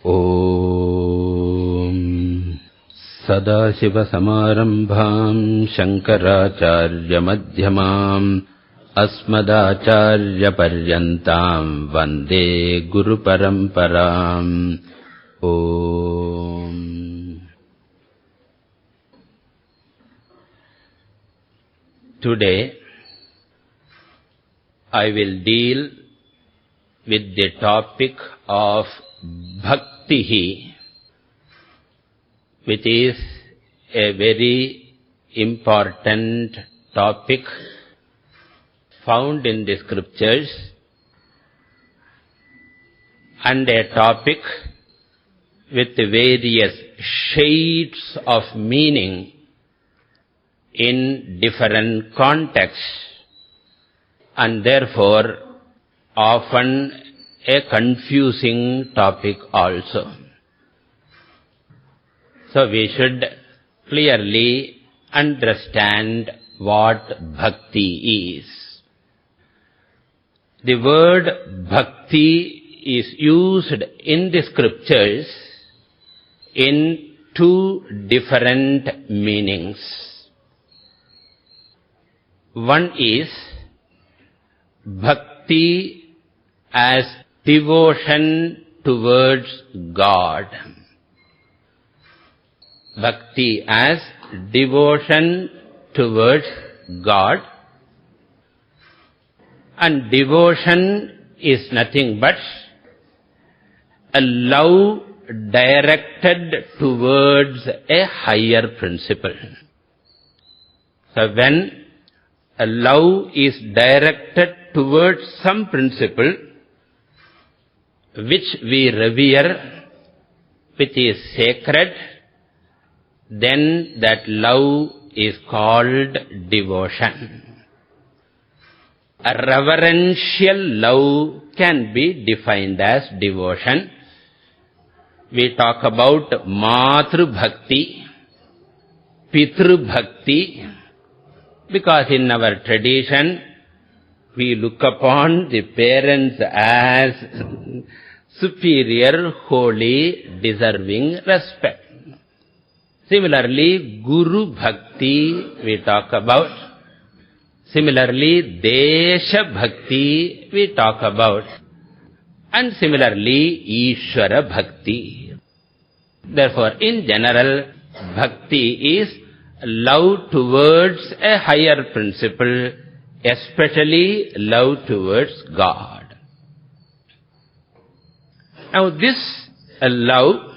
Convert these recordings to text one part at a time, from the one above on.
Om Sadashivasamarambham Shankaracharya Madhyamam Asmadacharya Paryantam Vande Guru Paramparam. Om. Today I will deal with the topic of Bhakti, which is a very important topic found in the scriptures and a topic with various shades of meaning in different contexts, and therefore often a confusing topic also. So we should clearly understand what bhakti is. The word bhakti is used in the scriptures in two different meanings. One is bhakti as devotion towards God. Bhakti as devotion towards God. And devotion is nothing but a love directed towards a higher principle. So when a love is directed towards some principle which we revere, which is sacred, then that love is called devotion. A reverential love can be defined as devotion. We talk about Matru Bhakti, Pitru Bhakti, because in our tradition we look upon the parents as superior, holy, deserving respect. Similarly, Guru Bhakti we talk about. Similarly, Desha Bhakti we talk about. And similarly, Ishvara Bhakti. Therefore, in general, Bhakti is love towards a higher principle, especially love towards God. Now this love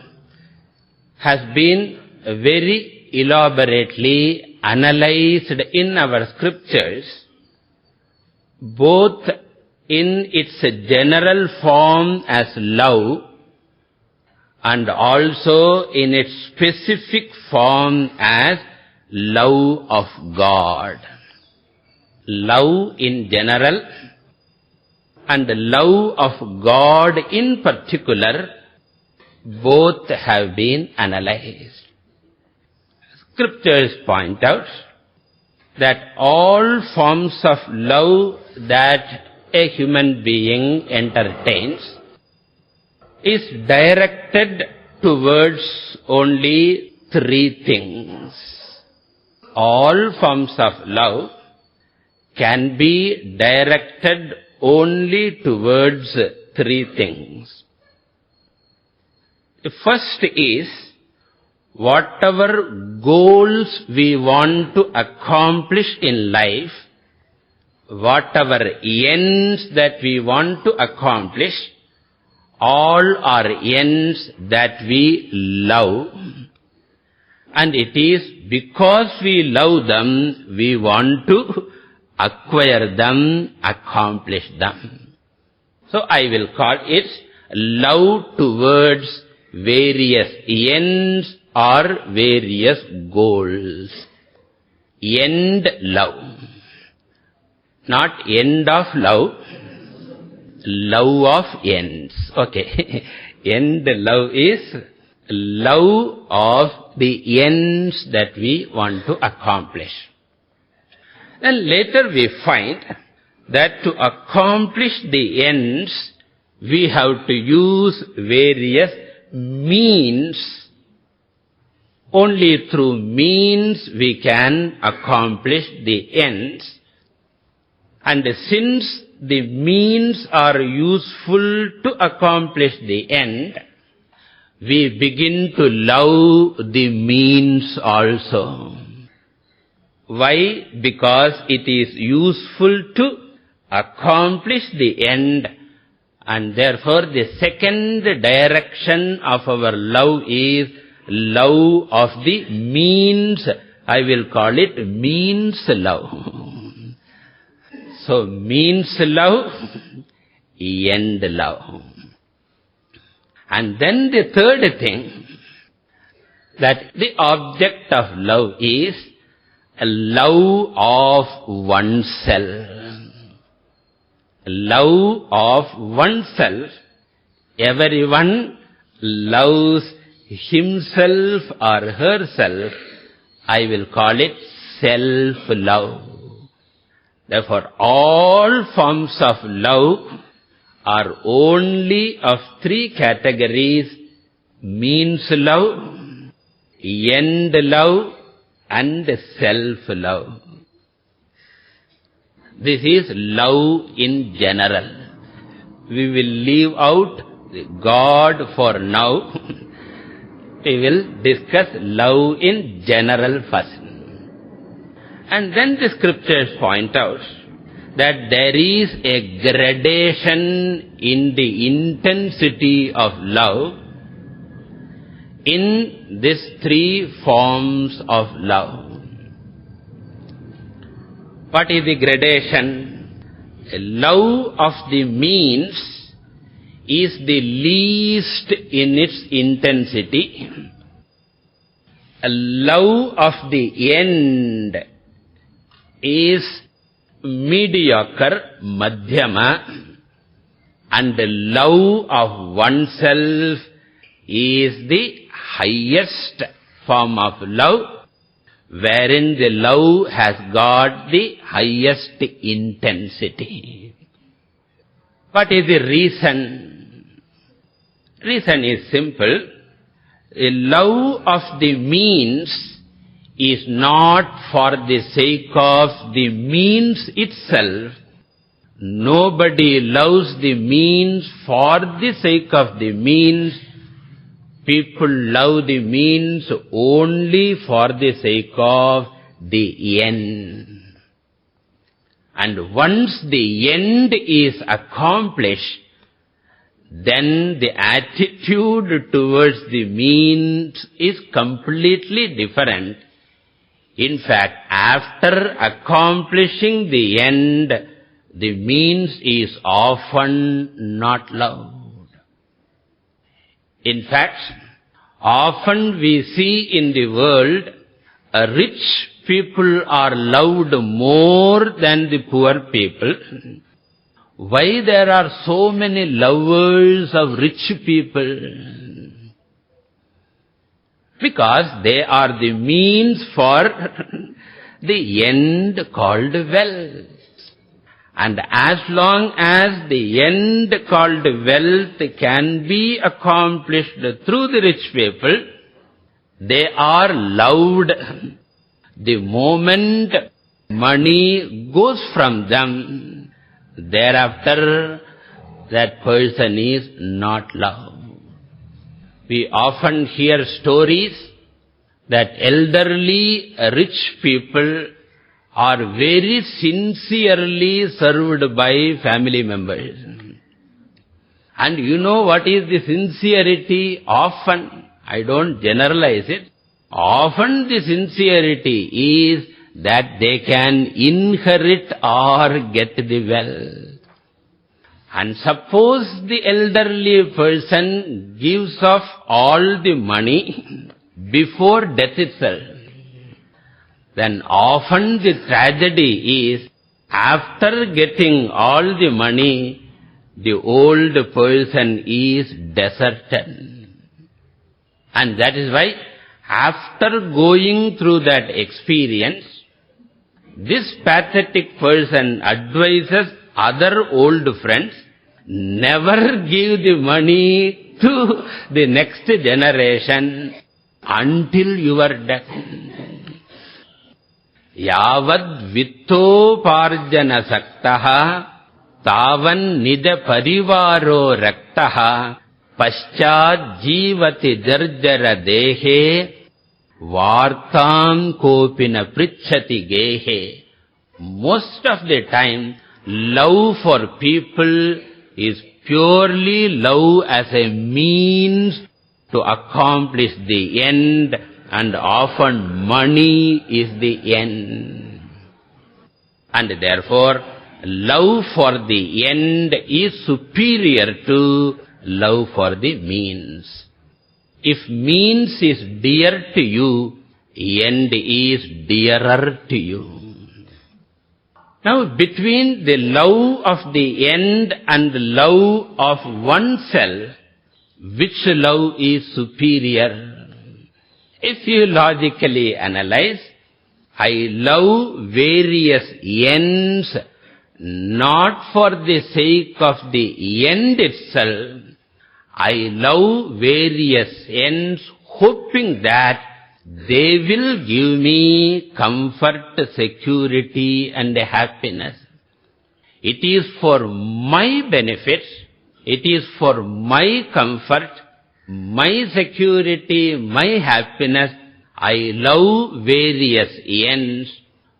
has been very elaborately analyzed in our scriptures, both in its general form as love and also in its specific form as love of God. Love in general and love of God in particular, both have been analyzed. Scriptures point out that all forms of love that a human being entertains is directed towards only three things. All forms of love can be directed only towards three things. The first is, whatever goals we want to accomplish in life, whatever ends that we want to accomplish, all are ends that we love. And it is because we love them, we want to acquire them, accomplish them. So I will call it love towards various ends or various goals. End love. Not end of love, love of ends. Okay. End love is love of the ends that we want to accomplish. And later we find that to accomplish the ends, we have to use various means, only through means we can accomplish the ends. And since the means are useful to accomplish the end, we begin to love the means also. Why? Because it is useful to accomplish the end, and therefore the second direction of our love is love of the means. I will call it means love. So, means love, end love. And then the third thing, that the object of love is a love of oneself. Love of oneself. Everyone loves himself or herself. I will call it self-love. Therefore, all forms of love are only of three categories: means love, end love, and self-love. This is love in general. We will leave out God for now. We will discuss love in general first. And then the scriptures point out that there is a gradation in the intensity of love in these three forms of love. What is the gradation? A love of the means is the least in its intensity. A love of the end is mediocre, madhyama, and the love of oneself is the highest form of love, wherein the love has got the highest intensity. What is the reason? Reason is simple. A love of the means is not for the sake of the means itself. Nobody loves the means for the sake of the means. People love the means only for the sake of the end. And once the end is accomplished, then the attitude towards the means is completely different. In fact, after accomplishing the end, the means is often not loved. In fact, often we see in the world, rich people are loved more than the poor people. Why there are so many lovers of rich people? Because they are the means for the end called wealth. And as long as the end called wealth can be accomplished through the rich people, they are loved. The moment money goes from them, thereafter that person is not loved. We often hear stories that elderly rich people are very sincerely served by family members. And you know what is the sincerity? Often, I don't generalize it, often the sincerity is that they can inherit or get the wealth. And suppose the elderly person gives off all the money before death itself, then often the tragedy is, after getting all the money, the old person is deserted. And that is why, after going through that experience, this pathetic person advises other old friends, never give the money to the next generation until your death. Yavad vittoparjana saktaha tavan nida parivaro raktaha paschad jivati jarjara dehe vartam kopina prichhati gehe. Most of the time, love for people is purely love as a means to accomplish the end, and often money is the end. And therefore, love for the end is superior to love for the means. If means is dear to you, end is dearer to you. Now, between the love of the end and the love of oneself, which love is superior? If you logically analyze, I love various ends not for the sake of the end itself. I love various ends hoping that they will give me comfort, security and happiness. It is for my benefit, it is for my comfort, my security, my happiness. I love various ends.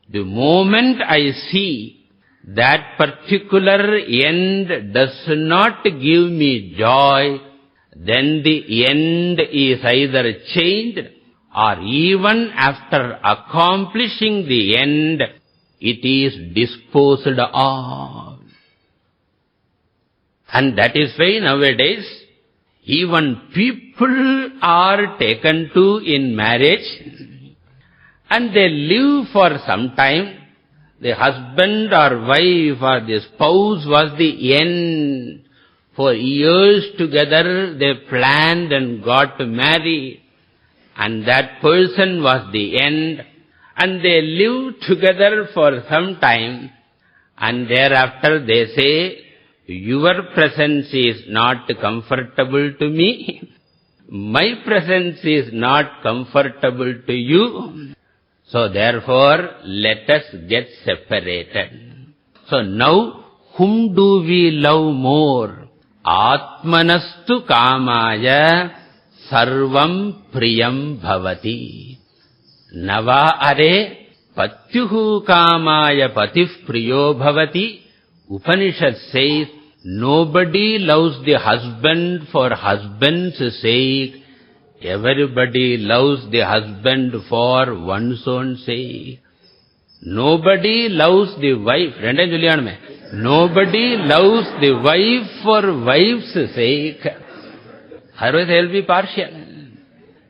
The moment I see that particular end does not give me joy, then the end is either changed, or even after accomplishing the end, it is disposed of. And that is why nowadays, even people are taken to in marriage, and they live for some time. The husband or wife or the spouse was the end. For years together they planned and got married. And that person was the end, and they live together for some time, and thereafter they say, your presence is not comfortable to me, my presence is not comfortable to you, so therefore let us get separated. So now, whom do we love more? Atmanastu kamaya sarvam priyam bhavati. Nava are patyuhu kamaya patif priyo bhavati. Upanishad says, nobody loves the husband for husband's sake. Everybody loves the husband for one's own sake. Nobody loves the wife. Nobody loves the wife for wife's sake. Otherwise, they will be partial.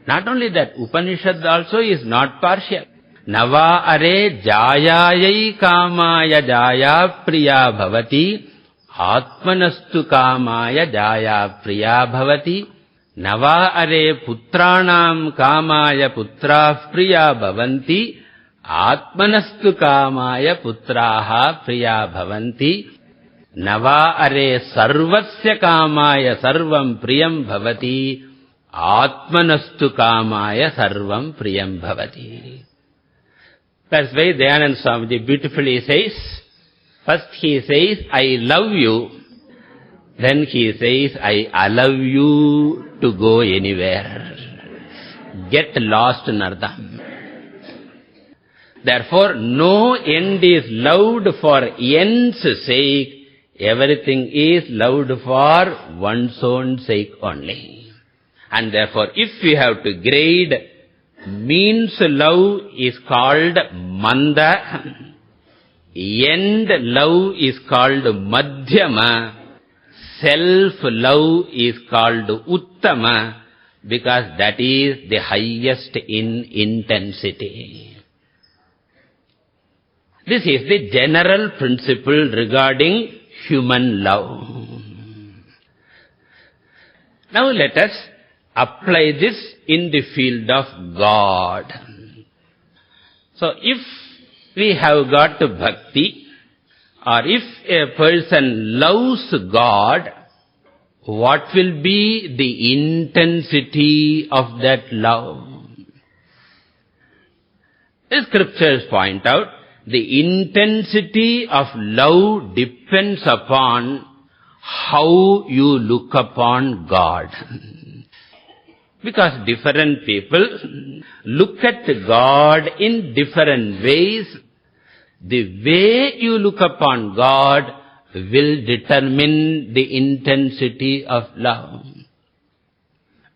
Not only that, Upanishad also is not partial. Nava are jayayai kamaya jaya priya bhavati, atmanastu kamaya jaya priya bhavati. Nava are putranam kamaya putra priya bhavanti, atmanastu kamaya putraha priya bhavanti. Nava are sarvasya kamaya sarvam priyam bhavati, atmanastu kamaya sarvam priyam bhavati. That's why Dayananda Swamiji beautifully says, first he says, I love you. Then he says, I allow you to go anywhere. Get lost, Nardam. Therefore, no end is loved for end's sake. Everything is loved for one's own sake only. And therefore, if we have to grade, means love is called manda, end love is called madhyama, self-love is called uttama, because that is the highest in intensity. This is the general principle regarding human love. Now let us apply this in the field of God. So if we have got bhakti, or if a person loves God, what will be the intensity of that love? The scriptures point out, the intensity of love depends upon how you look upon God. Because different people look at God in different ways. The way you look upon God will determine the intensity of love.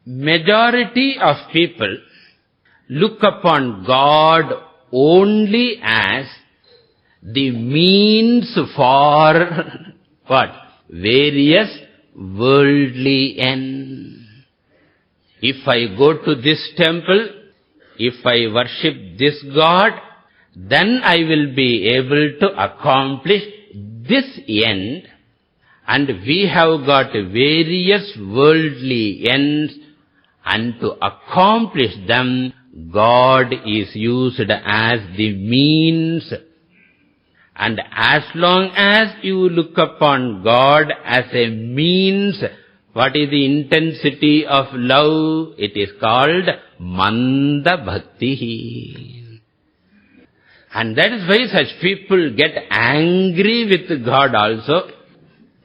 Majority of people look upon God only as the means for what? Various worldly ends. If I go to this temple, if I worship this God, then I will be able to accomplish this end. And we have got various worldly ends, and to accomplish them, God is used as the means. And as long as you look upon God as a means, what is the intensity of love? It is called Manda Bhakti. And that is why such people get angry with God also.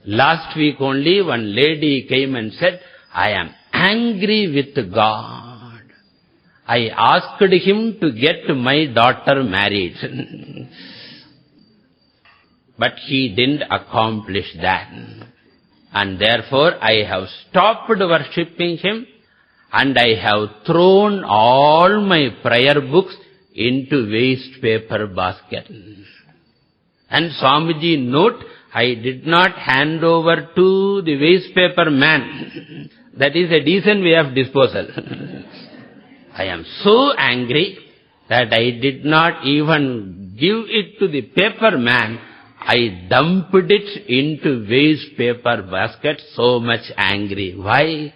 Last week only one lady came and said, I am angry with God. I asked him to get my daughter married. But he didn't accomplish that. And therefore I have stopped worshipping him, and I have thrown all my prayer books into waste paper basket. And Swamiji note, I did not hand over to the waste paper man. That is a decent way of disposal. I am so angry that I did not even give it to the paper man. I dumped it into waste paper basket, so much angry. Why?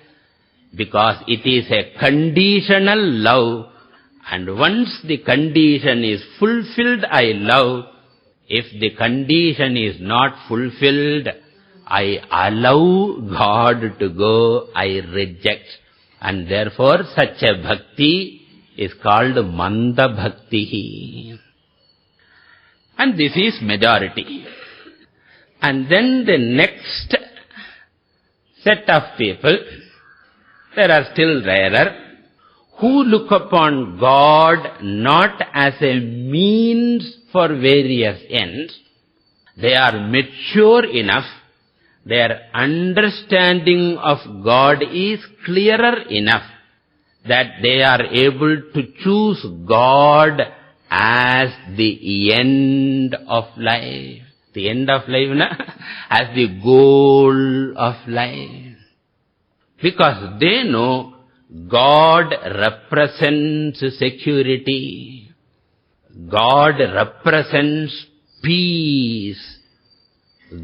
Because it is a conditional love, and once the condition is fulfilled, I love. If the condition is not fulfilled, I allow God to go, I reject. And therefore such a bhakti is called Manda Bhakti. And this is majority. And then the next set of people, there are still rarer, who look upon God not as a means for various ends. They are mature enough, their understanding of God is clearer enough that they are able to choose God as the end of life. The end of life, as the goal of life. Because they know God represents security. God represents peace.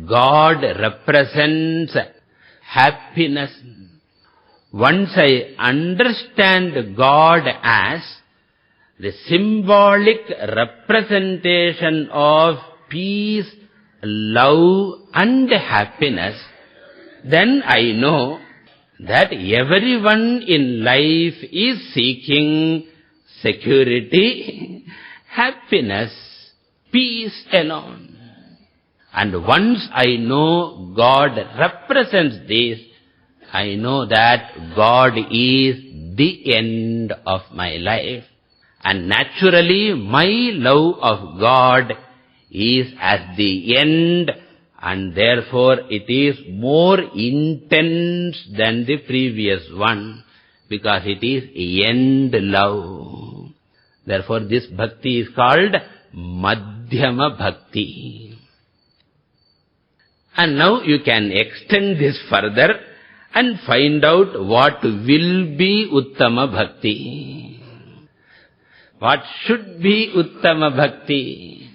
God represents happiness. Once I understand God as the symbolic representation of peace, love and happiness, then I know that everyone in life is seeking security, happiness, peace alone. And once I know God represents this, I know that God is the end of my life. And naturally, my love of God is as the end, and therefore it is more intense than the previous one, because it is end love. Therefore this bhakti is called Madhyama Bhakti. And now you can extend this further and find out what will be Uttama Bhakti. What should be Uttama Bhakti?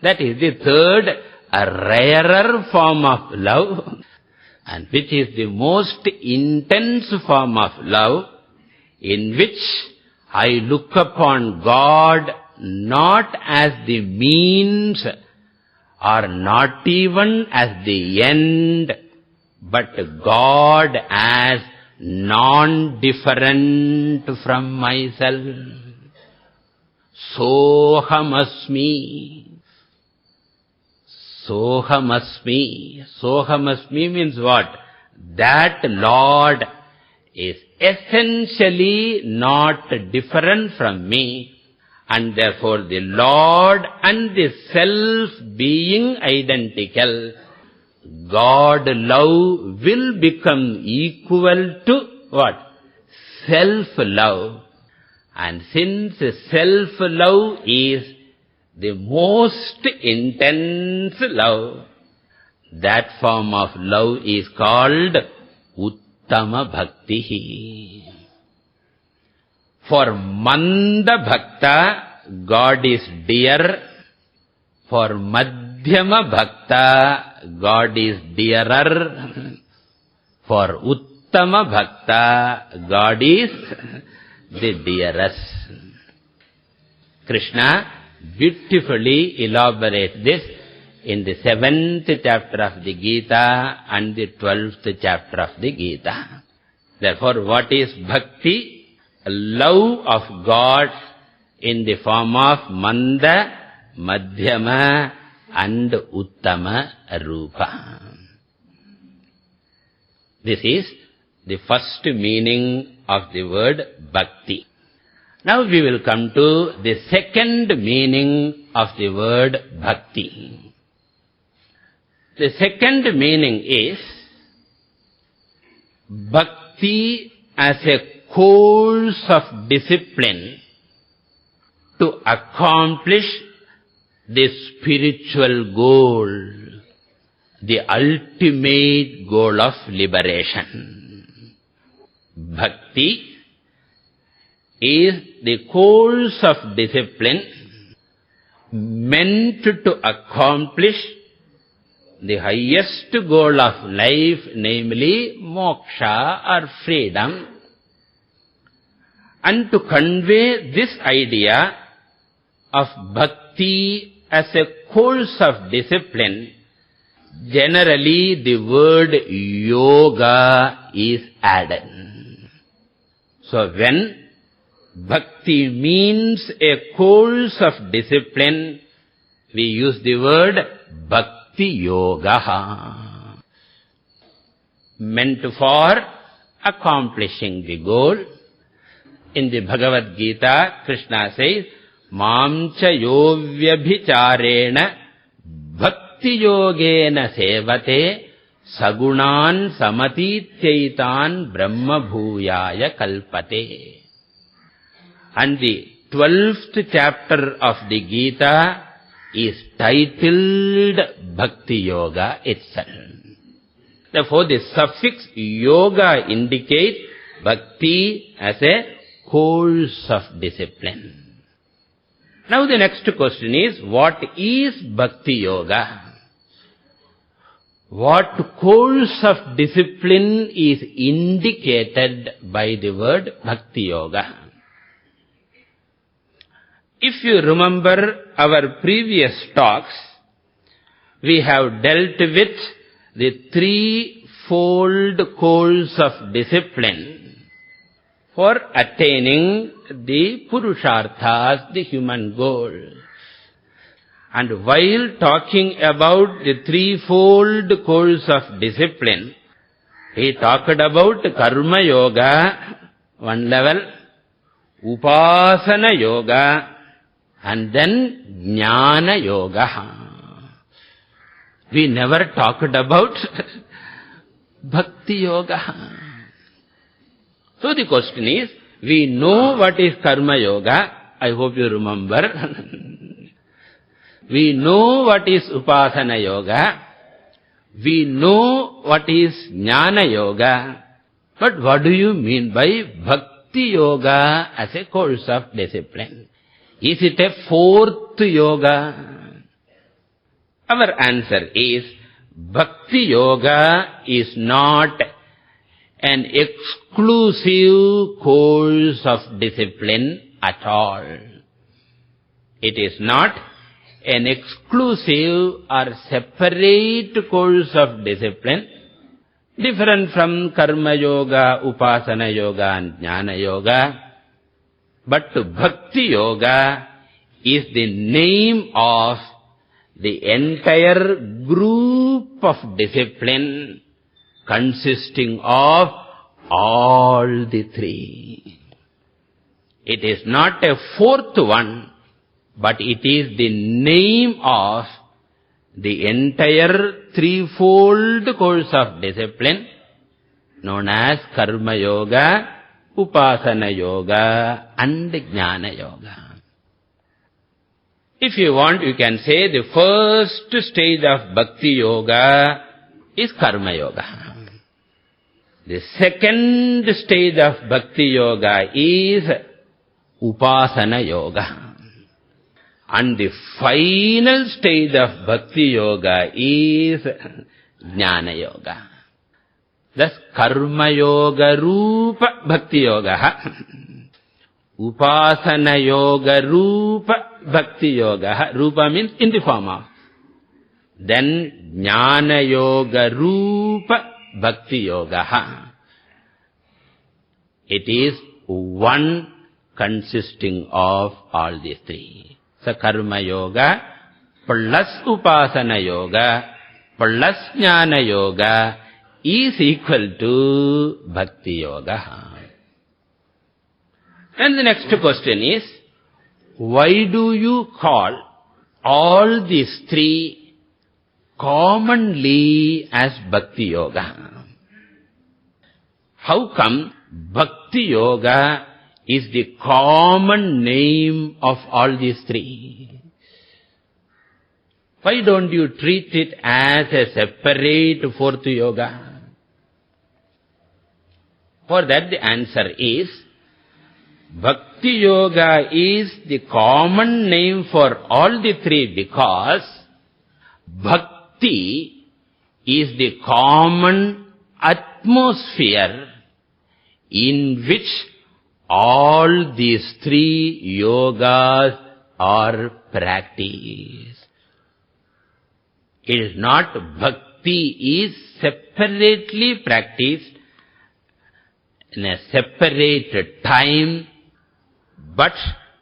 That is the third, a rarer form of love, and which is the most intense form of love, in which I look upon God not as the means or not even as the end, but God as non-different from myself. Sohamasmi. Sohamasmi. Sohamasmi means what? That Lord is essentially not different from me, and therefore the Lord and the self being identical, God love will become equal to what? Self-love. And since self-love is the most intense love, that form of love is called Uttama Bhakti. For Manda Bhakta, God is dear. For Madhyama Bhakta, God is dearer. For Uttama Bhakta, God is the dearest. Krishna beautifully elaborates this in the 7th chapter of the Gita and the 12th chapter of the Gita. Therefore, what is bhakti? Love of God in the form of Manda, Madhyama and Uttama Rupa. This is the first meaning of the word bhakti. Now we will come to the second meaning of the word bhakti. The second meaning is bhakti as a course of discipline to accomplish the spiritual goal, the ultimate goal of liberation. Bhakti is the course of discipline meant to accomplish the highest goal of life, namely moksha or freedom. And to convey this idea of bhakti as a course of discipline, generally the word yoga is added. So when bhakti means a course of discipline, we use the word bhakti yoga, meant for accomplishing the goal. In the Bhagavad Gita, Krishna says, Mamcha yovyabhicharena bhakti yogena sevate sagunan samatityaitan brahma bhuyaya kalpate. And the 12th chapter of the Gita is titled Bhakti Yoga itself. Therefore, the suffix yoga indicates bhakti as a course of discipline. Now the next question is, what is Bhakti Yoga? What course of discipline is indicated by the word Bhakti Yoga? If you remember our previous talks, we have dealt with the threefold course of discipline for attaining the Purusharthas, the human goal. And while talking about the threefold course of discipline, he talked about Karma Yoga, one level, Upasana Yoga, and then Jnana Yoga. We never talked about Bhakti Yoga. So the question is, we know what is Karma Yoga. I hope you remember. We know what is Upasana Yoga. We know what is Jnana Yoga. But what do you mean by Bhakti Yoga as a course of discipline? Is it a fourth yoga? Our answer is, Bhakti Yoga is not an exclusive course of discipline at all. It is not an exclusive or separate course of discipline different from Karma Yoga, Upasana Yoga and Jnana Yoga. But Bhakti Yoga is the name of the entire group of discipline consisting of all the three. It is not a fourth one, but it is the name of the entire threefold course of discipline known as Karma Yoga, Upasana Yoga and Jnana Yoga. If you want, you can say the first stage of Bhakti Yoga is Karma Yoga. The second stage of Bhakti Yoga is Upasana Yoga. And the final stage of Bhakti Yoga is Jnana Yoga. Thus, Karma Yoga Rupa Bhakti Yoga. Upasana Yoga Rupa Bhakti Yoga. Rupa means in the form of. Then Jnana Yoga Rupa Bhakti Yoga. It is one consisting of all these three. So Karma Yoga plus Upasana Yoga plus Jnana Yoga is equal to Bhakti Yoga. And the next question is, why do you call all these three commonly as Bhakti Yoga? How come Bhakti Yoga is the common name of all these three? Why don't you treat it as a separate fourth yoga? For that the answer is, Bhakti Yoga is the common name for all the three because Bhakti is the common atmosphere in which all these three yogas are practiced. It is not Bhakti is separately practiced in a separate time, but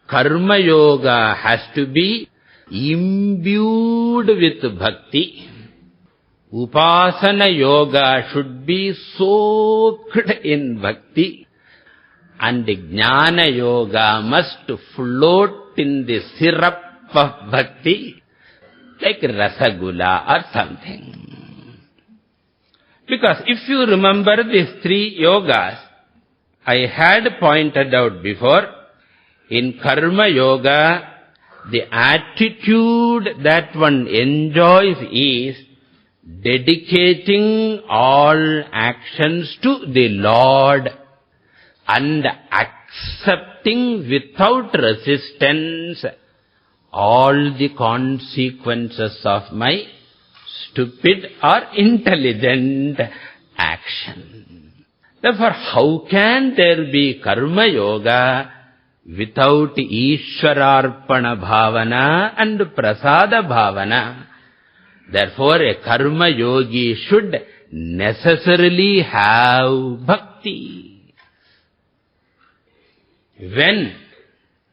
Karma Yoga has to be imbued with Bhakti. Upasana Yoga should be soaked in Bhakti. And Jnana Yoga must float in the syrup of Bhakti, like Rasagula or something. Because if you remember these three yogas, I had pointed out before, in Karma Yoga, the attitude that one enjoys is dedicating all actions to the Lord and accepting without resistance all the consequences of my stupid or intelligent action. Therefore, how can there be Karma Yoga without Ishwararpana Bhavana and Prasada Bhavana? Therefore, a Karma Yogi should necessarily have Bhakti. When?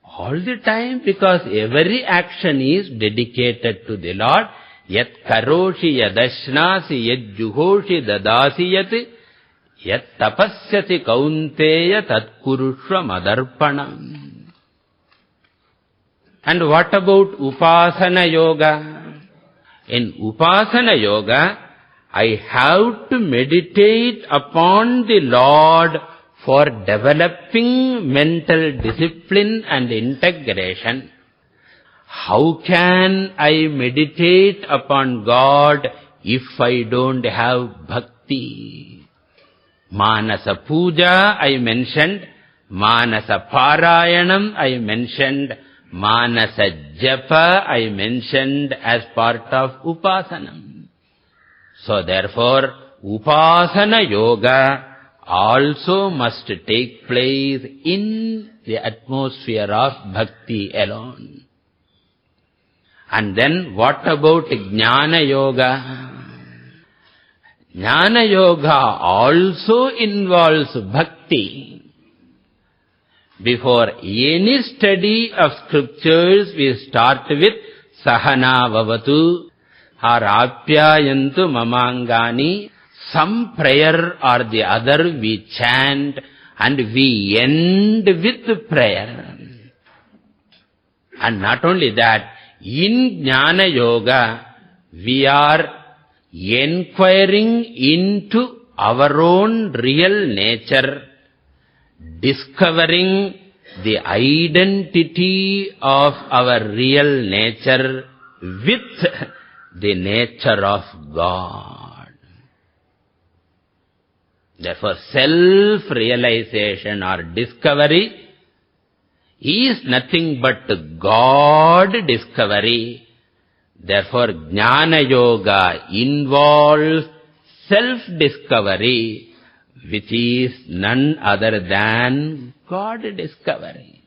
All the time, because every action is dedicated to the Lord. Yat karoshi yadashnasi yad juhoshi dadasi yat yat tapasyasi kaunteya tat kurushva madarpanam. And what about Upasana Yoga? In Upasana Yoga, I have to meditate upon the Lord for developing mental discipline and integration. How can I meditate upon God if I don't have Bhakti? Manasa Puja I mentioned, Manasa Parayanam I mentioned, Manasa Japa I mentioned as part of Upasanam. So therefore, Upasana Yoga also must take place in the atmosphere of Bhakti alone. And then what about Jnana Yoga? Jnana Yoga also involves bhakti. Before any study of scriptures, we start with Sahana Vavatu or Apyayantu Mamangani. Some prayer or the other we chant and we end with prayer. And not only that, in Jnana Yoga, we are inquiring into our own real nature, discovering the identity of our real nature with the nature of God. Therefore, self-realization or discovery is nothing but God discovery. Therefore, Jnana Yoga involves self-discovery, which is none other than God discovery.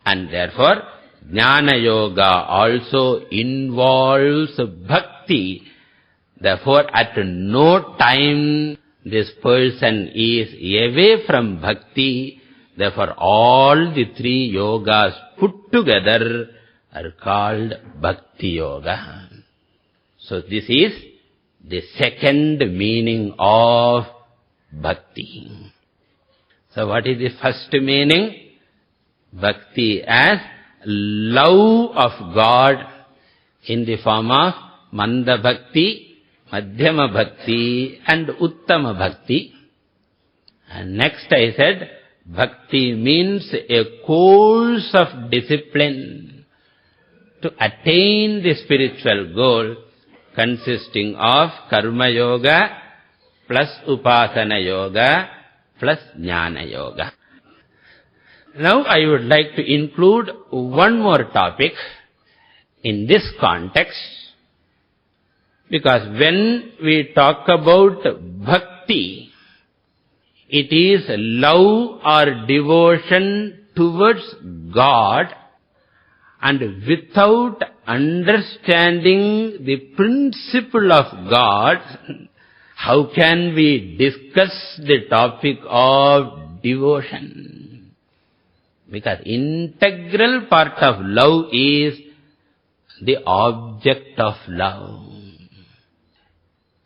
And therefore, Jnana Yoga also involves bhakti. Therefore, at no time this person is away from bhakti. Therefore, all the three yogas put together are called Bhakti Yoga. So this is the second meaning of Bhakti. So what is the first meaning? Bhakti as love of God in the form of Manda Bhakti, Madhyama Bhakti and Uttama Bhakti. And next I said, Bhakti means a course of discipline to attain the spiritual goal consisting of Karma Yoga plus Upasana Yoga plus Jnana Yoga. Now I would like to include one more topic in this context, because when we talk about Bhakti, it is love or devotion towards God, and without understanding the principle of God, how can we discuss the topic of devotion? Because integral part of love is the object of love.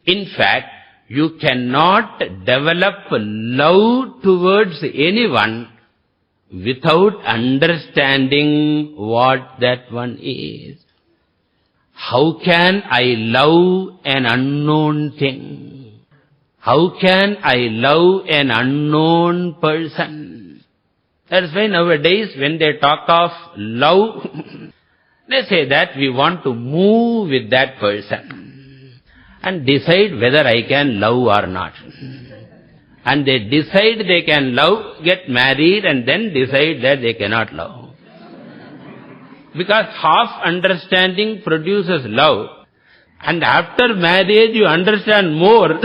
In fact, you cannot develop love towards anyone without understanding what that one is. How can I love an unknown thing? How can I love an unknown person? That's why nowadays when they talk of love, they say that we want to move with that person and decide whether I can love or not. And they decide they can love, get married, and then decide that they cannot love. Because half understanding produces love, and after marriage you understand more.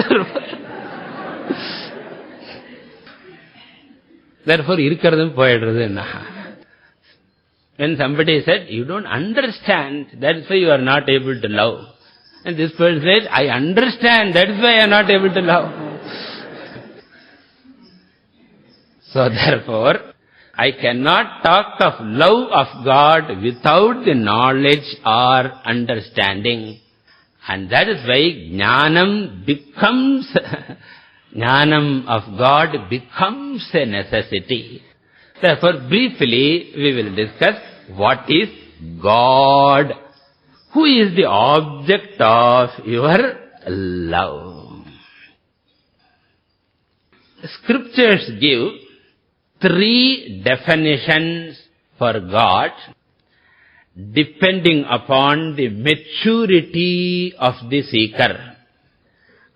Therefore, irukkaradum poyidradhu. When somebody said, you don't understand, that's why you are not able to love. And this person says, I understand, that's why I am not able to love. So therefore, I cannot talk of love of God without the knowledge or understanding. And that is why Jnanam of God becomes a necessity. Therefore, briefly, we will discuss what is God. Who is the object of your love? Scriptures give 3 definitions for God depending upon the maturity of the seeker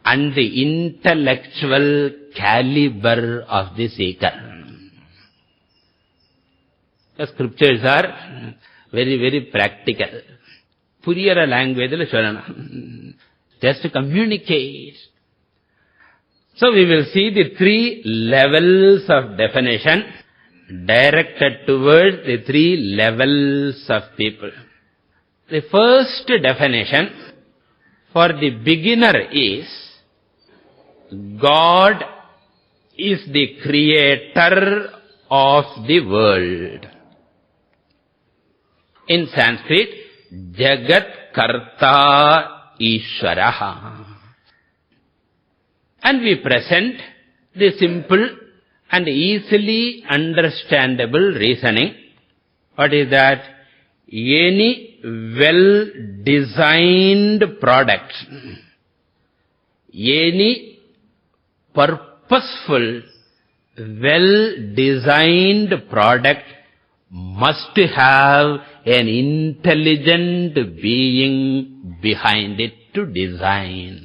and the intellectual caliber of the seeker. The scriptures are very, very practical. Puriyara language la solana. Just to communicate. So we will see the 3 levels of definition directed towards the 3 levels of people. The first definition for the beginner is God is the creator of the world. In Sanskrit, Jagat Karta Ishvaraha. And we present the simple and easily understandable reasoning. What is that? Any well-designed product, any purposeful, well-designed product must have an intelligent being behind it to design.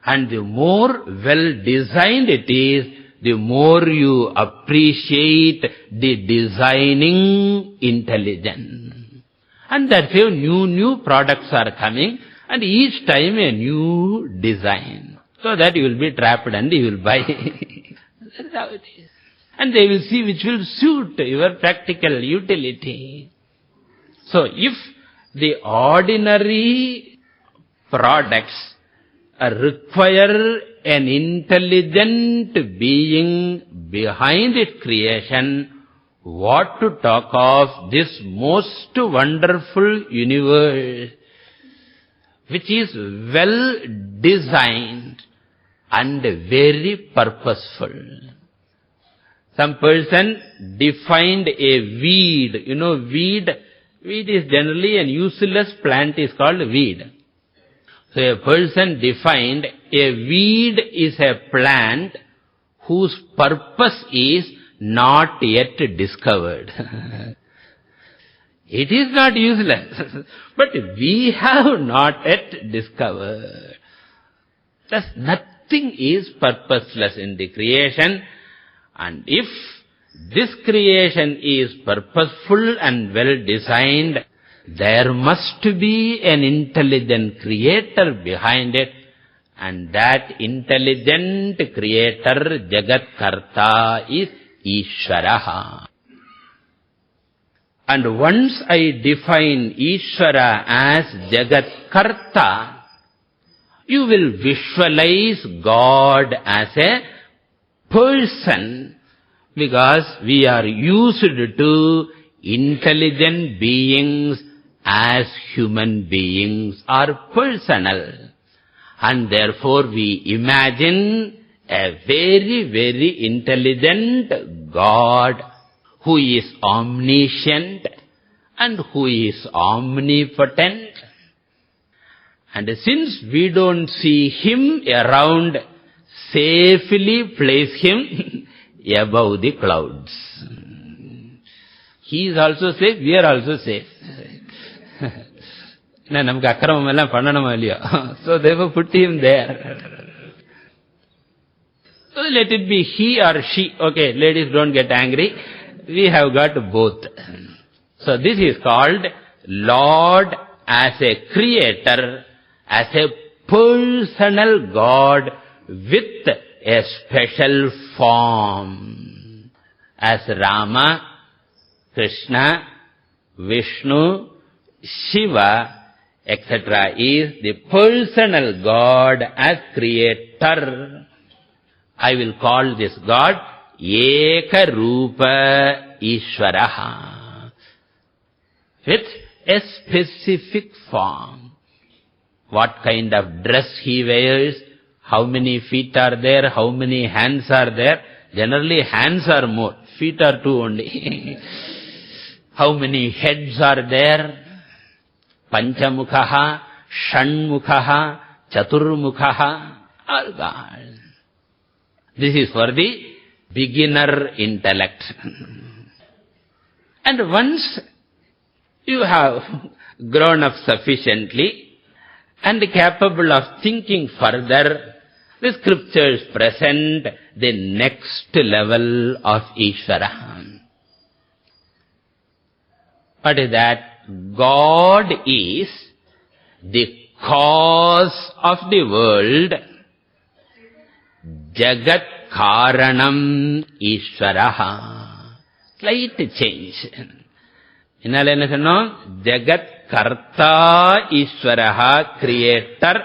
And the more well-designed it is, the more you appreciate the designing intelligence. And that's why new products are coming, and each time a new design. So that you will be trapped and you will buy. That's how it is. And they will see which will suit your practical utility. So if the ordinary products require an intelligent being behind its creation, what to talk of this most wonderful universe, which is well designed and very purposeful. Some person defined a weed. You know, weed is generally an useless plant, is called weed. So a person defined a weed is a plant whose purpose is not yet discovered. It is not useless, but we have not yet discovered. Thus nothing is purposeless in the creation, and if this creation is purposeful and well designed, there must be an intelligent creator behind it, and that intelligent creator, Jagat Karta, is Ishvaraha. And once I define Ishvara as Jagat Karta, you will visualize God as a person, because we are used to intelligent beings as human beings are personal. And therefore we imagine a very, very intelligent God who is omniscient and who is omnipotent. And since we don't see him around, safely place him above the clouds. He is also safe, we are also safe. So therefore put him there. So let it be he or she. Okay, ladies, don't get angry. We have got both. So this is called Lord as a creator, as a personal God with a special form. As Rama, Krishna, Vishnu, Shiva, etc. is the personal God as creator. I will call this God Eka Rupa Ishvaraha, with a specific form. What kind of dress he wears, how many feet are there, how many hands are there. Generally hands are more, feet are two only. How many heads are there? Panchamukhaha, Shanmukhaha, Chaturmukhaha, all God. This is for the beginner intellect. And once you have grown up sufficiently and capable of thinking further, the scriptures present the next level of Ishvara. What is that? God is the cause of the world. Jagat Karanam Ishvaraha. Slight change. Innale enna sonnom? Jagat Karta Ishvaraha, creator.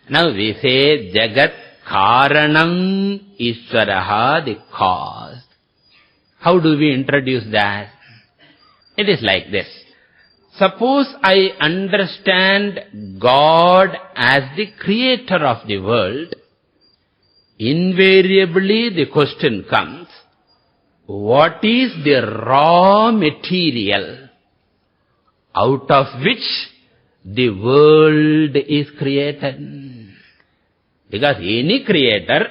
Now we say Jagat Karanam Ishvaraha, the cause. How do we introduce that? It is like this. Suppose I understand God as the creator of the world, invariably the question comes, what is the raw material out of which the world is created? Because any creator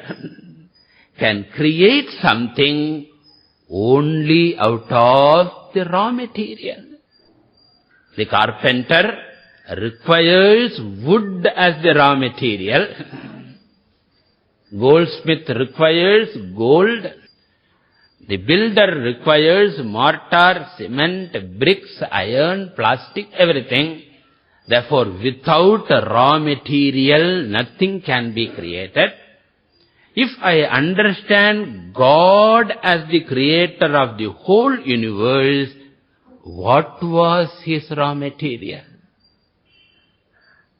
can create something only out of the raw material. The carpenter requires wood as the raw material. Goldsmith requires gold. The builder requires mortar, cement, bricks, iron, plastic, everything. Therefore, without raw material, nothing can be created. If I understand God as the creator of the whole universe, what was his raw material?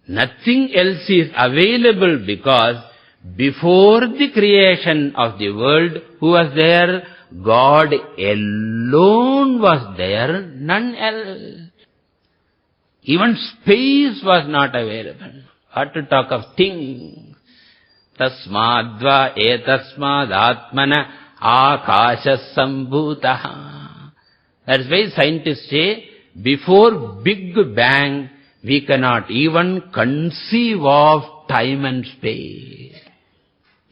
Nothing else is available because before the creation of the world, who was there? God alone was there, none else. Even space was not available. What to talk of things? Tasmadva etasmad atmana akasha sambhutaha. That's why scientists say, before Big Bang, we cannot even conceive of time and space.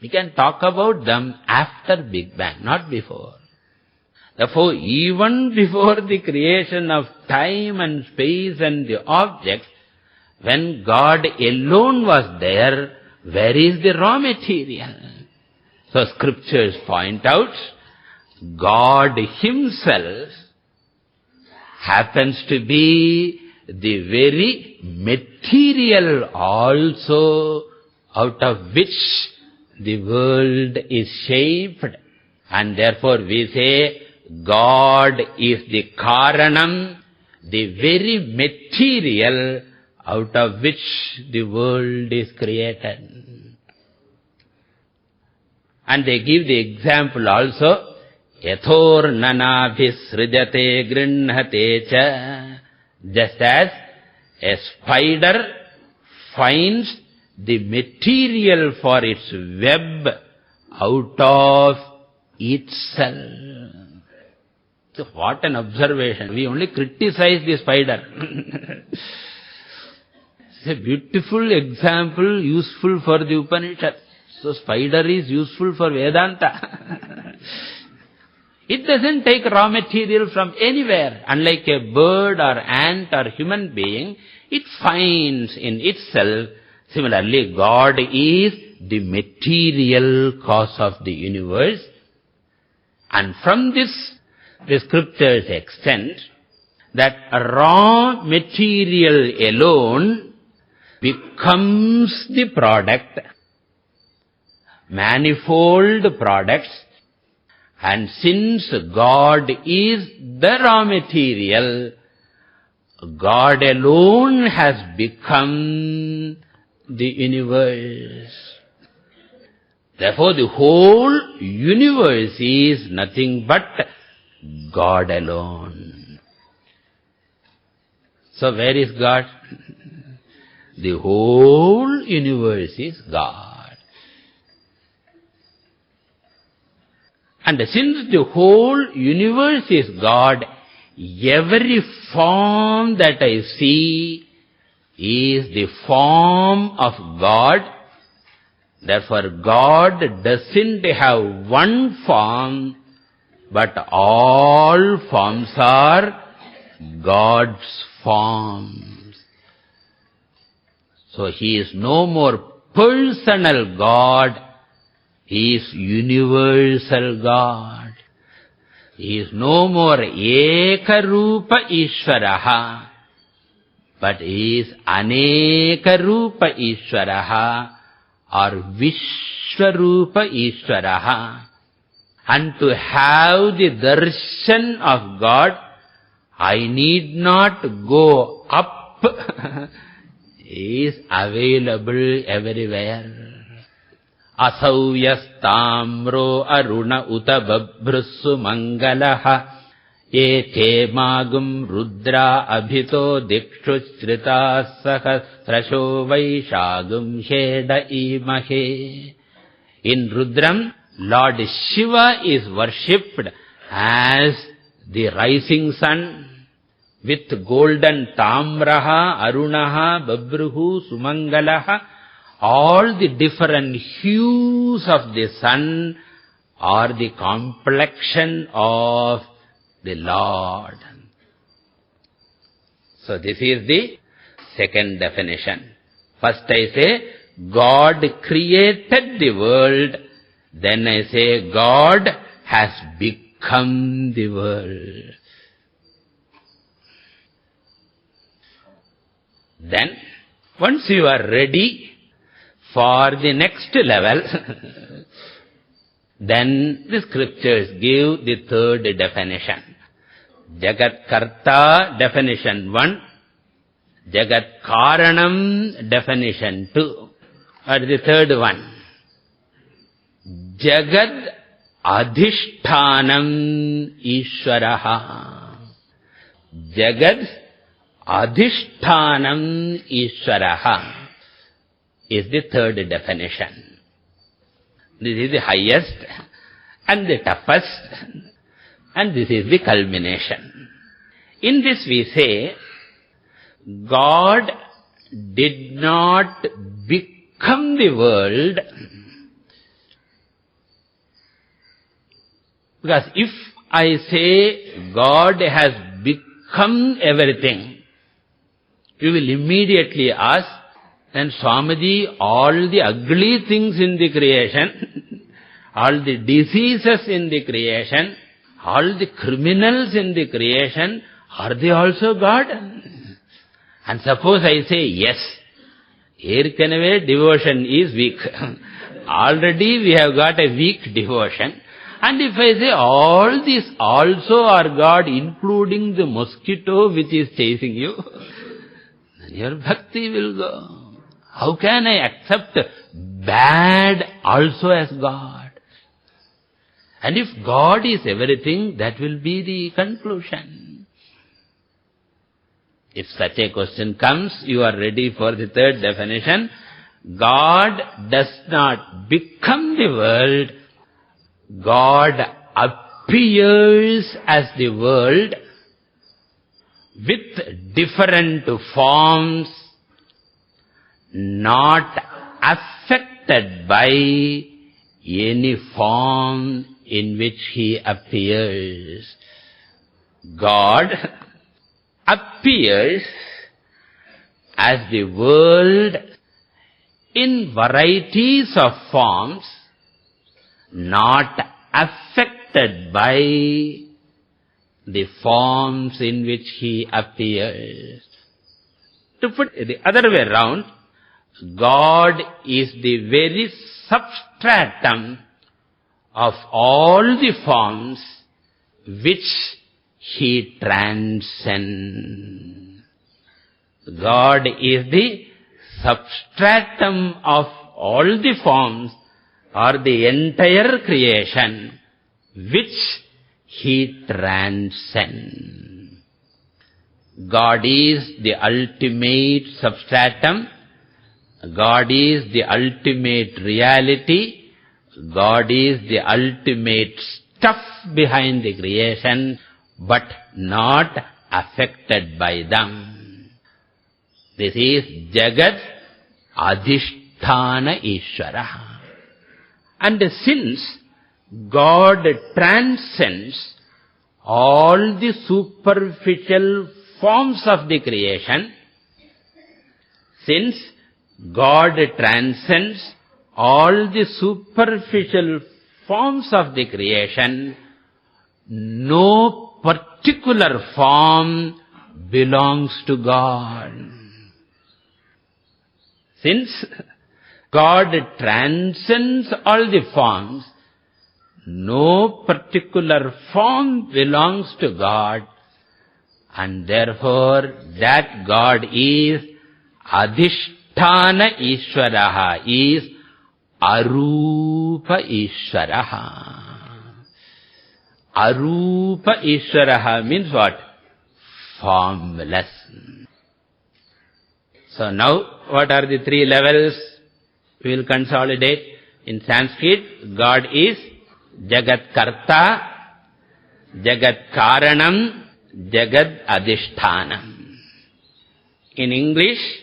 We can talk about them after Big Bang, not before. Therefore, even before the creation of time and space and the objects, when God alone was there, where is the raw material? So scriptures point out, God himself happens to be the very material also out of which the world is shaped. And therefore we say, God is the Karanam, the very material out of which the world is created. And they give the example also, Yathor nanabhisrijate grinhate cha. Just as a spider finds the material for its web out of itself. So what an observation. We only criticize the spider. It's a beautiful example, useful for the Upanishad. So spider is useful for Vedanta. It doesn't take raw material from anywhere. Unlike a bird or ant or human being, it finds in itself. Similarly, God is the material cause of the universe. And from this, the scriptures extend that raw material alone becomes the product, manifold products. And since God is the raw material, God alone has become the universe. Therefore, the whole universe is nothing but God alone. So where is God? The whole universe is God. And since the whole universe is God, every form that I see is the form of God. Therefore, God doesn't have one form, but all forms are God's forms. So He is no more personal God. He is universal God. He is no more Ekarupa Ishvaraha, but He is Anekarupa Ishvaraha or Vishwarupa Ishvaraha. And to have the darshan of God, I need not go up is available everywhere. Asauyastamro aruna uta babhrusu mangalaha ete magum rudra abhito dikshu srita sahasrasho vaishagum sheda imahe. In Rudram, Lord Shiva is worshipped as the rising sun, with golden tamraha, arunaha, babruhu, sumangalaha. All the different hues of the sun are the complexion of the Lord. So this is the second definition. First I say, God created the world. Then I say, God has become the world. Then, once you are ready for the next level, then the scriptures give the third definition. Jagat Karta, definition 1. Jagat Karanam, definition 2. Or the third one. Jagat Adhishtanam Ishwaraha. Jagat Adhishtanam Ishwaraha is the third definition. This is the highest and the toughest, and this is the culmination. In this we say, God did not become the world, because if I say God has become everything, you will immediately ask, then Swamiji, all the ugly things in the creation, all the diseases in the creation, all the criminals in the creation, are they also God? And suppose I say yes, Erkanave devotion is weak. Already we have got a weak devotion. And if I say all these also are God, including the mosquito which is chasing you, then your bhakti will go. How can I accept bad also as God? And if God is everything, that will be the conclusion. If such a question comes, you are ready for the third definition. God does not become the world. God appears as the world with different forms, not affected by any form in which He appears. God appears as the world in varieties of forms, not affected by the forms in which He appears. To put it the other way around, God is the very substratum of all the forms which He transcends. God is the substratum of all the forms or the entire creation which He transcends. God is the ultimate substratum. God is the ultimate reality. God is the ultimate stuff behind the creation, but not affected by them. This is Jagat Adhishthana Ishvara. And since God transcends all the superficial forms of the creation, since God transcends all the superficial forms of the creation, no particular form belongs to God. Since God transcends all the forms, no particular form belongs to God, and therefore that God is Adhisthana Ishvaraha is Arupa Ishvaraha. Arupa Ishvaraha means what? Formless. So now, what are the three levels? We will consolidate. In Sanskrit, God is Jagat Karta, Jagat Karanam, Jagat Adhishthanam. In English,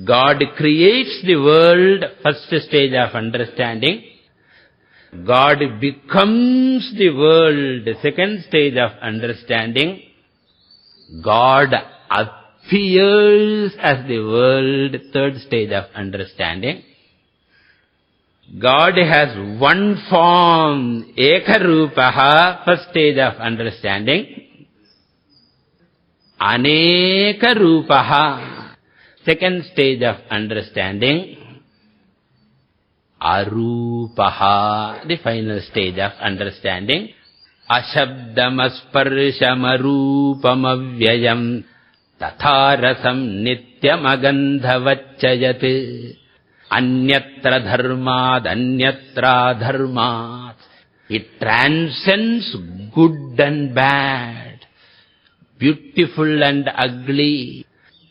God creates the world, first stage of understanding. God becomes the world, second stage of understanding. God appears as the world, third stage of understanding. God has one form, Ekarupaha, first stage of understanding. Anekarupaha, second stage of understanding. Arupaha, the final stage of understanding. Ashabdamasparshamaroopamavyayam tatharasam nityamagandhavachayat. Anyatra dharmad, anyatra dharmat. It transcends good and bad, beautiful and ugly,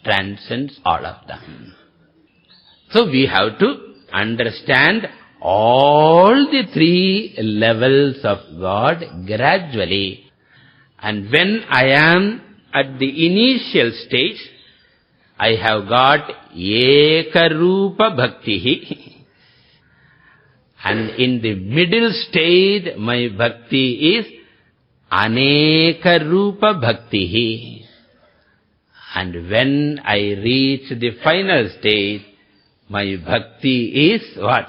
transcends all of them. So we have to understand all the three levels of God gradually. And when I am at the initial stage, I have got Ekarupa Bhakti. And in the middle stage, my Bhakti is Anekarupa Bhakti. And when I reach the final stage, my Bhakti is what?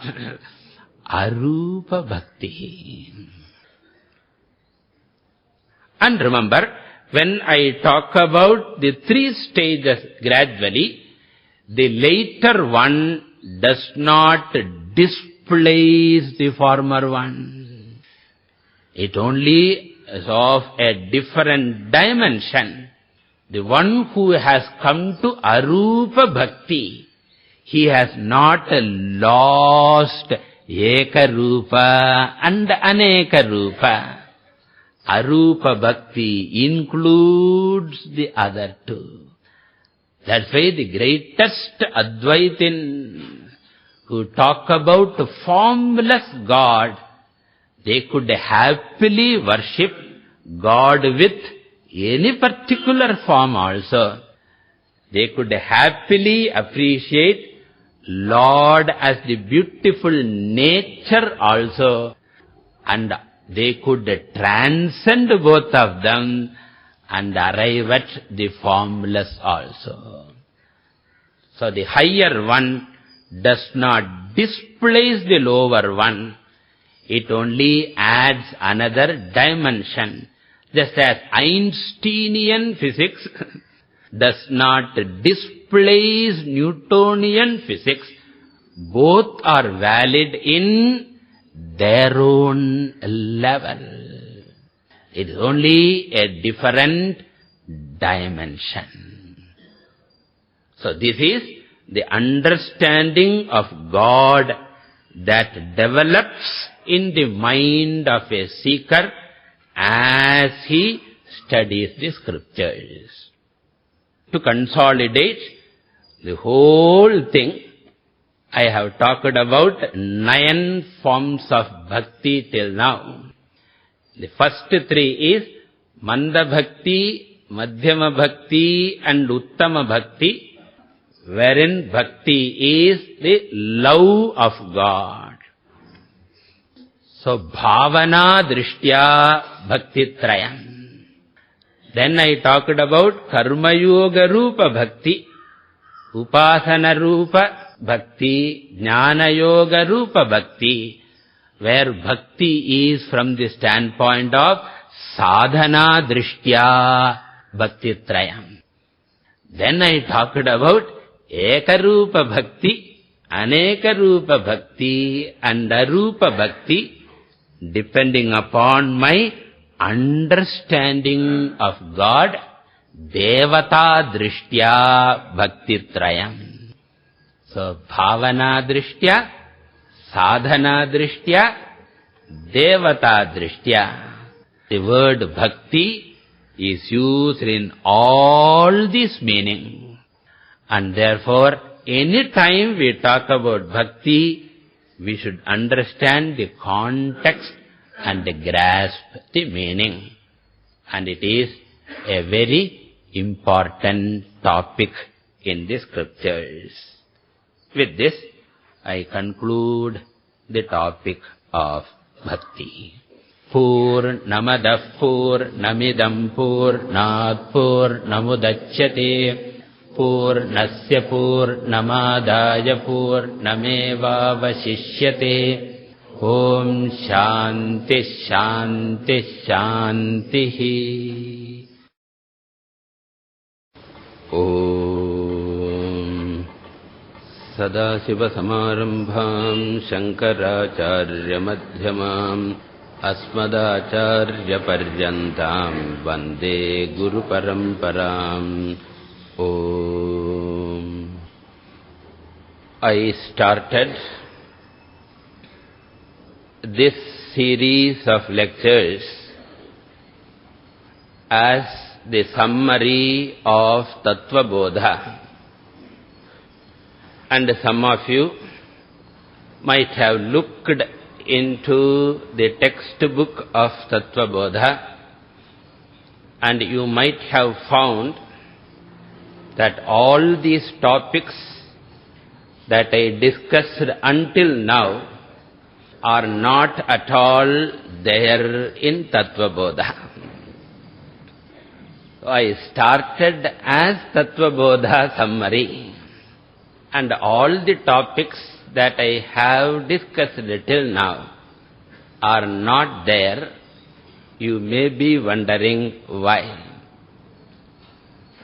Arupa Bhakti. And remember, when I talk about the three stages gradually, the later one does not displace the former one. It only is of a different dimension. The one who has come to Arupa Bhakti, he has not lost Ekarupa and Anekarupa. Arupa Bhakti includes the other two. That's why the greatest Advaitin who talk about formless God, they could happily worship God with any particular form also. They could happily appreciate Lord as the beautiful nature also, and they could transcend both of them and arrive at the formless also. So the higher one does not displace the lower one. It only adds another dimension. Just as Einsteinian physics does not displace Newtonian physics, both are valid in their own level. It is only a different dimension. So this is the understanding of God that develops in the mind of a seeker as he studies the scriptures. To consolidate the whole thing, I have talked about 9 forms of bhakti till now. The first 3 is Manda Bhakti, Madhyama Bhakti and Uttama Bhakti, wherein bhakti is the love of God. So, Bhavana Drishtya Bhakti Trayam. Then I talked about Karma Yoga Rupa Bhakti, Upasana Rupa Bhakti, Jnana Yoga Rupa Bhakti, where bhakti is from the standpoint of Sadhana Drishtya Bhakti Trayam. Then I talked about Ekarupa Bhakti, Anekarupa Bhakti and Arupa Bhakti, depending upon my understanding of God, Devata Drishtya Bhaktitrayam. So, Bhavana Drishtya, Sadhana Drishtya, Devata Drishtya. The word Bhakti is used in all these meanings. And therefore, any time we talk about Bhakti, we should understand the context and grasp the meaning. And it is a very important topic in the scriptures. With this, I conclude the topic of Bhakti. Purnamadah Purnamidam Purnat Purnamudachyate Purnasya Purnamadaya Purnameva Vashishyate. Om Shanti Shanti Shanti. Om Sadashiva Samarambham Shankaracharya Madhyamam Asmadacharya Paryantam Vande Guru Paramparam. Om. I started this series of lectures as the summary of Tattva Bodha. And some of you might have looked into the textbook of Tattva Bodha, and you might have found that all these topics that I discussed until now are not at all there in Tattva Bodha. So I started as Tattva Bodha summary, and all the topics that I have discussed till now are not there. You may be wondering why.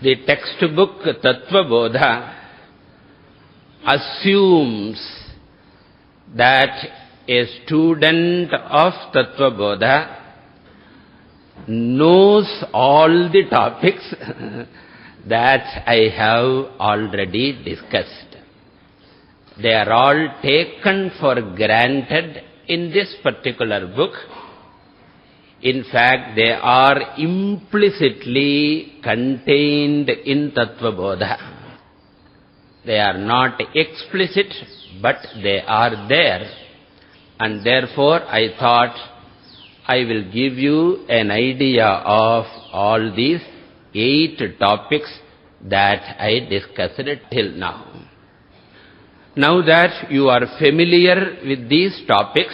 The textbook Tattva Bodha assumes that a student of Tattva Bodha knows all the topics that I have already discussed. They are all taken for granted in this particular book. In fact, they are implicitly contained in Tattva Bodha. They are not explicit, but they are there. And therefore, I thought I will give you an idea of all these 8 topics that I discussed till now. Now that you are familiar with these topics,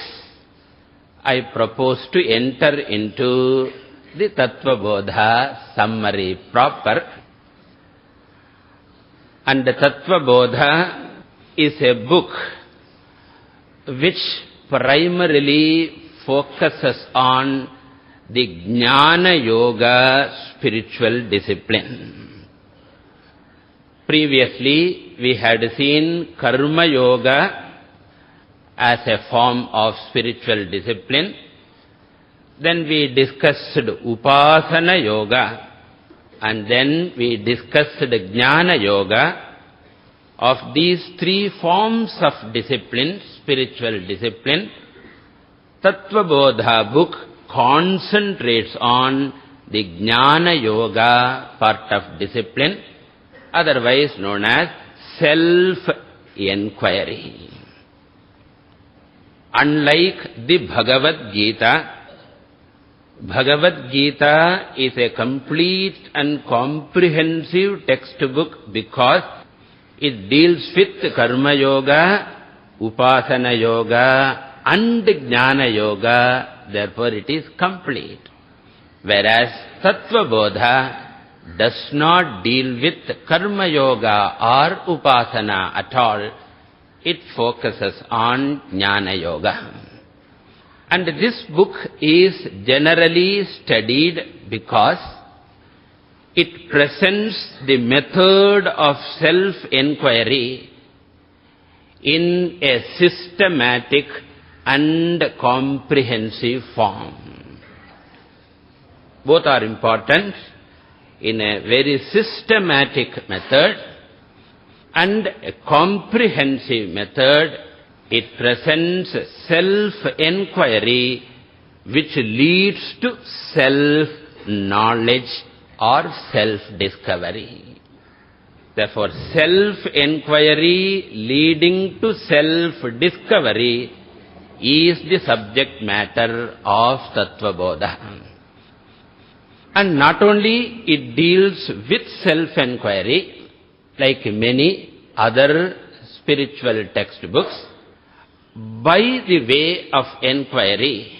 I propose to enter into the Tattva Bodha summary proper. And the Tattva Bodha is a book which primarily focuses on the Jnana Yoga spiritual discipline. Previously, we had seen Karma Yoga as a form of spiritual discipline. Then we discussed Upasana Yoga, and then we discussed Jnana Yoga. Of these 3 forms of discipline, spiritual discipline, Tattva Bodha book concentrates on the Jnana Yoga part of discipline, otherwise known as self-enquiry. Unlike the Bhagavad Gita, Bhagavad Gita is a complete and comprehensive textbook because it deals with Karma Yoga, Upasana Yoga and Jnana Yoga, therefore it is complete. Whereas Tattva Bodha does not deal with Karma Yoga or Upasana at all. It focuses on Jnana Yoga. And this book is generally studied because it presents the method of self-enquiry in a systematic and comprehensive form. Both are important. in a very systematic method and a comprehensive method. It presents self-enquiry which leads to self-knowledge or self-discovery. Therefore, self-enquiry leading to self-discovery is the subject matter of Tattvabodha. And not only it deals with self-enquiry, like many other spiritual textbooks, by the way of enquiry,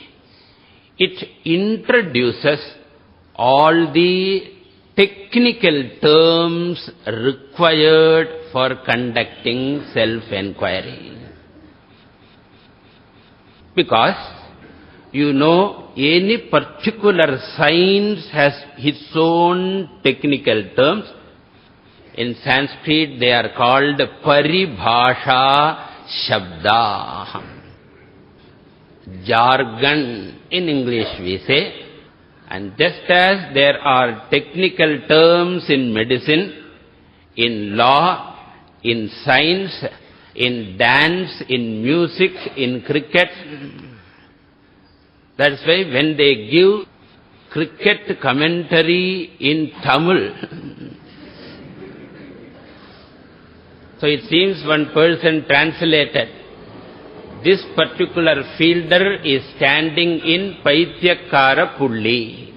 it introduces all the technical terms required for conducting self-enquiry. Because, you know, any particular science has its own technical terms. In Sanskrit, they are called paribhasha shabda. Jargon, in English we say. And just as there are technical terms in medicine, in law, in science, in dance, in music, in cricket, that's why when they give cricket commentary in Tamil, so it seems one person translated, this particular fielder is standing in Paityakara Pulli.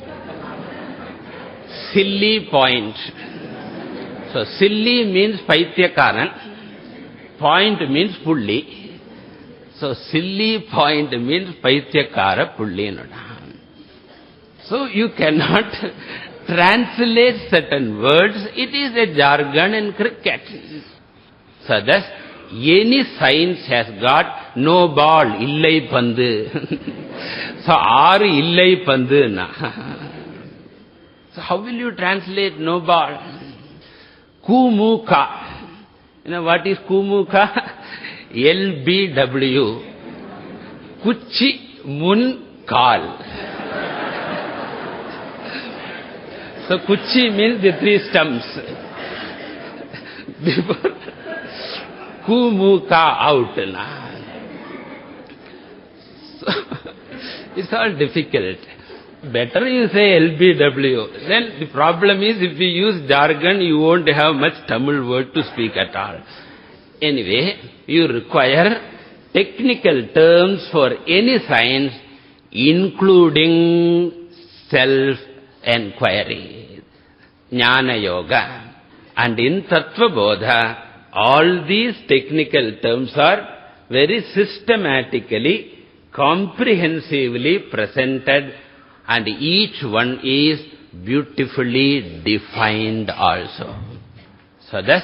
Silly point. So silly means Paityakaran, point means Pulli. So silly point means Paityakara Pulli. So you cannot translate certain words. It is a jargon in cricket. So thus, any science has got no ball, illai pandu. So, aru illai pandu na. So, how will you translate no ball? Kumuka. You know what is Kumuka? LBW. Kuchi mun kal. So, Kuchi means the three stumps. Before Kumuka out. So, it's all difficult. Better you say LBW. Then the problem is if you use jargon, you won't have much Tamil word to speak at all. Anyway, you require technical terms for any science, including self-enquiry, Jnana Yoga. And in Tattvabodha, all these technical terms are very systematically, comprehensively presented, and each one is beautifully defined also. So thus,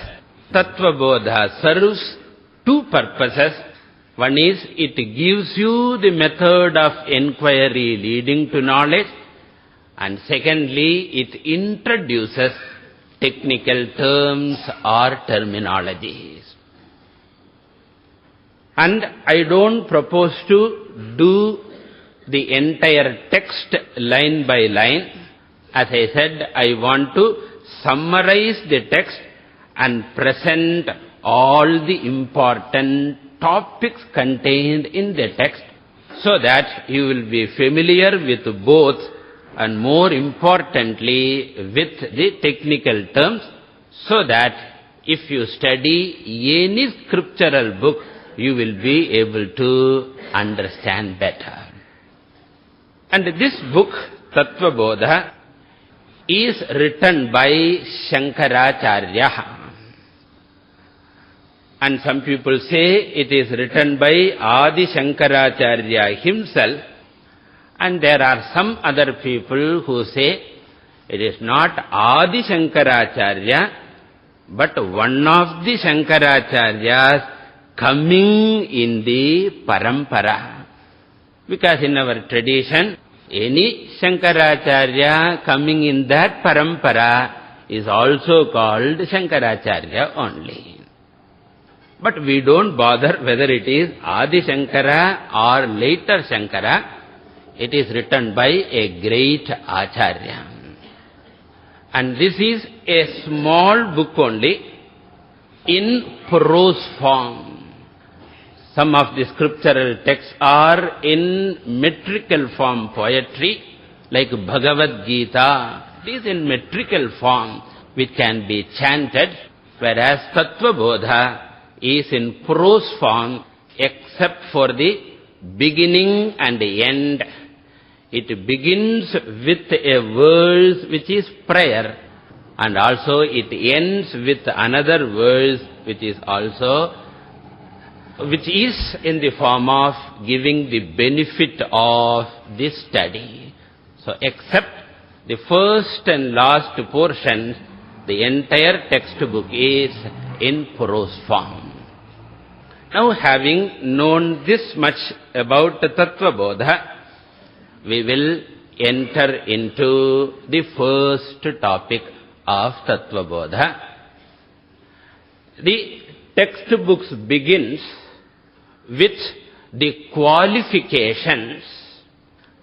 Tattvabodha serves two purposes. One is, it gives you the method of enquiry leading to knowledge, and secondly, it introduces technical terms or terminologies. And I don't propose to do the entire text line by line. As I said, I want to summarize the text and present all the important topics contained in the text, so that you will be familiar with both, and more importantly with the technical terms, so that if you study any scriptural book, you will be able to understand better. And this book, Tattvabodha, is written by Shankaracharya. And some people say it is written by Adi Shankaracharya himself. And there are some other people who say it is not Adi Shankaracharya, but one of the Shankaracharyas coming in the parampara. Because in our tradition, any Shankaracharya coming in that parampara is also called Shankaracharya only. But we don't bother whether it is Adi Shankara or later Shankara. It is written by a great Acharya. And this is a small book only in prose form. Some of the scriptural texts are in metrical form poetry, like Bhagavad Gita. It is in metrical form, which can be chanted, whereas Tattva Bodha is in prose form, except for the beginning and the end. It begins with a verse which is prayer, and also it ends with another verse which is in the form of giving the benefit of this study. So except the first and last portions, the entire textbook is in prose form. Now, having known this much about Tattva Bodha, we will enter into the first topic of Tattva Bodha. The textbook begins with the qualifications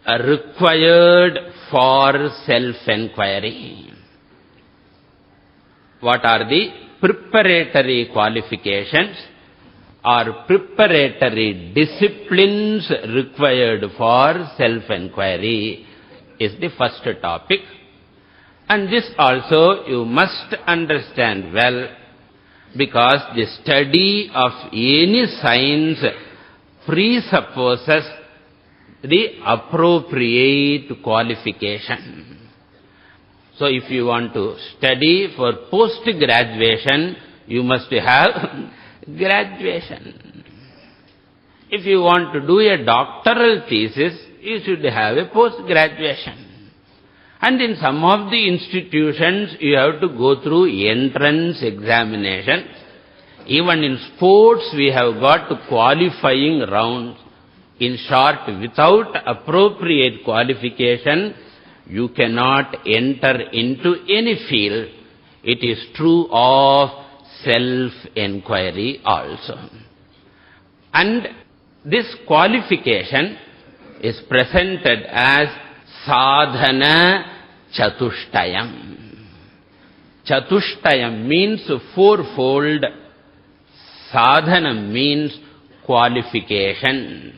required for self-enquiry. What are the preparatory qualifications or preparatory disciplines required for self-enquiry is the first topic. And this also you must understand well, because the study of any science presupposes the appropriate qualification. So if you want to study for post-graduation, you must have graduation. If you want to do a doctoral thesis, you should have a post-graduation. And in some of the institutions, you have to go through entrance examination. Even in sports, we have got qualifying rounds. In short, without appropriate qualification, you cannot enter into any field. It is true of self-enquiry also. And this qualification is presented as sadhana chatushtayam. Chatushtayam means fourfold. Sadhana means qualifications,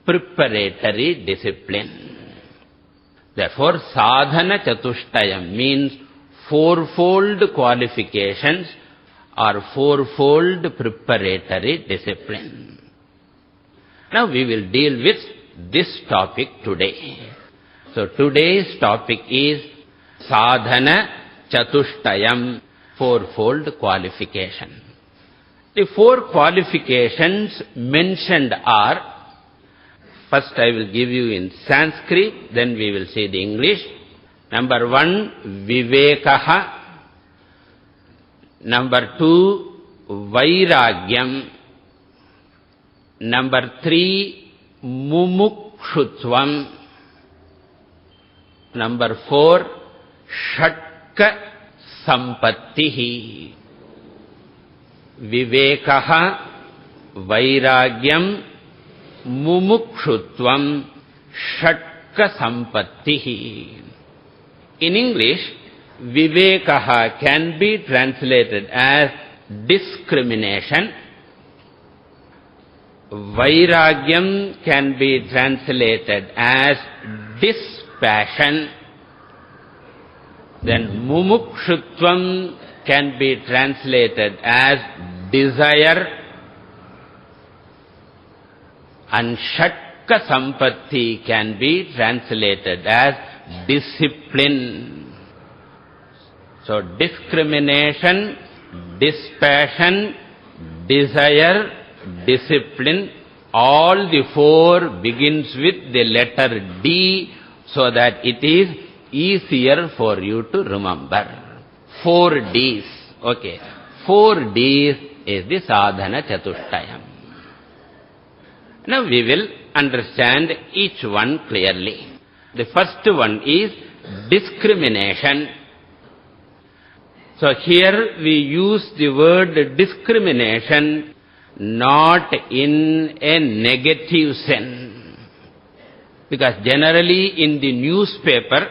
preparatory discipline. Therefore, sadhana chatushtayam means fourfold qualifications or fourfold preparatory discipline. Now we will deal with this topic today. So today's topic is sadhana chatushtayam, fourfold qualification. The four qualifications mentioned are, first I will give you in Sanskrit, then we will see the English. Number 1, vivekaha. Number 2, vairagyam. Number 3, mumukshutvam. Number 4, shatka sampattihi. Vivekaha, vairagyam, mumukshutvam, shatka sampattihi. In English, vivekaha can be translated as discrimination. Vairagyam can be translated as dispassion. Then mumukshutvam can be translated as desire. And shatka sampatti can be translated as discipline. So discrimination, dispassion, desire, discipline, all the four begins with the letter D, so that it is easier for you to remember. 4 Ds. Okay. 4 Ds is the sadhana chatushtayam. Now we will understand each one clearly. The first one is discrimination. So here we use the word discrimination not in a negative sense. Because generally in the newspaper,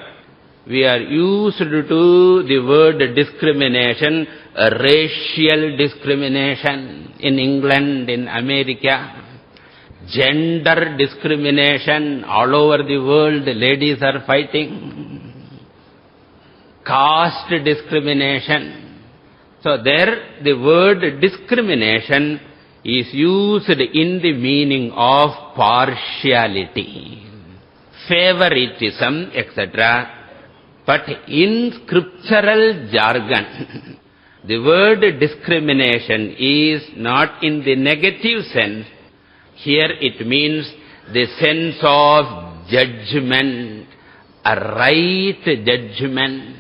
we are used to the word discrimination, racial discrimination in England, in America. Gender discrimination, all over the world, ladies are fighting. Caste discrimination. So there the word discrimination is used in the meaning of partiality, favoritism, etc. But in scriptural jargon, the word discrimination is not in the negative sense. Here it means the sense of judgment, a right judgment,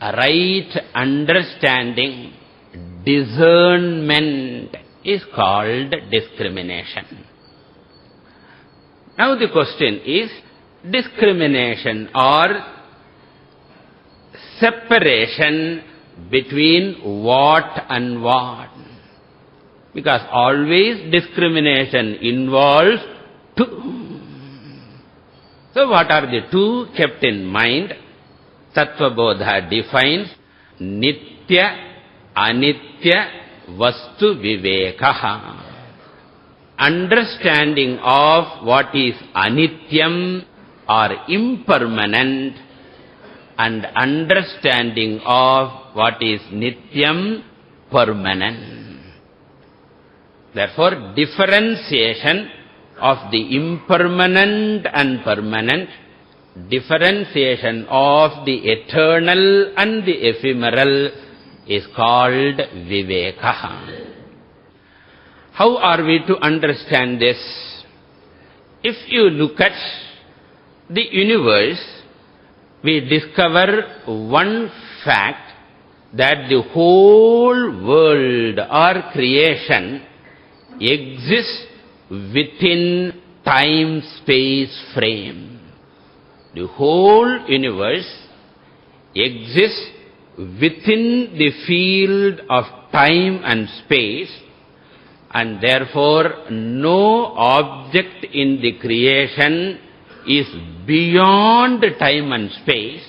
a right understanding, discernment is called discrimination. Now the question is, discrimination or separation between what and what? Because always discrimination involves two. So what are the two kept in mind? Tattvabodha defines nitya, anitya, vastu vivekaha. Understanding of what is anityam or impermanent and understanding of what is nityam, permanent. Therefore, differentiation of the impermanent and permanent, differentiation of the eternal and the ephemeral is called viveka. How are we to understand this? If you look at the universe, we discover one fact, that the whole world or creation exists within time-space frame. The whole universe exists within the field of time and space, and therefore no object in the creation is beyond time and space,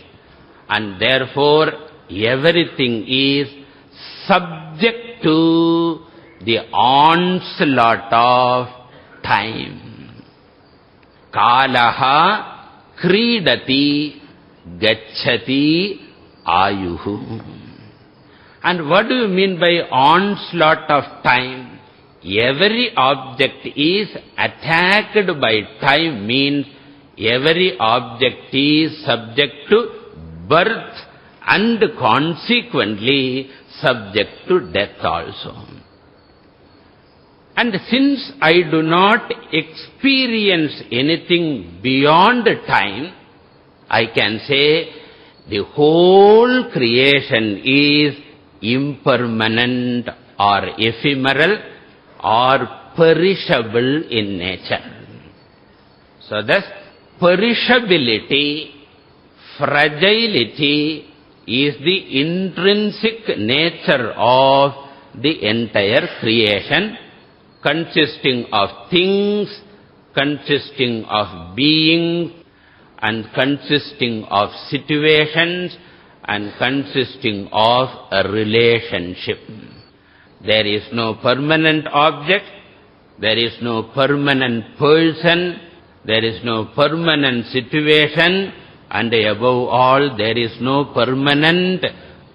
and therefore everything is subject to the onslaught of time. Kalaha kridati gacchati ayuhu. And what do you mean by onslaught of time? Every object is attacked by time means every object is subject to birth and consequently subject to death also. And since I do not experience anything beyond time, I can say the whole creation is impermanent or ephemeral or perishable in nature. So thus, perishability, fragility is the intrinsic nature of the entire creation, consisting of things, consisting of beings, and consisting of situations, and consisting of a relationship. There is no permanent object, there is no permanent person, there is no permanent situation, and above all, there is no permanent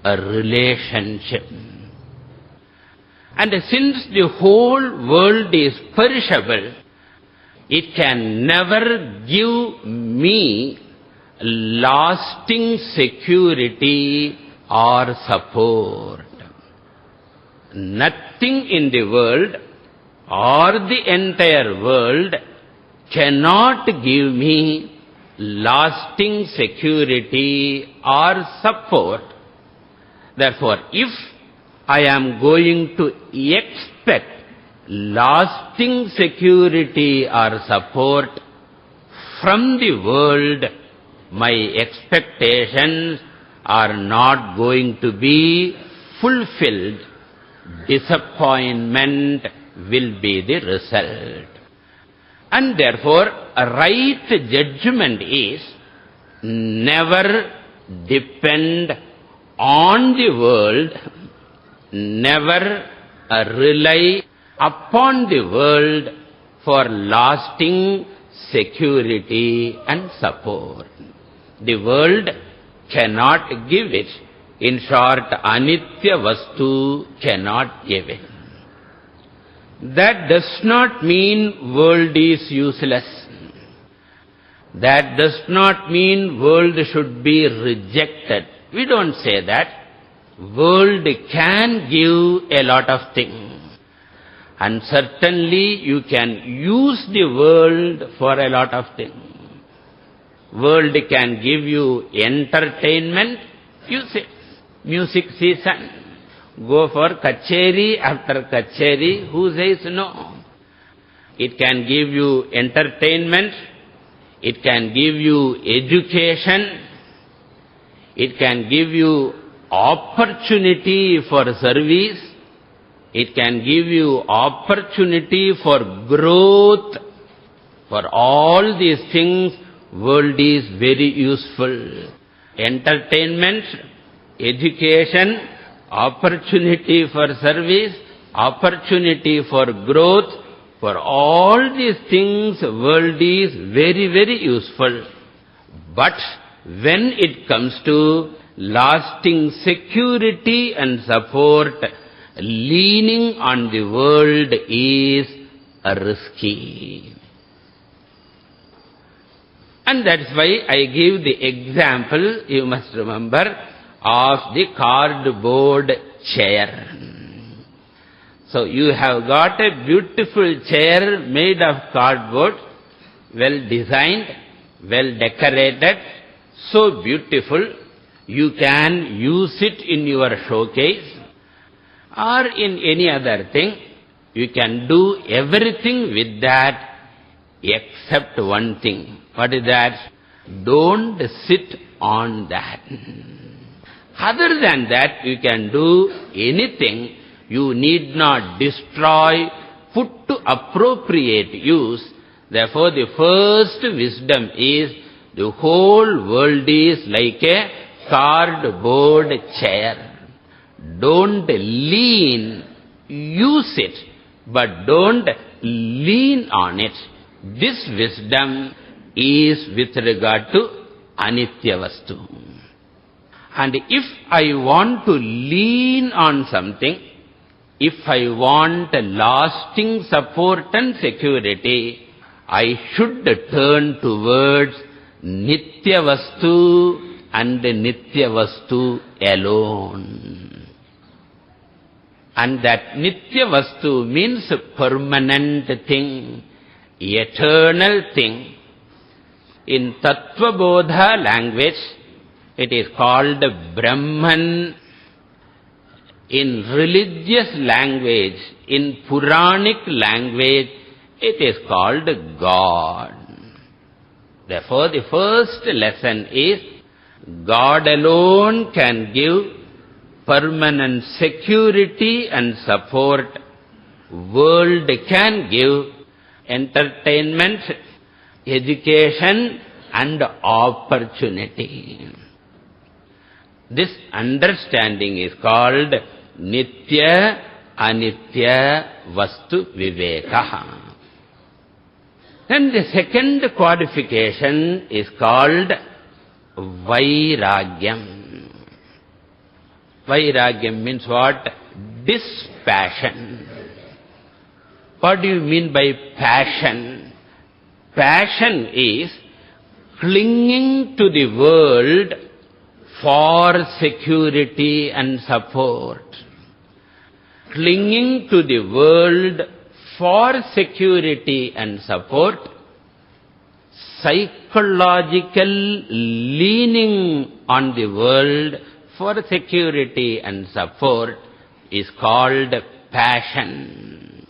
relationship. And since the whole world is perishable, it can never give me lasting security or support. Nothing in the world or the entire world cannot give me lasting security or support. Therefore, if I am going to expect lasting security or support from the world, my expectations are not going to be fulfilled. Disappointment will be the result. And therefore, a right judgment is never depend on the world, never rely upon the world for lasting security and support. The world cannot give it. In short, anitya vastu cannot give it. That does not mean world is useless. That does not mean world should be rejected. We don't say that. World can give a lot of things. And certainly you can use the world for a lot of things. World can give you entertainment, use it. Music season. Go for kacheri after kacheri, who says no? It can give you entertainment, it can give you education, it can give you opportunity for service, it can give you opportunity for growth. For all these things, world is very useful. Entertainment, education, opportunity for service, opportunity for growth, for all these things, world is very, very useful. But when it comes to lasting security and support, leaning on the world is risky. And that's why I give the example, you must remember, of the cardboard chair. So you have got a beautiful chair made of cardboard, well designed, well decorated, so beautiful, you can use it in your showcase or in any other thing. You can do everything with that except one thing. What is that? Don't sit on that. Other than that, you can do anything. You need not destroy, put to appropriate use. Therefore, the first wisdom is the whole world is like a cardboard chair. Don't lean, use it, but don't lean on it. This wisdom is with regard to anitya vastu. And if I want to lean on something, if I want a lasting support and security, I should turn towards nitya vastu and nitya vastu alone. And that nitya vastu means a permanent thing, eternal thing. In Tattva Bodha language, it is called Brahman. In religious language, in Puranic language, it is called God. Therefore, the first lesson is God alone can give permanent security and support. World can give entertainment, education and opportunity. This understanding is called Nitya Anitya Vastu Vivekaha. Then the second qualification is called Vairagyam. Vairagyam means what? Dispassion. What do you mean by passion? Passion is clinging to the world for security and support. Clinging to the world for security and support, psychological leaning on the world for security and support is called passion.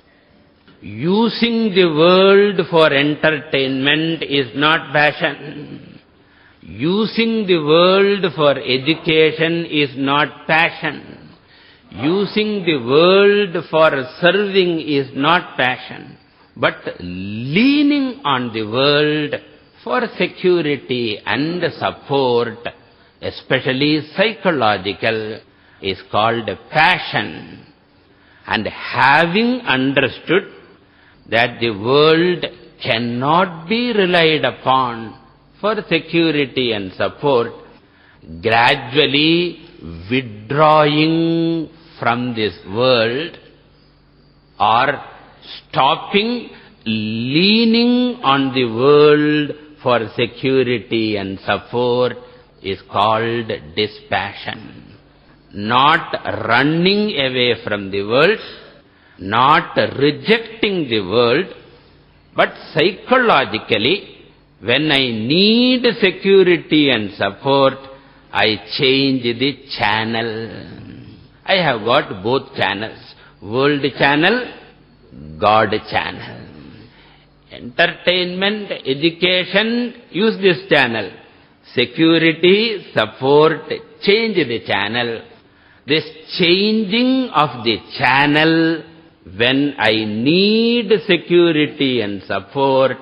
Using the world for entertainment is not passion. Using the world for education is not passion. Using the world for serving is not passion. But leaning on the world for security and support especially psychological, is called passion. And having understood that the world cannot be relied upon for security and support, gradually withdrawing from this world or stopping leaning on the world for security and support is called dispassion. Not running away from the world, not rejecting the world, but psychologically, when I need security and support, I change the channel. I have got both channels, world channel, God channel. Entertainment, education, use this channel. Security, support, change the channel. This changing of the channel when I need security and support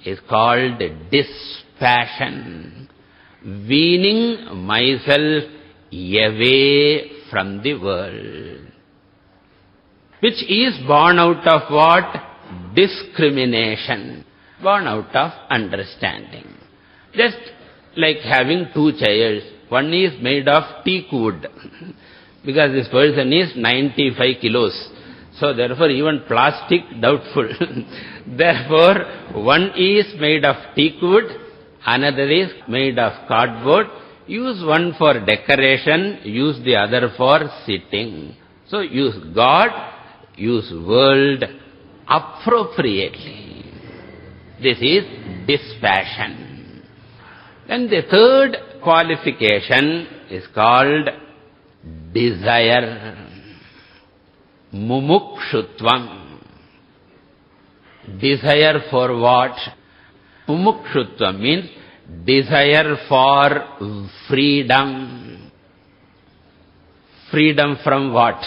is called dispassion. Weaning myself away from the world. Which is born out of what? Discrimination. Born out of understanding. Just like having two chairs. One is made of teak wood. Because this person is 95 kilos. So therefore even plastic doubtful. Therefore one is made of teak wood, another is made of cardboard. Use one for decoration, use the other for sitting. So use God, use world appropriately. This is dispassion. Then the third qualification is called desire. Mumukshutvam. Desire for what? Mumukshutvam means desire for freedom. Freedom from what?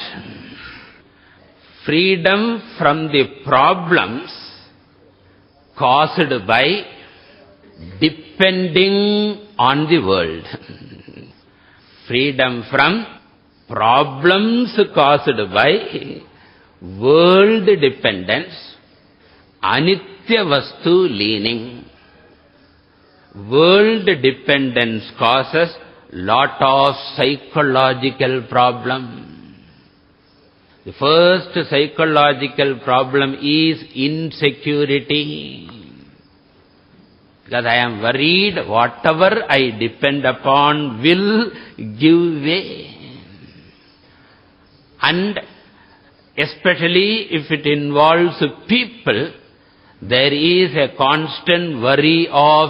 Freedom from the problems caused by depending on the world. Freedom from problems caused by world dependence, anitya vastu leaning. World dependence causes lot of psychological problem. The first psychological problem is insecurity. Because I am worried whatever I depend upon will give way. And especially if it involves people, there is a constant worry of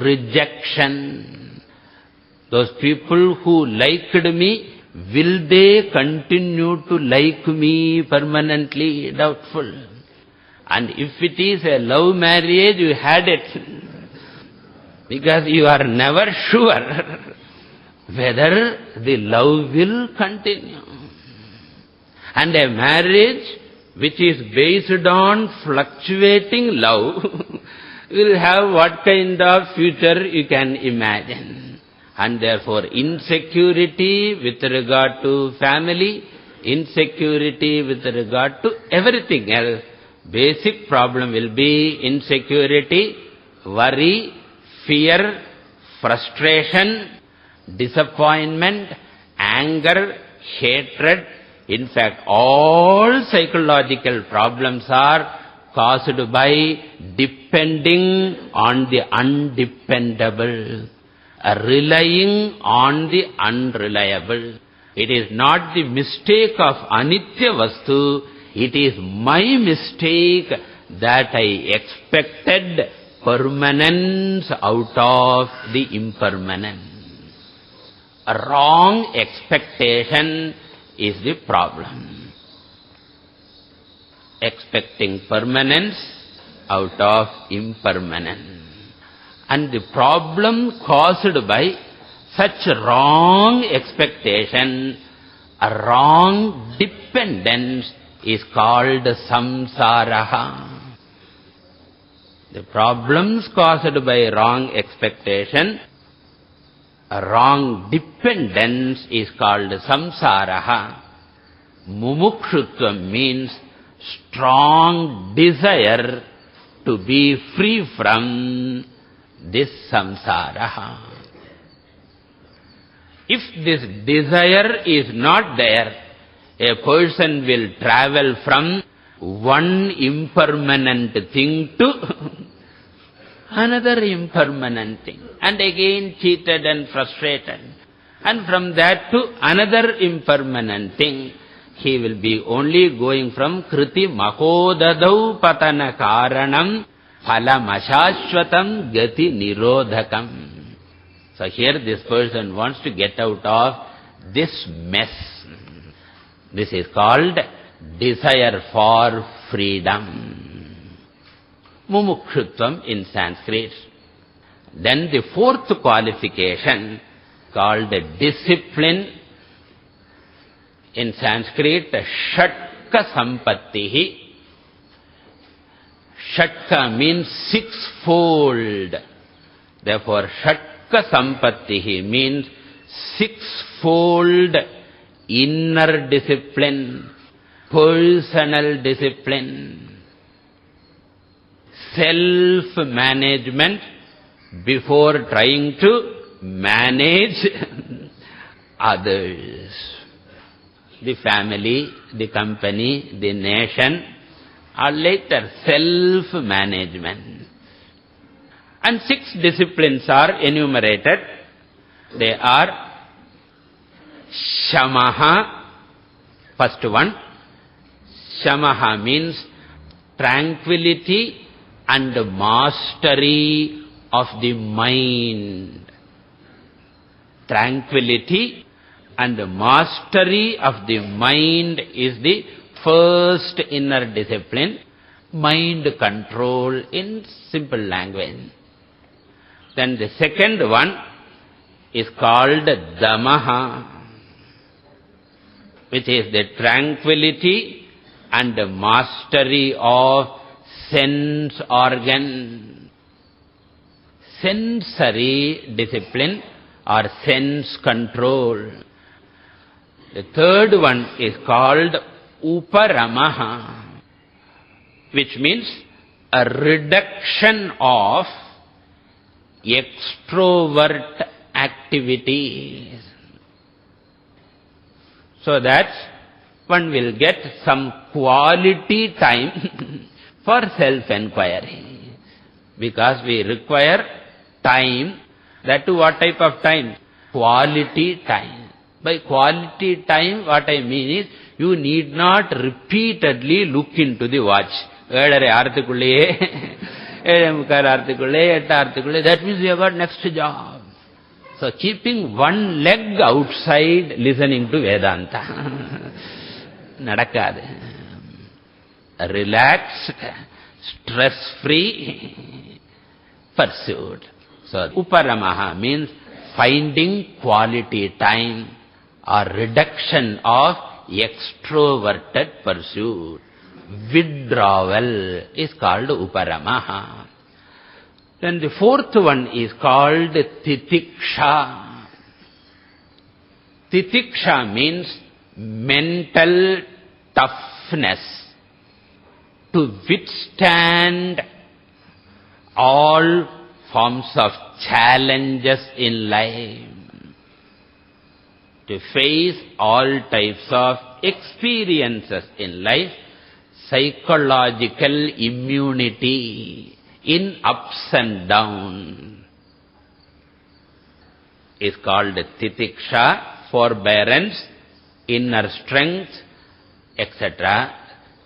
rejection. Those people who liked me, will they continue to like me permanently? Doubtful. And if it is a love marriage, you had it. Because you are never sure whether the love will continue. And a marriage which is based on fluctuating love will have what kind of future you can imagine. And therefore insecurity with regard to family, insecurity with regard to everything else. Basic problem will be insecurity, worry, fear, frustration, disappointment, anger, hatred. In fact, all psychological problems are caused by depending on the undependable, relying on the unreliable. It is not the mistake of anitya vastu, it is my mistake that I expected permanence out of the impermanence. A wrong expectation is the problem. Expecting permanence out of impermanence. And the problem caused by such wrong expectation, a wrong dependence is called samsaraha. The problems caused by wrong expectation A wrong dependence is called samsaraha. Mumukshutvam means strong desire to be free from this samsara. If this desire is not there, a person will travel from one impermanent thing to another impermanent thing, and again cheated and frustrated, and from that to another impermanent thing. He will be only going from kriti mahodadau patana karanam phalamashashvatam gati nirodhakam. So here this person wants to get out of this mess. This is called desire for freedom. Mumukshutvam in Sanskrit. Then the fourth qualification called discipline. In Sanskrit, Shatka Sampattihi. Shatka means sixfold. Therefore, Shatka Sampattihi means sixfold inner discipline, personal discipline, self-management before trying to manage others. The family, the company, the nation, or later self-management. And 6 disciplines are enumerated. They are Shamaha, first one. Shamaha means tranquility and mastery of the mind. Tranquility and mastery of the mind is the first inner discipline. Mind control in simple language. Then the second one is called Damaha, which is the tranquility and mastery of sense organ. Sensory discipline or sense control. The third one is called Uparamaha, which means a reduction of extrovert activities, so that one will get some quality time for self-enquiry. Because we require time. That too, what type of time? Quality time. By quality time, what I mean is, you need not repeatedly look into the watch. That means you have got next job. So keeping one leg outside listening to Vedanta. Nadakade. Relaxed, stress-free pursuit. So Uparamaha means finding quality time or reduction of extroverted pursuit. Withdrawal is called Uparamaha. Then the fourth one is called Titiksha. Titiksha means mental toughness to withstand all forms of challenges in life, to face all types of experiences in life, psychological immunity in ups and downs is called Titiksha, forbearance, inner strength, etc.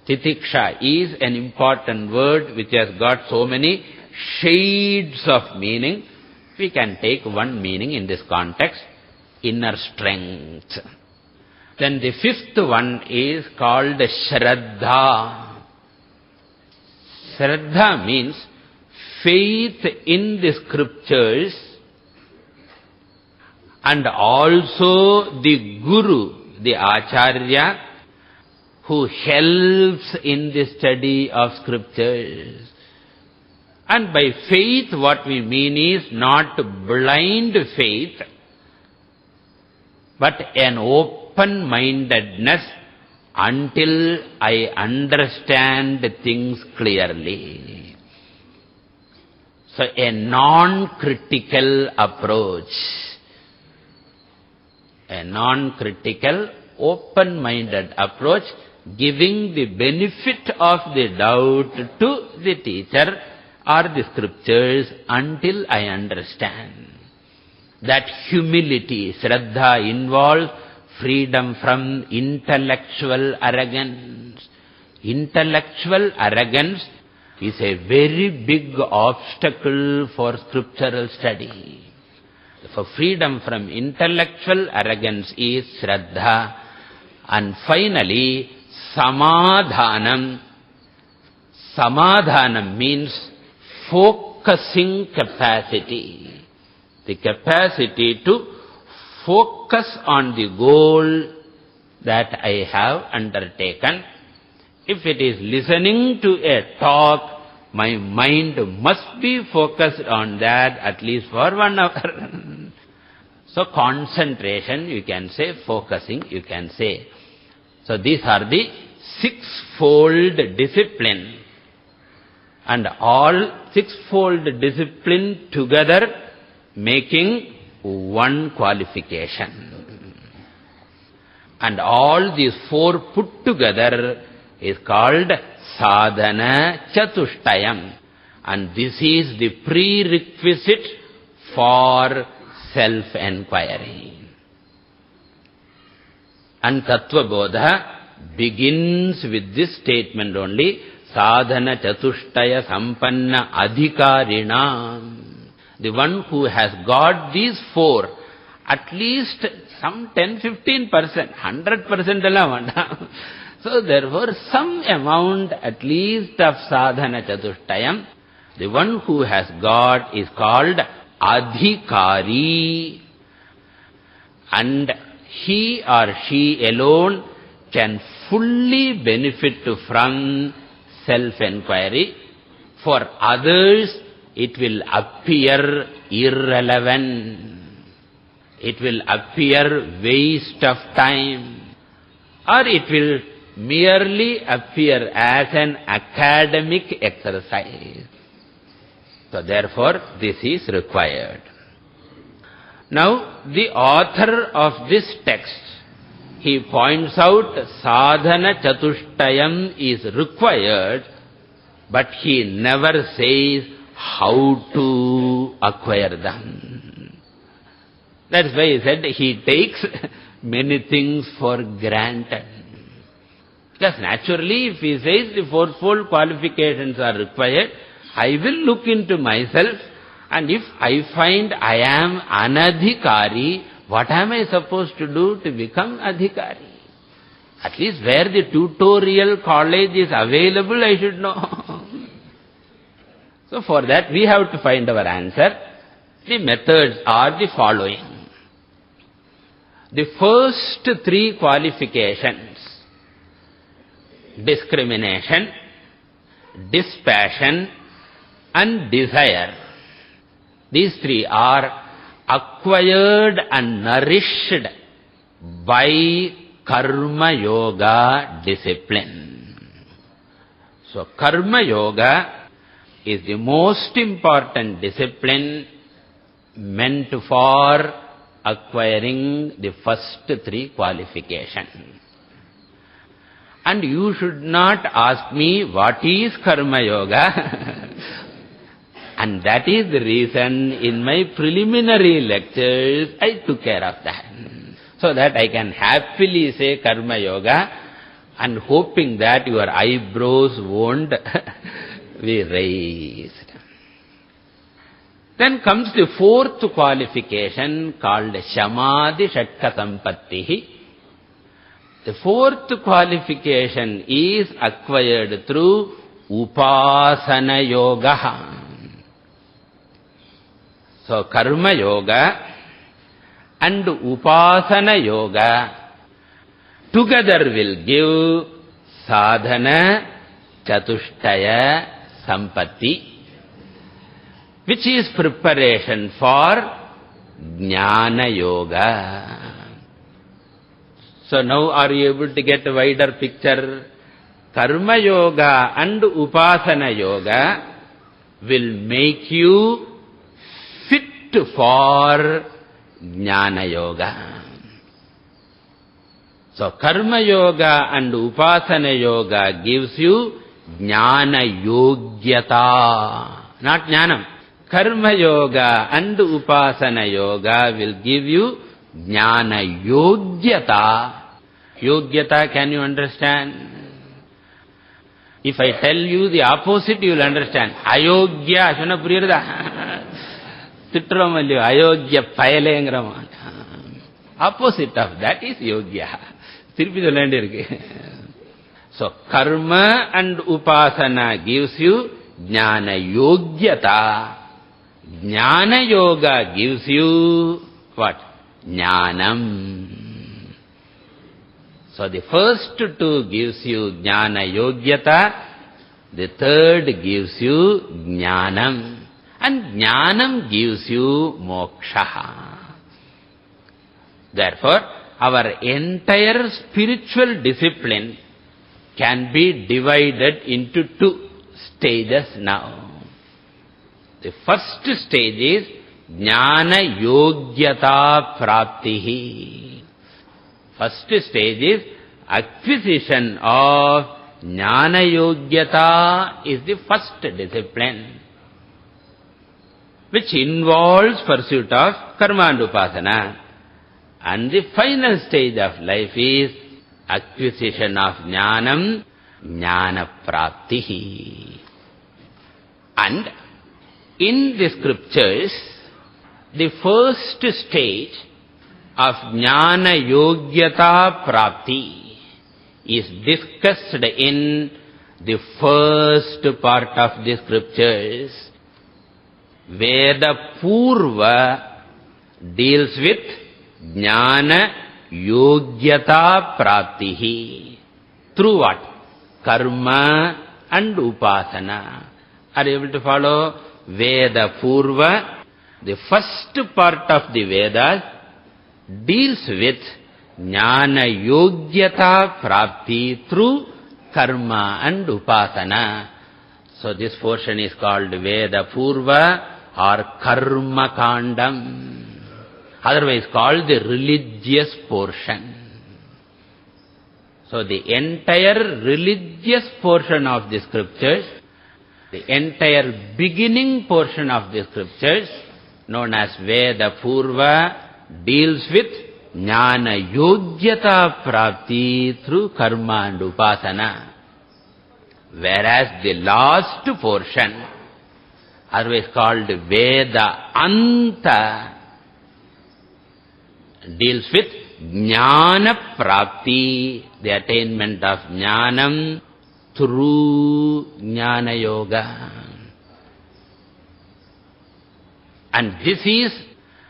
Titiksha is an important word which has got so many shades of meaning. We can take one meaning in this context, inner strength. Then the fifth one is called Shraddha. Shraddha means faith in the scriptures and also the Guru, the Acharya, who helps in the study of scriptures. And by faith, what we mean is not blind faith, but an open-mindedness until I understand things clearly. So a non-critical approach, a non-critical, open-minded approach, giving the benefit of the doubt to the teacher or the scriptures until I understand. That humility, Shraddha, involves freedom from intellectual arrogance. Intellectual arrogance is a very big obstacle for scriptural study. For freedom from intellectual arrogance is Shraddha. And finally, Samadhanam. Samadhanam means focusing capacity. The capacity to focus on the goal that I have undertaken. If it is listening to a talk, my mind must be focused on that at least for 1 hour. So concentration, you can say, focusing, you can say. So these are the sixfold discipline. And all sixfold discipline together making one qualification. And all these four put together is called sadhana chatushtayam. And this is the prerequisite for self-enquiry. And Tattva Bodha begins with this statement only, sadhana chatushtaya sampanna adhikarinam. The one who has got these four, at least some 10-15%, 100% so therefore some amount at least of sadhana chatushtayam, the one who has got is called adhikari. And he or she alone can fully benefit from self-enquiry. For others, it will appear irrelevant. It will appear waste of time. Or it will merely appear as an academic exercise. So therefore, this is required. Now, the author of this text, he points out sadhana chatushtayam is required, but he never says how to acquire them. That's why he said he takes many things for granted. Because naturally, if he says the fourfold qualifications are required, I will look into myself, and if I find I am anadhikari, what am I supposed to do to become adhikari? At least where the tutorial college is available, I should know. So for that, we have to find our answer. The methods are the following. The first three qualifications, discrimination, dispassion, and desire, these three are acquired and nourished by karma yoga discipline. So karma yoga is the most important discipline meant for acquiring the first three qualifications. And you should not ask me what is karma yoga. And that is the reason in my preliminary lectures I took care of that. So that I can happily say karma yoga and hoping that your eyebrows won't be raised. Then comes the fourth qualification called Shamadhi Shatka Sampattihi. The fourth qualification is acquired through Upasana Yoga. So Karma Yoga and Upasana Yoga together will give Sadhana Chatushtaya Sampatti, which is preparation for Jnana Yoga. So now are you able to get a wider picture? Karma yoga and upasana yoga will make you fit for jnana yoga. So karma yoga and upasana yoga gives you jnana yogyata, not jnanam. Karma yoga and upasana yoga will give you jnana yogyata. Yogyata, can you understand? If I tell you the opposite, you will understand. Ayogya, sonna puriyirudha? Thitrom alliyo, ayogya payalengram. Opposite of that is yogya. Thirupi sollandi irukku. So, karma and upasana gives you jnana yogyata. Jnana yoga gives you what? Jnanam. So the first two gives you jnana yogyata, the third gives you jnanam, and jnanam gives you moksha. Therefore, our entire spiritual discipline can be divided into two stages now. The first stage is jnana yogyata praptihi. First stage is acquisition of jnana yogyata is the first discipline, which involves pursuit of karma and upasana. And the final stage of life is acquisition of jnanam, jnana praptihi. And in the scriptures, the first stage of jnana yogyata prapti is discussed in the first part of the scriptures. Veda Purva deals with jnana yogyata praptihi. Through what? Karma and upasana. Are you able to follow? Veda Purva, the first part of the Vedas, deals with jnana yogyata prapti through karma and upasana. So this portion is called Veda Purva or Karma Kandam, otherwise called the religious portion. So the entire religious portion of the scriptures, the entire beginning portion of the scriptures, known as Veda Purva, deals with jnana yogyata prapti through karma and upasana. Whereas the last portion, otherwise called Veda Anta, deals with jnana prapti, the attainment of jnanam through jnana yoga. And this is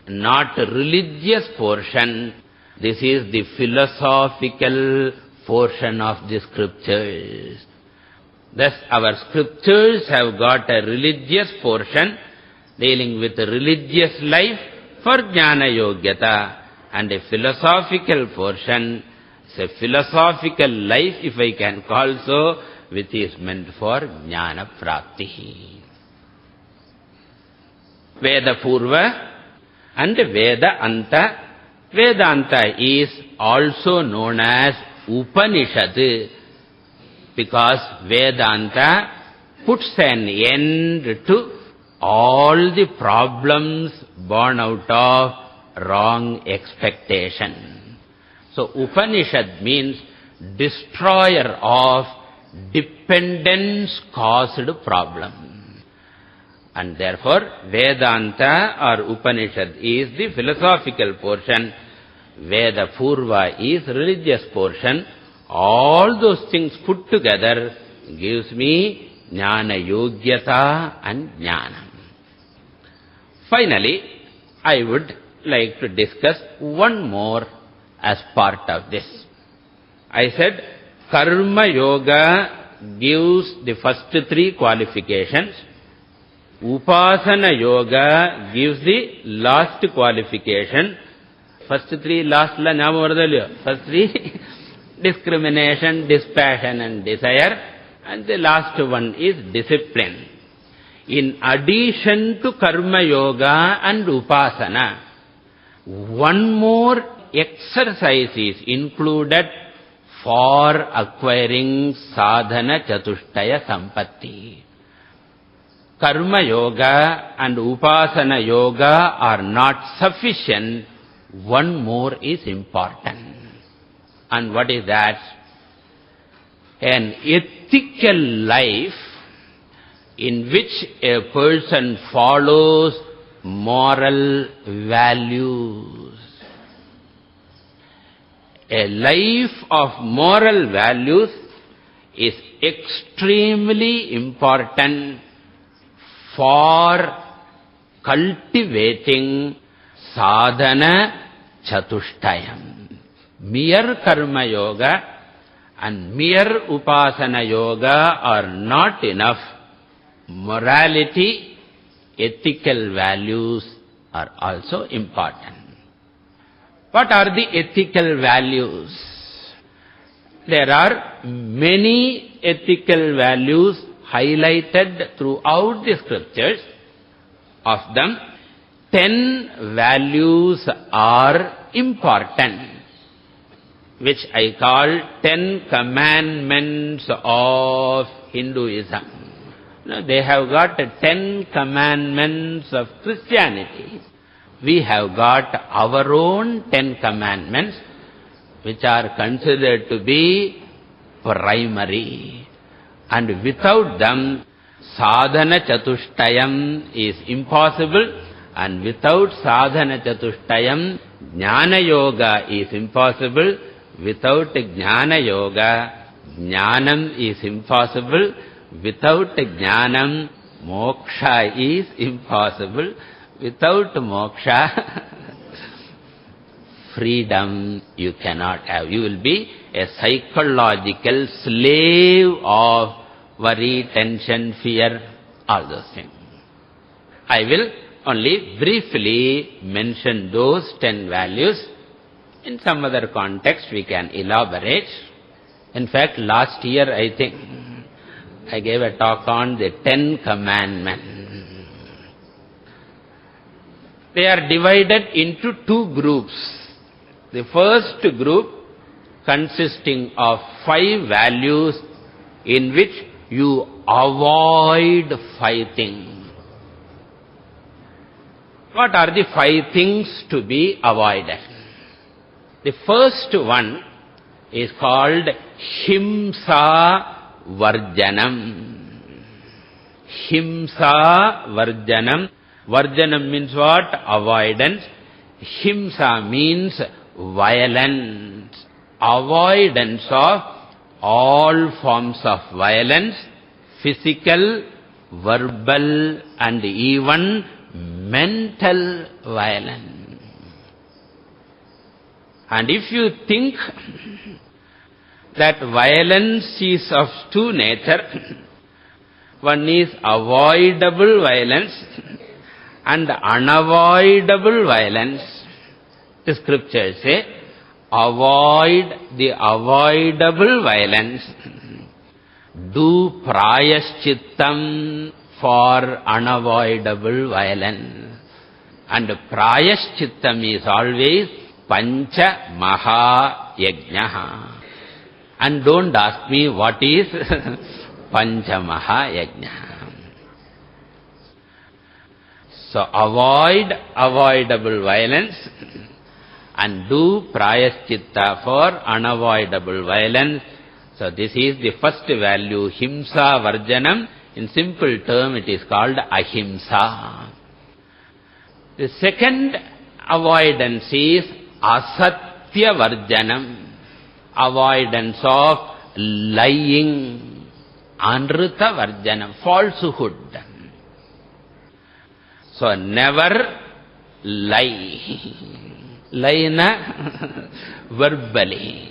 not a religious portion, this is the philosophical portion of the scriptures. Thus, our scriptures have got a religious portion dealing with a religious life for jnana yogyata, and a philosophical portion, it's a philosophical life, if I can call so, which is meant for jnana prapti. Veda Purva and Veda Anta. Vedanta is also known as Upanishad, because Vedanta puts an end to all the problems born out of wrong expectation. So Upanishad means destroyer of dependence-caused problem. And therefore, Vedanta or Upanishad is the philosophical portion, Veda Purva is religious portion. All those things put together gives me jnana yogyata and jnanam. Finally, I would like to discuss one more as part of this. I said karma yoga gives the first three qualifications. Upasana yoga gives the last qualification First three last la nyamam varudho illiyo. First three discrimination, dispassion and desire, and the last one is discipline. In addition to karma yoga and upasana, one more exercise is included for acquiring sadhana chatushtaya sampatti. Karma yoga and upasana yoga are not sufficient. One more is important. And what is that? An ethical life in which a person follows moral values. A life of moral values is extremely important for cultivating sadhana chatushtayam. Mere karma yoga and mere upasana yoga are not enough. Morality, ethical values are also important. What are the ethical values? There are many ethical values highlighted throughout the scriptures. Of them, 10 values are important, which I call 10 commandments of Hinduism. Now, they have got 10 commandments of Christianity. We have got our own 10 commandments, which are considered to be primary. And without them, sadhana chatushtayam is impossible. And without sadhana chatushtayam, jnana yoga is impossible. Without jnana yoga, jnanam is impossible. Without jnanam, moksha is impossible. Without moksha, freedom you cannot have. You will be a psychological slave of worry, tension, fear, all those things. I will only briefly mention those 10 values. In some other context, we can elaborate. In fact, last year, I think, I gave a talk on the 10 commandments. They are divided into 2 groups. The first group consisting of 5 values in which you avoid 5 things. What are the 5 things to be avoided? The first one is called himsa varjanam. Himsa varjanam. Varjanam means what? Avoidance. Himsa means violence. Avoidance of all forms of violence, physical, verbal, and even mental violence. And if you think that violence is of 2 natures, one is avoidable violence and unavoidable violence. The scriptures say, avoid the avoidable violence. Do prayaschittam for unavoidable violence. And prayaschittam is always pancha maha yajnaha. And don't ask me what is pancha maha yajnaha. So avoid avoidable violence and do prayaschitta for unavoidable violence. So this is the first value, himsa varjanam. In simple term, it is called ahimsa. The second avoidance is asatya varjanam. Avoidance of lying. Anrita varjanam, falsehood. So never lie. Lie na verbally.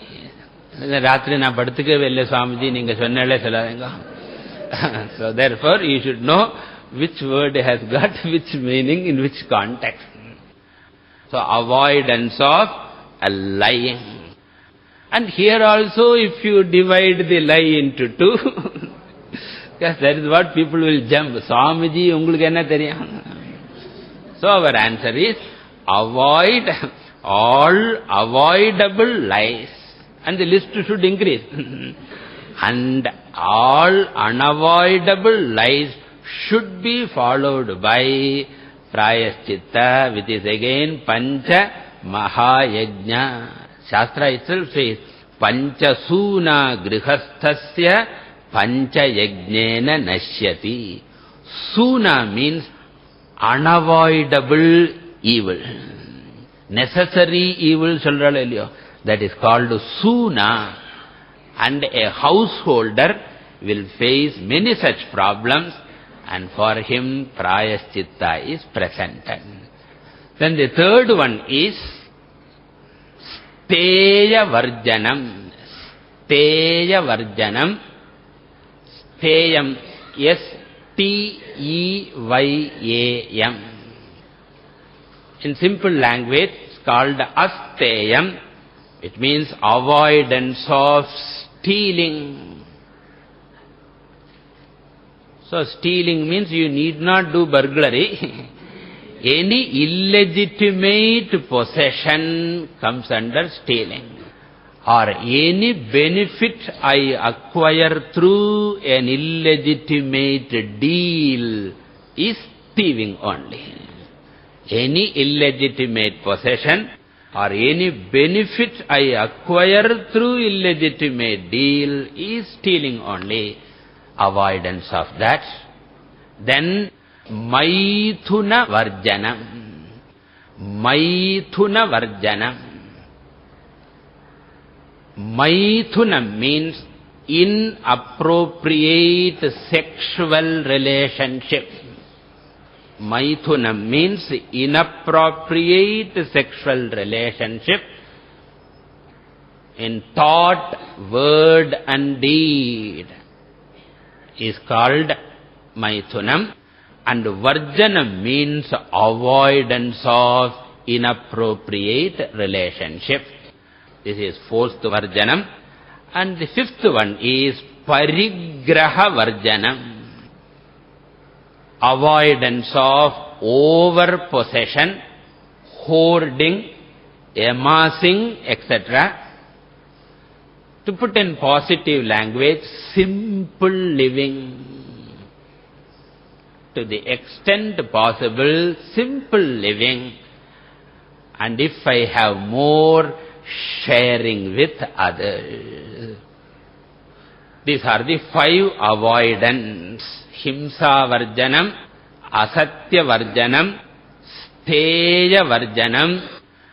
Ratri na paduthuke velle Swamiji neenga sonnale solladenga. So therefore you should know which word has got which meaning in which context. So avoidance of lying. And here also if you divide the lie into two, because that is what people will jump. Swamiji, ungalku enna theriyum? So our answer is avoid all avoidable lies. And the list should increase. And all unavoidable lies should be followed by prayaschitta, which is again Pancha Mahayajna. Shastra itself says, Pancha Suna Grihasthasya Pancha Yajnena Nashyati. Suna means unavoidable evil. Necessary evil, that is called Suna. And a householder will face many such problems, and for him prayaschitta is presented. Then the third one is Steya Varjanam. Steya Varjanam. Steyam. S-T-E-Y-A-M. In simple language, it's called Asteyam. It means avoidance of stealing. So stealing means you need not do burglary. Any illegitimate possession comes under stealing. Or any benefit I acquire through an illegitimate deal is thieving only. Any illegitimate possession or any benefit I acquire through illegitimate deal is stealing only. Avoidance of that. Then Maithuna Varjanam. Maithuna Varjanam. Maithuna means inappropriate sexual relationship. Maithuna means inappropriate sexual relationship in thought, word and deed is called Maithunam. And Varjanam means avoidance of inappropriate relationship. This is fourth Varjanam. And the fifth one is Parigraha Varjanam. Avoidance of over-possession, hoarding, amassing, etc. To put in positive language, simple living. To the extent possible, simple living. And if I have more, sharing with others. These are the 5 avoidance. Himsa Varjanam, Asatya Varjanam, Steya Varjanam,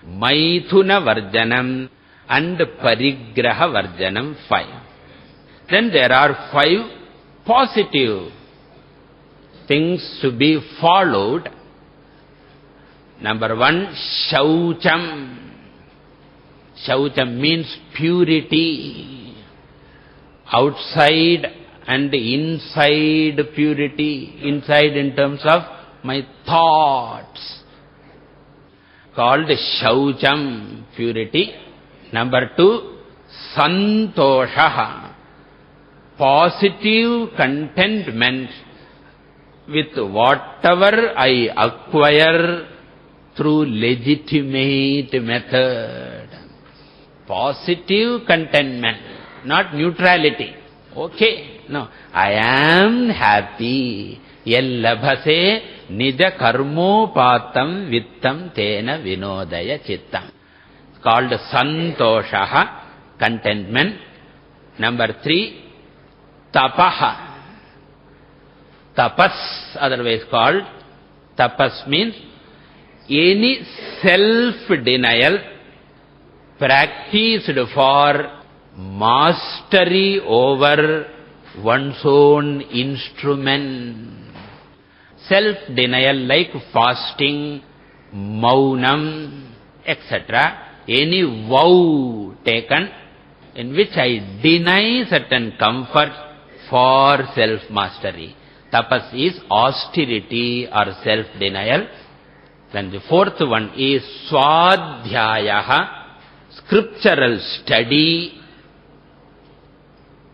Maithuna Varjanam, and Parigraha Varjanam 5. Then there are 5 positive things to be followed. Number 1, Shaucham. Shaucham means purity. Outside and inside purity. Inside in terms of my thoughts. Called Shaucham, purity. Number 2, Santoshaha. Positive contentment with whatever I acquire through legitimate method. Positive contentment, not neutrality. Okay. No, I am happy. Yellabhase nija karmopatam vittam tena vinodaya chittam. It's called santoshaha, contentment. Number 3, tapaha. Tapas, otherwise called. Tapas means any self-denial practiced for mastery over one's own instrument. Self-denial like fasting, maunam, etc. Any vow taken in which I deny certain comfort for self-mastery. Tapas is austerity or self-denial. Then the fourth one is Swadhyayaha. Scriptural study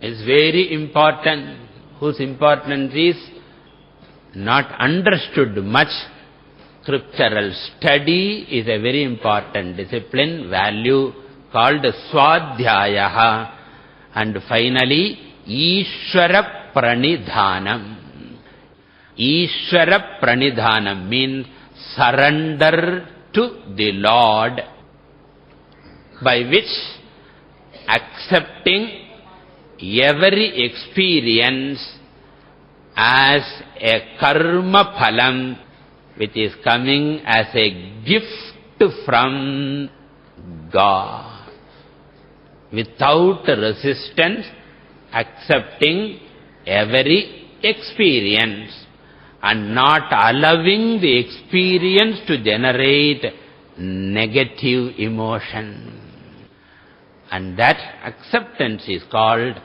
is very important, whose importance is not understood much. Scriptural study is a very important discipline, value called Swadhyayaha. And finally, Ishvara Pranidhanam. Ishvara Pranidhanam means surrender to the Lord, by which accepting every experience as a karma phalam, which is coming as a gift from God. Without resistance, accepting every experience and not allowing the experience to generate negative emotion. And that acceptance is called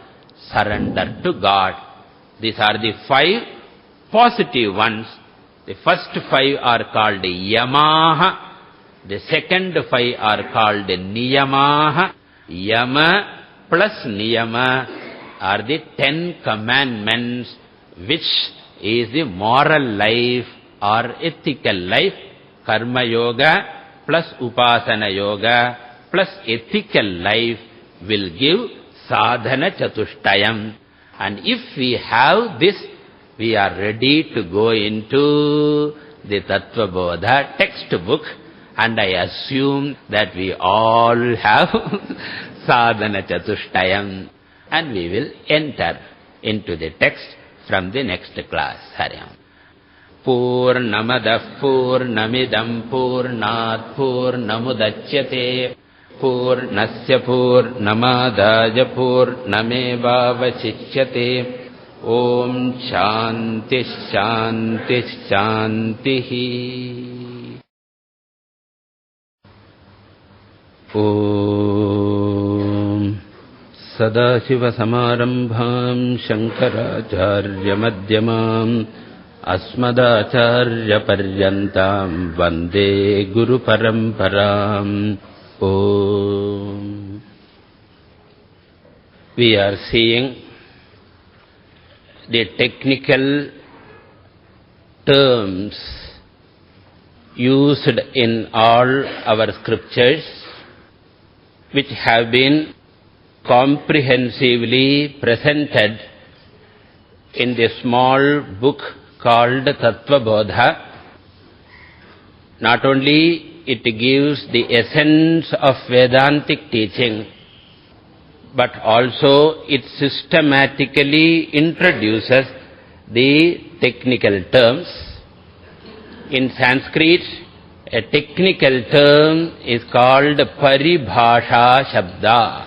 surrender to God. These are the 5 positive ones. The first 5 are called Yamaha. The second 5 are called Niyamaha. Yama plus Niyama are the 10 commandments, which is the moral life or ethical life. Karma Yoga plus Upasana Yoga plus ethical life will give sadhana chatushtayam. And if we have this, we are ready to go into the Tattva Bodha textbook, and I assume that we all have sadhana chatushtayam, and we will enter into the text from the next class. Haryam. Purnamadah Purnamidam Purnat Purnamudachyate Purnasya Purnamadaya Purnamevavacichyate. Om Shanti Shanti Shanti. Om Sadashiva Samarambham Shankaracharya Madhyamam Asmadacharya Paryantam Vande Guru Paramparam. Om. We are seeing the technical terms used in all our scriptures, which have been comprehensively presented in the small book called Tattva Bodha. Not only it gives the essence of Vedantic teaching, but also it systematically introduces the technical terms. In Sanskrit, a technical term is called Paribhasha Shabda.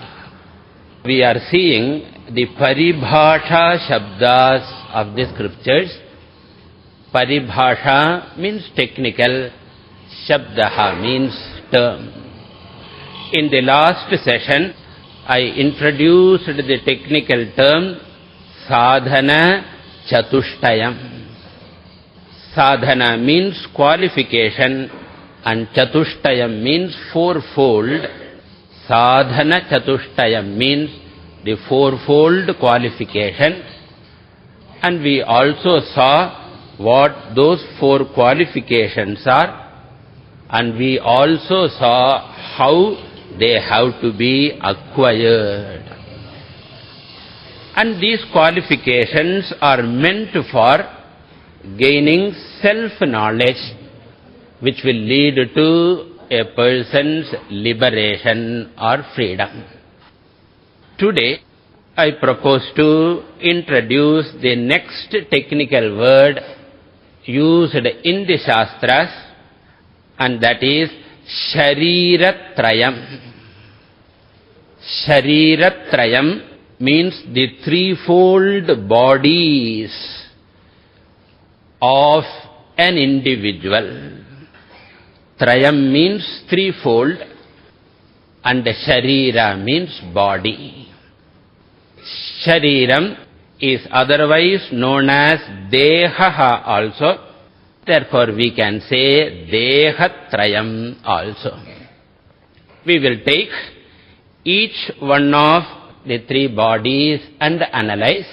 We are seeing the Paribhasha Shabdas of the scriptures. Paribhasha means technical, Shabdaha means term. In the last session, I introduced the technical term Sadhana Chatushtayam. Sadhana means qualification and Chatushtayam means fourfold. Sadhana Chatushtayam means the fourfold qualification. And we also saw what those 4 qualifications are. And we also saw how they have to be acquired. And these qualifications are meant for gaining self-knowledge, which will lead to a person's liberation or freedom. Today, I propose to introduce the next technical word used in the Shastras, and that is Shariratrayam. Shariratrayam means the threefold bodies of an individual. Trayam means threefold, and Sharira means body. Shariram is otherwise known as Dehaha also. Therefore, we can say Dehatrayam also. We will take each one of the three bodies and analyze.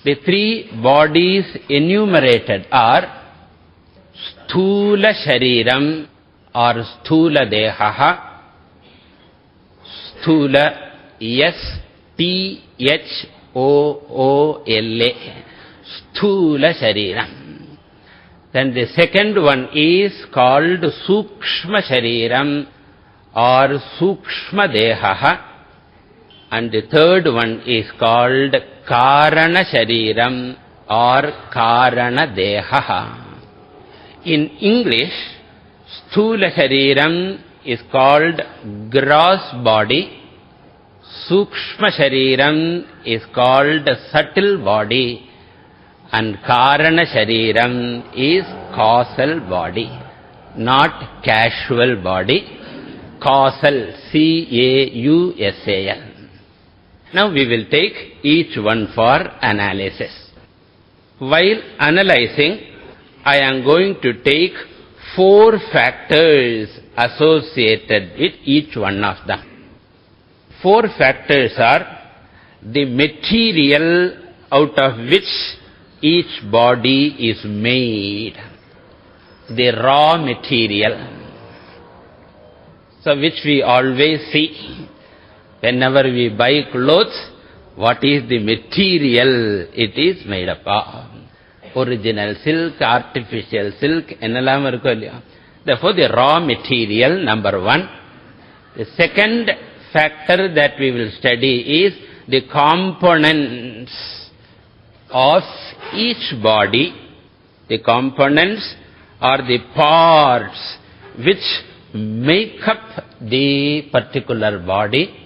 The three bodies enumerated are Sthula Shariram or Sthula Dehaha, Sthula S-T-H-O-O-L-A, Sthula Shariram. Then the second one is called Sukshma Shariram or Sukshma Dehaha. And the third one is called Karana Shariram or Karana Dehaha. In English, Sthula Shariram is called gross body, Sukshma Shariram is called subtle body, and Karana Shariram is causal body, not casual body, causal, C-A-U-S-A-L. Now we will take each one for analysis. While analyzing, I am going to take 4 factors associated with each one of them. 4 factors are the material out of which each body is made, the raw material. So which we always see. Whenever we buy clothes, what is the material it is made up of? Original silk, artificial silk, ennalam irukku illaya. Therefore, the raw material, number 1. The second factor that we will study is the components of each body. The components are the parts which make up the particular body.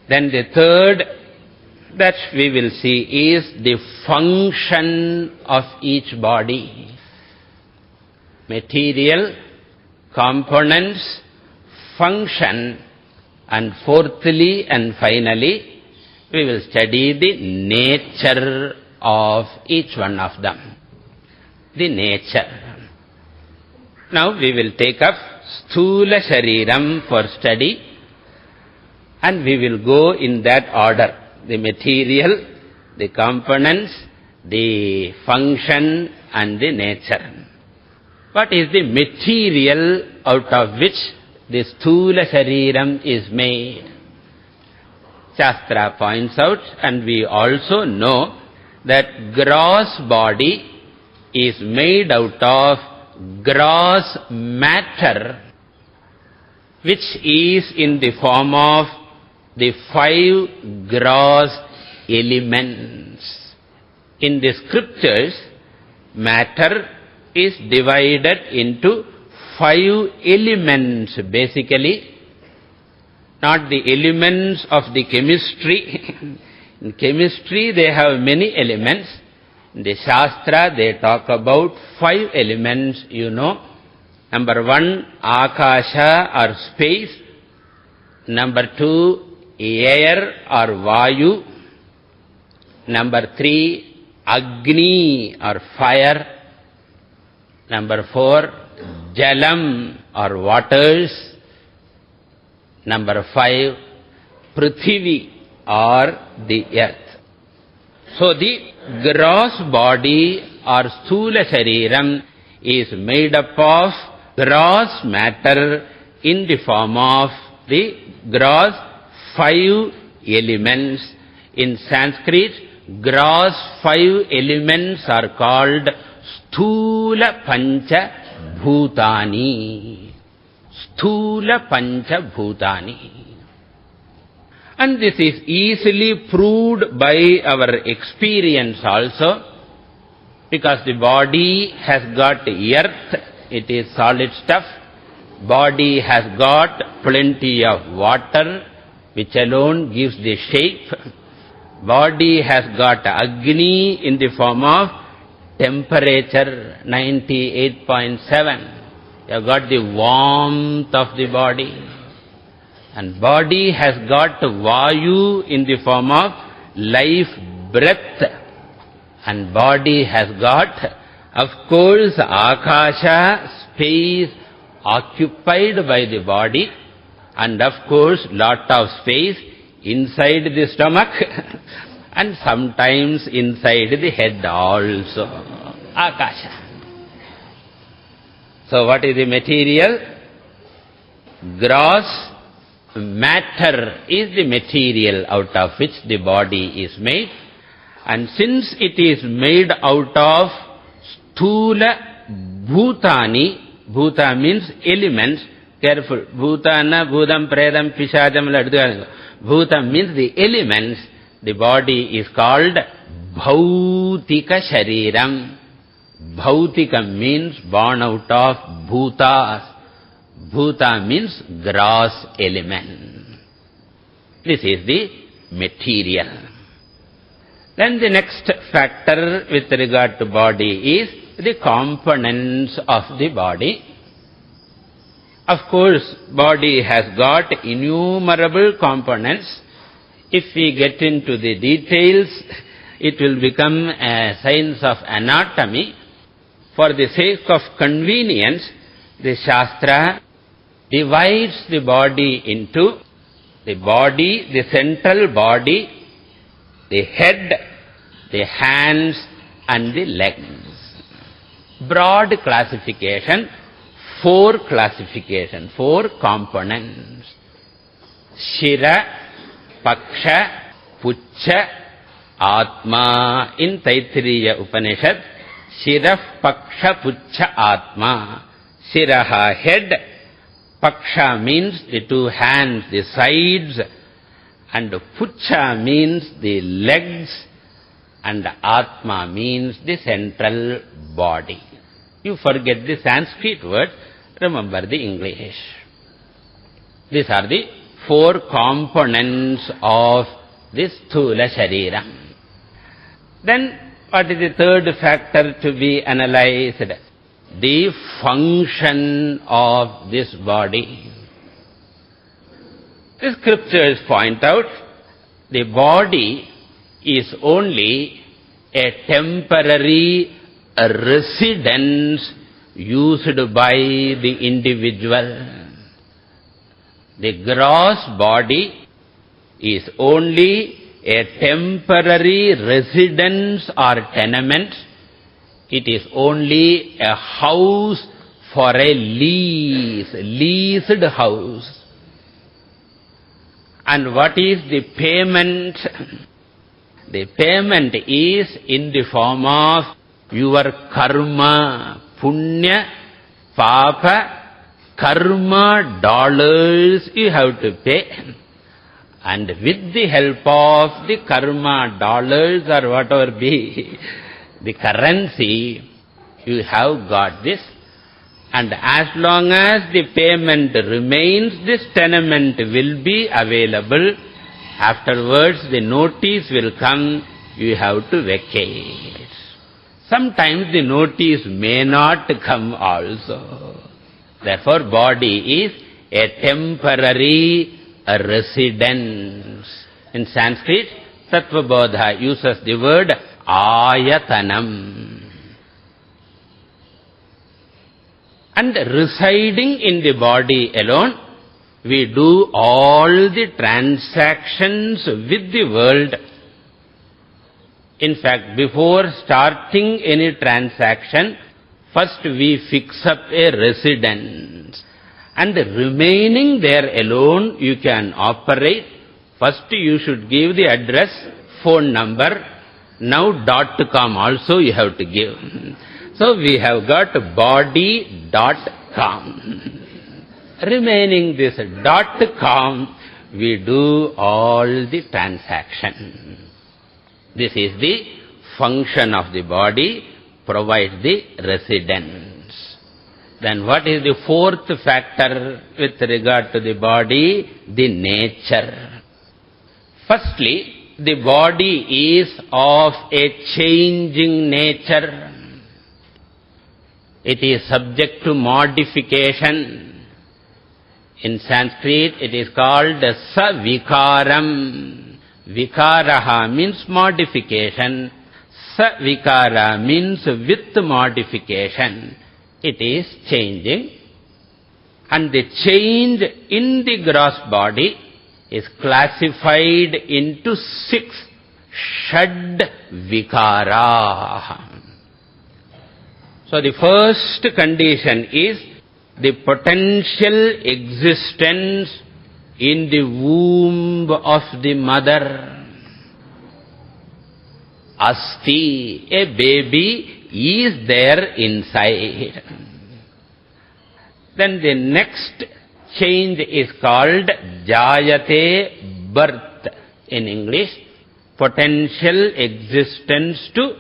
Then the third that we will see is the function of each body. Material, components, function, and fourthly and finally, we will study the nature of each one of them. The nature. Now we will take up Sthula Shariram for study, and we will go in that order. The material, the components, the function, and the nature. What is the material out of which the Sthula Shariram is made? Shastra points out, and we also know, that gross body is made out of gross matter, which is in the form of the 5 gross elements. In the scriptures, matter is divided into 5 elements basically, not the elements of the chemistry. In chemistry they have many elements. In the Shastra they talk about 5 elements, you know. Number 1, Akasha or space. Number 2, air or Vayu. Number 3, Agni or fire. Number 4, Jalam or waters. Number 5, Prithvi or the earth. So the gross body or Sthula Shariram is made up of gross matter in the form of the gross 5 elements. In Sanskrit, gross 5 elements are called Sthula Pancha Bhutani. Sthula Pancha Bhutani. And this is easily proved by our experience also, because the body has got earth, it is solid stuff. Body has got plenty of water, which alone gives the shape. Body has got Agni in the form of temperature 98.7. You have got the warmth of the body. And body has got Vayu in the form of life breath. And body has got Of course, Akasha, space occupied by the body, and of course, lot of space inside the stomach, and sometimes inside the head also. Akasha. So what is the material? Gross matter is the material out of which the body is made. And since it is made out of sthula bhutani, bhuta means elements, careful, bhutana, bhutam, predam, pishajam, bhuta means the elements, the body is called bhautika shariram. Bhautika means born out of bhutas. Bhuta means gross element. This is the material. Then the next factor with regard to body is the components of the body. Of course, body has got innumerable components. If we get into the details, it will become a science of anatomy. For the sake of convenience, the Shastra divides the body into the body, the central body, the head, the hands and the legs. Broad classification, four components. Shira, Paksha, Pucha, Atma. In Taittiriya Upanishad, Shira, Paksha, Pucha, Atma. Shiraha, head. Paksha means the two hands, the sides. And Pucha means the legs. And Atma means the central body. You forget the Sanskrit word, remember the English. These are the four components of this Sthula Shariram. Then, what is the third factor to be analyzed? The function of this body. The scriptures point out, the body is only a temporary residence used by the individual. The gross body is only a temporary residence or tenement. It is only a house for a leased house. And what is the payment? The payment is in the form of your karma, punya, papa, karma dollars you have to pay. And with the help of the karma dollars or whatever be the currency, you have got this. And as long as the payment remains, this tenement will be available. Afterwards, the notice will come, you have to vacate. Sometimes the notice may not come also. Therefore, body is a temporary residence. In Sanskrit, Tattvabodha uses the word ayatanam. And residing in the body alone, we do all the transactions with the world. In fact, before starting any transaction, first we fix up a residence. And remaining there alone, you can operate. First you should give the address, phone number. Now .com also you have to give. So we have got body.com. Remaining this .com, we do all the transaction. This is the function of the body, provide the residence. Then what is the fourth factor with regard to the body? The nature. Firstly, the body is of a changing nature. It is subject to modification. In Sanskrit, it is called savikaram. Vikaraha means modification. Savikara means with modification. It is changing. And the change in the gross body is classified into 6 Shad Vikara. So the first condition is the potential existence in the womb of the mother. Asti, a baby is there inside. Then the next change is called Jayate, birth in English. Potential existence to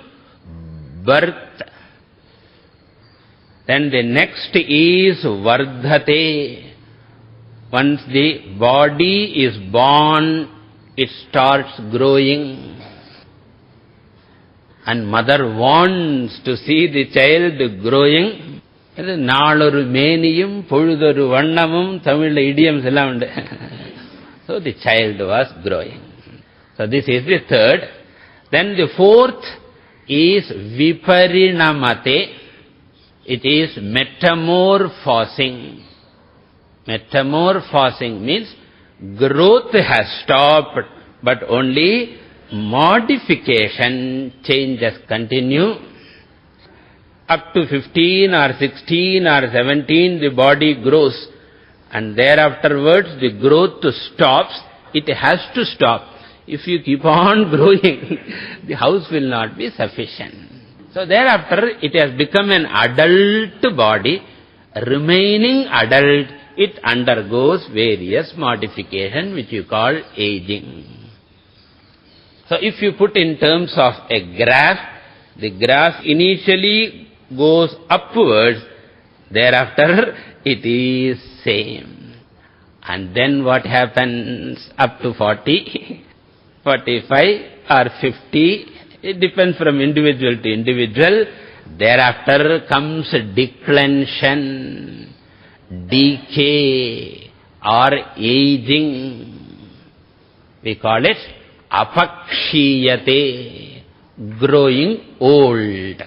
birth. Then the next is Vardhate. Once the body is born, it starts growing. And mother wants to see the child growing. Nalaru meniyum, poludaru vannamum, Tamil idioms ellam undu. So the child was growing. So this is the third. Then the fourth is Viparinamate. It is metamorphosing. Metamorphosing means growth has stopped, but only modification, changes continue. Up to 15 or 16 or 17, the body grows. And thereafterwards, the growth stops. It has to stop. If you keep on growing, the house will not be sufficient. So thereafter, it has become an adult body. Remaining adult, it undergoes various modifications, which you call aging. So if you put in terms of a graph, the graph initially goes upwards, thereafter it is same. And then what happens up to 40, 45 or 50, it depends from individual to individual. Thereafter comes declension, decay or aging. We call it apakshiyate, growing old.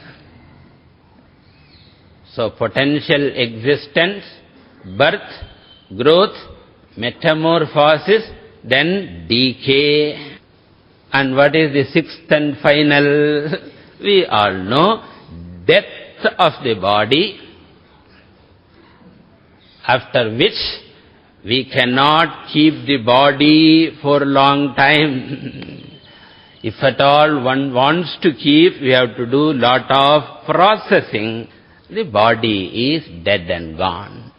So potential existence, birth, growth, metamorphosis, then decay. And what is the sixth and final? We all know, death of the body, after which we cannot keep the body for a long time. If at all one wants to keep, we have to do lot of processing. The body is dead and gone.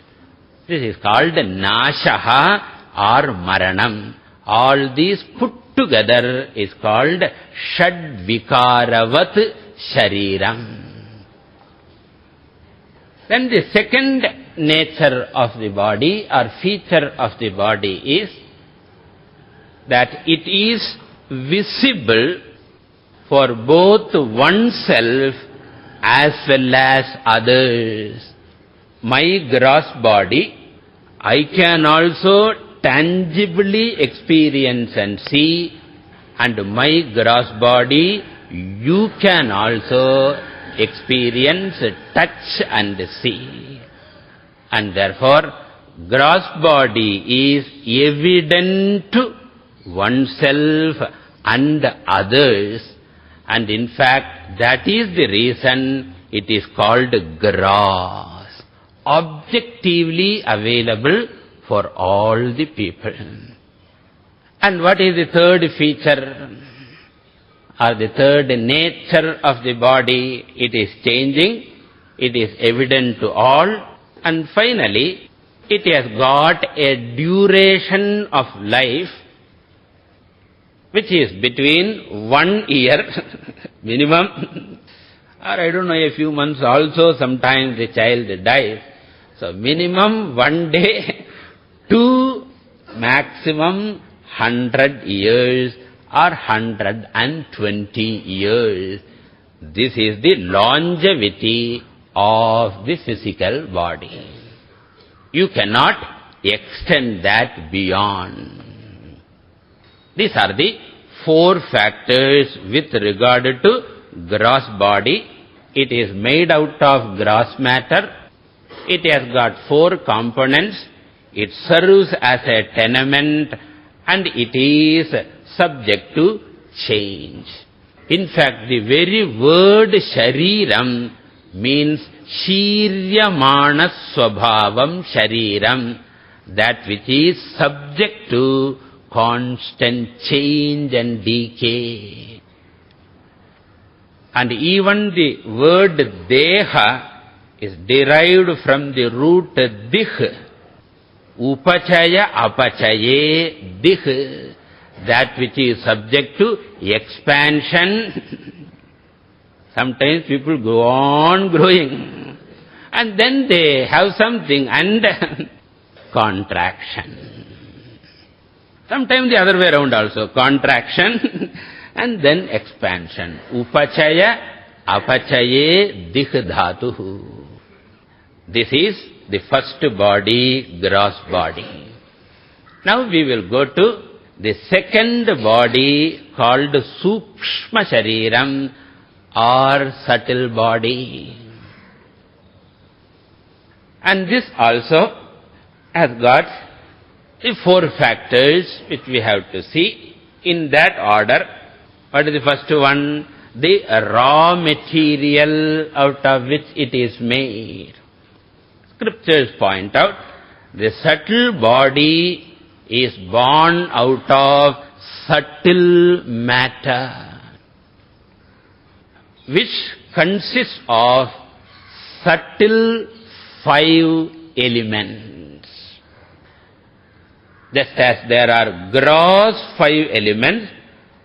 This is called Nashaha or Maranam. All these put together is called Shad Vikaravat Shariram. Then the second nature of the body or feature of the body is that it is visible for both oneself as well as others. My gross body, I can also tangibly experience and see, and my gross body, you can also experience, touch and see. And therefore, gross body is evident to oneself and others. And in fact, that is the reason it is called gross. Objectively available for all the people. And what is the third feature or the third nature of the body? It is changing, it is evident to all, and finally, it has got a duration of life which is between 1 year minimum, or I don't know, a few months also, sometimes the child dies. So minimum 1 day to maximum 100 years or 120 years. This is the longevity of the physical body. You cannot extend that beyond. These are the 4 factors with regard to gross body. It is made out of gross matter. It has got 4 components. It serves as a tenement and it is subject to change. In fact, the very word shariram means shiryamana swabhavam shariram, that which is subject to constant change and decay. And even the word deha is derived from the root dih, upachaya apachaye dih, that which is subject to expansion. Sometimes people go on growing and then they have something and contraction. Sometimes the other way around also, contraction and then expansion. Upachaya apachaye dih dhatuhu. This is the first body, gross body. Now we will go to the second body called sukshma shariram or subtle body. And this also has got the 4 factors which we have to see in that order. What is the first one? The raw material out of which it is made. Scriptures point out the subtle body is born out of subtle matter, which consists of subtle 5 elements. Just as there are gross 5 elements,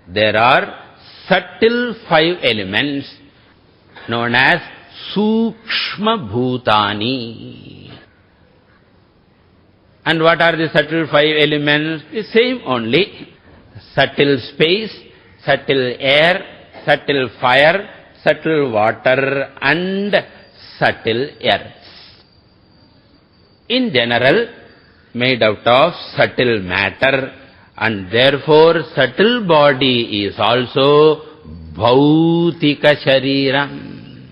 there are subtle 5 elements known as sukshma bhutani. And what are the subtle 5 elements? The same only. Subtle space, subtle air, subtle fire, subtle water and subtle earth. In general, made out of subtle matter, and therefore subtle body is also bhautika shariram.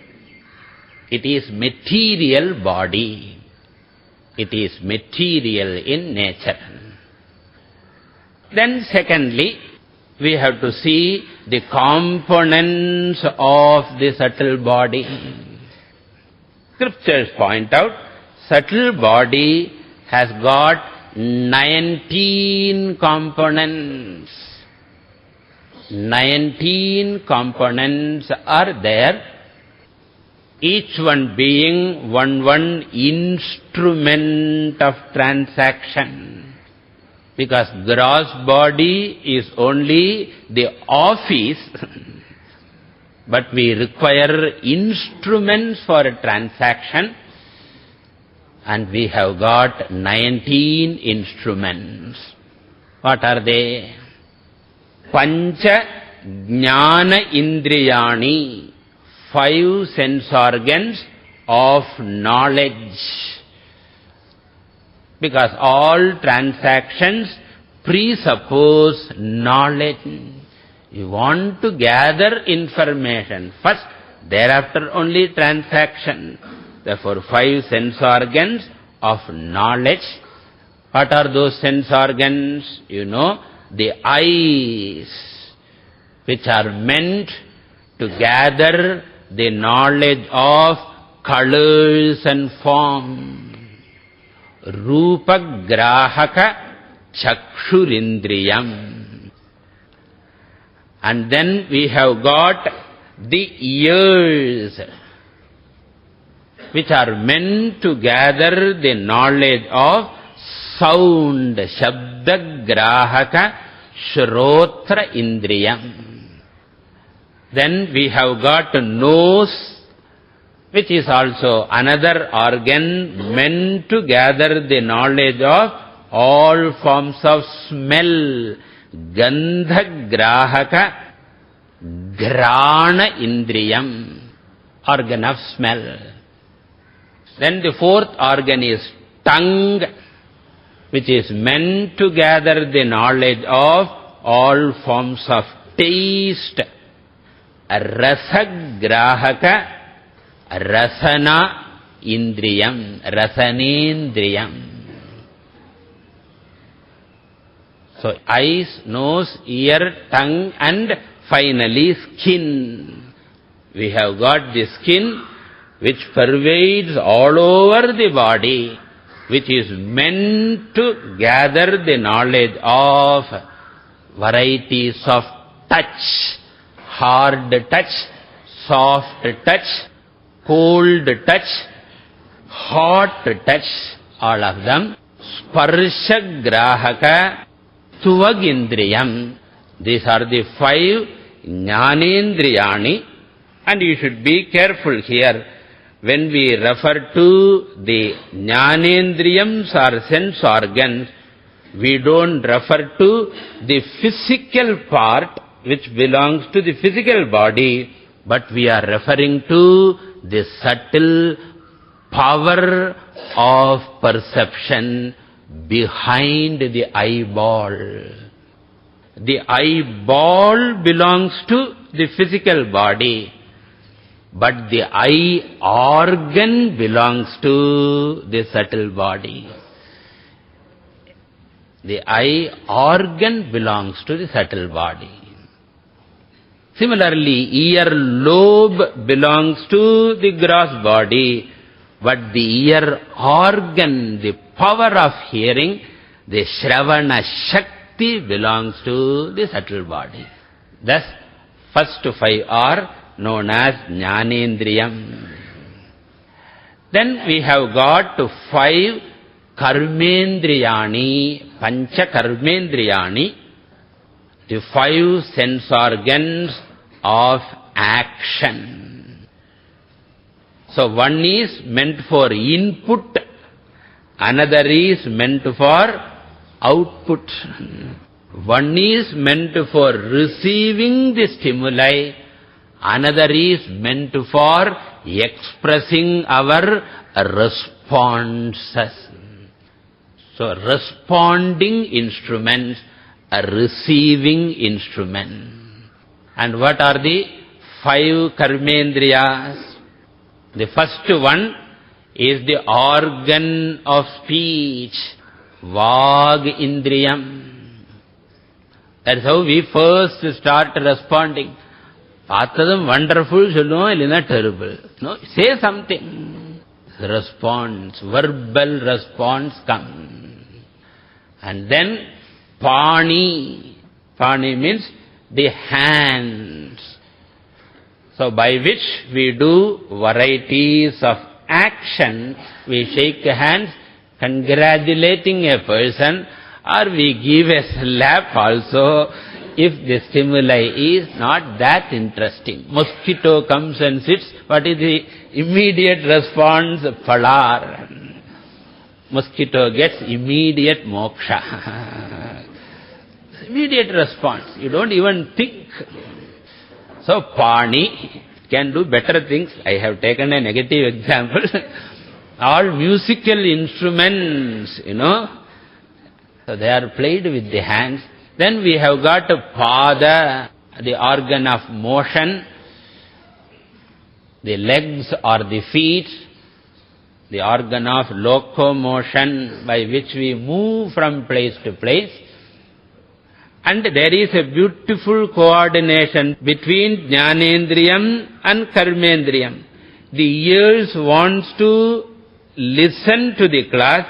It is material body. It is material in nature. Then secondly, we have to see the components of the subtle body. Scriptures point out, subtle body has got 19 components. 19 components are there, each one being one instrument of transaction. Because gross body is only the office, but we require instruments for a transaction, and we have got 19 instruments. What are they? Pancha Jnana Indriyani, 5 sense organs of knowledge. Because all transactions presuppose knowledge. You want to gather information first, thereafter only transaction. Therefore, 5 sense organs of knowledge. What are those sense organs? You know, the eyes, which are meant to gather the knowledge of colors and form. Rupa grahaka chakshurindriyam. And then we have got the ears, which are meant to gather the knowledge of sound, shabda grahaka shrotra indriyam. Then we have got nose, which is also another organ meant to gather the knowledge of all forms of smell, gandha grahaka grana indriyam, organ of smell. Then the 4th organ is tongue, which is meant to gather the knowledge of all forms of taste. rasagrahaka rasana indriyam, rasanendriyam. So eyes, nose, ear, tongue and finally skin. We have got the skin which pervades all over the body, which is meant to gather the knowledge of varieties of touch, hard touch, soft touch, cold touch, hot touch, all of them. Sparsha grahaka tuvagindriyam. These are the 5 jnanendriyani. And you should be careful here. When we refer to the jnanendriyams or sense organs, we don't refer to the physical part which belongs to the physical body, but we are referring to the subtle power of perception behind the eyeball. The eyeball belongs to the physical body, but the eye organ belongs to the subtle body. The eye organ belongs to the subtle body. Similarly, ear lobe belongs to the gross body, but the ear organ, the power of hearing, the Shravana Shakti belongs to the subtle body. Thus, first 5 are known as Jnanendriyam. Then we have got 5 Karmendriyani, Pancha Karmendriyani, the 5 sense organs of action. So one is meant for input, another is meant for output. One is meant for receiving the stimuli, another is meant for expressing our responses. So responding instruments, a receiving instrument. And what are the 5 karmendriyas? The first one is the organ of speech, Vag Indriyam. That's how we first start responding. Pathadam wonderful, illina terrible. No, say something. Response, verbal response comes. And then Pani. Pani means the hands. So by which we do varieties of action. We shake hands congratulating a person, or we give a slap also if the stimuli is not that interesting. Mosquito comes and sits, what is the immediate response? Palar. Mosquito gets immediate moksha. Immediate response. You don't even think. So Pani can do better things. I have taken a negative example. All musical instruments, so they are played with the hands. Then we have got Pada, the organ of motion, the legs or the feet, the organ of locomotion by which we move from place to place. And there is a beautiful coordination between Jnanendriyam and Karmendriyam. The ears wants to listen to the class,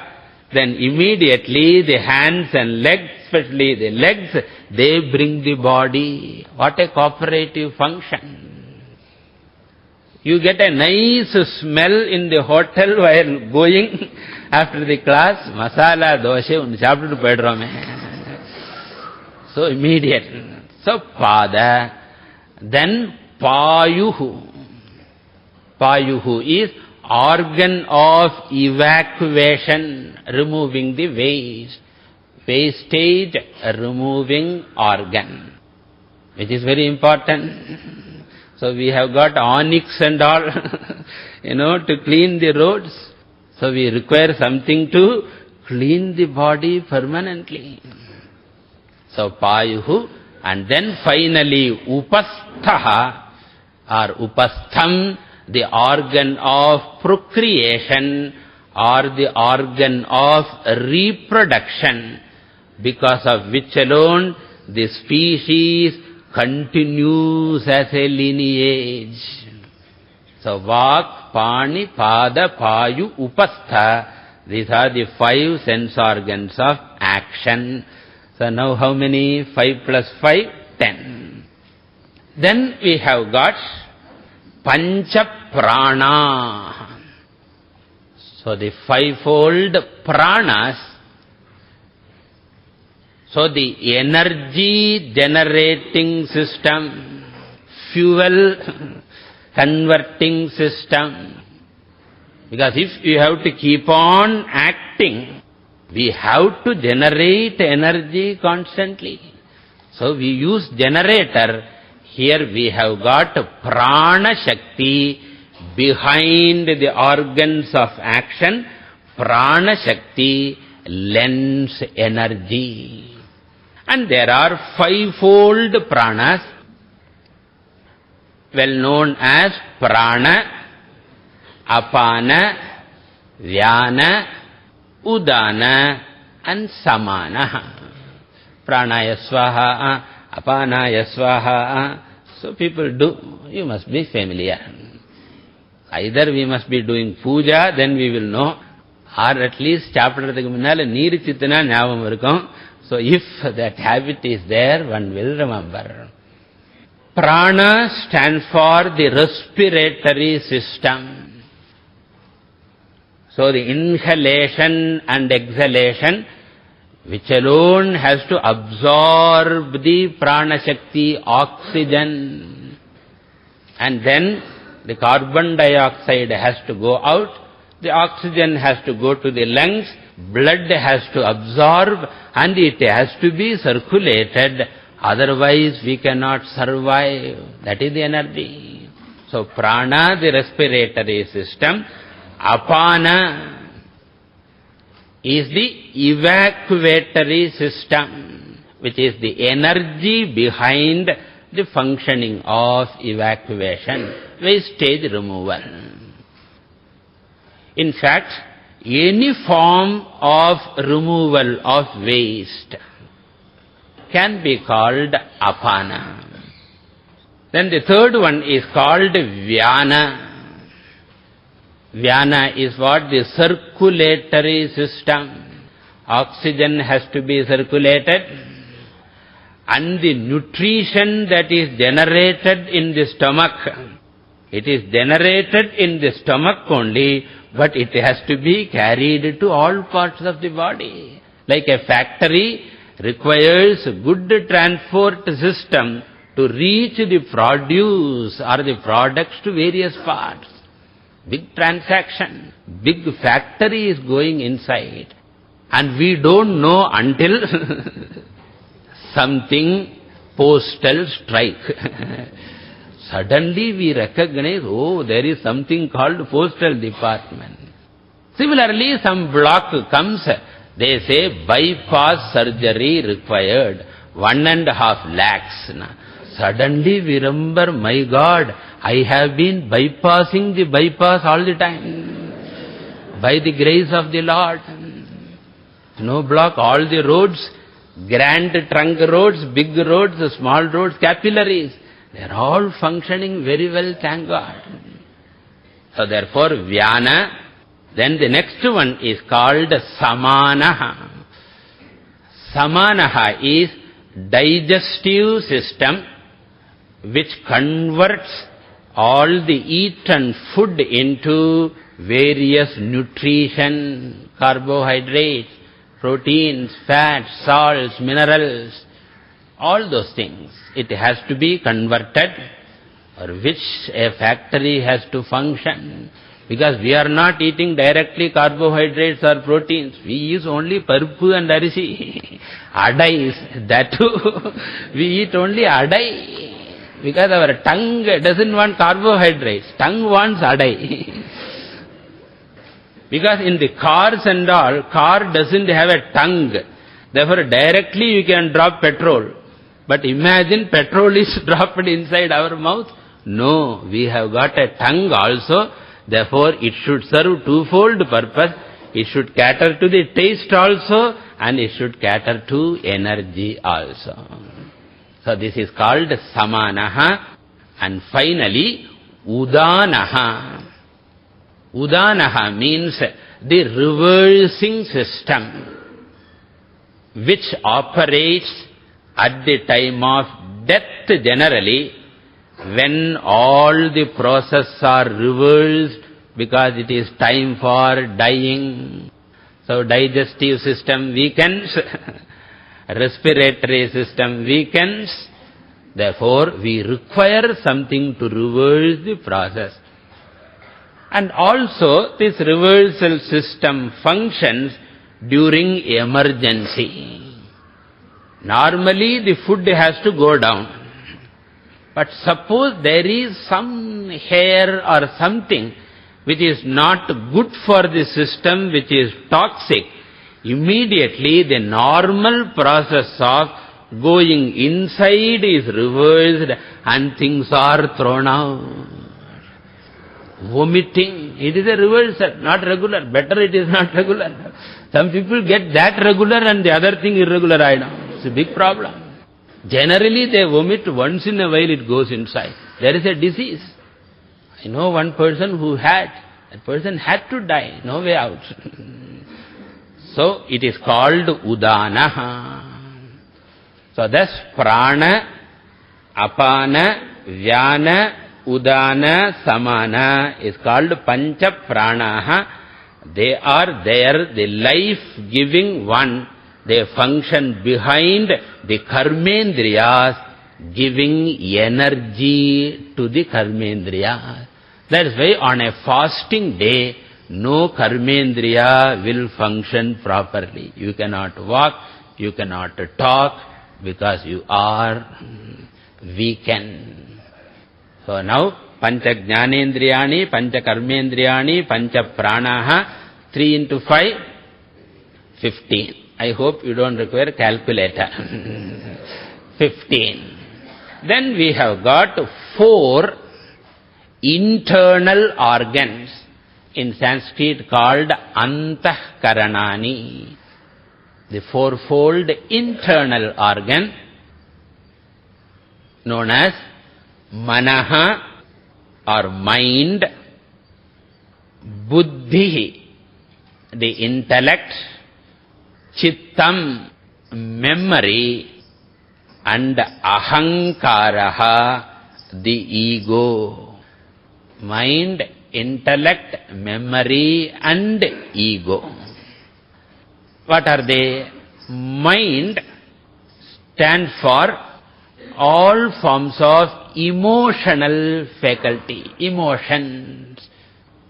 then immediately the hands and legs, especially the legs, they bring the body. What a cooperative function. You get a nice smell in the hotel while going after the class. Masala dosha unnu saapittu poidrome. So immediate. So Pada. Then Payuhu. Payuhu is organ of evacuation, removing the waste. Wastage removing organ, which is very important. So we have got onyx and all, to clean the roads. So we require something to clean the body permanently. So Payuhu, and then finally Upasthaha. or upastham, the organ of procreation or the organ of reproduction, because of which alone the species continues as a lineage. So, vak, pani, pada, payu, upastha, these are the 5 sense organs of action. So, now how many? 5 plus 5, 10. Then we have got pancha prana. So, the 5-fold pranas. So, the energy generating system, fuel converting system. Because if you have to keep on acting, we have to generate energy constantly. So, we use generator. Here we have got prana shakti behind the organs of action. Prana shakti lends energy. And there are 5-fold pranas, well known as prana, apana, vyana, udana, and samana. Pranaya swaha, apanaya swaha. So people do, you must be familiar. Either we must be doing puja, then we will know, or at least chapter munnala neer chitana nyavam irukum. So if that habit is there, one will remember. Prana stands for the respiratory system. So the inhalation and exhalation, which alone has to absorb the prana shakti, oxygen. And then the carbon dioxide has to go out, the oxygen has to go to the lungs, blood has to absorb, and it has to be circulated, otherwise we cannot survive. That is the energy. So prana, the respiratory system. Apana is the evacuatory system, which is the energy behind the functioning of evacuation, wastage removal. In fact, any form of removal of waste can be called apana. Then the third one is called vyana. Vyana is what? The circulatory system. Oxygen has to be circulated, and the nutrition that is generated in the stomach, it is generated in the stomach only, but it has to be carried to all parts of the body. Like a factory requires a good transport system to reach the produce or the products to various parts. Big transaction, big factory is going inside, and we don't know until something postal strike. Suddenly we recognize, oh, there is something called postal department. Similarly, some block comes, they say bypass surgery required, 1.5 lakhs. Suddenly we remember, my God, I have been bypassing the bypass all the time. By the grace of the Lord. No block, all the roads, grand trunk roads, big roads, small roads, capillaries, they are all functioning very well, thank God. So therefore, vyana. Then the next one is called samanaha. Samanaha is digestive system which converts all the eaten food into various nutrition, carbohydrates, proteins, fats, salts, minerals, all those things. It has to be converted, for which a factory has to function. Because we are not eating directly carbohydrates or proteins. We use only paruppu and arisi. Adai, that too. We eat only adai. Because our tongue doesn't want carbohydrates. Tongue wants adai. Because in the cars and all, car doesn't have a tongue. Therefore, directly you can drop petrol. But imagine petrol is dropped inside our mouth. No, we have got a tongue also. Therefore, it should serve twofold purpose. It should cater to the taste also, and it should cater to energy also. So this is called samanaha. And finally, udanaha. Udanaha means the reversing system, which operates at the time of death generally, when all the processes are reversed because it is time for dying. So digestive system weakens, respiratory system weakens. Therefore, we require something to reverse the process. And also, this reversal system functions during emergency. Normally, the food has to go down. But suppose there is some hair or something which is not good for the system, which is toxic, immediately the normal process of going inside is reversed and things are thrown out. Vomiting, it is a reversal, not regular. Better it is not regular. Some people get that regular and the other thing irregular, I know. It's a big problem. Generally they vomit once in a while, it goes inside. There is a disease. I know one person who had. That person had to die. No way out. So it is called udanaha. So thus prana, apana, vyana, udana, samana is called pancha pranaha. They are there, the life-giving one. They function behind the karmendriyas, giving energy to the karmendriyas. That is why on a fasting day, no karmendriya will function properly. You cannot walk, you cannot talk, because you are weakened. So now, pancha jnanendriyani, pancha karmendriyani, pancha pranaha, 3 into 5, 15. I hope you don't require calculator. 15. Then we have got 4 internal organs, in Sanskrit called antahkaranani. The fourfold internal organ known as manaha or mind, buddhi, the intellect, chittam, memory, and ahankaraha, the ego. Mind, intellect, memory, and ego. What are they? Mind stands for all forms of emotional faculty, emotions.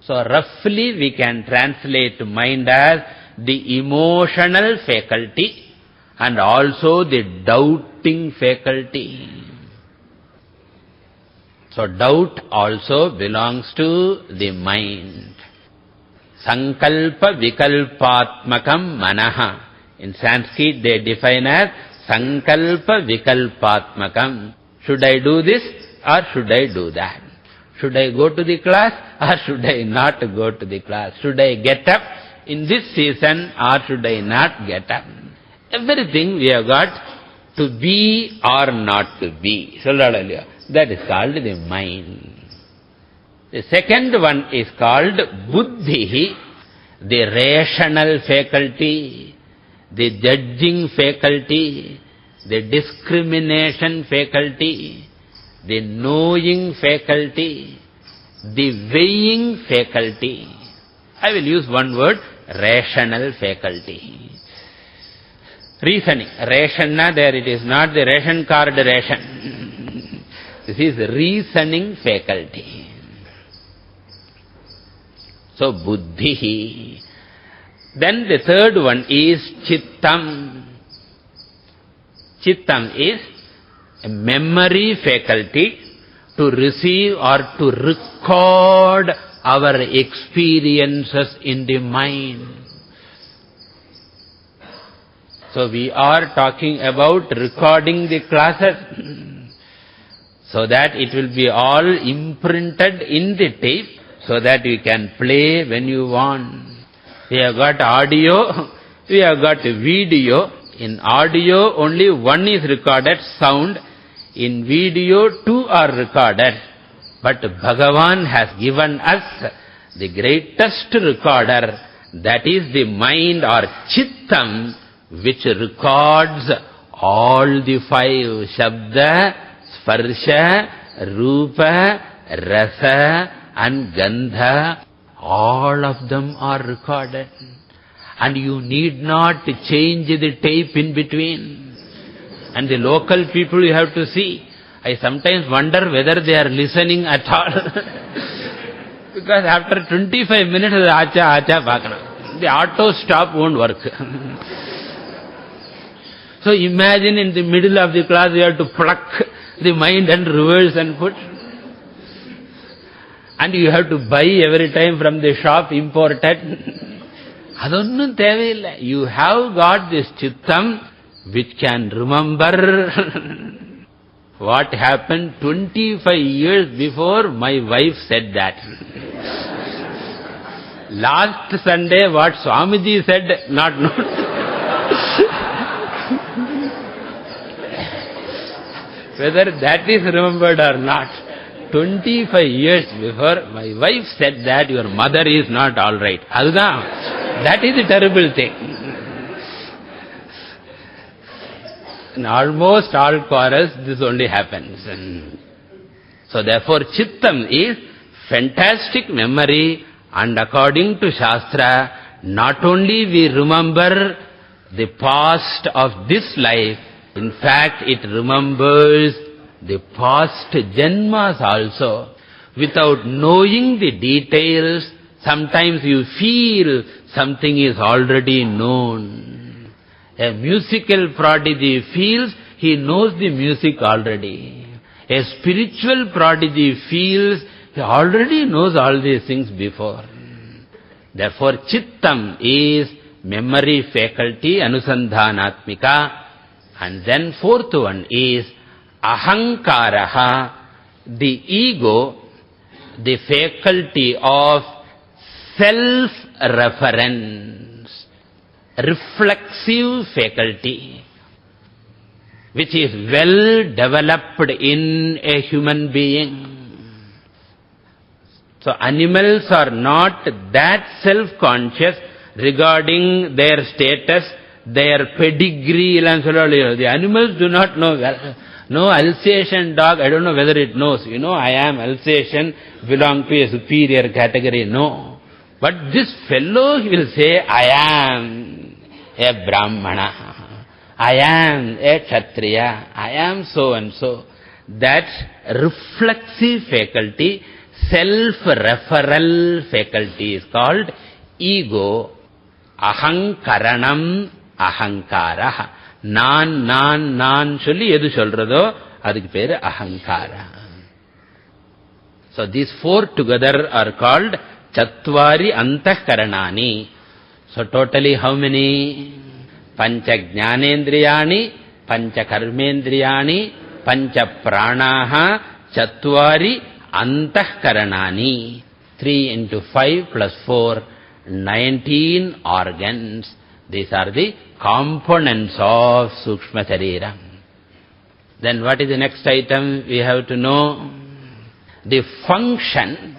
So roughly we can translate mind as the emotional faculty and also the doubting faculty. So doubt also belongs to the mind. Sankalpa vikalpatmakam manaha. In Sanskrit they define as Sankalpa vikalpatmakam. Should I do this or should I do that? Should I go to the class or should I not go to the class? Should I get up in this season or should I not get up? Everything we have got to be or not to be. That is called the mind. The second one is called buddhi, the rational faculty, the judging faculty, the discrimination faculty, the knowing faculty, the weighing faculty. I will use one word, rational faculty. Reasoning. Rationa, there it is not the ration card ration. This is reasoning faculty. So, buddhi. Then the third one is chittam. Chittam is a memory faculty to receive or to record our experiences in the mind. So we are talking about recording the classes. so that it will be all imprinted in the tape, so that you can play when you want. We have got audio, we have got video. In audio, only one is recorded, sound. In video, two are recorded. But Bhagavan has given us the greatest recorder, that is the mind or Chittam, which records all the five: Shabda, Sparsha, Rupa, Rasa and Gandha. All of them are recorded. And you need not change the tape in between. And the local people you have to see. I sometimes wonder whether they are listening at all. Because after 25 minutes, the auto stop won't work. So imagine in the middle of the class you have to pluck the mind and reverse and put. And you have to buy every time from the shop imported. Adonnum thevilla. You have got this Chittam which can remember what happened 25 years before my wife said that. Last Sunday what Swamiji said, not known. Whether that is remembered or not. 25 years before my wife said that your mother is not all right. That is a terrible thing. In almost all quarrels, this only happens. So therefore, Chittam is fantastic memory, and according to Shastra, not only we remember the past of this life, in fact, it remembers the past janmas also. Without knowing the details, sometimes you feel something is already known. A musical prodigy feels he knows the music already. A spiritual prodigy feels he already knows all these things before. Therefore, Chittam is memory faculty, Anusandhanatmika. And then fourth one is Ahankaraha, the ego, the faculty of self-reference, reflexive faculty, which is well developed in a human being. So animals are not that self-conscious regarding their status, their pedigree. The animals do not know well. No Alsatian dog, I don't know whether it knows. You know, I am Alsatian, belong to a superior category. No. But this fellow will say, I am a Brahmana. I am a Kshatriya. I am so and so. That reflexive faculty, self-referral faculty is called ego. Ahankaranam ahankara. நான் சொல்லி எது சொல்றதோ அதுக்கு பேரு அகங்கார. So these four together are called Chatvari Antahkaranani. So totally how many? Pancha Jnanendriyani, Pancha Karmendriyani, Pancha Pranaha, Chatvari Antahkaranani. 3 into 5 plus 4, 19 organs. These are the components of Sukshma Sharira. Then what is the next item we have to know? The function.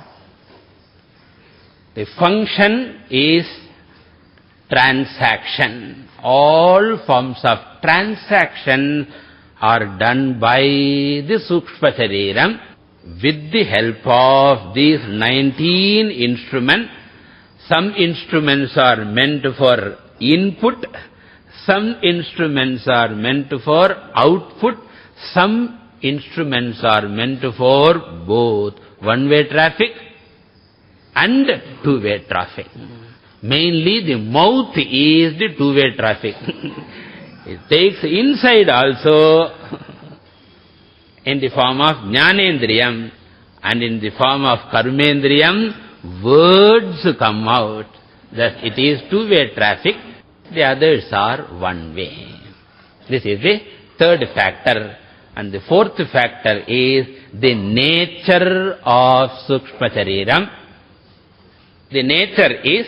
The function is transaction. All forms of transaction are done by the Sukshma Shariram with the help of these 19 instruments. Some instruments are meant for input, some instruments are meant for output, some instruments are meant for both one-way traffic and two-way traffic. Mainly the mouth is the two-way traffic. It takes inside also in the form of Jnanendriyam and in the form of Karmendriyam, words come out. Thus it is two-way traffic, the others are one-way. This is the third factor. And the fourth factor is the nature of Sukshma Shariram. The nature is,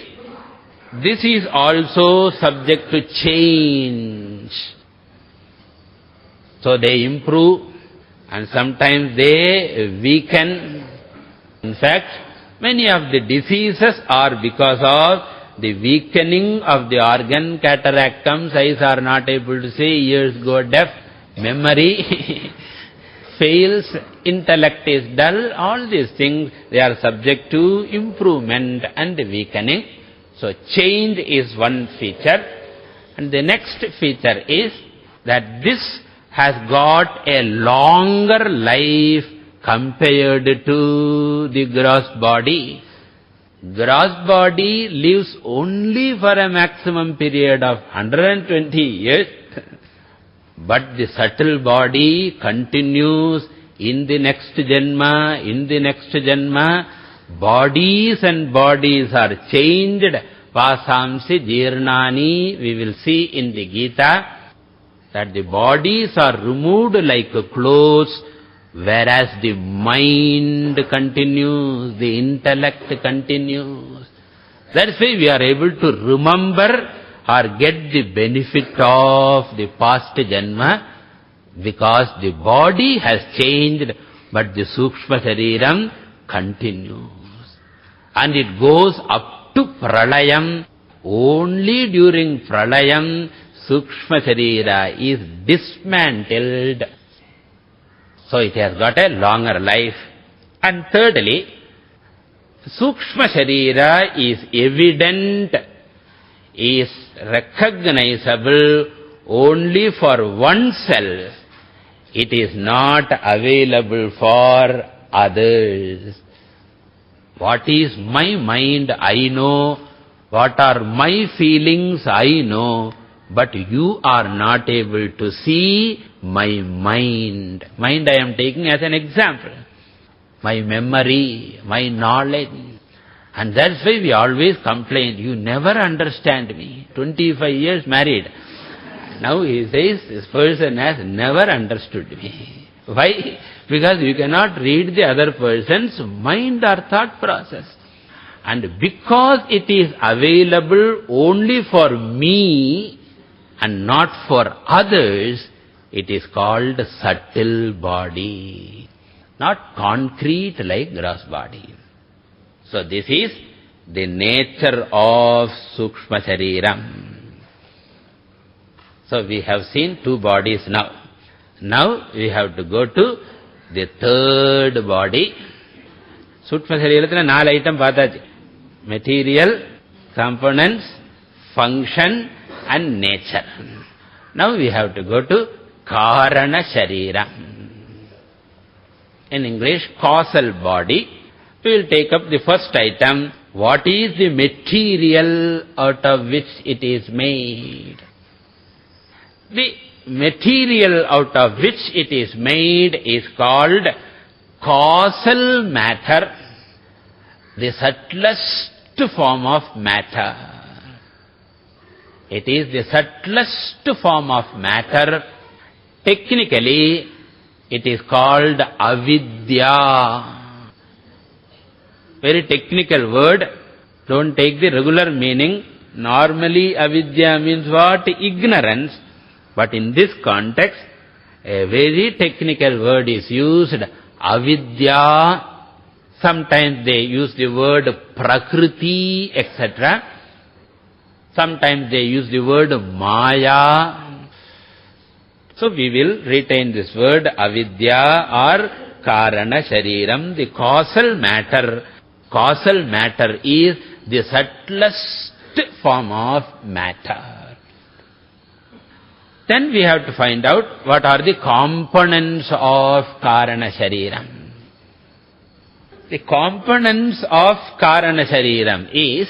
this is also subject to change. So they improve and sometimes they weaken. In fact, many of the diseases are because of the weakening of the organ. Cataract comes, eyes are not able to see, ears go deaf, memory fails, intellect is dull. All these things, they are subject to improvement and weakening. So change is one feature. And the next feature is that this has got a longer life compared to the gross body. Gross body lives only for a maximum period of 120 years, but the subtle body continues in the next Janma, in the next Janma. Bodies and bodies are changed. Vasamsi jirnani, we will see in the Gita, that the bodies are removed like clothes, whereas the mind continues, the intellect continues. That's why we are able to remember or get the benefit of the past Janma, because the body has changed, but the Sukshma Shariram continues. And it goes up to Pralayam. Only during Pralayam, Sukshma Sharira is dismantled. So it has got a longer life. And thirdly, Sukshma Sharira is evident, is recognizable only for oneself. It is not available for others. What is my mind, I know. What are my feelings, I know. But you are not able to see my mind. Mind I am taking as an example. My memory, my knowledge. And that's why we always complain, you never understand me. 25 years married. Now he says, this person has never understood me. Why? Because you cannot read the other person's mind or thought process. And because it is available only for me and not for others, it is called subtle body. Not concrete like gross body. So this is the nature of Sukshma Shariram. So we have seen two bodies now. Now we have to go to the third body. Sukshma Sharirathila 4 item paathachu. Material, components, function and nature. Now we have to go to Karana Shariram. In English, causal body. We will take up the first item. What is the material out of which it is made? The material out of which it is made is called causal matter, the subtlest form of matter. It is the subtlest form of matter. Technically, it is called avidya. Very technical word. Don't take the regular meaning. Normally, avidya means what? Ignorance. But in this context, a very technical word is used, avidya. Sometimes they use the word prakriti, etc. Sometimes they use the word maya. So we will retain this word avidya or karana shariram, the causal matter. Causal matter is the subtlest form of matter. Then we have to find out what are the components of Karana Shariram. The components of Karana Shariram is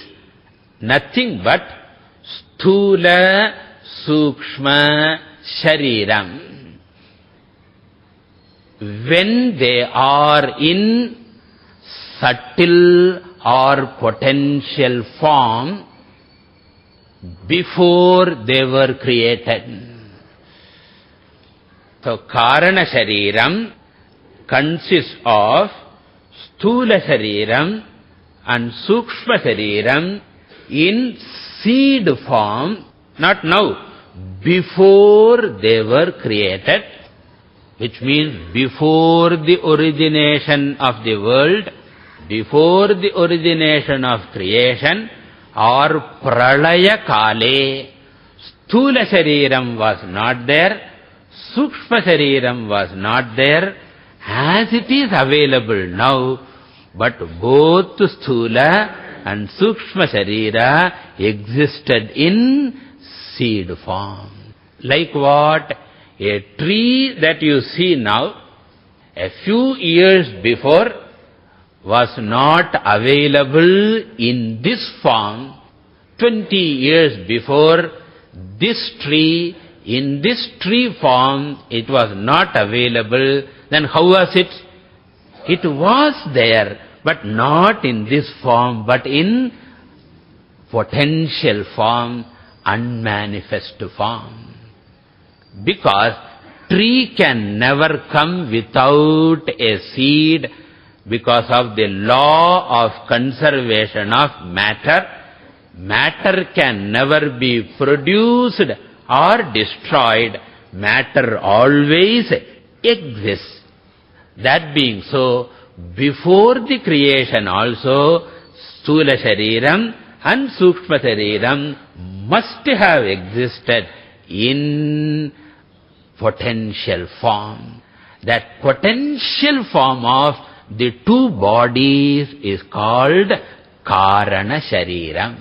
nothing but Sthula Sukshma Shariram. When they are in subtle or potential form before they were created. So, Karana Shariram, consists of Sthula Shariram and Sukshma Shariram in seed form, not now, before they were created, which means before the origination of the world, before the origination of creation, or Pralaya Kale, Sthula Shariram was not there, Sukshma Shariram was not there, as it is available now, but both Sthula and Sukshma Sharira existed in seed form. Like what? A tree that you see now, a few years before, was not available in this form. 20 years before, this tree, in this tree form, it was not available. Then how was it? It was there, but not in this form, but in potential form, unmanifest form. Because tree can never come without a seed, because of the law of conservation of matter. Matter can never be produced or destroyed. Matter always exists. That being so, before the creation also, Sthula Shariram and Sukshma Shariram must have existed in potential form. That potential form of the two bodies is called Karana Shariram.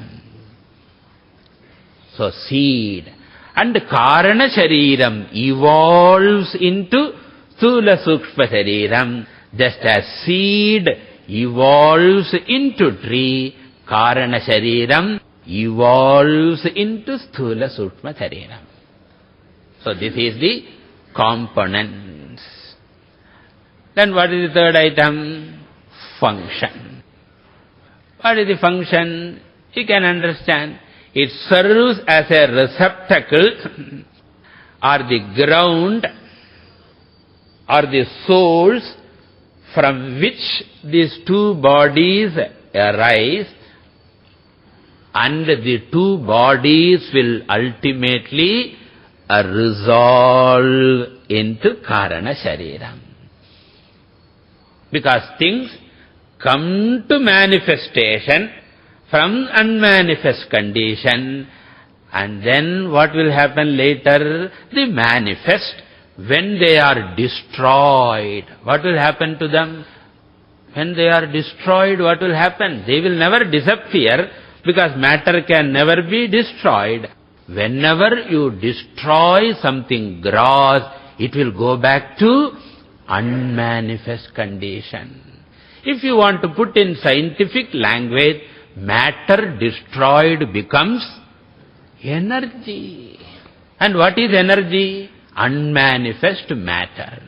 So seed. And Karana Shariram evolves into Sthula Sukshma Shariram, just as seed evolves into tree, Karana Shariram evolves into Sthula Sukshma Shariram. So this is the components. Then what is the third item? Function. What is the function? You can understand. It serves as a receptacle or the ground or the source from which these two bodies arise, and the two bodies will ultimately resolve into Karana Shariram. Because things come to manifestation from unmanifest condition, and then what will happen later? They manifest. When they are destroyed, what will happen to them? When they are destroyed, what will happen? They will never disappear, because matter can never be destroyed. Whenever you destroy something gross, it will go back to unmanifest condition. If you want to put in scientific language, matter destroyed becomes energy. And what is energy? Unmanifest matter.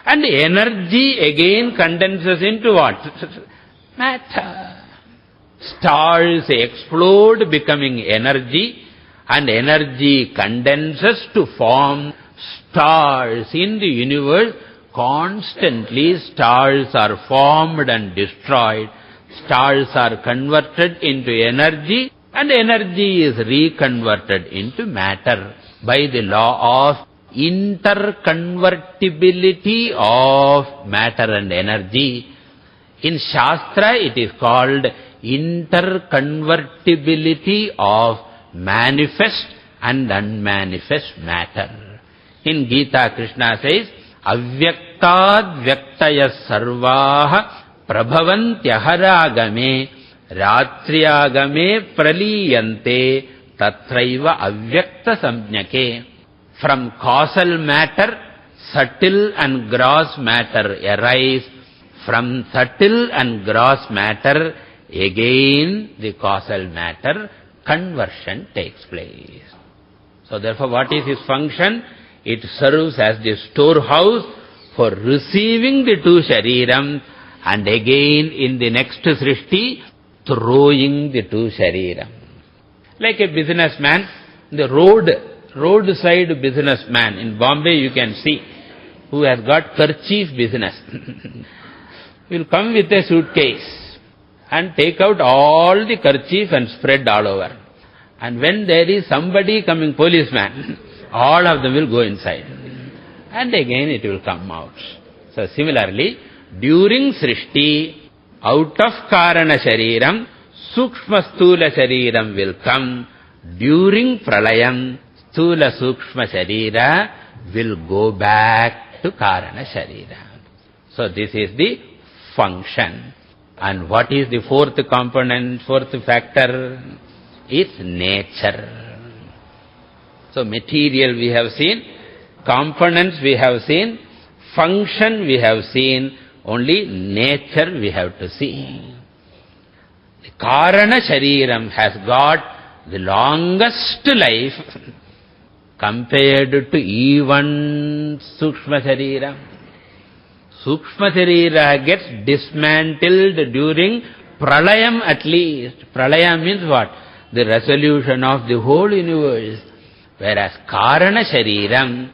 And energy again condenses into what? Matter. Stars explode becoming energy, and energy condenses to form stars. In the universe, constantly stars are formed and destroyed. Stars are converted into energy, and energy is reconverted into matter by the law of interconvertibility of matter and energy. In Shastra, it is called interconvertibility of manifest and unmanifest matter. In Gita, Krishna says, Avyaktad vyaktaya sarvaha prabhavantyahārāgame ratriyāgame praliyante tatraiva avyakta samjnake. From causal matter, subtle and gross matter arise. From subtle and gross matter, again the causal matter conversion takes place. So therefore, what is his function? It serves as the storehouse for receiving the two shariram, and again in the next srishti, throwing the two shariram. Like a businessman, the roadside businessman in Bombay, you can see, who has got kerchief business will come with a suitcase and take out all the kerchief and spread all over. And when there is somebody coming, policeman, all of them will go inside. And again it will come out. So similarly, during Srishti, out of Karana Shariram, Sukshma Stula Shariram will come. During Pralayam, Stula Sukshma Sharira will go back to Karana Sharira. So this is the function. And what is the fourth component, fourth factor? It's nature. So material we have seen, components we have seen, function we have seen, only nature we have to see. The Karana Shariram has got the longest life compared to even Sukshma Sharira. Sukshma Sharira gets dismantled during Pralayam at least. Pralayam means what? The resolution of the whole universe. Whereas Karana Shariram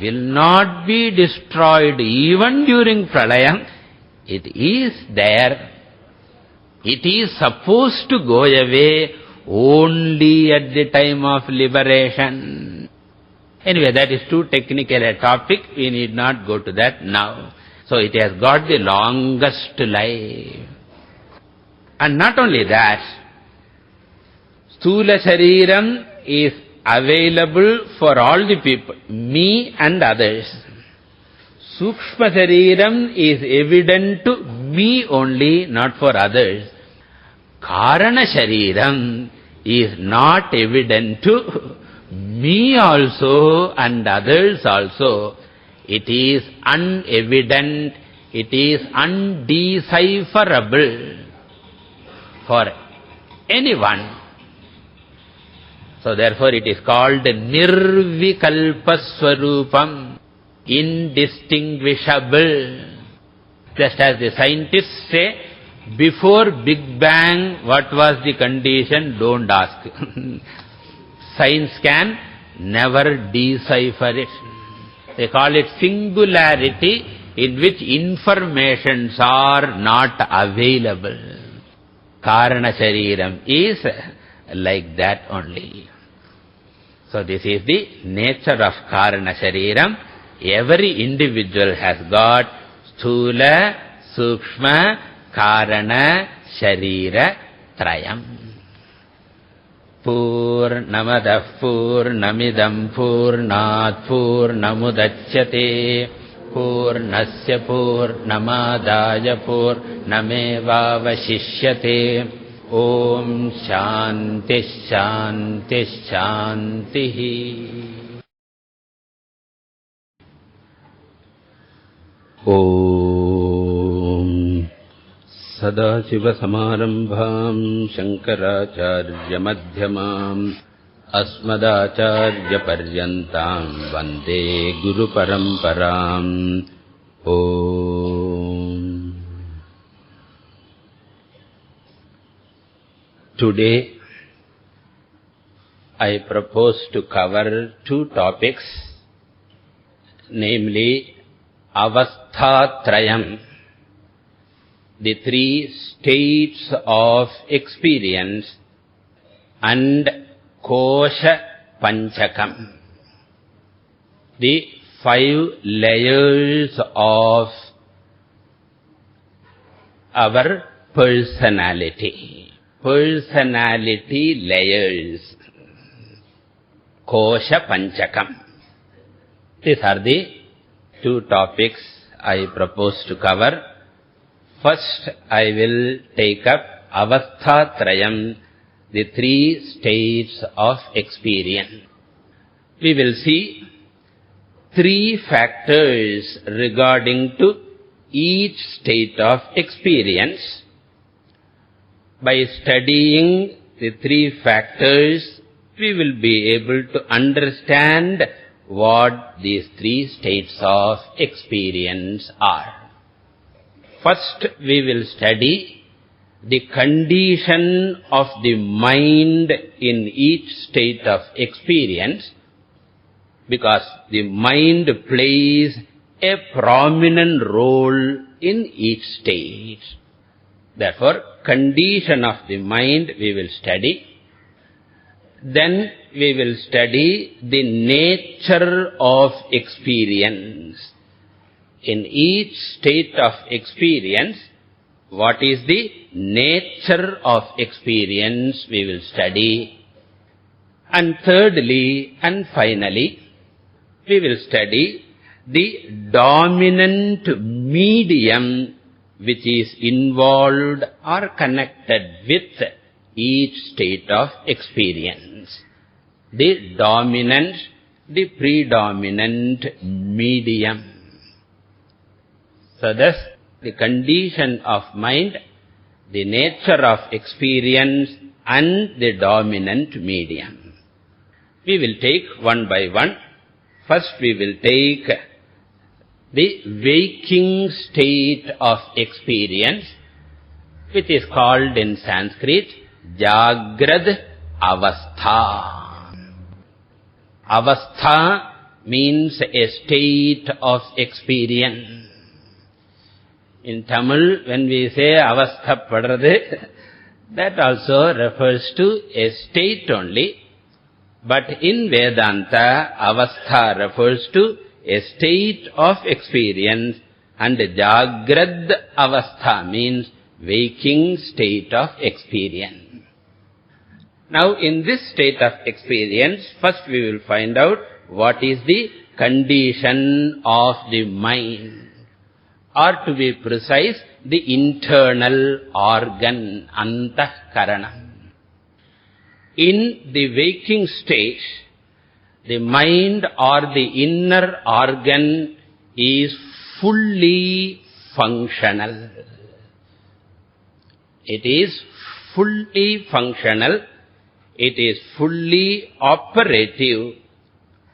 will not be destroyed even during Pralayam. It is there. It is supposed to go away only at the time of liberation. Anyway, that is too technical a topic. We need not go to that now. So it has got the longest life. And not only that, Sthula Shariram is available for all the people, me and others. Sukshma Shariram is evident to me only, not for others. Karana Shariram is not evident to me also and others also. It is unevident, it is undecipherable for anyone. So therefore it is called Nirvikalpa Swarupam, indistinguishable. Just as the scientists say, before Big Bang, what was the condition? Don't ask. Science can never decipher it. They call it singularity, in which informations are not available. Karana Shariram is like that only. So this is the nature of Karana Shariram. Every individual has got Sthula, Sukshma, Karana, Sharira, Trayam. Purnamadah Purnamidam Purnat Purnamudachyate Purnasya Purnamadaya Purnamevavashishyate. Om Shanti Shanti Shanti. Om Sadashiva Samarambham Shankaracharya Madhyamam Asmadacharya Paryantam Vande Guru Paramparam. Om. Today I propose to cover two topics, namely Avasthatrayam, the three states of experience, and Kosha Panchakam, the 5 layers of our personality. Personality layers. Kosha Panchakam. These are the two topics I propose to cover. First, I will take up Avasthatrayam, the 3 states of experience. We will see 3 factors regarding to each state of experience. By studying the 3 factors, we will be able to understand what these 3 states of experience are. First, we will study the condition of the mind in each state of experience, because the mind plays a prominent role in each state. Therefore, condition of the mind we will study. Then we will study the nature of experience. In each state of experience, what is the nature of experience we will study. And thirdly and finally, we will study the dominant medium which is involved or connected with each state of experience. The dominant, the predominant medium. So thus, the condition of mind, the nature of experience and the dominant medium. We will take one by one. First we will take the waking state of experience, which is called in Sanskrit Jagrad Avastha. Avastha means a state of experience. In Tamil, when we say avastha padradhu, that also refers to a state only. But in Vedanta, avastha refers to a state of experience, and Jagrad Avastha means waking state of experience. Now, in this state of experience, first we will find out what is the condition of the mind. Or to be precise, the internal organ, antahkarana. In the waking state, the mind or the inner organ is fully functional. It is fully functional. It is fully operative,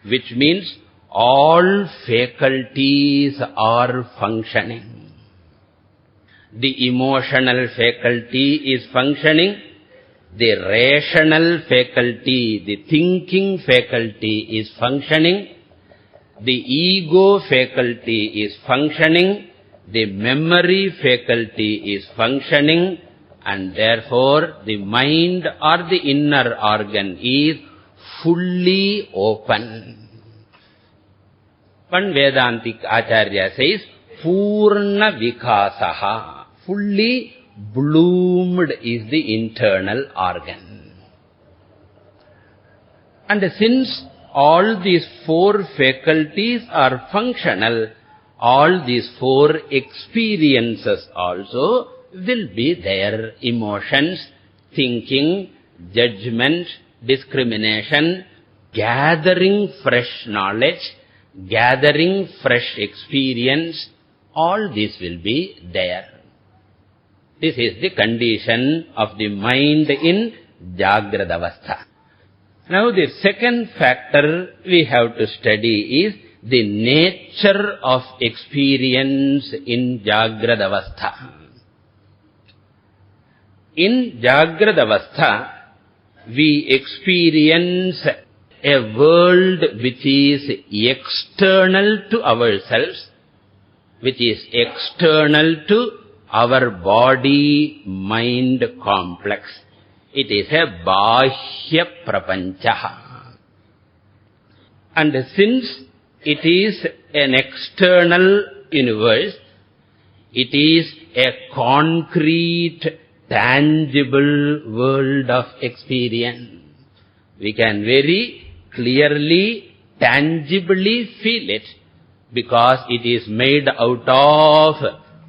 which means all faculties are functioning. The emotional faculty is functioning. The rational faculty, the thinking faculty is functioning. The ego faculty is functioning. The memory faculty is functioning. And therefore, the mind or the inner organ is fully open. One Vedantic Acharya says, Purna Vikasaha. Fully bloomed is the internal organ. And since all these four faculties are functional, all these four experiences also will be there. Emotions, thinking, judgment, discrimination, gathering fresh knowledge, gathering fresh experience, all this will be there. This is the condition of the mind in Jagrad Avastha. Now the second factor we have to study is the nature of experience in Jagrad Avastha. In Jagrad Avastha, we experience a world which is external to ourselves, which is external to our body-mind complex. It is a Bahya Prapancha. And since it is an external universe, it is a concrete, tangible world of experience. We can very clearly, tangibly feel it, because it is made out of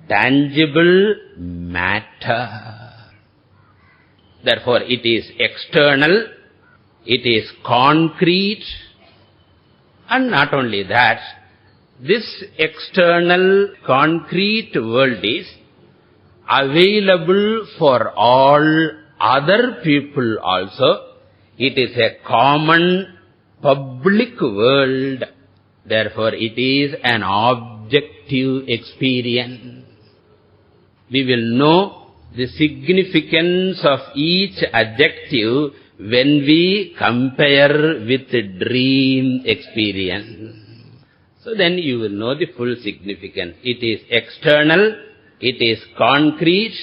tangible matter. Therefore, it is external, it is concrete, and not only that, this external concrete world is available for all other people also. It is a common public world. Therefore, it is an objective experience. We will know the significance of each adjective when we compare with dream experience. So then you will know the full significance. It is external, it is concrete,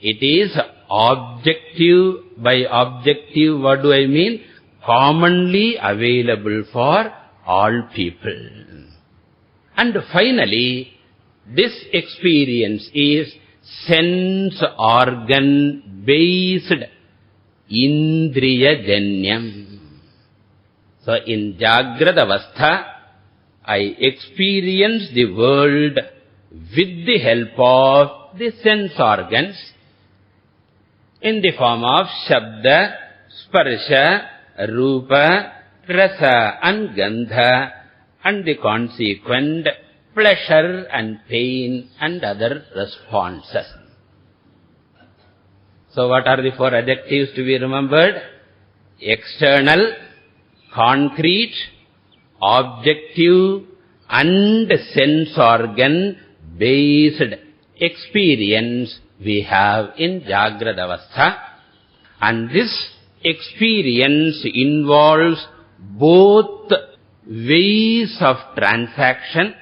it is objective. By objective, what do I mean? Commonly available for all people. And finally, this experience is sense organ based indriya janyam. So in Jagrata Avastha, I experience the world with the help of the sense organs in the form of Shabda, Sparsha, Rupa, Rasa and Gandha and the consequent pleasure and pain and other responses. So what are the four adjectives to be remembered? External, concrete, objective and sense organ based experience we have in Jagrata Avastha. And this experience involves both ways of transaction.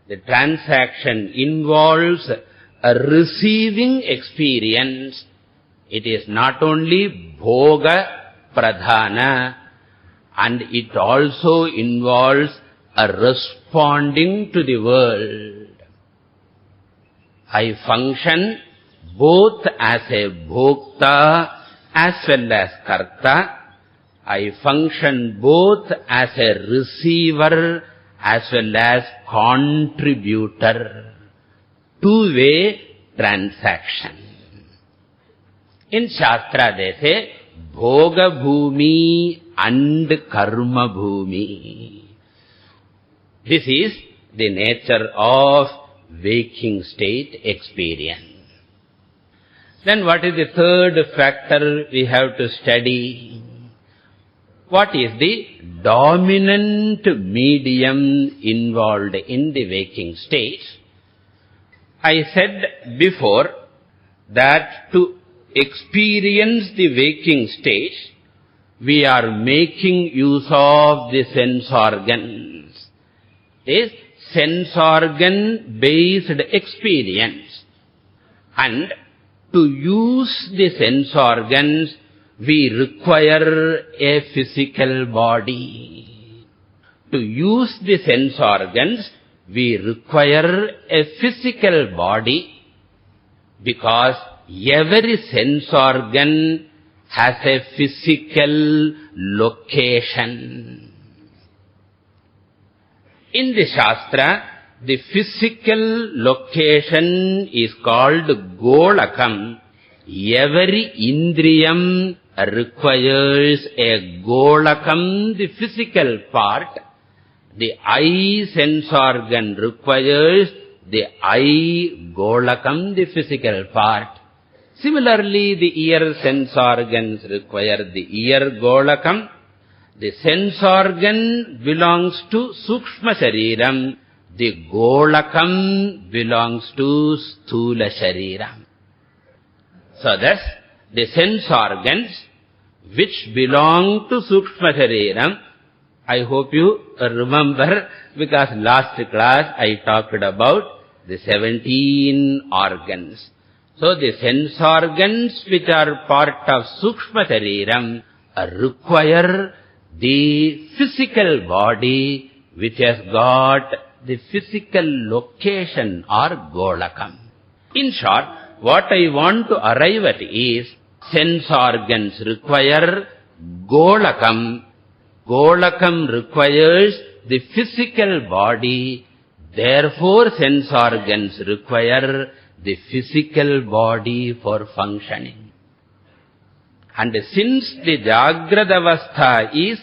The transaction involves a receiving experience. It is not only bhoga pradhana, and it also involves a responding to the world. I function both as a bhokta as well as karta. I function both as a receiver as well as contributor. Two-way transaction. In Shastra they say, bhoga bhumi and karma bhumi. This is the nature of waking state experience. Then what is the third factor we have to study? What is the dominant medium involved in the waking state? I said before that to experience the waking state, we are making use of the sense organs. This sense organ based experience. And to use the sense organs, we require a physical body. To use the sense organs, we require a physical body, because every sense organ has a physical location. In the Shastra, the physical location is called golakam. Every indriyam requires a golakam, the physical part. The eye sense organ requires the eye golakam, the physical part. Similarly, the ear sense organs require the ear golakam. The sense organ belongs to Sukshma Shariram. The golakam belongs to Sthula Shariram. So thus, the sense organs which belong to Sukshma Shariram, I hope you remember, because last class I talked about the 17 organs. So the sense organs which are part of Sukshma Shariram require the physical body which has got the physical location or golakam. In short, what I want to arrive at is, sense organs require golakam. Golakam requires the physical body. Therefore, sense organs require the physical body for functioning. And since the Jagrata Avastha is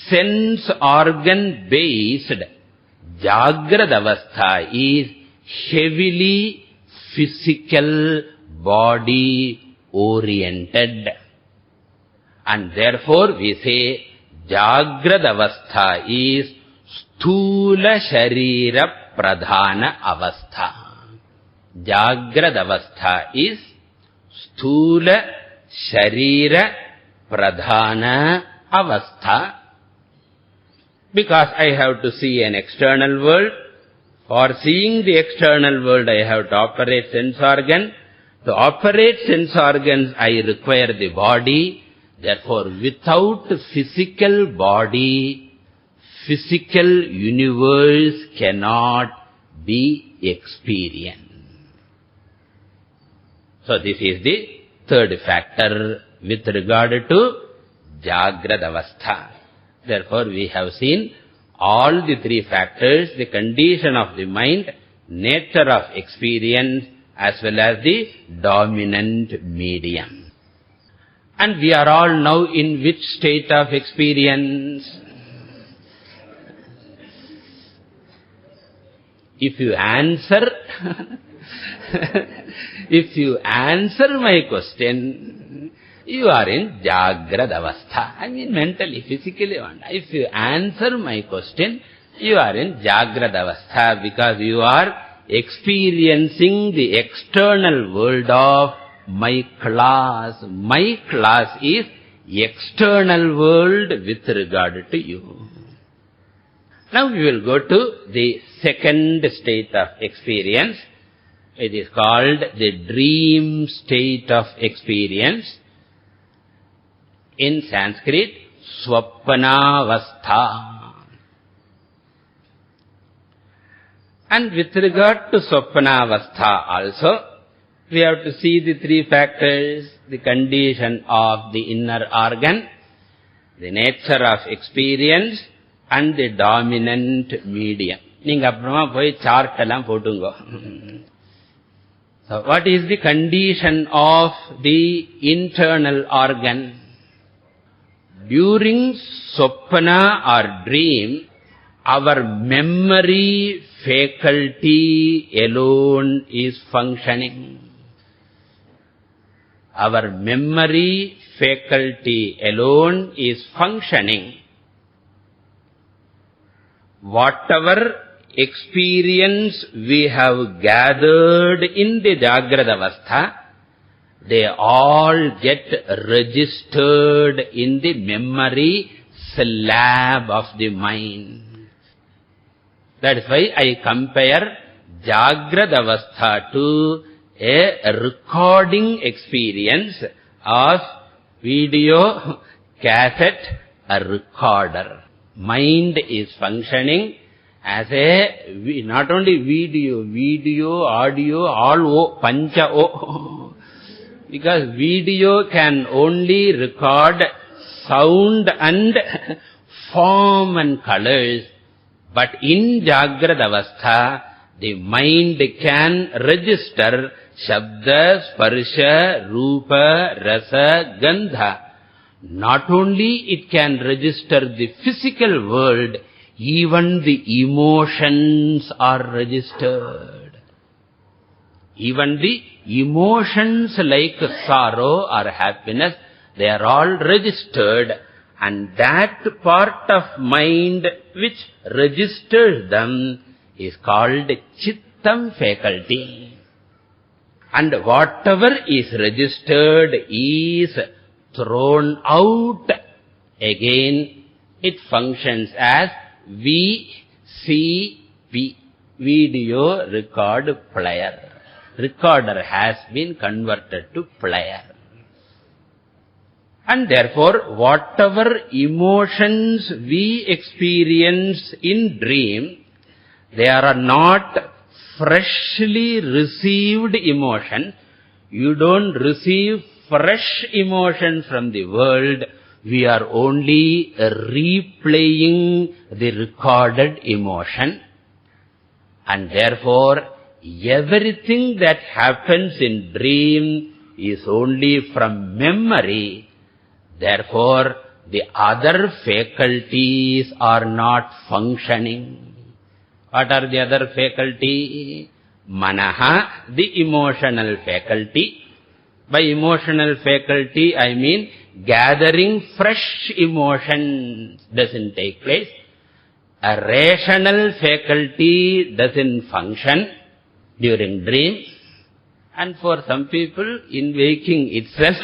sense organ based, Jagrata Avastha is heavily physical body oriented. And therefore we say Jagrata Avastha is Sthula Sharira Pradhana Avastha. Jagrata Avastha is Sthula Sharira Pradhana Avastha. Because I have to see an external world. For seeing the external world, I have to operate sense organ. To operate sense organs, I require the body. Therefore, without physical body, physical universe cannot be experienced. So this is the third factor with regard to Jagrad Avastha. Therefore, we have seen all the three factors, the condition of the mind, nature of experience, as well as the dominant medium. And we are all now in which state of experience? If you answer, if you answer my question, you are in Jagrad Avastha. I mean mentally, physically. If you answer my question, you are in Jagrad Avastha because you are experiencing the external world of my class. My class is external world with regard to you. Now we will go to the second state of experience. It is called the dream state of experience. In Sanskrit, Swapnavastha. And with regard to Swapnavastha also, we have to see the three factors, the condition of the inner organ, the nature of experience, and the dominant medium. நீங்க அப்புறமா போய் chart எல்லாம் போட்டுங்க. So what is the condition of the internal organ? During Swapna or dream, our memory faculty alone is functioning. Our memory faculty alone is functioning. Whatever experience we have gathered in the Jagrada Avastha, they all get registered in the memory slab of the mind. That is why I compare Jagrada Avastha to a recording experience of video, cassette, a recorder. Mind is functioning as a, not only video, audio, all O, pancha O. Because video can only record sound and form and colors. But in Jagrad Avastha, the mind can register Shabda, Sparsha, Rupa, Rasa, Gandha. Not only it can register the physical world, even the emotions are registered. Even the emotions like sorrow or happiness, they are all registered. And that part of mind which registers them is called Chittam faculty. And whatever is registered is thrown out. Again, it functions as VCP, video record player. Recorder has been converted to player. And therefore, whatever emotions we experience in dream, they are not freshly received emotions. You don't receive fresh emotion from the world. We are only replaying the recorded emotion. And therefore, everything that happens in dream is only from memory. Therefore, the other faculties are not functioning. What are the other faculty? Manaha, the emotional faculty. By emotional faculty, I mean gathering fresh emotions doesn't take place. A rational faculty doesn't function during dream. And for some people, in waking itself,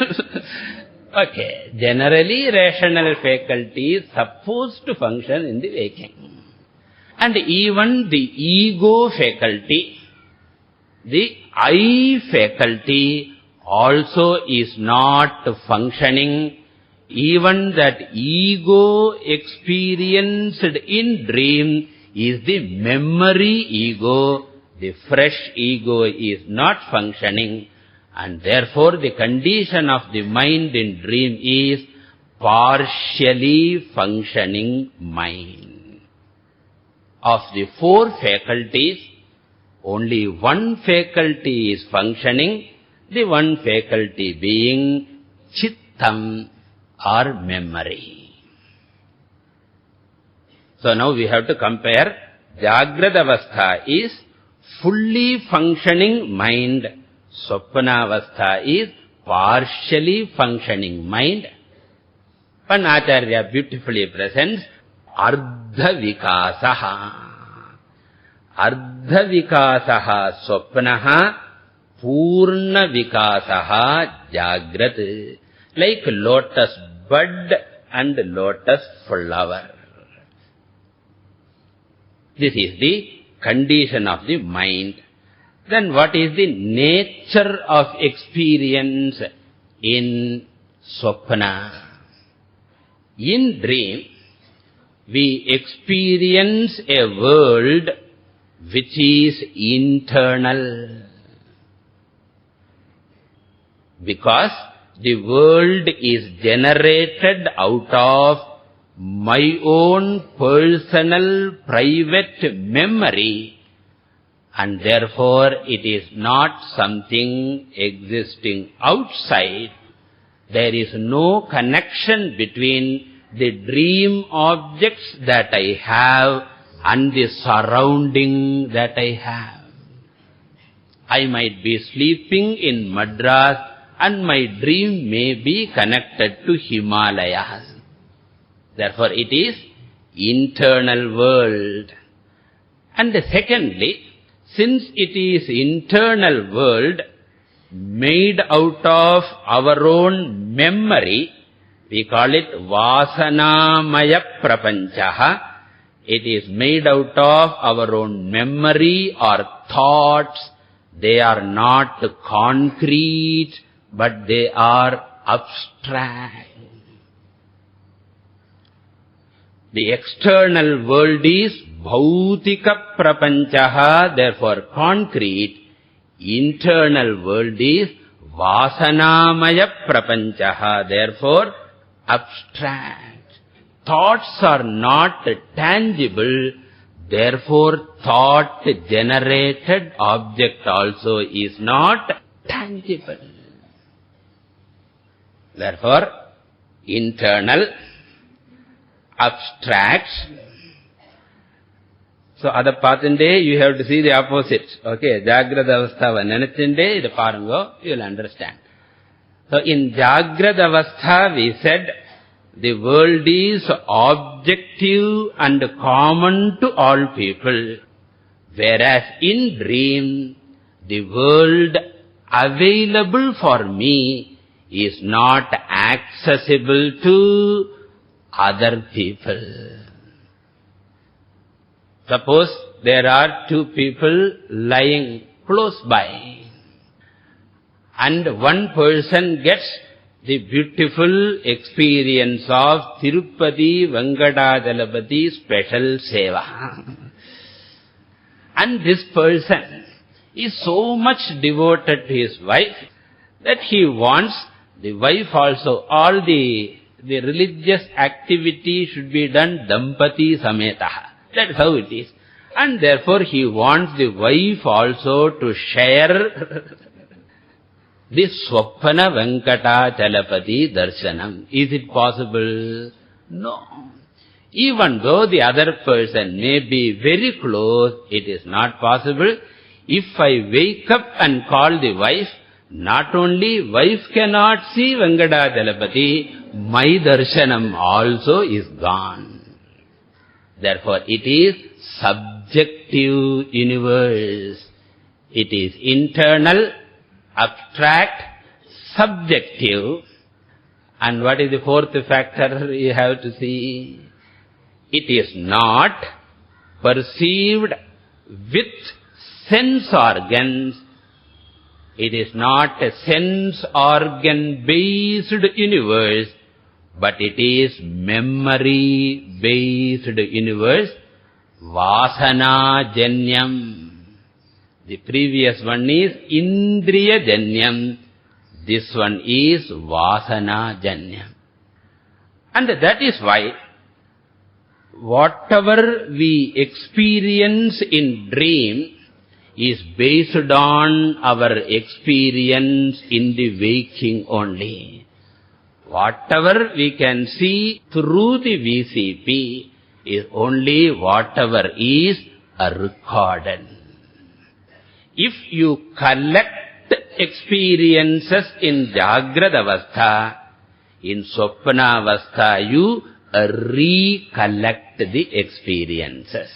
Okay, generally rational faculty is supposed to function in the waking. And even the ego faculty, the I faculty also is not functioning. Even that ego experienced in dream is the memory ego. The fresh ego is not functioning. And therefore the condition of the mind in dream is partially functioning mind. Of the four faculties, only one faculty is functioning, the one faculty being chittam or memory. So now we have to compare. Jagrata avastha is fully functioning mind. Swapna avastha is partially functioning mind. One Acharya beautifully presents Ardha Vikasaha. Ardha Vikasaha Swapnaha, Purna Vikasaha Jagrat. Like lotus bud and lotus flower. This is the condition of the mind. Then what is the nature of experience in Swapna? In dream, we experience a world which is internal. Because the world is generated out of my own personal private memory, and therefore it is not something existing outside. There is no connection between the dream objects that I have and the surrounding that I have. I might be sleeping in Madras and my dream may be connected to Himalayas. Therefore it is internal world. And secondly, since it is internal world made out of our own memory, we call it Vasanamaya Prapanchaha. It is made out of our own memory or thoughts. They are not concrete, but they are abstract. The external world is Bhautika Prapanchaha, therefore concrete. Internal world is Vasanamaya Prapanchaha, therefore abstract. Thoughts are not tangible, therefore thought-generated object also is not tangible. Therefore, internal, abstract. So, other pathinde, you have to see the opposite. Okay, Jagrata avastha nenachinde, idu parungo, you will understand. So, in Jagrata avastha, we said, the world is objective and common to all people. Whereas in dream, the world available for me is not accessible to other people. Suppose there are two people lying close by, and one person gets the beautiful experience of Tirupati Venkatachalapati special seva. And this person is so much devoted to his wife that he wants the wife also, all the religious activity should be done Dampati Sametaha. That's how it is. And therefore he wants the wife also to share the Swapana Venkatachalapati Darshanam. Is it possible? No. Even though the other person may be very close, it is not possible. If I wake up and call the wife, not only wife cannot see Venkatachalapati, my darshanam also is gone. Therefore, it is subjective universe. It is internal, abstract, subjective. And what is the fourth factor you have to see? It is not perceived with sense organs. It is not a sense organ based universe, but it is memory based universe, vasana janyam. The previous one is indriya janyam. This one is vasana janyam. And that is why whatever we experience in dream is based on our experience in the waking only. Whatever we can see through the VCP is only whatever is recorded. If you collect experiences in Jagrada Avastha, in Swapna Avastha you recollect the experiences.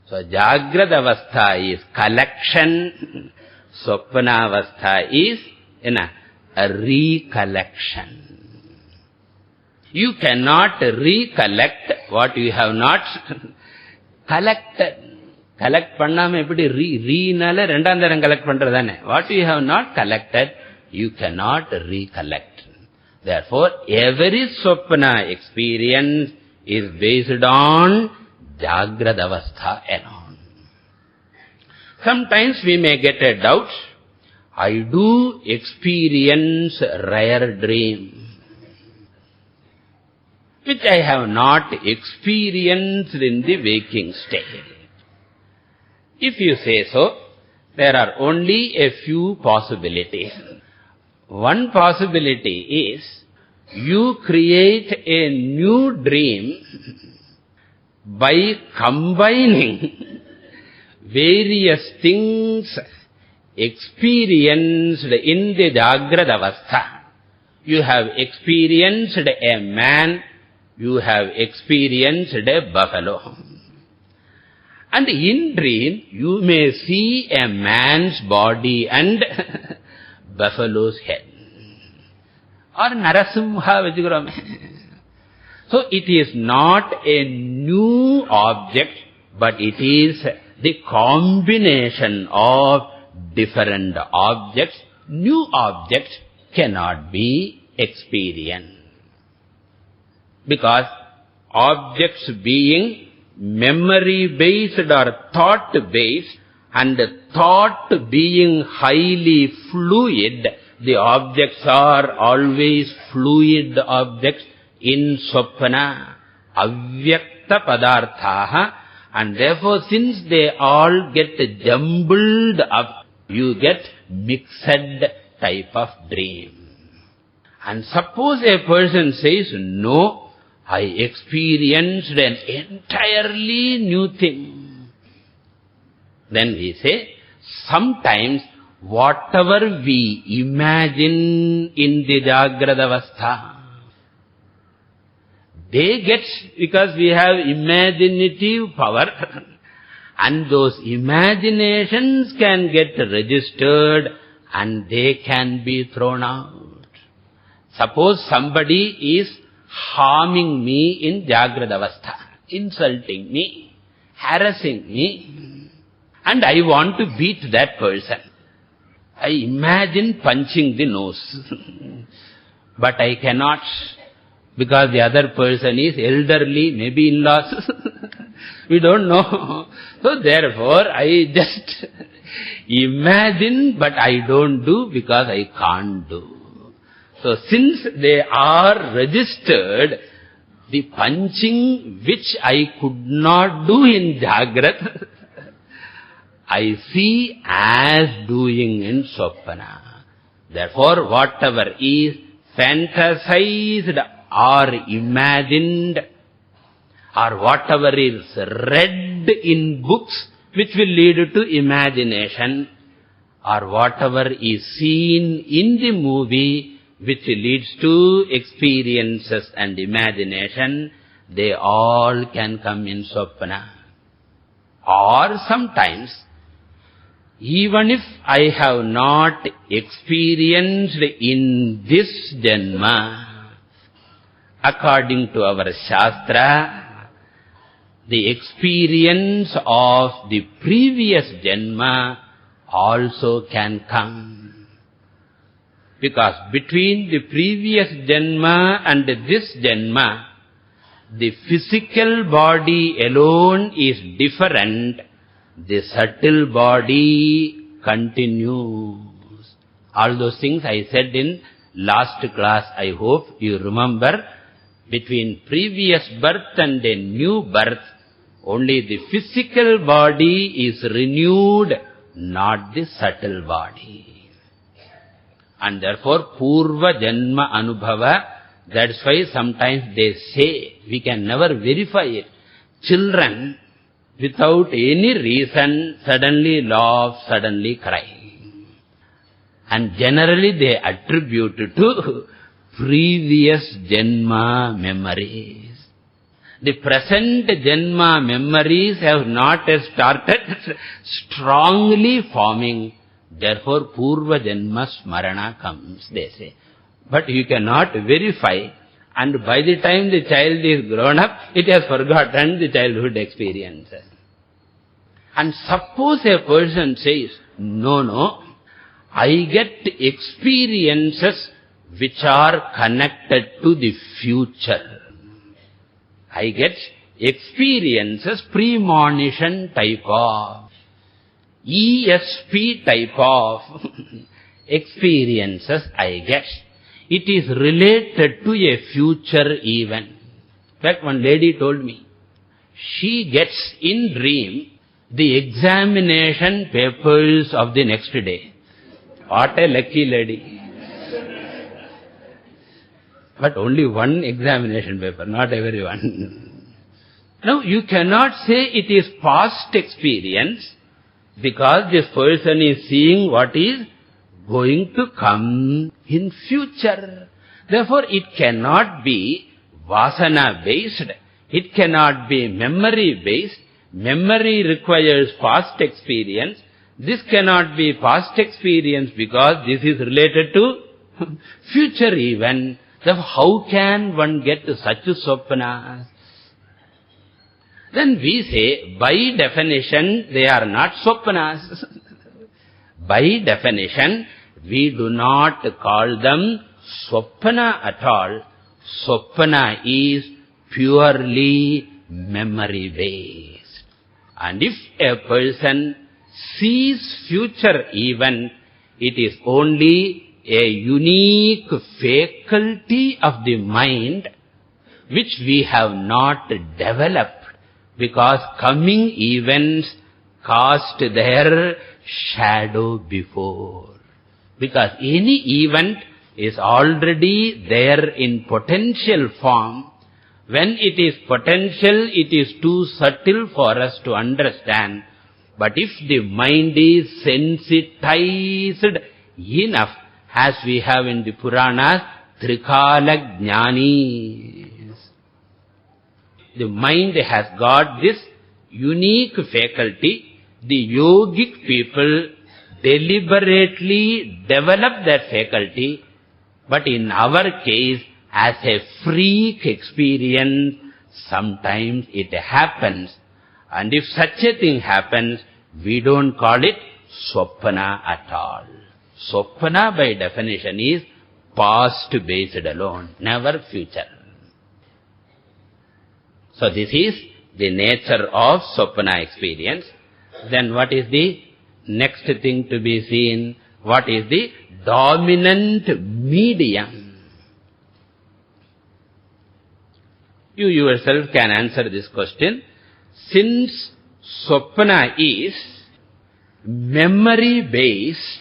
So Jagrada Avastha is collection, Swapna Avastha is a recollection. You cannot recollect what you have not collected. Collect pannama eppadi re-nala rendandaram collect pandradane. What you have not collected, you cannot recollect. Therefore, every Swapna experience is based on Jagrada Avastha alone. Sometimes we may get a doubt. I do experience rare dream, which I have not experienced in the waking state. If you say so, there are only a few possibilities. One possibility is you create a new dream by combining various things experienced in the Jagrada Avastha. You have experienced a man, you have experienced a buffalo. And in dream, you may see a man's body and buffalo's head. Or Narasimha Vajigurame. So it is not a new object, but it is the combination of different objects. New objects cannot be experienced. Because objects being memory-based or thought-based, and thought being highly fluid, the objects are always fluid objects in Swapna, avyakta padarthaha, and therefore since they all get jumbled up, you get mixed type of dream. And suppose a person says, no, I experienced an entirely new thing. Then we say, sometimes whatever we imagine in the Jagrada Avastha, they get, because we have imaginative power, and those imaginations can get registered and they can be thrown out. Suppose somebody is harming me in Jagrada Avastha, insulting me, harassing me, and I want to beat that person. I imagine punching the nose, but I cannot, because the other person is elderly, maybe in-laws, we don't know. So therefore, I just imagine, but I don't do because I can't do. So since they are registered, the punching which I could not do in Jagrat, I see as doing in Swapna. Therefore, whatever is fantasized or imagined, or whatever is read in books which will lead to imagination, or whatever is seen in the movie which leads to experiences and imagination, they all can come in Swapna. Or sometimes, even if I have not experienced in this Janma, according to our Shastra, the experience of the previous Janma also can come. Because between the previous Janma and this Janma, the physical body alone is different. The subtle body continues. All those things I said in last class, I hope you remember. Between previous birth and a new birth, only the physical body is renewed, not the subtle body. And therefore, Purva Janma Anubhava, that's why sometimes they say, we can never verify it. Children, without any reason, suddenly laugh, suddenly cry. And generally they attribute to previous Janma memories. The present Janma memories have not yet started strongly forming. Therefore, Purva Janma Smarana comes, they say. But you cannot verify. And by the time the child is grown up, it has forgotten the childhood experiences. And suppose a person says, no, I get experiences which are connected to the future. I get experiences, premonition type of, ESP type of experiences I get. It is related to a future event. In fact, one lady told me, she gets in dream the examination papers of the next day. What a lucky lady. But only one examination paper, not everyone. Now, you cannot say it is past experience because this person is seeing what is going to come in future. Therefore, it cannot be vasana-based. It cannot be memory-based. Memory requires past experience. This cannot be past experience because this is related to future event. Therefore, how can one get such soppanas? Then we say, by definition, they are not soppanas. By definition, we do not call them soppana at all. Soppana is purely memory-based. And if a person sees future event, it is only a unique faculty of the mind which we have not developed because coming events cast their shadow before. Because any event is already there in potential form. When it is potential, it is too subtle for us to understand. But if the mind is sensitized enough, as we have in the Puranas, Trikala Jnanis. The mind has got this unique faculty. The yogic people deliberately develop that faculty, but in our case, as a freak experience, sometimes it happens. And if such a thing happens, we don't call it soppana at all. Soppana by definition is past-based alone, never future. So this is the nature of soppana experience. Then what is the next thing to be seen? What is the dominant medium? You yourself can answer this question. Since soppana is memory-based,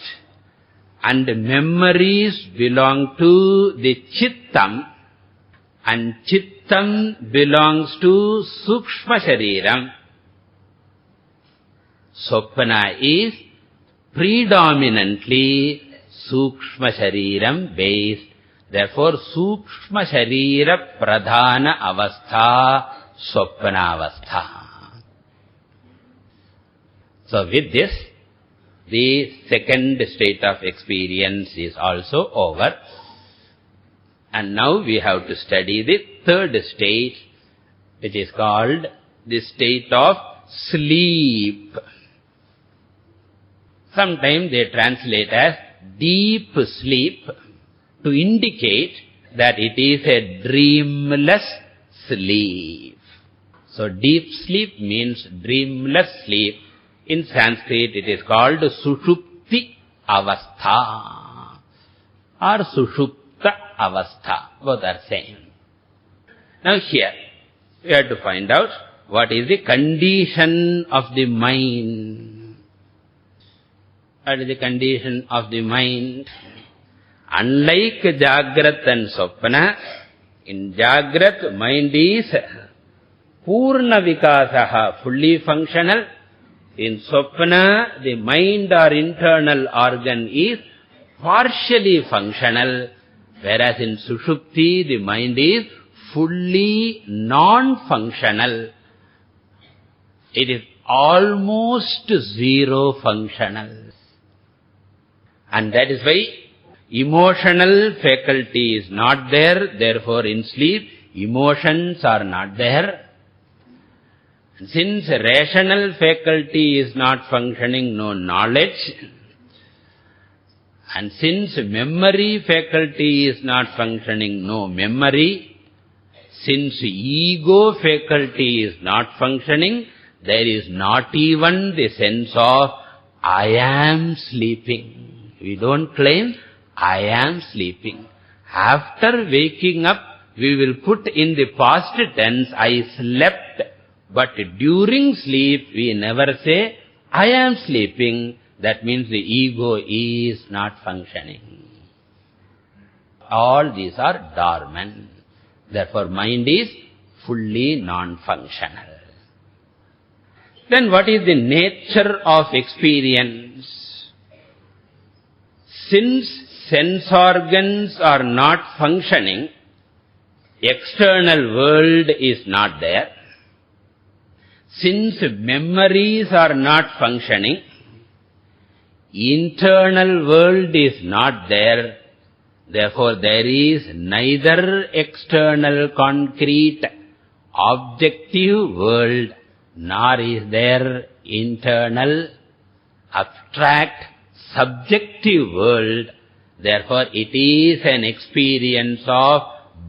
and memories belong to the chittam, and chittam belongs to sukshma shariram. Soppana is predominantly sukshma shariram based. Therefore, sukshma sharira pradhana avastha, soppana avastha. So with this, the second state of experience is also over. And now we have to study the third state, which is called the state of sleep. Sometimes they translate as deep sleep to indicate that it is a dreamless sleep. So deep sleep means dreamless sleep. In Sanskrit it is called sushupti avastha or sushupta avastha. Both are same. Now here we have to find out what is the condition of the mind. What is the condition of the mind? Unlike Jagrat and Swapna, in Jagrat mind is Purna Vikasaha, fully functional. In Swapna, the mind or internal organ is partially functional, whereas in Sushupti, the mind is fully non-functional. It is almost zero functional. And that is why emotional faculty is not there, therefore in sleep, emotions are not there. Since rational faculty is not functioning, no knowledge. And since memory faculty is not functioning, no memory. Since ego faculty is not functioning, there is not even the sense of I am sleeping. We don't claim I am sleeping. After waking up, we will put in the past tense, I slept. But during sleep, we never say, I am sleeping. That means the ego is not functioning. All these are dormant. Therefore, mind is fully non-functional. Then what is the nature of experience? Since sense organs are not functioning, external world is not there. Since memories are not functioning, internal world is not there. Therefore, there is neither external concrete objective world, nor is there internal abstract subjective world. Therefore, it is an experience of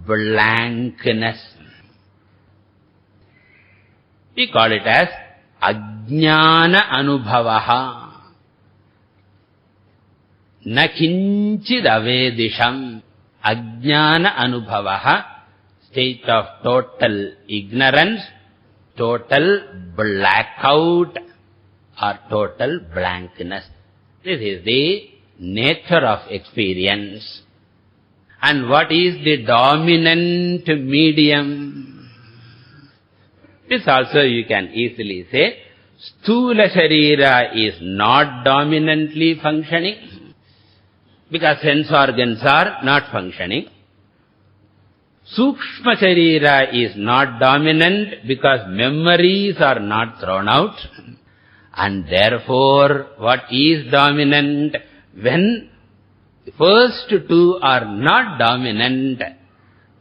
blankness. We call it as ajnana anubhavaha. Na kinchid avedisham. Ajnana anubhavaha, state of total ignorance, total blackout or total blankness. This is the nature of experience. And what is the dominant medium? This also you can easily say, Sthula Sharira is not dominantly functioning, because sense organs are not functioning. Sukshma Sharira is not dominant, because memories are not thrown out. And therefore, what is dominant? When the first two are not dominant,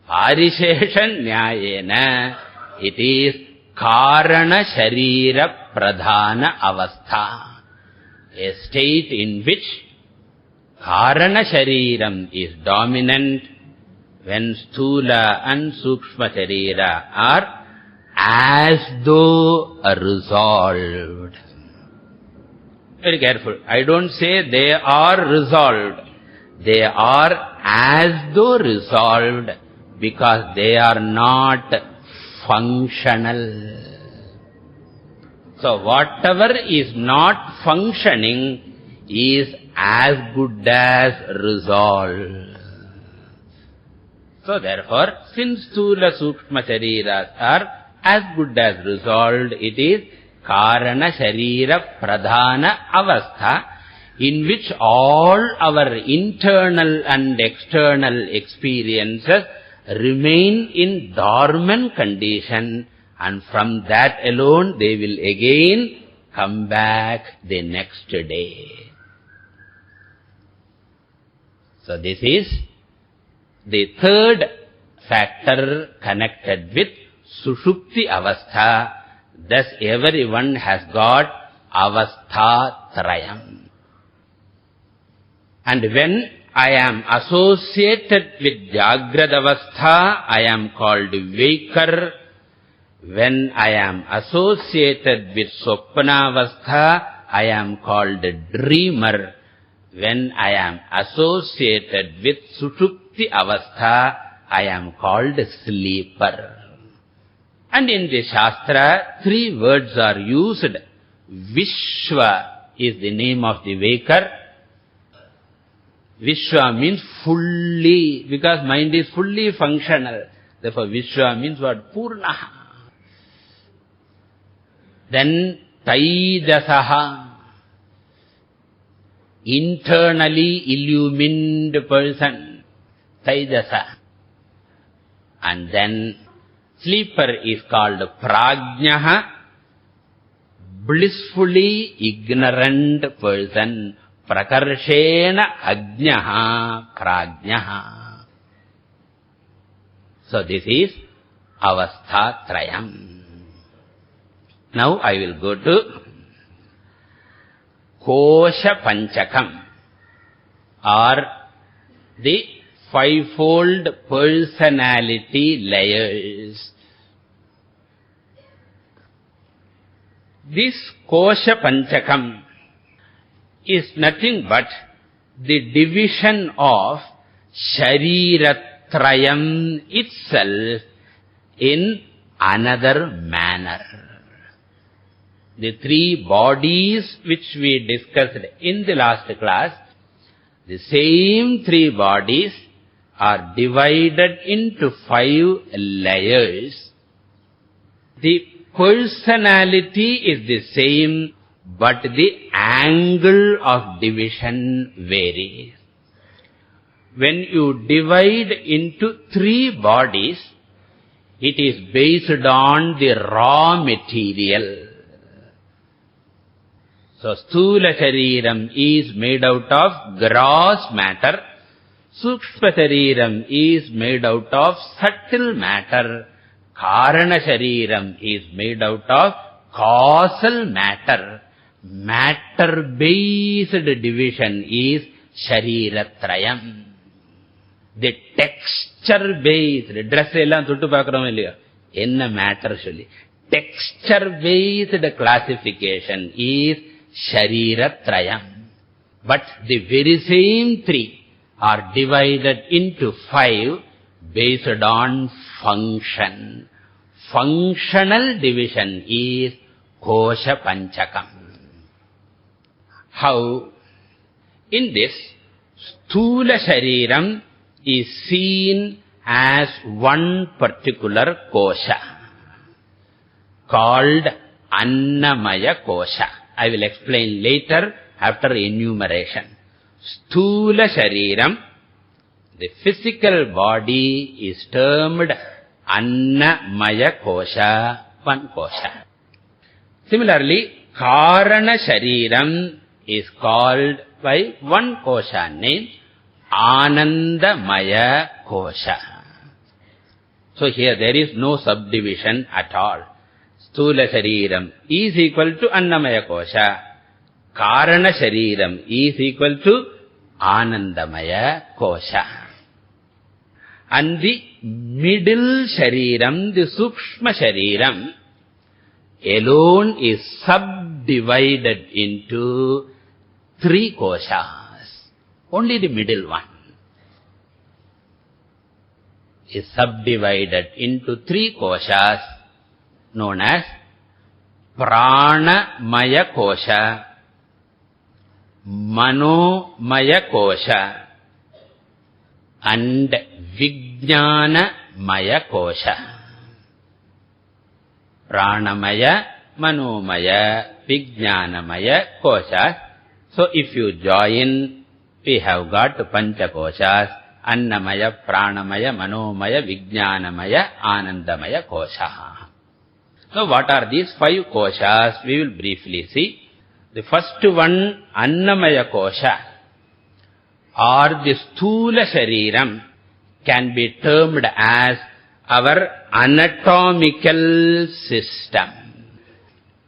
Parishesha Nyayena, it is Karana Sharira Pradhana Avastha, a state in which Karana Shariram is dominant, when Sthula and Sukshma Sharira are as though resolved. Very careful. I don't say they are resolved. They are as though resolved, because they are not functional. So whatever is not functioning is as good as resolved. So therefore, since Sthula Sukshma Shariras are as good as resolved, it is Karana Sharira Pradhana Avastha, in which all our internal and external experiences remain in dormant condition, and from that alone they will again come back the next day. So this is the third factor connected with Sushupti Avastha. Thus everyone has got Avastha Trayam. And when I am associated with Jagrad Avastha, I am called Waker. When I am associated with Swapna Avastha, I am called Dreamer. When I am associated with Sushupti Avastha, I am called Sleeper. And in the Shastra, 3 words are used. Vishwa is the name of the waker. Vishwa means fully, because mind is fully functional. Therefore, Vishwa means what? Purnaha. Then, Taijasaha, internally illumined person. Taijasa. And then, sleeper is called Prajnaha, blissfully ignorant person. Prakarshena Ajnaha Prajnaha. So this is Avastha Trayam. Now I will go to Kosha Panchakam, or the 5-fold personality layers. This Kosha Panchakam is nothing but the division of Shariratrayam itself in another manner. The 3 bodies which we discussed in the last class, the same 3 bodies are divided into 5 layers. The personality is the same, but the angle of division varies. When you divide into 3 bodies, it is based on the raw material. So, Sthula Shariram is made out of gross matter. Sukshma Shariram is made out of subtle matter. Karana Shariram is made out of causal matter. Matter-based division is Shariratrayam. The texture-based, dress ellam thuttu paakrom illaya, enna matter solli. Texture-based classification is Shariratrayam. But the very same 3 are divided into 5 based on function. Functional division is Kosha Panchakam. How? In this, Sthula Shariram is seen as one particular Kosha, called Annamaya Kosha. I will explain later after enumeration. Sthula Shariram, the physical body, is termed Annamaya Kosha, one Kosha. Similarly, Karana Shariram is called by one Kosha name, Anandamaya Kosha. So here there is no subdivision at all. Sthula Shariram is equal to Annamaya Kosha. Karana Shariram is equal to Anandamaya Kosha. And the middle Shariram, the Sukshma Shariram, alone is subdivided into 3 koshas. Only the middle one is subdivided into 3 koshas known as Pranamaya Kosha, Manomaya Kosha, and Vijnanamaya Kosha. Pranamaya, Manomaya, Vijnanamaya Koshas. So if you join, we have got Pancha Koshas, Annamaya, Pranamaya, Manomaya, Vijnanamaya, Anandamaya Kosha. So what are these 5 koshas? We will briefly see. The first one, Annamaya Kosha, or the Sthula Shariram, can be termed as our anatomical system.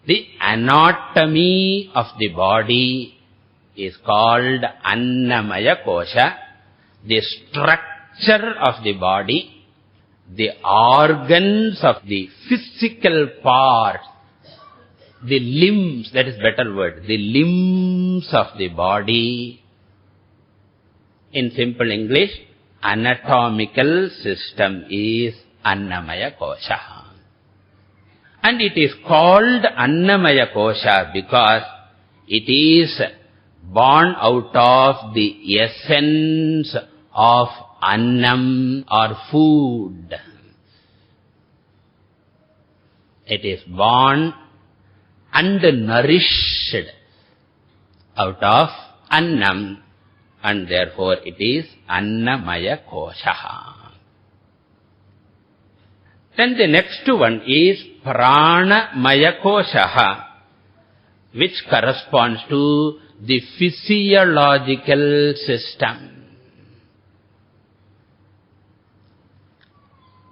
The anatomy of the body is called Annamaya Kosha. The structure of the body, the organs of the physical parts, the limbs, that is better word, the limbs of the body. In simple English, anatomical system is Annamaya Kosha. And it is called Annamaya Kosha because it is born out of the essence of Annam or food. It is born and nourished out of Annam, and therefore it is Annamaya Kosha. Then the next one is Pranamaya Kosha, which corresponds to the physiological system,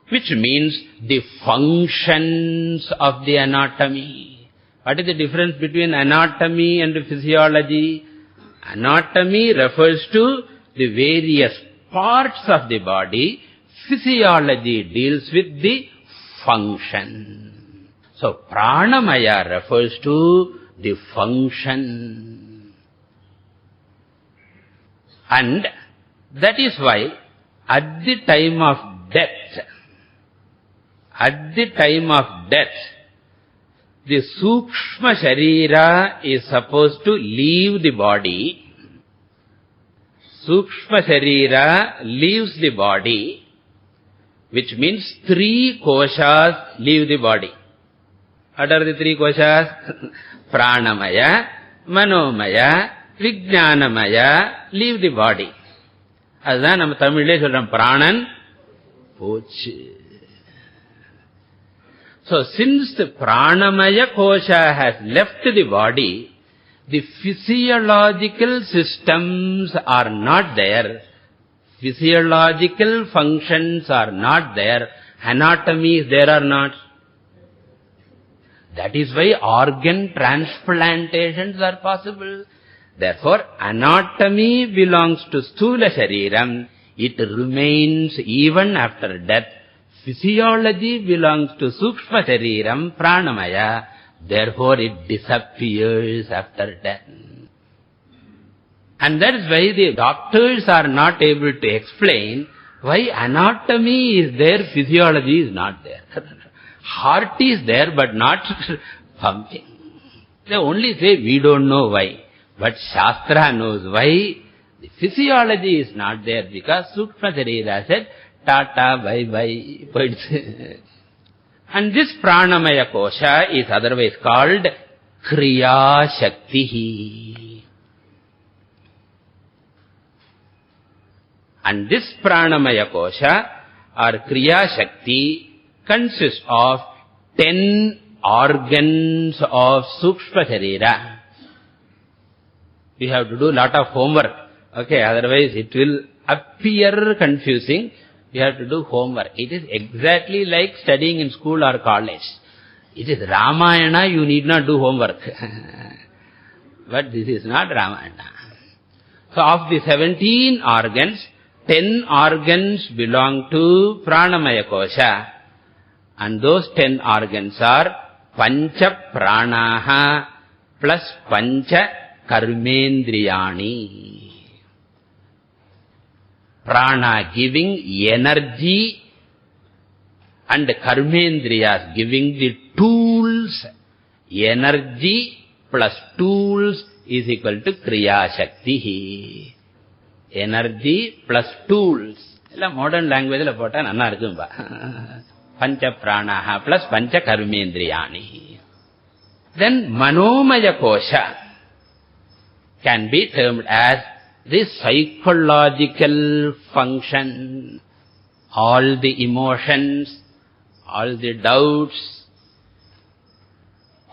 which means the functions of the anatomy. What is the difference between anatomy and physiology? Anatomy refers to the various parts of the body. Physiology deals with the function. So, Pranamaya refers to the function. And that is why at the time of death, the Sukshma Sharira is supposed to leave the body. Sukshma Sharira leaves the body, which means 3 koshas leave the body. What are the 3 koshas? Pranamaya, Manomaya, Vijnanamaya leave the body. Adhan nam Tamile solram Pranan pochu. So, since the Pranamaya Kosha has left the body, the physiological systems are not there. Physiological functions are not there. Anatomy is there or not? That is why organ transplantations are possible. Therefore, anatomy belongs to Sthula Shariram. It remains even after death. Physiology belongs to Sukshma Shariram, Pranamaya. Therefore, it disappears after death. And that is why the doctors are not able to explain why anatomy is there, physiology is not there. Heart is there, but not pumping. They only say, we don't know why. But Shastra knows why. The physiology is not there because Sukshma Sharira said, Tata, bye-bye. And this Pranamaya Kosha is otherwise called Kriya Shakti. And this Pranamaya Kosha or Kriya Shakti consists of 10 organs of Sukshma Sharira. We have to do a lot of homework. Okay, otherwise it will appear confusing. You have to do homework. It is exactly like studying in school or college. It is Ramayana, you need not do homework. But this is not Ramayana. So of the 17 organs, 10 organs belong to Pranamaya Kosha. And those 10 organs are Pancha Pranaha plus Pancha Karmendriyani. Prana giving energy and Karmendriyas giving the tools. Energy plus tools is equal to Kriya Shakti. Energy plus tools. Modern language la pota nanna irukumba. Pancha Pranaha plus Pancha Karmendriyani. Then Manomaya Kosha can be termed as the psychological function. All the emotions, all the doubts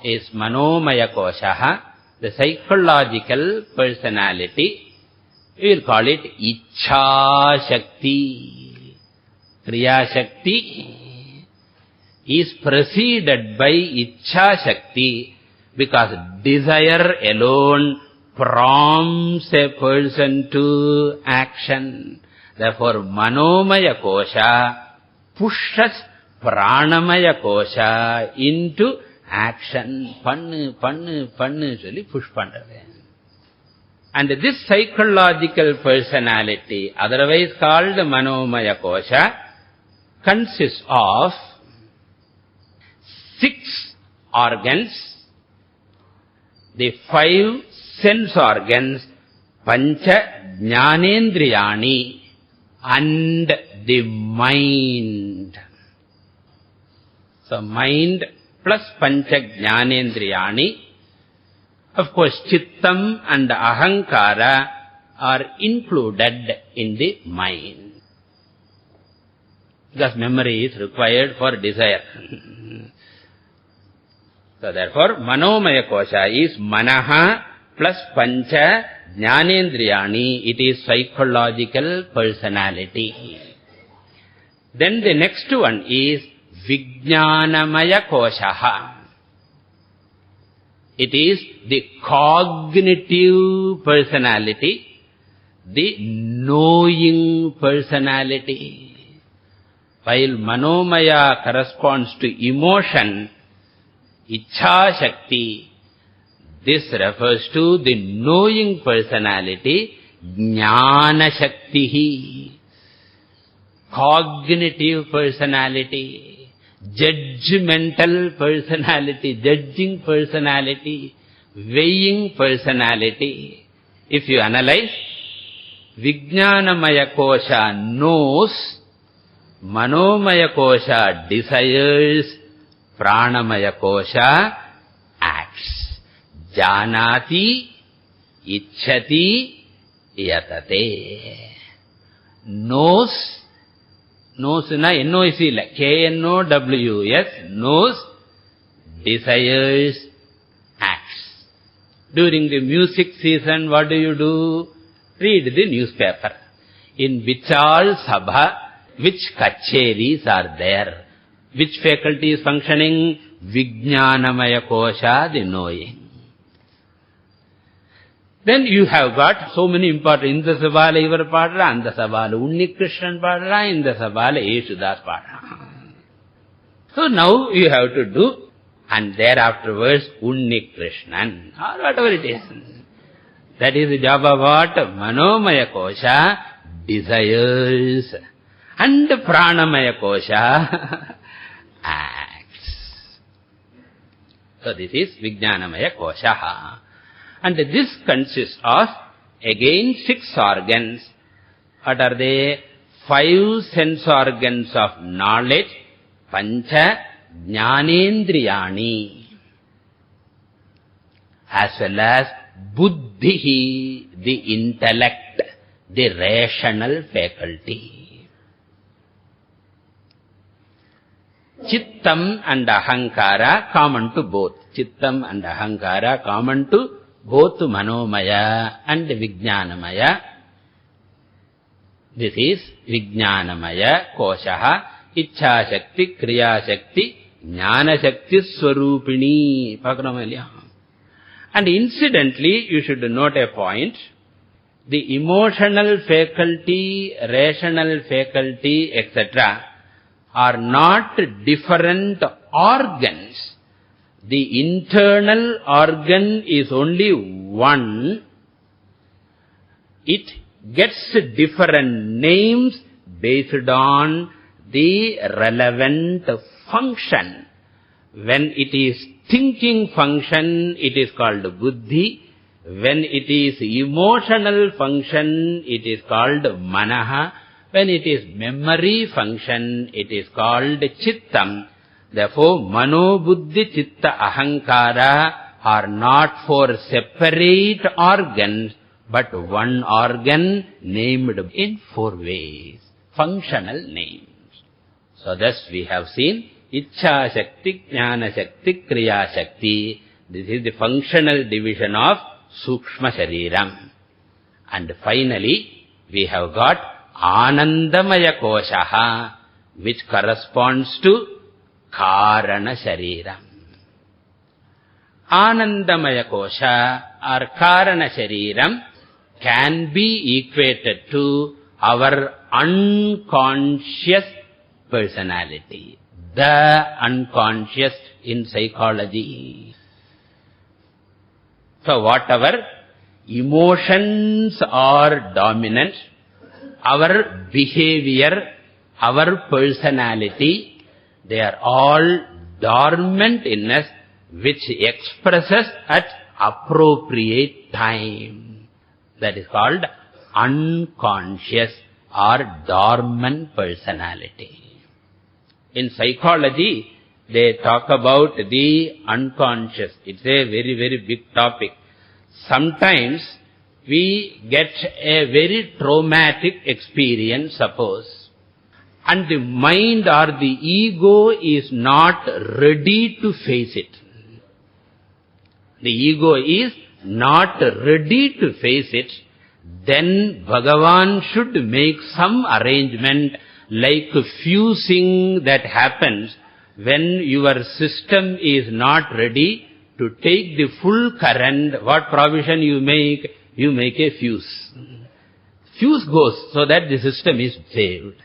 is Manomaya Kosha, the psychological personality. We will call it Ichha Shakti. Kriya Shakti is preceded by Ichha Shakti because desire alone prompts a person to action. Therefore, Manomaya Kosha pushes Pranamaya Kosha into action. Pannu, சொல்லி push பண்றது. And this psychological personality, otherwise called Manomaya Kosha, consists of 6 organs, the 5 sense organs, Pancha Jnanendriyani, and the mind. So mind plus Pancha Jnanendriyani. Of course, Chittam and Ahankara are included in the mind. Because memory is required for desire. So therefore, Manomaya Kosha is Manaha plus Pancha Jnanendriyani. It is psychological personality. Then the next one is Vijnanamaya Koshaha. It is the cognitive personality, the knowing personality. While Manomaya corresponds to emotion, Ichha Shakti, this refers to the knowing personality, Jnana Shakti, cognitive personality, judgmental personality, judging personality, weighing personality. If you analyze, Vijnanamaya Kosha knows, Manomaya Kosha desires, Pranamaya Kosha acts. Janati, Ichchati, Yatate. Knows, knows na N-O-S-E, K-N-O-W-S, knows, desires, acts. During the music season, what do? Read the newspaper. In which all sabha, which kacheris are there? Which faculty is functioning? Vijnanamaya Kosha, the knowing. Then you have got so many important, Inda Sabala Ivar Padra, Anda Sabala Unni Krishnan Padra, Inda Sabala Eshudas Padra. So now you have to do, and thereafterwards Unni Krishnan, or whatever it is. That is the job of what? Manomaya Kosha desires, and Pranamaya Kosha acts. So this is Vijnanamaya Kosha. And this consists of, again, 6 organs. What are they? 5 sense organs of knowledge, Pancha Jnanendriyani, as well as Buddhi, the intellect, the rational faculty. Chittam and Ahankara common to both. Chittam and Ahankara common to both Manomaya and Vijnanamaya. This is Vijnanamaya Koshaha, Ichha Shakti, Kriya Shakti, Jnana Shakti Swarupini. And incidentally, you should note a point. The emotional faculty, rational faculty, etc. are not different organs. The internal organ is only one. It gets different names based on the relevant function. When it is thinking function, it is called buddhi. When it is emotional function, it is called manaha. When it is memory function, it is called chittam. Therefore, mano, buddhi, chitta, ahankara are not 4 separate organs, but one organ named in 4 ways, functional names. So thus we have seen Ichha Shakti, Jnana Shakti, Kriya Shakti. This is the functional division of Sukshma Shariram. And finally, we have got Anandamaya Koshaha, which corresponds to Karana Shariram. Anandamaya Kosha or Karana Shariram can be equated to our unconscious personality, the unconscious in psychology. So whatever emotions are dominant, our behavior, our personality, they are all dormant in us, which expresses at appropriate time. That is called unconscious or dormant personality. In psychology, they talk about the unconscious. It's a very, very big topic. Sometimes we get a very traumatic experience, suppose, and the mind or the ego is not ready to face it. The ego is not ready to face it. Then Bhagavan should make some arrangement like fusing that happens when your system is not ready to take the full current. What provision you make? You make a fuse. Fuse goes so that the system is saved.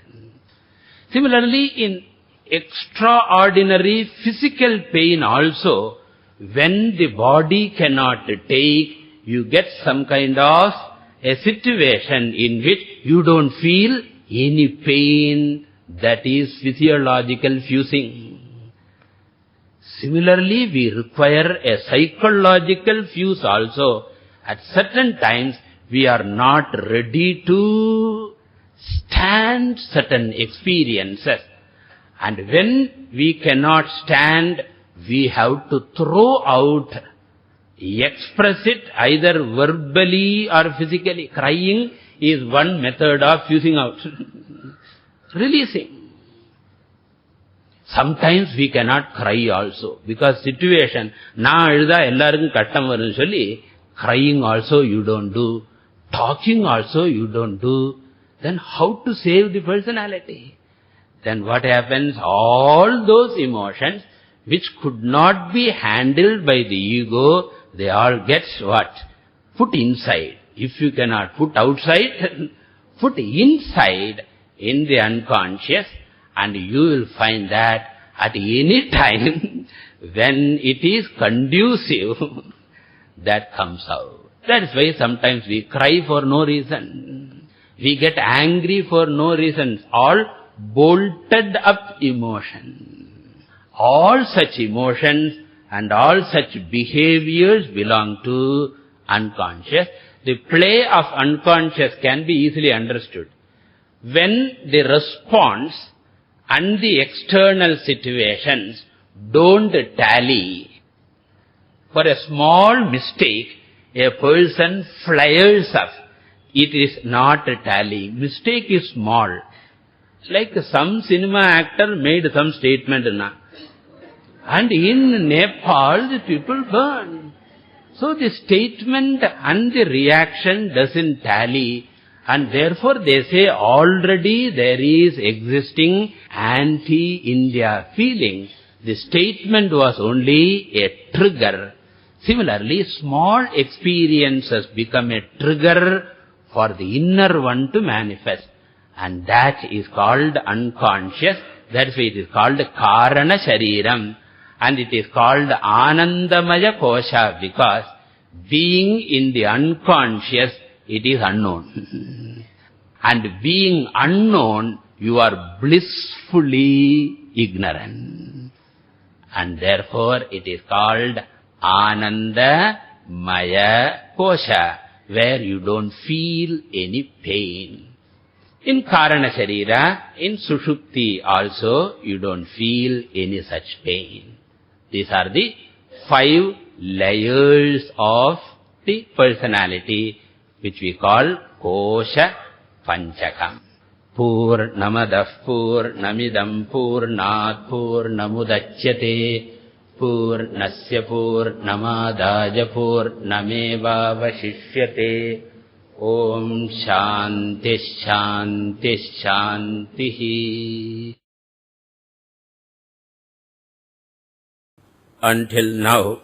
Similarly, in extraordinary physical pain also, when the body cannot take, you get some kind of a situation in which you don't feel any pain. That is physiological fusing. Similarly, we require a psychological fuse also. At certain times, we are not ready to stand certain experiences. And when we cannot stand, we have to throw out, express it either verbally or physically. Crying is one method of fusing out. Releasing. Sometimes we cannot cry also, because situation, na aludha ellarukkum kattam varunu solli, crying also you don't do, talking also you don't do. Then how to save the personality? Then what happens? All those emotions which could not be handled by the ego, they all get what? Put inside. If you cannot put outside, put inside in the unconscious, and you will find that at any time when it is conducive, that comes out. That is why sometimes we cry for no reason. We get angry for no reason. All bolted up emotion. All such emotions and all such behaviors belong to unconscious. The play of unconscious can be easily understood. When the response and the external situations don't tally, for a small mistake, a person flares up. It is not a tally. Mistake is small. Like some cinema actor made some statement, and in Nepal the people burn. So the statement and the reaction doesn't tally, and therefore they say already there is existing anti-India feeling. The statement was only a trigger. Similarly, small experiences become a trigger for the inner one to manifest. And that is called unconscious. That's why it is called Karana Shariram. And it is called Anandamaya Kosha, because being in the unconscious, it is unknown. And being unknown, you are blissfully ignorant. And therefore, it is called Anandamaya Kosha, where you don't feel any pain. In Karana Sharira, in Sushupti also, you don't feel any such pain. These are the 5 layers of the personality, which we call Kosha Panchakam. Purnamadah Purnamidam Purnat Purnamudachyate Purnasya Purnamadaja Purnameva Vashishyate. Om Shanti Shanti Shanti. until now,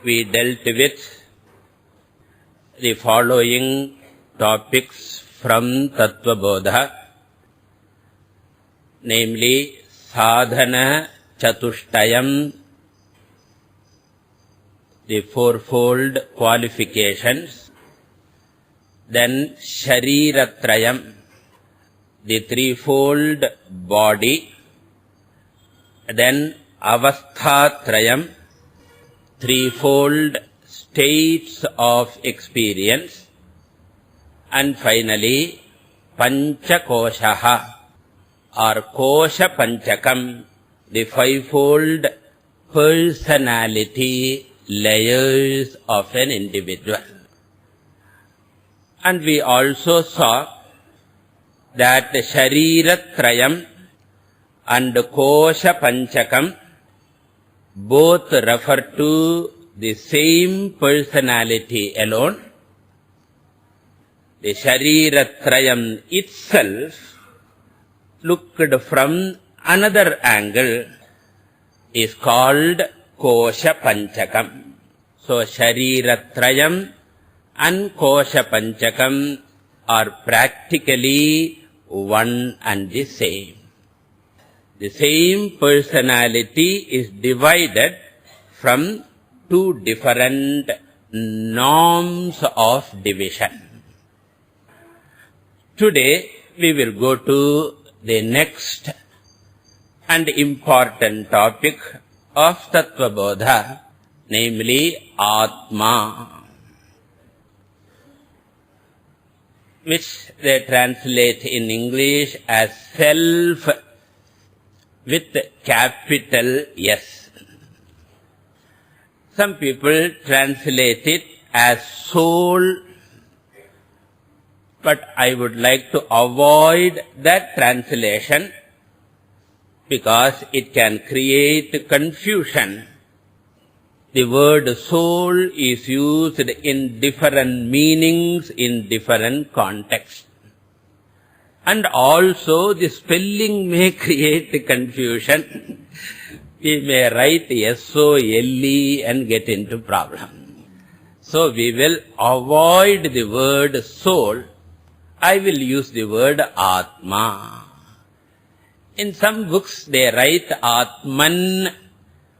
we dealt with the following topics from Tattvabodha, namely Sadhana Chatushtayam, the fourfold qualifications, then Shariratrayam, the threefold body, then Avasthatrayam, threefold states of experience, and finally Panchakoshaha or Kosha Panchakam, the fivefold personality layers of an individual. And we also saw that Shariratrayam and Kosha Panchakam both refer to the same personality alone. The Shariratrayam itself, looked from another angle, is called Kosha Panchakam. So Shariratrayam and Kosha Panchakam are practically one and the same. The same personality is divided from two different norms of division. Today we will go to the next and important topic of Tattvabodha, namely Atma, which they translate in English as self with capital S. Some people translate it as soul, but I would like to avoid that translation because it can create confusion. The word soul is used in different meanings in different contexts. And also the spelling may create confusion. We may write S-O-L-E and get into problem. So we will avoid the word soul. I will use the word Atma. In some books they write Atman.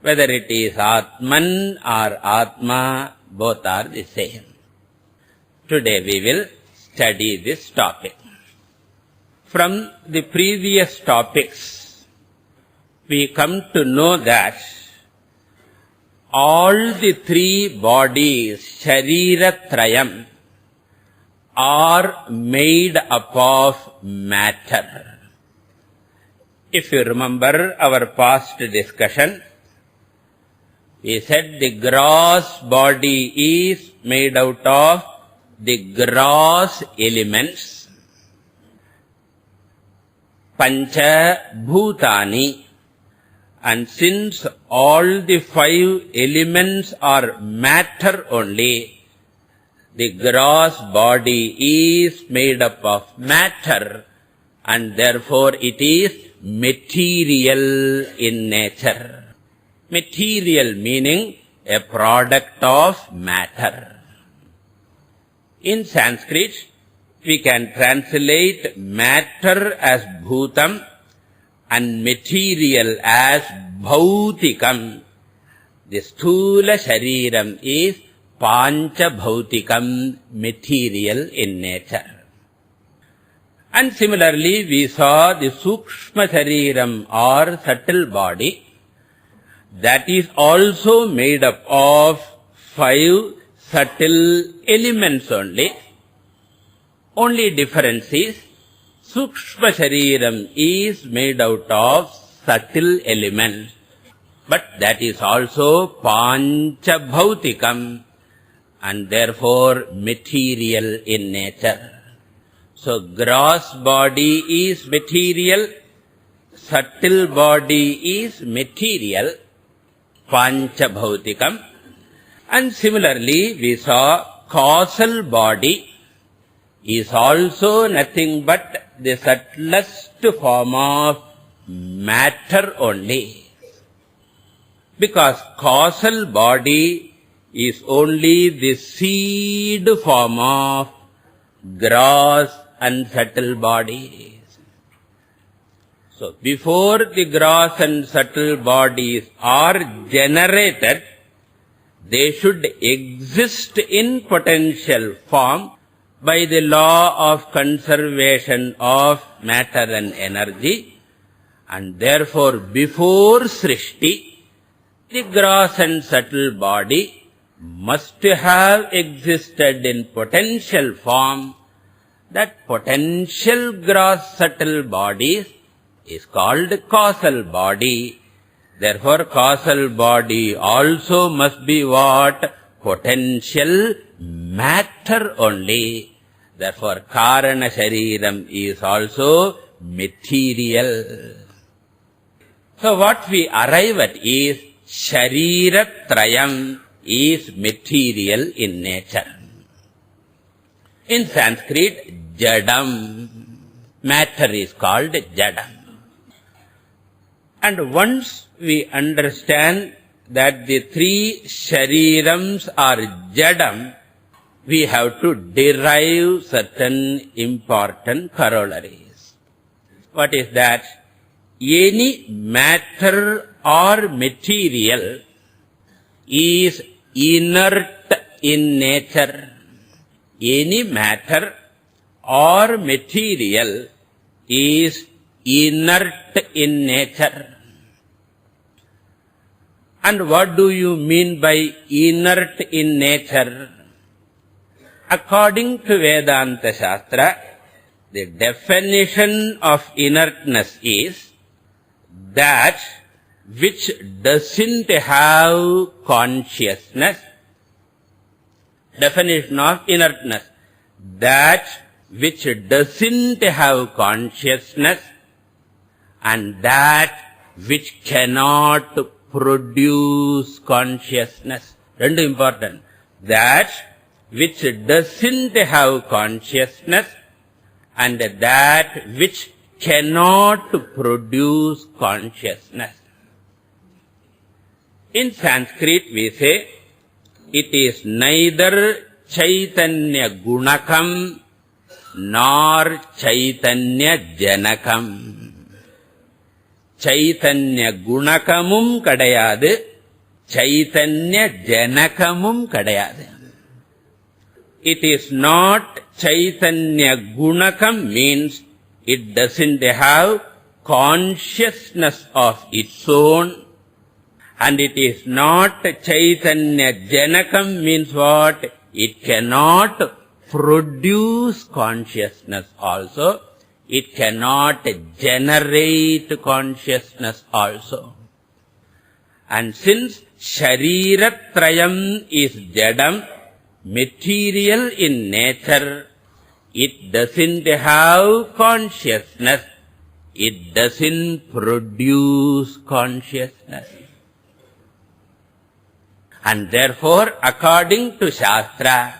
Whether it is Atman or Atma, both are the same. Today we will study this topic. From the previous topics, we come to know that all the three bodies, Shariratrayam, are made up of matter. If you remember our past discussion, we said the gross body is made out of the gross elements, Pancha Bhutani, and since all the five elements are matter only, the gross body is made up of matter and therefore it is material in nature. Material meaning a product of matter. In Sanskrit, we can translate matter as bhutam and material as bhautikam. The sthula shariram is pancha bhautikam, material in nature. And similarly, we saw the sukshma shariram or subtle body. That is also made up of five subtle elements only. Only difference is, Sukshma Shariram is made out of subtle elements, but that is also Pancha Bhautikam and therefore material in nature. So gross body is material, subtle body is material, Pancha Bhautikam. And similarly, we saw causal body is also nothing but the subtlest form of matter only. Because causal body is only the seed form of gross and subtle bodies. So, before the gross and subtle bodies are generated, they should exist in potential form by the law of conservation of matter and energy, and therefore before Srishti, the gross and subtle body must have existed in potential form. That potential gross subtle bodies is called causal body. Therefore, causal body also must be what? Potential matter only. Therefore, Karana Shariram is also material. So, what we arrive at is Shariratrayam is material in nature. In Sanskrit, Jadam, matter is called Jadam. And once we understand that the three sharirams are Jadam, we have to derive certain important corollaries. What is that? Any matter or material is inert in nature. Any matter or material is inert in nature. And what do you mean by inert in nature? According to Vedanta Shastra, the definition of inertness is that which doesn't have consciousness. Definition of inertness: that which doesn't have consciousness and that which cannot produce consciousness. Rendu important. That which doesn't have consciousness and that which cannot produce consciousness. In Sanskrit we say, it is neither Chaitanya Gunakam nor Chaitanya Janakam. Chaitanya Gunakamum kadayadu, Chaitanya Janakamum kadayadu. It is not Chaitanya Gunakam means it doesn't have consciousness of its own. And it is not Chaitanya Janakam means what? It cannot produce consciousness also. It cannot generate consciousness also. And since Shariratrayam is Jadam, material in nature, it doesn't have consciousness. It doesn't produce consciousness. And therefore, according to Shastra,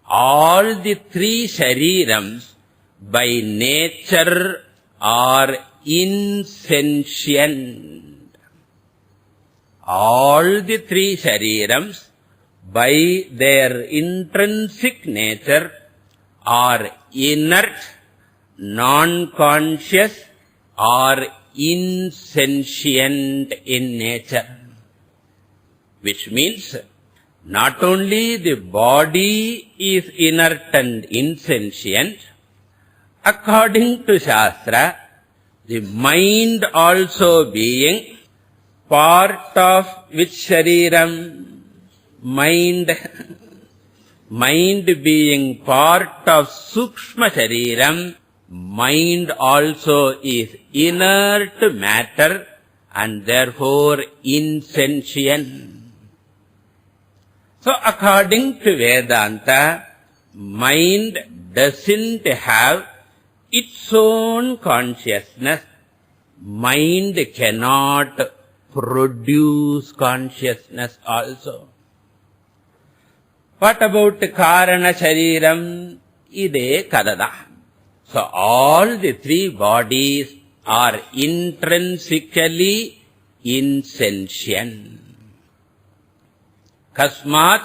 all the three sharirams by nature are insentient. All the three sharirams by their intrinsic nature are inert, non-conscious or insentient in nature. Which means, not only the body is inert and insentient, according to Shastra, the mind also being part of which shariram? Mind. Mind being part of Sukshma shariram, mind also is inert matter and therefore insentient. So, according to Vedanta, mind doesn't have its own consciousness. Mind cannot produce consciousness also. What about Karana Shariram? Ide Kadada. So, all the three bodies are intrinsically insentient. Kasmat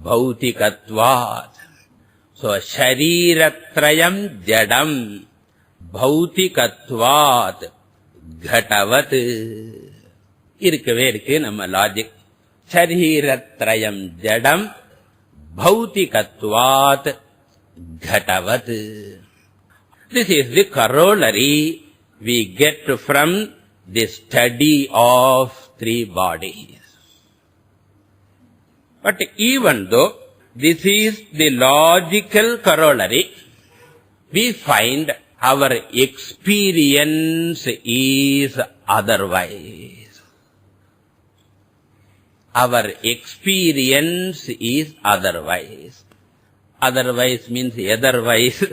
bhautikatvat. So, shariratrayam jadam bhautikatvat ghatavat. Irukave irukku nama logic. Shariratrayam jadam bhautikatvat ghatavat. This is the corollary we get from the study of three bodies. But even though this is the logical corollary, we find our experience is otherwise. Our experience is otherwise. Otherwise means otherwise.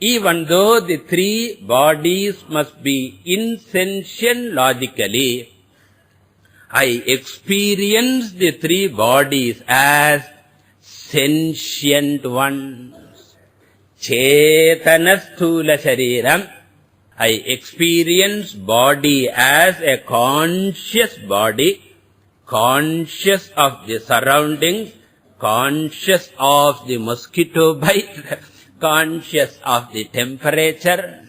Even though the three bodies must be insentient logically, I experience the three bodies as sentient ones. Chetana sthula shariram. I experience body as a conscious body, conscious of the surroundings, conscious of the mosquito bite, conscious of the temperature.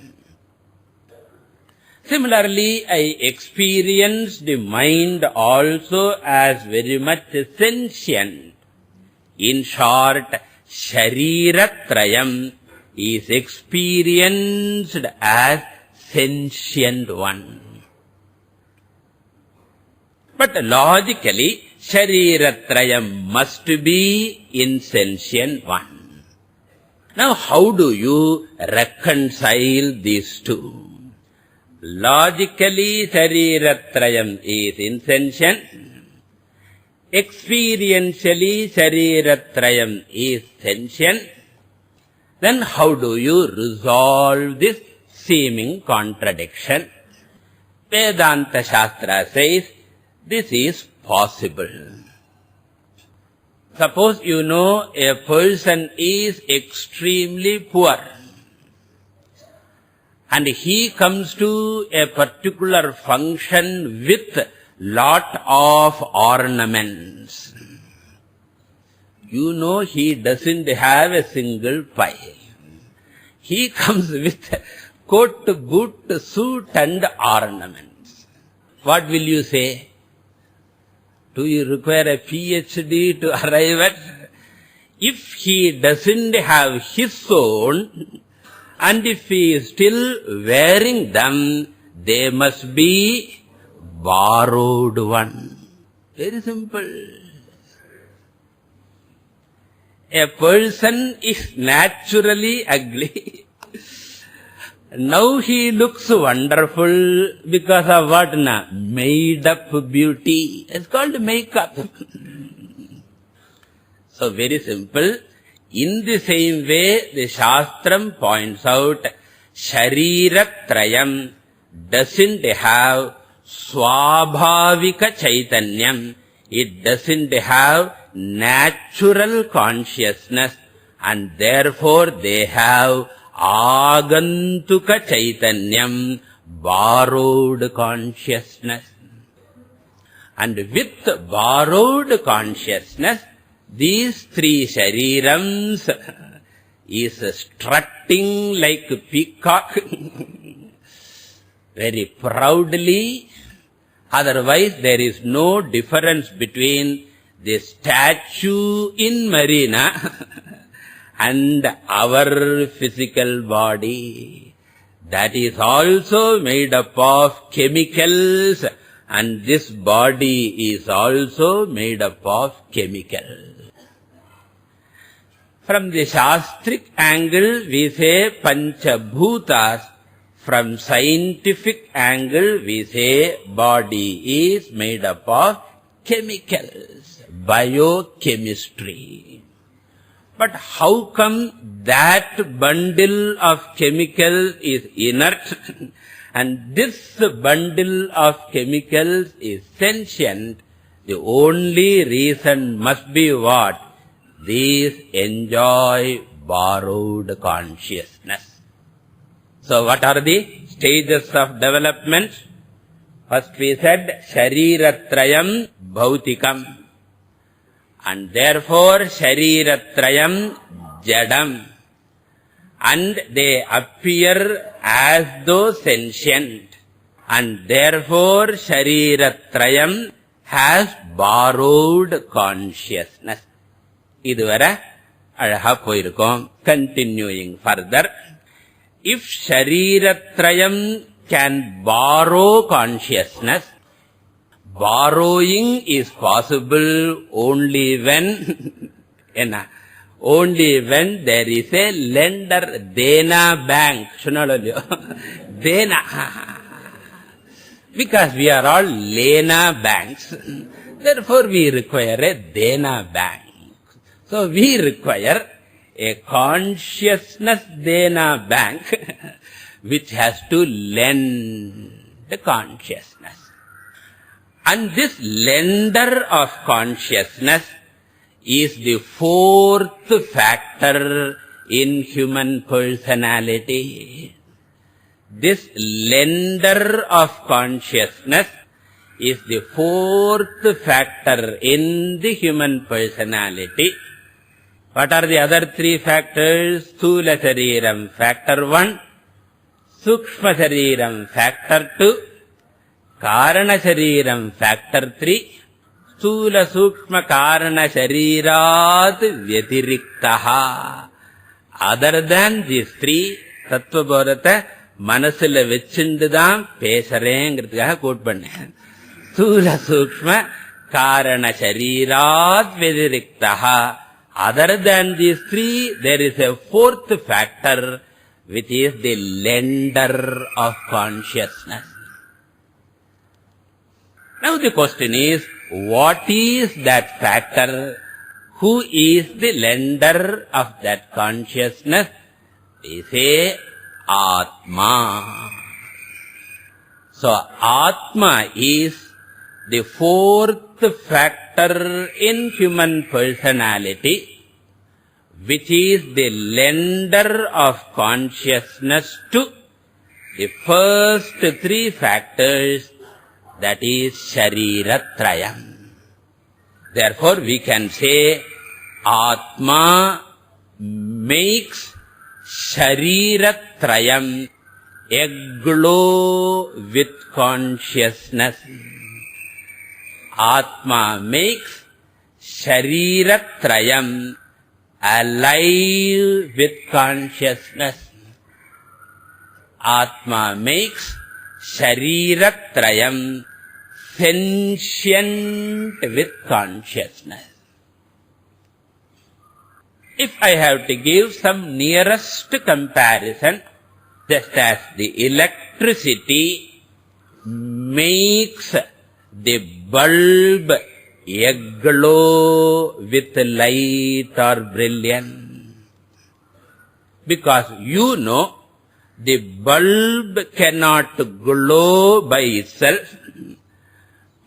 Similarly, I experience the mind also as very much sentient. In short, Shariratrayam is experienced as sentient one. But logically, Shariratrayam must be insentient one. Now, how do you reconcile these two? Logically, Shariratrayam is insentient. Experientially, Shariratrayam is sentient. Then how do you resolve this seeming contradiction? Vedanta Shastra says, this is possible. Suppose you know a person is extremely poor, and he comes to a particular function with lot of ornaments. You know he doesn't have a single pie. He comes with coat, boot, suit and ornaments. What will you say? Do you require a PhD to arrive at? If he doesn't have his own, and if he is still wearing them, they must be borrowed one. Very simple. A person is naturally ugly. Now he looks wonderful because of what? Made up beauty. It's called makeup. So very simple. In the same way, the Shastram points out, Shariratrayam doesn't have Swabhavika Chaitanyam. It doesn't have natural consciousness, and therefore they have Agantuka Chaitanyam, borrowed consciousness. And with borrowed consciousness, these three sharirams is strutting like a peacock, very proudly. Otherwise, there is no difference between the statue in Marina and our physical body. That is also made up of chemicals, and this body is also made up of chemicals. From the Shastric angle, we say Panchabhutas. From scientific angle, we say body is made up of chemicals, biochemistry. But how come that bundle of chemicals is inert and this bundle of chemicals is sentient? The only reason must be what? These enjoy borrowed consciousness. So what are the stages of development? First we said, Shariratrayam Bhautikam. And therefore, Shariratrayam Jadam. And they appear as though sentient. And therefore, Shariratrayam has borrowed consciousness. Iduvara Alaha poirukom. Continuing further. If Shariratrayam can borrow consciousness, borrowing is possible only when only when there is a lender, Dena bank. Dena. Because we are all Lena banks. Therefore we require a Dena bank. So we require a consciousness Dena bank which has to lend the consciousness. And this lender of consciousness is the fourth factor in human personality. This lender of consciousness is the fourth factor in the human personality. What are the other three factors? Sthula Shariram, factor 1. Sukshma Shariram, factor 2. Karana Shariram, factor 3. Sthula Sukshma Karana Sharirat Vyatiriktaha. Other than these three, Tattva Bodhata, Manasila Vechindadam, Pesarengrithaha quote panne. Sthula Sukshma Karana Sharirat Vyatiriktaha. Other than these three, there is a fourth factor, which is the lender of consciousness. Now the question is, what is that factor? Who is the lender of that consciousness? We say Atma. So Atma is the fourth factor in human personality, which is the lender of consciousness to the first three factors, that is Shariratrayam. Therefore we can say Atma makes Shariratrayam aglow with consciousness. Atma makes Shariratrayam alive with consciousness. Atma makes Shariratrayam sentient with consciousness. If I have to give some nearest comparison, just as the electricity makes the bulb aglow with light or brilliance. Because the bulb cannot glow by itself.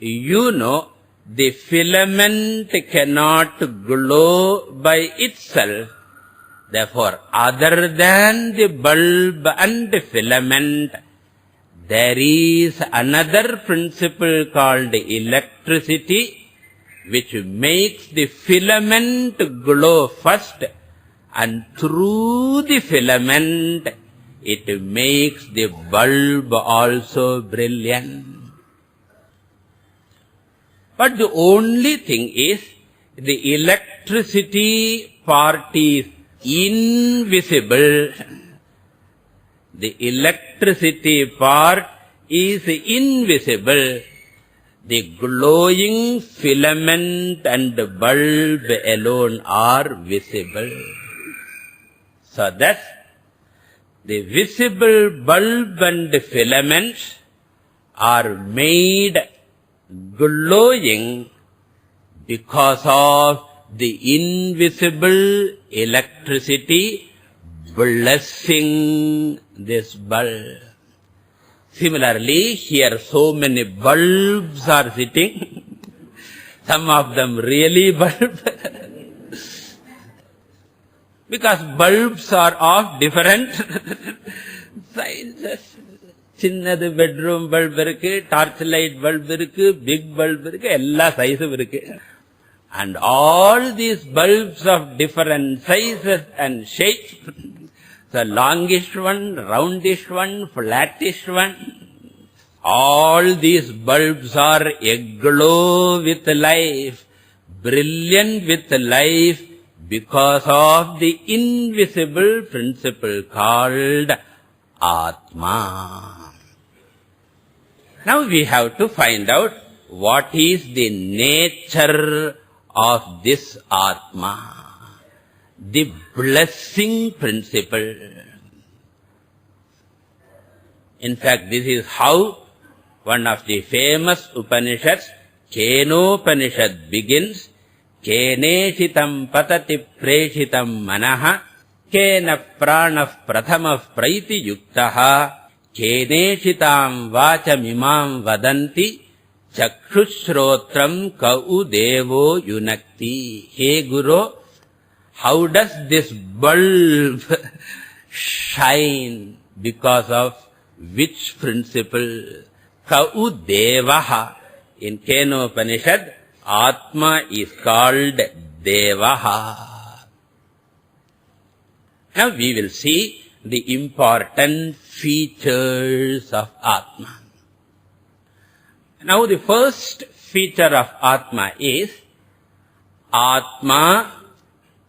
The filament cannot glow by itself. Therefore, other than the bulb and the filament, there is another principle called electricity, which makes the filament glow first, and through the filament, it makes the bulb also brilliant. But the only thing is, the electricity part is invisible. The electricity part is invisible. The glowing filament and bulb alone are visible. So thus, the visible bulb and filaments are made glowing because of the invisible electricity blessing this bulb. Similarly, here so many bulbs are sitting. Some of them really bulb. Because bulbs are of different size. appliances. சின்னது bedroom bulb இருக்கு, torch light bulb இருக்கு, big bulb இருக்கு, எல்லா சைஸும் இருக்கு. And all these bulbs of different sizes and shapes, the longish one, roundish one, flattish one, all these bulbs are aglow with life, brilliant with life, because of the invisible principle called Atma. Now we have to find out what is the nature of this Atma, the blessing principle. In fact, this is how one of the famous Upanishads, Kenopanishad, begins. Keneshitam patati preshitam manaha, kena pranah prathamah praiti yuktaha, keneshitam vachamimam vadanti, chakshushrotram kau devo yunakti. Hey Guru, how does this bulb shine? Because of which principle? Kau devaha. In Kenopanishad, Atma is called Devaha. Now we will see the important features of Atma. Now the first feature of Atma is Atma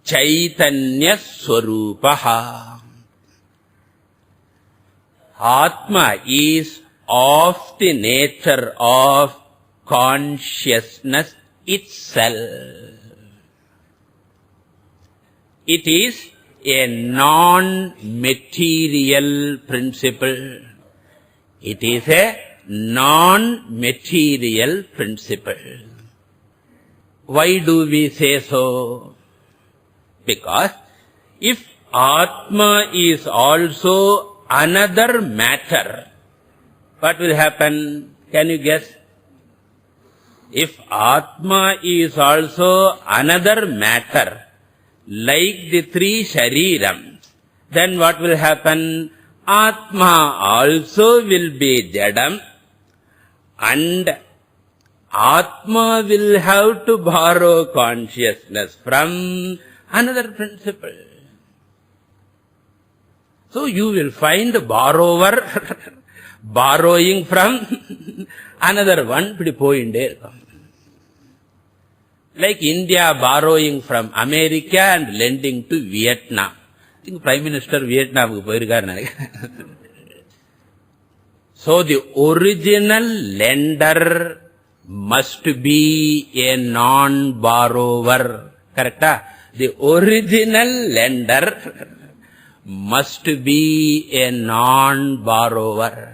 Chaitanya Swarupaha. Atma is of the nature of consciousness itself. It is a non-material principle. It is a non-material principle. Why do we say so? Because if Atma is also another matter, what will happen? Can you guess? If Atma is also another matter, like the three sharirams, then what will happen? Atma also will be jadam, and Atma will have to borrow consciousness from another principle. So you will find borrower borrowing from another one. Like India borrowing from America and lending to Vietnam. I think Prime Minister Vietnam. So the original lender must be a non-borrower. Correct? The original lender must be a non-borrower.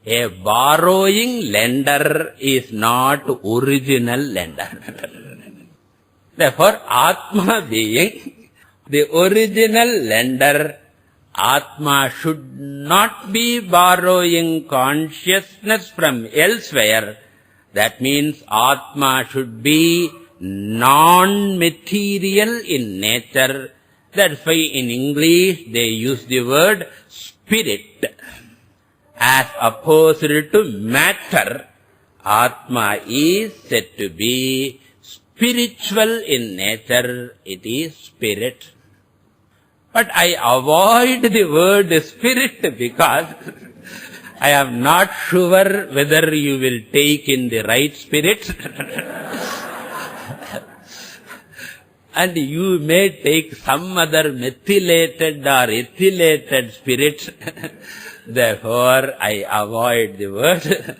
A borrowing lender is not original lender. Therefore, Atma being the original lender, Atma should not be borrowing consciousness from elsewhere. That means Atma should be non-material in nature. That's why in English they use the word spirit. As opposed to matter, Atma is said to be spiritual in nature. It is spirit. But I avoid the word spirit because I am not sure whether you will take in the right spirit. And you may take some other methylated or ethylated spirit. Therefore, I avoid the word.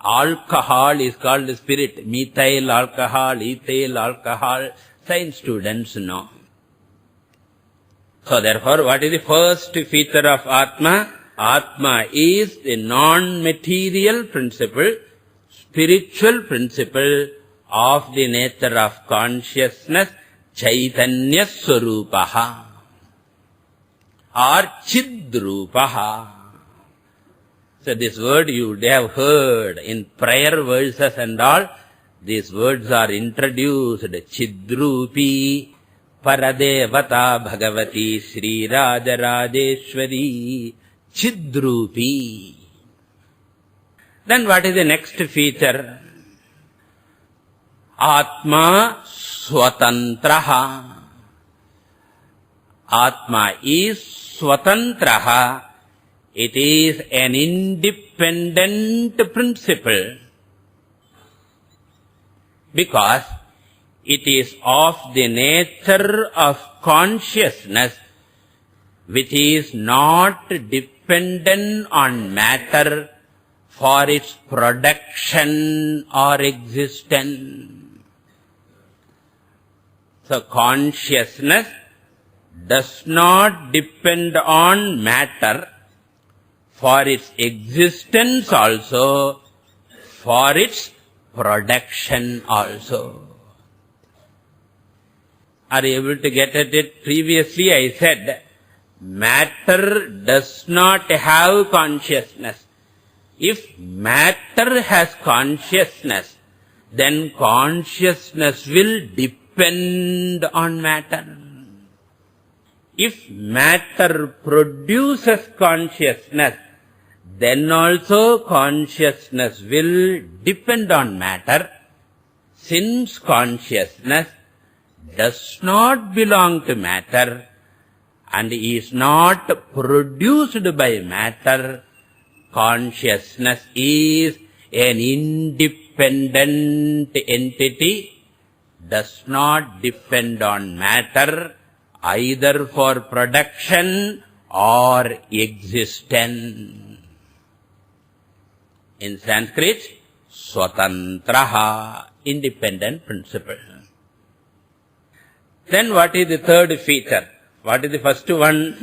Alcohol is called spirit. Methyl alcohol, ethyl alcohol. Science students know. So therefore, what is the first feature of Atma? Atma is the non-material principle, spiritual principle of the nature of consciousness, Chaitanya Swarupaha or Chidrupaha. So this word you would have heard in prayer verses and all. These words are introduced. Chidrupi, paradevata bhagavati Sri Rajarajeshwari Chidrupi. Then what is the next feature? Atma Swatantraha. Atma is Swatantraha. It is an independent principle because it is of the nature of consciousness which is not dependent on matter for its production or existence. So consciousness does not depend on matter for its existence also, for its production also. Are you able to get at it? Previously I said, matter does not have consciousness. If matter has consciousness, then consciousness will depend on matter. If matter produces consciousness, then also consciousness will depend on matter. Since consciousness does not belong to matter and is not produced by matter, consciousness is an independent entity, does not depend on matter either for production or existence. In Sanskrit, Swatantraha, independent principle. Then what is the third feature? What is the first one?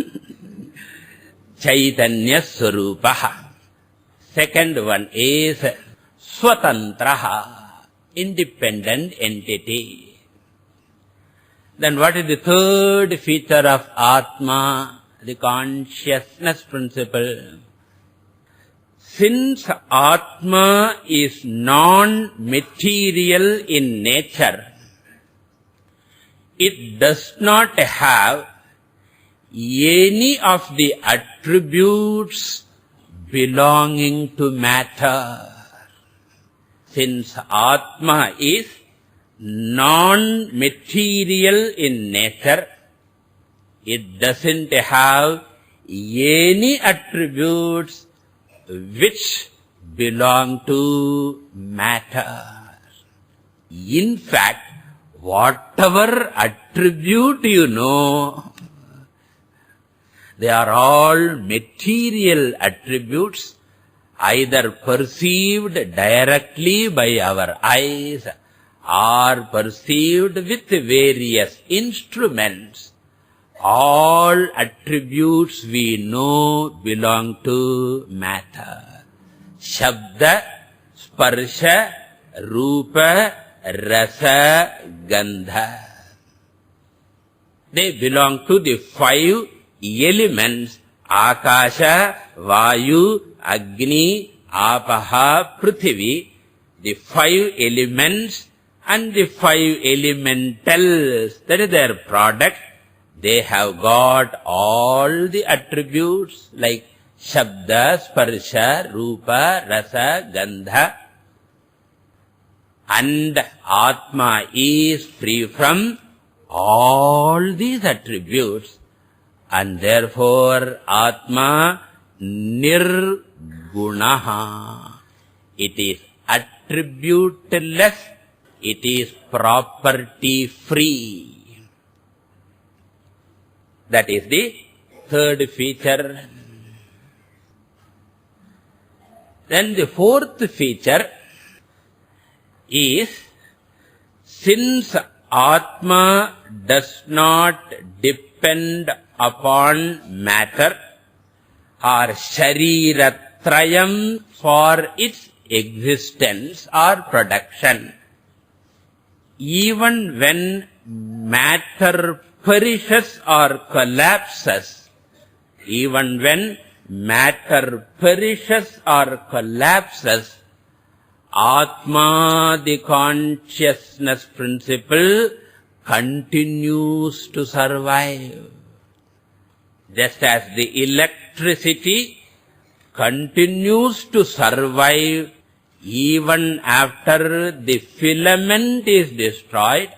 Chaitanya Swarupaha. Second one is Swatantraha, independent entity. Then what is the third feature of Atma, the consciousness principle? Since Atma is non-material in nature, it does not have any of the attributes belonging to matter. Since Atma is non-material in nature, it doesn't have any attributes which belong to matter. In fact, whatever attribute you know, they are all material attributes, either perceived directly by our eyes or perceived with various instruments. All attributes we know belong to matter. Shabda, Sparsha, Rupa, Rasa, Gandha. They belong to the 5 elements: Akasha, Vayu, Agni, Apaha, Prithvi. The 5 elements and the 5 elementals, that is their product. They have got all the attributes like Shabda, Sparsha, Rupa, Rasa, Gandha. And Atma is free from all these attributes. And therefore, Atma Nirgunaha. It is attributeless. It is property free. That is the third feature. Then the fourth feature is, since Atma does not depend upon matter or Shariratrayam for its existence or production, even when matter perishes or collapses, even when matter perishes or collapses, Atma, the consciousness principle, continues to survive. Just as the electricity continues to survive even after the filament is destroyed,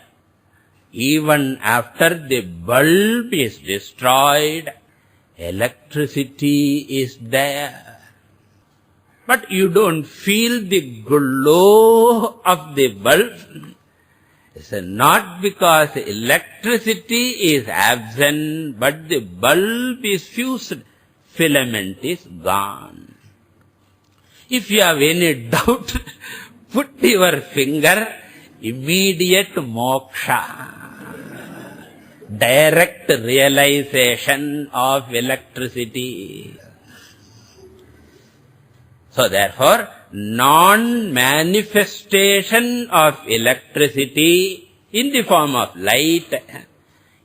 even after the bulb is destroyed, electricity is there. But you don't feel the glow of the bulb. It's not because electricity is absent, but the bulb is fused, filament is gone. If you have any doubt, put your finger, immediate moksha, direct realization of electricity. So therefore, non-manifestation of electricity in the form of light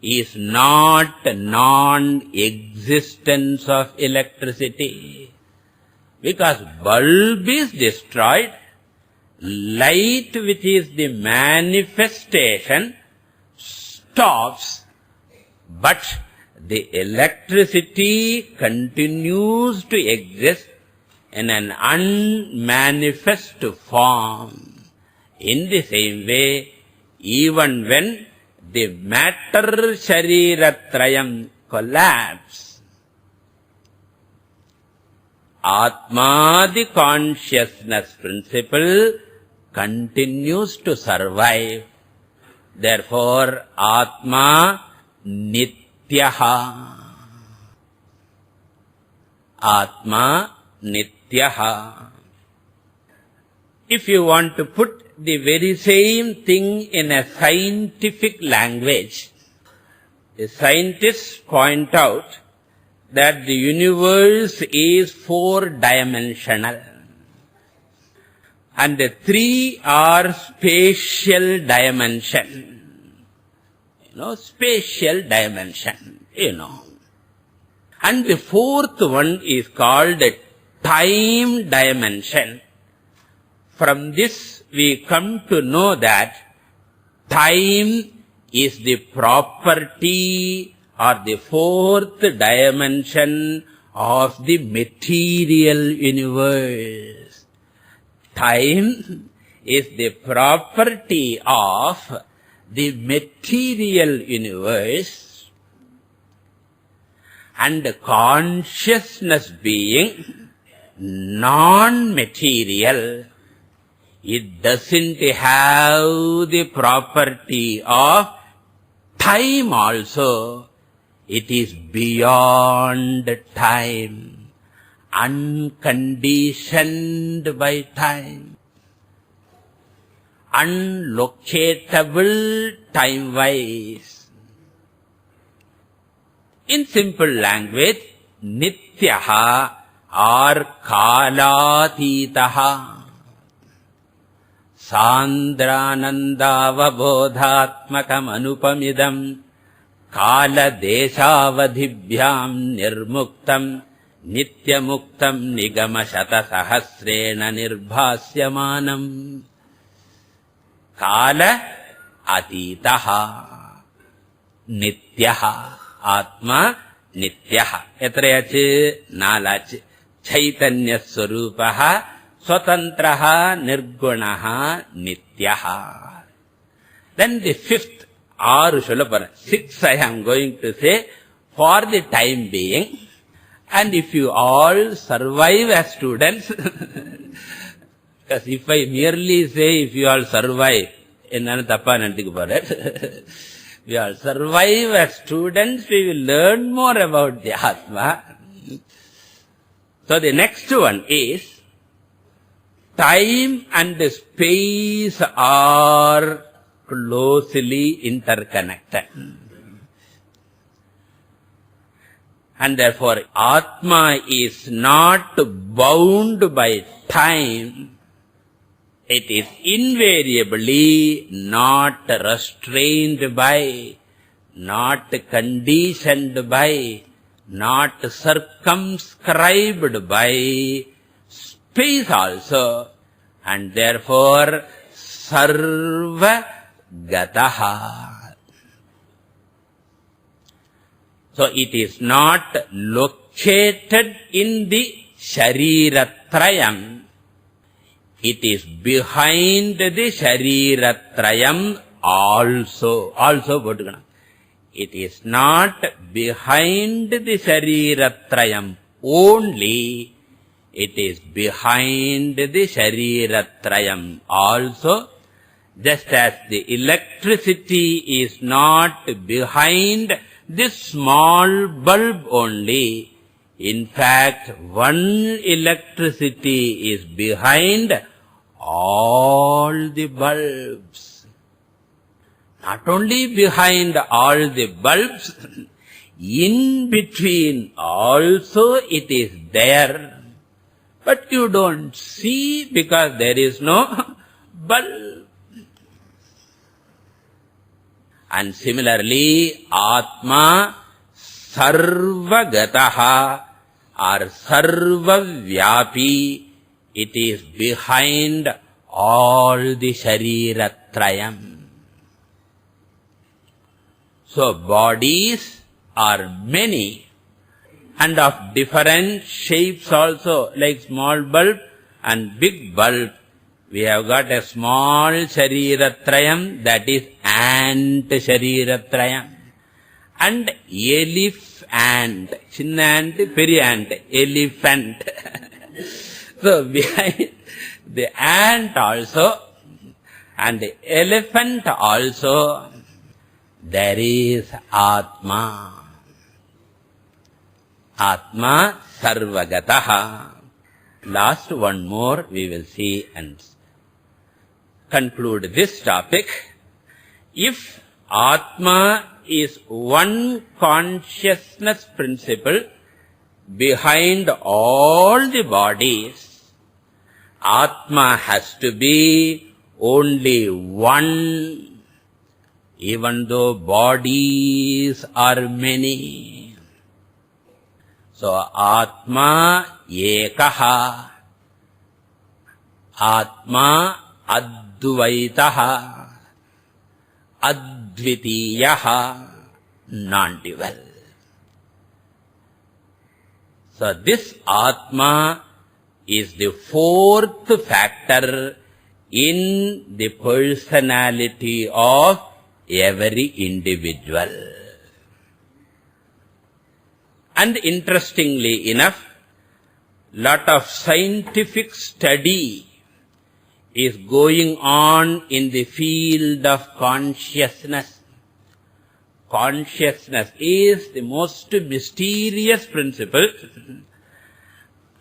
is not non-existence of electricity. Because bulb is destroyed, light, which is the manifestation, stops, but the electricity continues to exist in an unmanifest form. In the same way, even when the matter shariratrayam collapse, Atma, the consciousness principle, continues to survive. Therefore, Atma nityaha. Atma nityaha. If you want to put the very same thing in a scientific language, the scientists point out that the universe is four-dimensional. And the three are spatial dimension. Spatial dimension, And the fourth one is called time dimension. From this we come to know that time is the property or the fourth dimension of the material universe. Time is the property of the material universe, and consciousness being non-material, it doesn't have the property of time also. It is beyond time, unconditioned by time, unlocatable time-wise. In simple language, nityaha or kalatitaha. Sandranandavabodhatmakam anupamidam Kala deshavadhibhyam nirmuktam nityamuktam nigama shata sahasrena nirbhasyamanam. Kala atitaha nityaha. Atma nityaha. Etrayache nalache. Chaitanya swarupaha swatantraha nirgunaha nityaha. Then the fifth, six I am going to say for the time being. And if you all survive as students, because if I merely say if you all survive, we all survive as students, we will learn more about the Atma. So the next one is, time and space are closely interconnected. And therefore, Atma is not bound by time. It is invariably not restrained by, not conditioned by, not circumscribed by space also. And therefore, sarva gataha. So it is not located in the Shariratrayam. It is behind the Shariratrayam also. Also potukana. It is not behind the Shariratrayam only. It is behind the Shariratrayam also. Just as the electricity is not behind this small bulb only. In fact, one electricity is behind all the bulbs. Not only behind all the bulbs, in between also it is there. But you don't see because there is no bulb. And similarly, Atma Sarvagataha or Sarvavyapi, it is behind all the Shariratrayam. So bodies are many and of different shapes also, like small bulb and big bulb. We have got a small Shariratrayam, that is ant Shariratrayam. And elephant, chinna ant, peri ant, elephant. So behind the ant also and the elephant also, there is Atma. Atma Sarvagataha. Last one more we will see and conclude this topic. If Atma is one consciousness principle behind all the bodies, Atma has to be only one, even though bodies are many. So, Atma Ekaha, Atma Advaitaha, Advitiyaha, non-dual. So, this Atma is the fourth factor in the personality of every individual. And interestingly enough, lot of scientific study is going on in the field of consciousness. Consciousness is the most mysterious principle,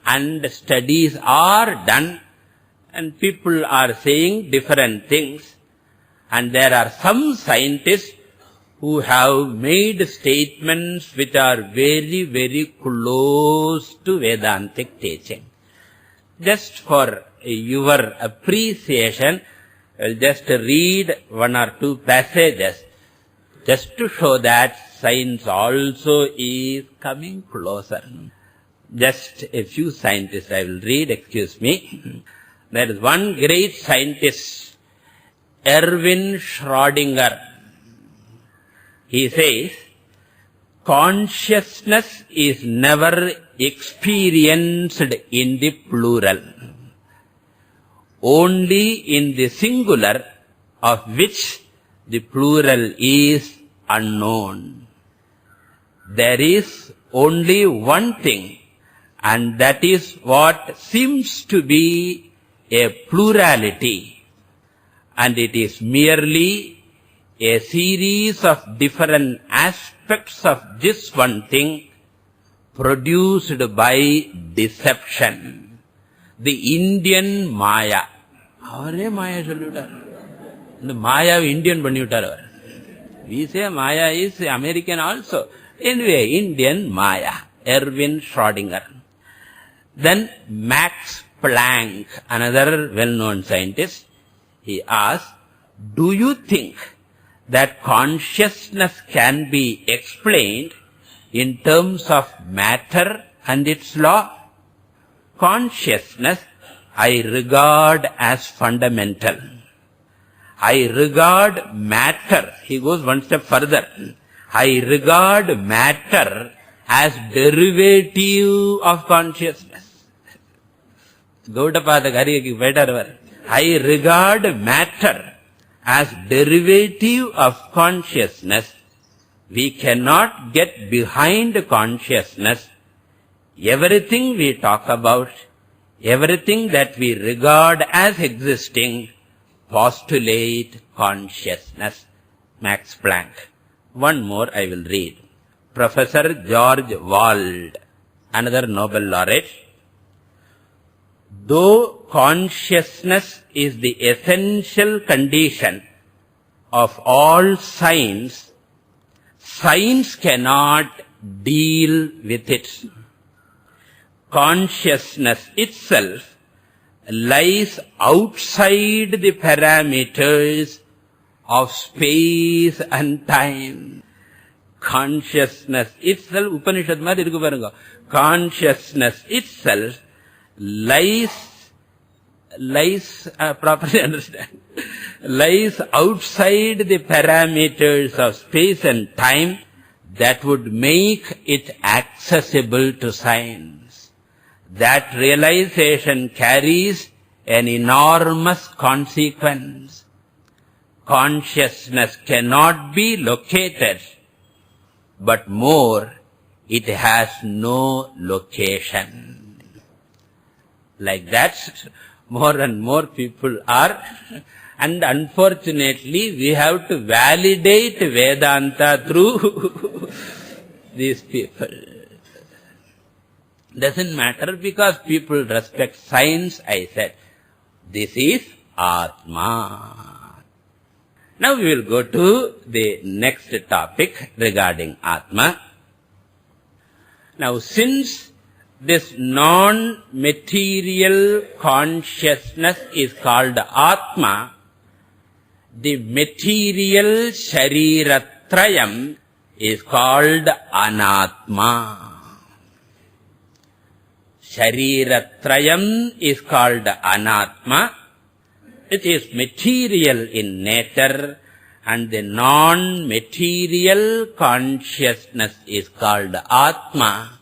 and studies are done and people are saying different things. And there are some scientists who have made statements which are very, very close to Vedantic teaching. Just for your appreciation, I'll just read one or two passages just to show that science also is coming closer. Just a few scientists I will read, excuse me. There is one great scientist, Erwin Schrödinger. He says, consciousness is never experienced in the plural, only in the singular, of which the plural is unknown. There is only one thing, and that is what seems to be a plurality, and it is merely a series of different aspects of this one thing produced by deception. The Indian Maya. Avare Maya solluttar. The Maya Indian pannittar. We say Maya is American also. Anyway, Indian Maya. Erwin Schrödinger. Then Max Planck, another well-known scientist, he asked, do you think that consciousness can be explained in terms of matter and its law? Consciousness I regard as fundamental. I regard matter, he goes one step further, I regard matter as derivative of consciousness. Gaudapada Gariyaki better. I regard matter as derivative of consciousness. We cannot get behind consciousness. Everything we talk about, everything that we regard as existing, postulate consciousness. Max Planck. One more I will read. Professor George Wald, another Nobel laureate. Though consciousness is the essential condition of all science, science cannot deal with it. Consciousness itself lies outside the parameters of space and time. Consciousness itself, Upanishad madhi irukku parunga. Consciousness itself lies, properly understand, lies outside the parameters of space and time that would make it accessible to science. That realization carries an enormous consequence. Consciousness cannot be located, but more, it has no location. Like that, more and more people are, and unfortunately we have to validate Vedanta through these people. Doesn't matter because people respect science, I said. This is Atma. Now we will go to the next topic regarding Atma. Now since this non-material consciousness is called Atma, the material Shariratrayam is called Anatma. Shariratrayam is called Anatma. It is material in nature, and the non-material consciousness is called Atma.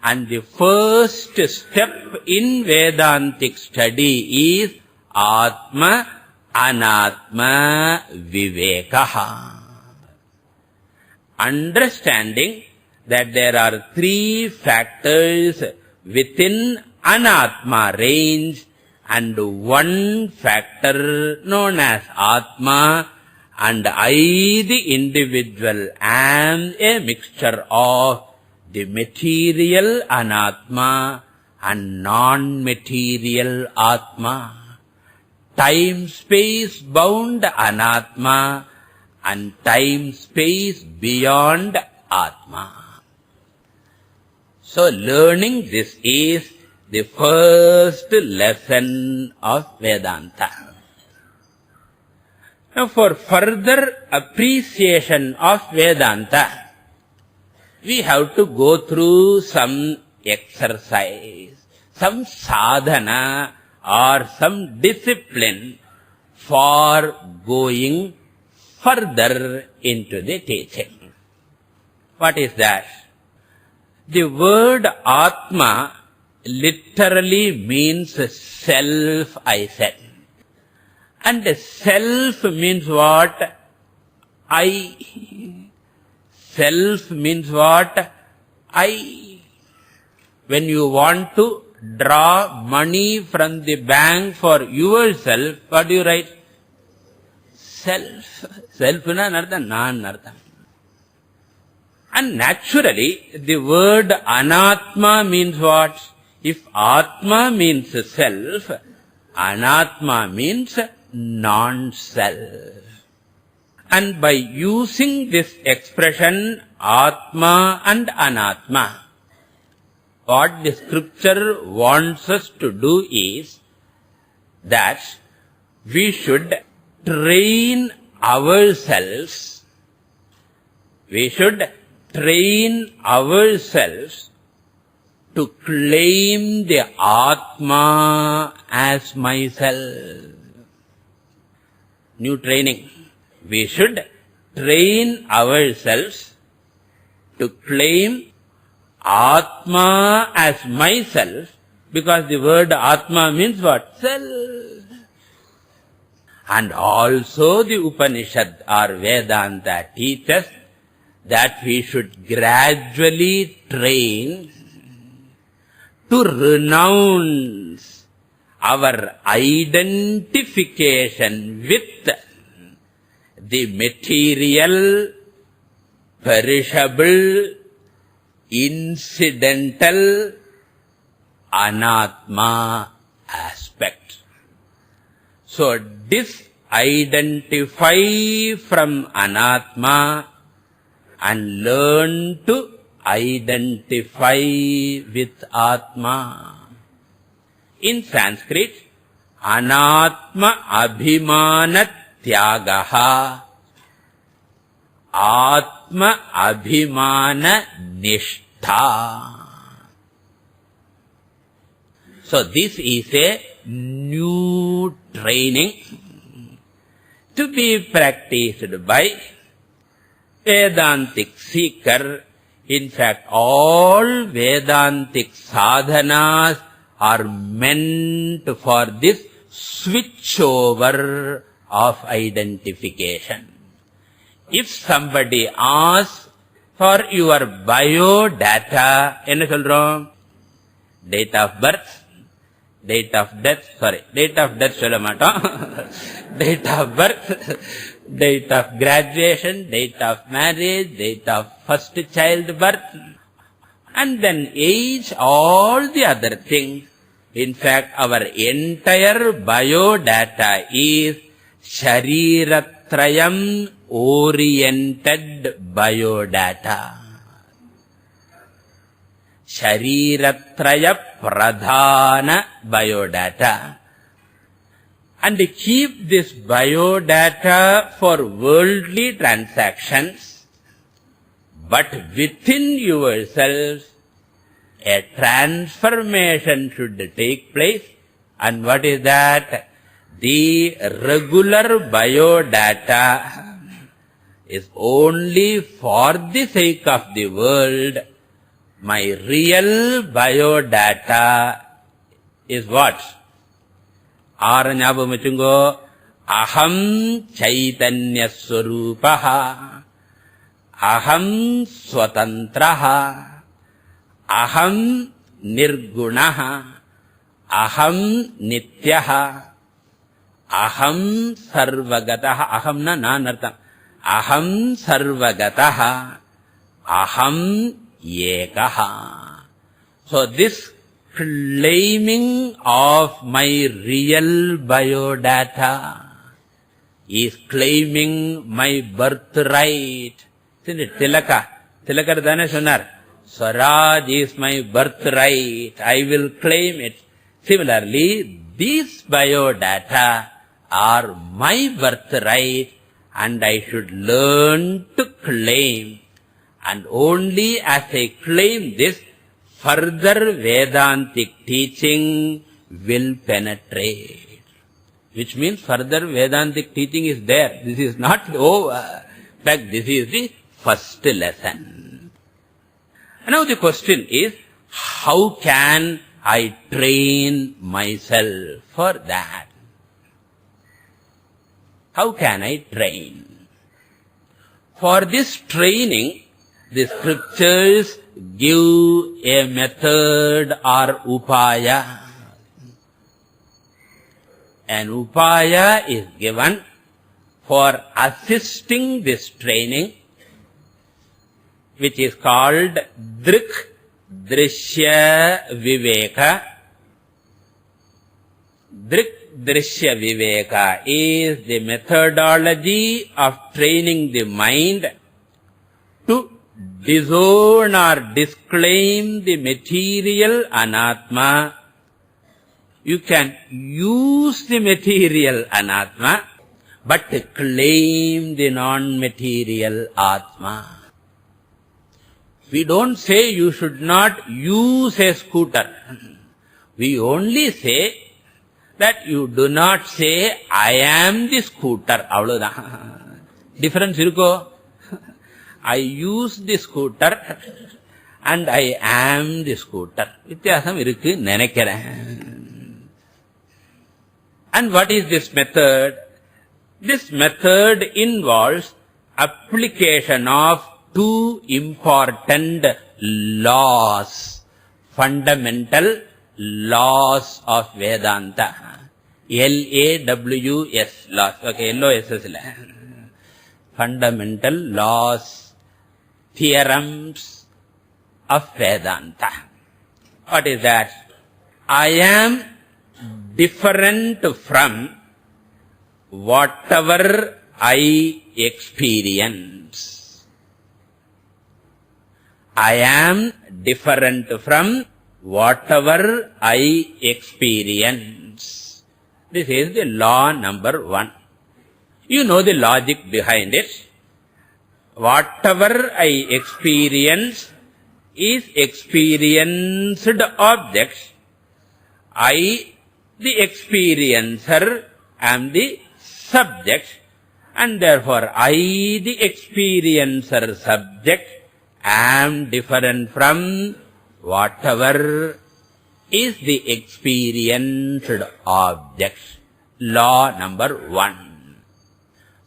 And the first step in Vedantic study is Atma Anatma Vivekaha. Understanding that there are three factors within Anatma range and one factor known as Atma, and I, the individual, am a mixture of the material Anatma and non-material Atma, time-space bound Anatma and time-space beyond Atma. So learning this is the first lesson of Vedanta. Now for further appreciation of Vedanta, we have to go through some exercise, some sadhana or some discipline for going further into the teaching. What is that? The word Atma literally means self, I said. And self means what? I. Self means what? I. When you want to draw money from the bank for yourself, what do you write? Self. Self na nartham, nan nartham. And naturally, the word Anatma means what? If Atma means self, Anatma means non-self. And by using this expression, Atma and Anatma, what the scripture wants us to do is that we should train ourselves. We should train ourselves to claim the Atma as myself. New training. We should train ourselves to claim Atma as myself, because the word Atma means what? Self. And also the Upanishad or Vedanta teaches that we should gradually train to renounce our identification with the material, perishable, incidental, anatma aspect. So, disidentify from anatma and learn to identify with atma. In Sanskrit, anatma abhimana tyagaha, atma abhimana nishtha. So this is a new training to be practiced by Vedantic seeker. In fact, all Vedantic sadhanas are meant for this switchover of identification. If somebody asks for your biodata, enna solrom? Date of birth, date of death சொல்ல மாட்டோம். Date of birth, date of graduation, date of marriage, date of first child birth, and then age, all the other things. In fact, our entire biodata is Shariratrayam oriented biodata. Shariratraya pradhana biodata. And keep this biodata for worldly transactions, but within yourselves a transformation should take place. And what is that? The regular biodata is only for the sake of the world. My real biodata is what? Aara nyabam vechungo. Aham chaitanya swarupaha, aham swatantraha, aham nirgunaha, aham nityaha, aham sarvagataha. Aham na nartam. Aham sarvagataha, aham ekaha. So this claiming of my real biodata is claiming my birthright. Isn't it? Tilakar dane sonar. Swaraj is my birthright. I will claim it. Similarly, these biodata are my birthright and I should learn to claim. And only as I claim this, further Vedantic teaching will penetrate. Which means further Vedantic teaching is there. This is not over. In fact, this is the first lesson. And now the question is, how can I train myself for that? How can I train? For this training, the scriptures give a method or upaya. An upaya is given for assisting this training, which is called Drik Drishya Viveka. Drik Drishya Viveka is the methodology of training the mind to disown or disclaim the material anatma. You can use the material anatma, but claim the non-material atma. We don't say you should not use a scooter. We only say that you do not say, I am the scooter. Difference irukko? I use the scooter and I am the scooter. Vityasam irukku nenekkaren. And what is this method? This method involves application of two important laws, fundamental laws of Vedanta. L-A-W-S, laws. Okay, L-O-S-S. Fundamental laws, theorems of Vedanta. What is that? I am different from whatever I experience. I am different from whatever I experience. This is the law number 1. You know the logic behind it. Whatever I experience is experienced objects. I, the experiencer, am the subject, and therefore I, the experiencer subject, am different from whatever is the experienced object. Law number 1.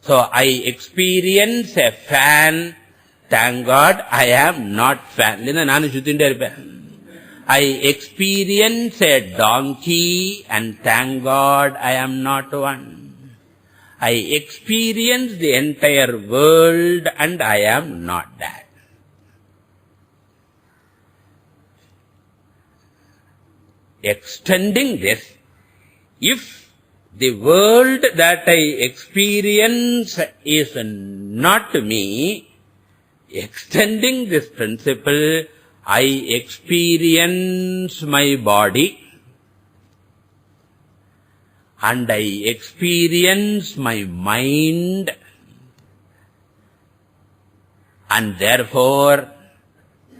So, I experience a fan. Thank God I am not fan. I experience a donkey, and thank God I am not one. I experience the entire world, and I am not that. Extending this, if the world that I experience is not me, extending this principle, I experience my body, and I experience my mind, and therefore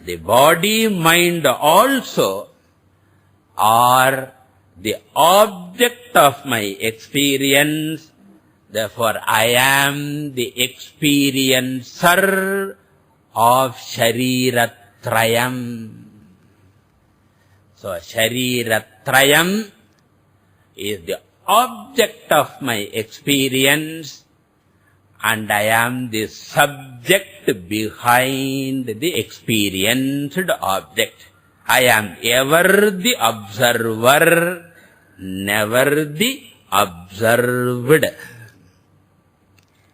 the body, mind also are the object of my experience. Therefore, I am the experiencer of Shariratrayam. So, Shariratrayam is the object of my experience, and I am the subject behind the experienced object. I am ever the observer, never the observed.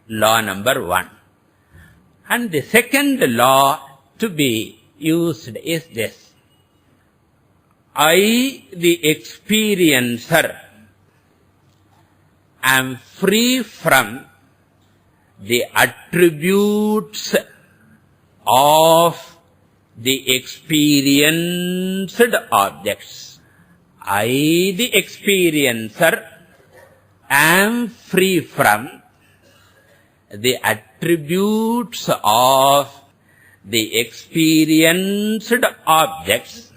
Law number 1. And the second law to be used is this. I, the experiencer, am free from the attributes of the experienced objects. I, the experiencer, am free from the attributes of the experienced objects,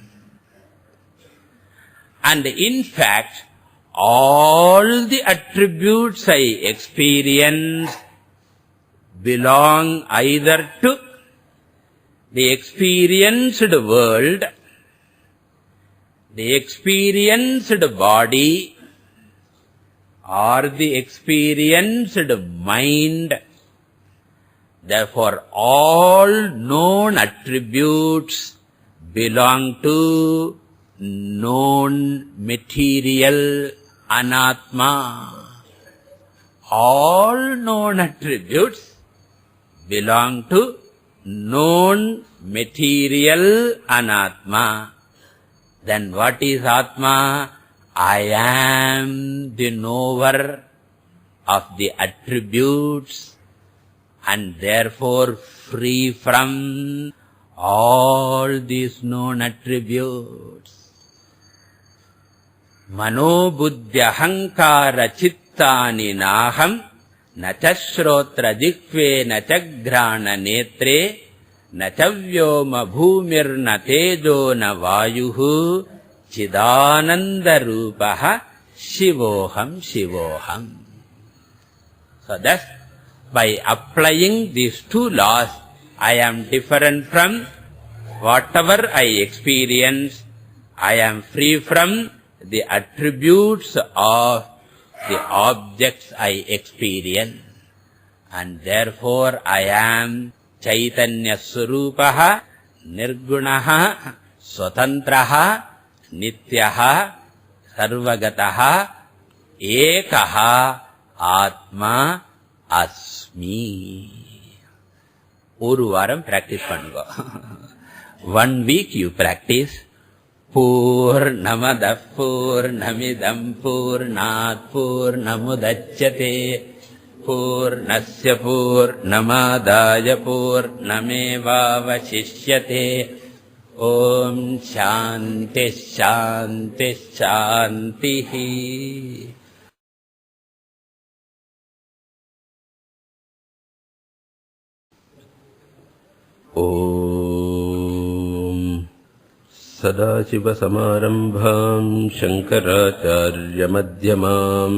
and in fact, all the attributes I experience belong either to the experienced world, the experienced body, or the experienced mind. Therefore, all known attributes belong to known material anatma. All known attributes belong to known material anatma. Then what is atma? I am the knower of the attributes, and therefore free from all these known attributes. Mano buddhya hankara chittani naham nacha shrotra jikve nacha grana netre nacha vyoma bhumir na tejo na vayuhu chidananda rupaha shivoham shivoham. So thus, By applying these two laws, I am different from whatever I experience. I am free from the attributes of the objects I experience. And therefore I am Chaitanya Swarupaha, Nirgunaha, Swatantraha, Nityaha, Sarvagataha, Ekaha, Atma, Asmi. Oru varam practice pannuga. 1 week you practice. Purnamadaഃ Purnamidam Purnat Purnamudachyate Purnasya Purnamadaya Purnamevavashishyate. Om Shanti Shanti Shanti. Om Sadashivasamarambham Shankaracharya Madhyamam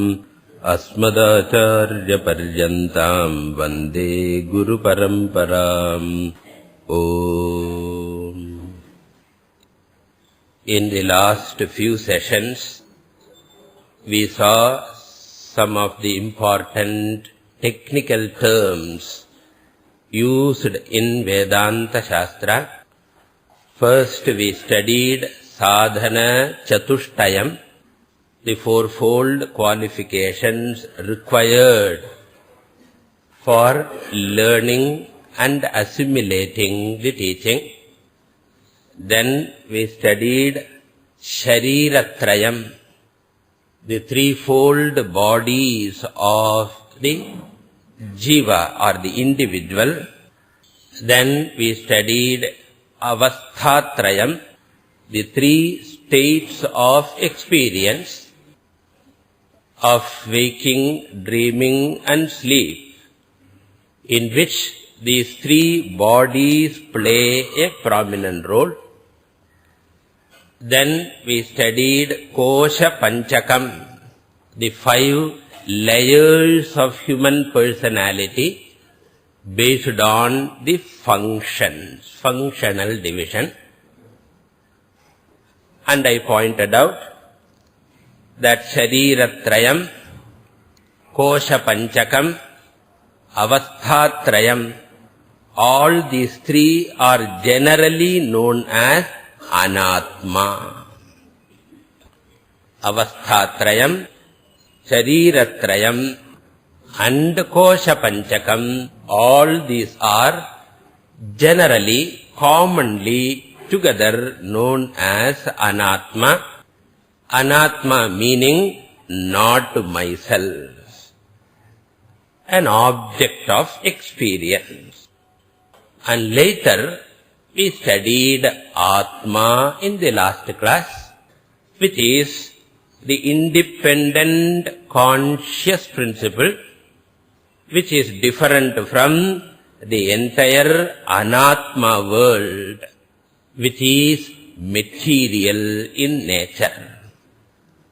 Asmadacharya Paryantam Vande Guru Paramparam. Om. In the last few sessions, we saw some of the important technical terms used in Vedanta Shastra. First we studied sadhana chatushtayam, the fourfold qualifications required for learning and assimilating the teaching. Then we studied shariratrayam, the threefold bodies of the jiva or the individual. Then we studied avasthatrayam, the three states of experience of waking, dreaming and sleep, in which these three bodies play a prominent role. Then we studied kosha panchakam, the 5 layers of human personality based on the functions, functional division. And I pointed out that shariratrayam, kosha panchakam, avasthatrayam, all these three are generally known as anatma. Avasthatrayam, shariratrayam and kosha panchakam, all these are generally, commonly together known as anatma. Anatma meaning not myself, an object of experience. And later we studied Atma in the last class, which is the independent conscious principle, which is different from the entire anatma world, which is material in nature.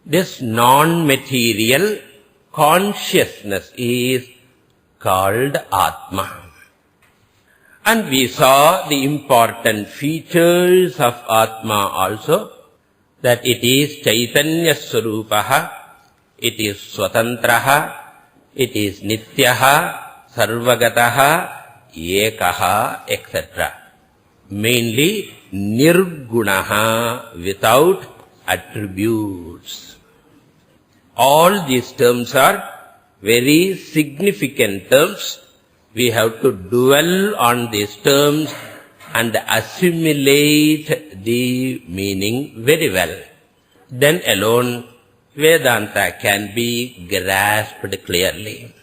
This non-material consciousness is called Atma. And we saw the important features of Atma also, that it is Chaitanya Swarupaha, it is Swatantraha, it is Nityaha, Sarvagataha, Ekaha, etc. Mainly Nirgunaha, without attributes. All these terms are very significant terms. We have to dwell on these terms and assimilate the meaning very well. Then alone Vedanta can be grasped clearly.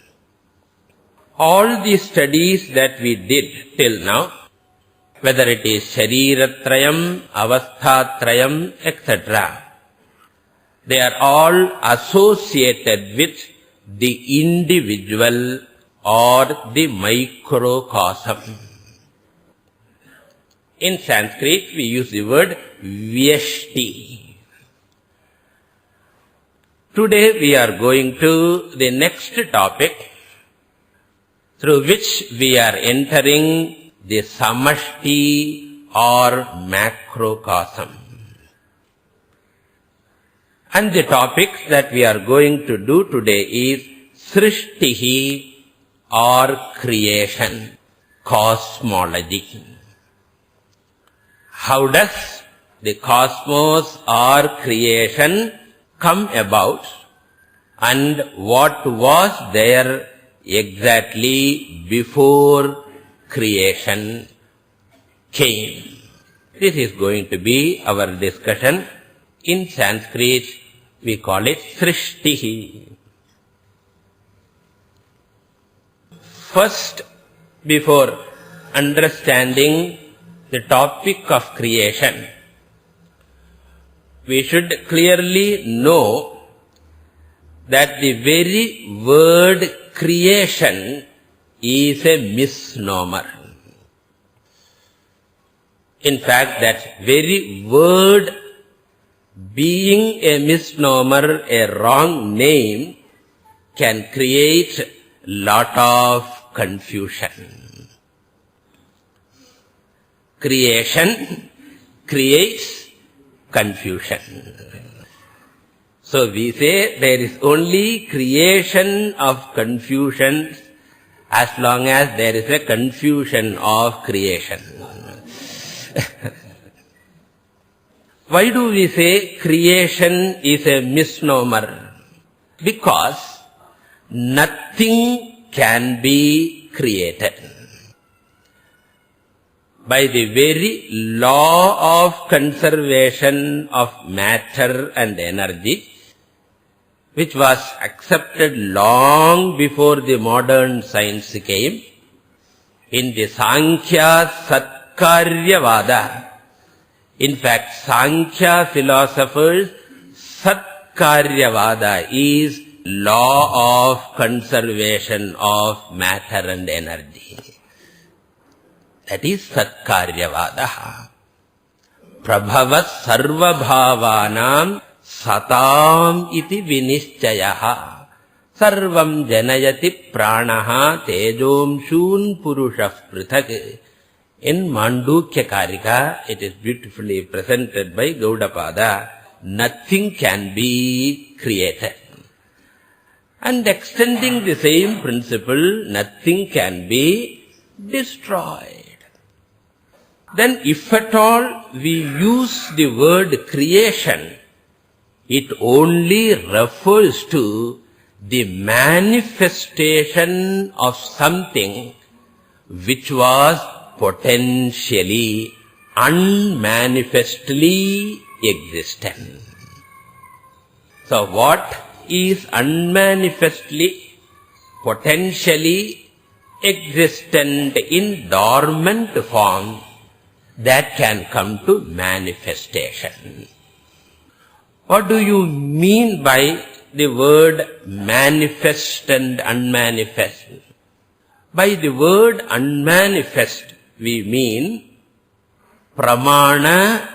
All the studies that we did till now, whether it is shariratrayam, avasthatrayam, etc., they are all associated with the individual or the microcosm. In Sanskrit, we use the word vyashti. Today we are going to the next topic. through which we are entering the samashti or macrocosm. And the topics that we are going to do today is srishtihi or creation, cosmology. How does the cosmos or creation come about, and what was there exactly before creation came? This is going to be our discussion. In Sanskrit, we call it srishtihi. First, before understanding the topic of creation, we should clearly know that the very word creation is a misnomer. In fact, that very word being a misnomer, a wrong name, can create lot of confusion. Creation creates confusion. So we say there is only creation of confusion as long as there is a confusion of creation. Why do we say creation is a misnomer? Because nothing can be created. By the very law of conservation of matter and energy, which was accepted long before the modern science came, in the Sankhya Satkaryavada, in fact, Sankhya philosophers, Satkaryavada is law of conservation of matter and energy. That is Satkaryavada. Prabhava sarva bhavanam satam iti vinishchayaha. Sarvam janayati pranaha tejomshun purushah prithak. In Mandukya Karika, it is beautifully presented by Gaudapada. Nothing can be created. And extending the same principle, nothing can be destroyed. Then if at all we use the word creation, it only refers to the manifestation of something which was potentially, unmanifestly existent. So what is unmanifestly, potentially existent in dormant form that can come to manifestation? What do you mean by the word manifest and unmanifest? By the word unmanifest, we mean pramana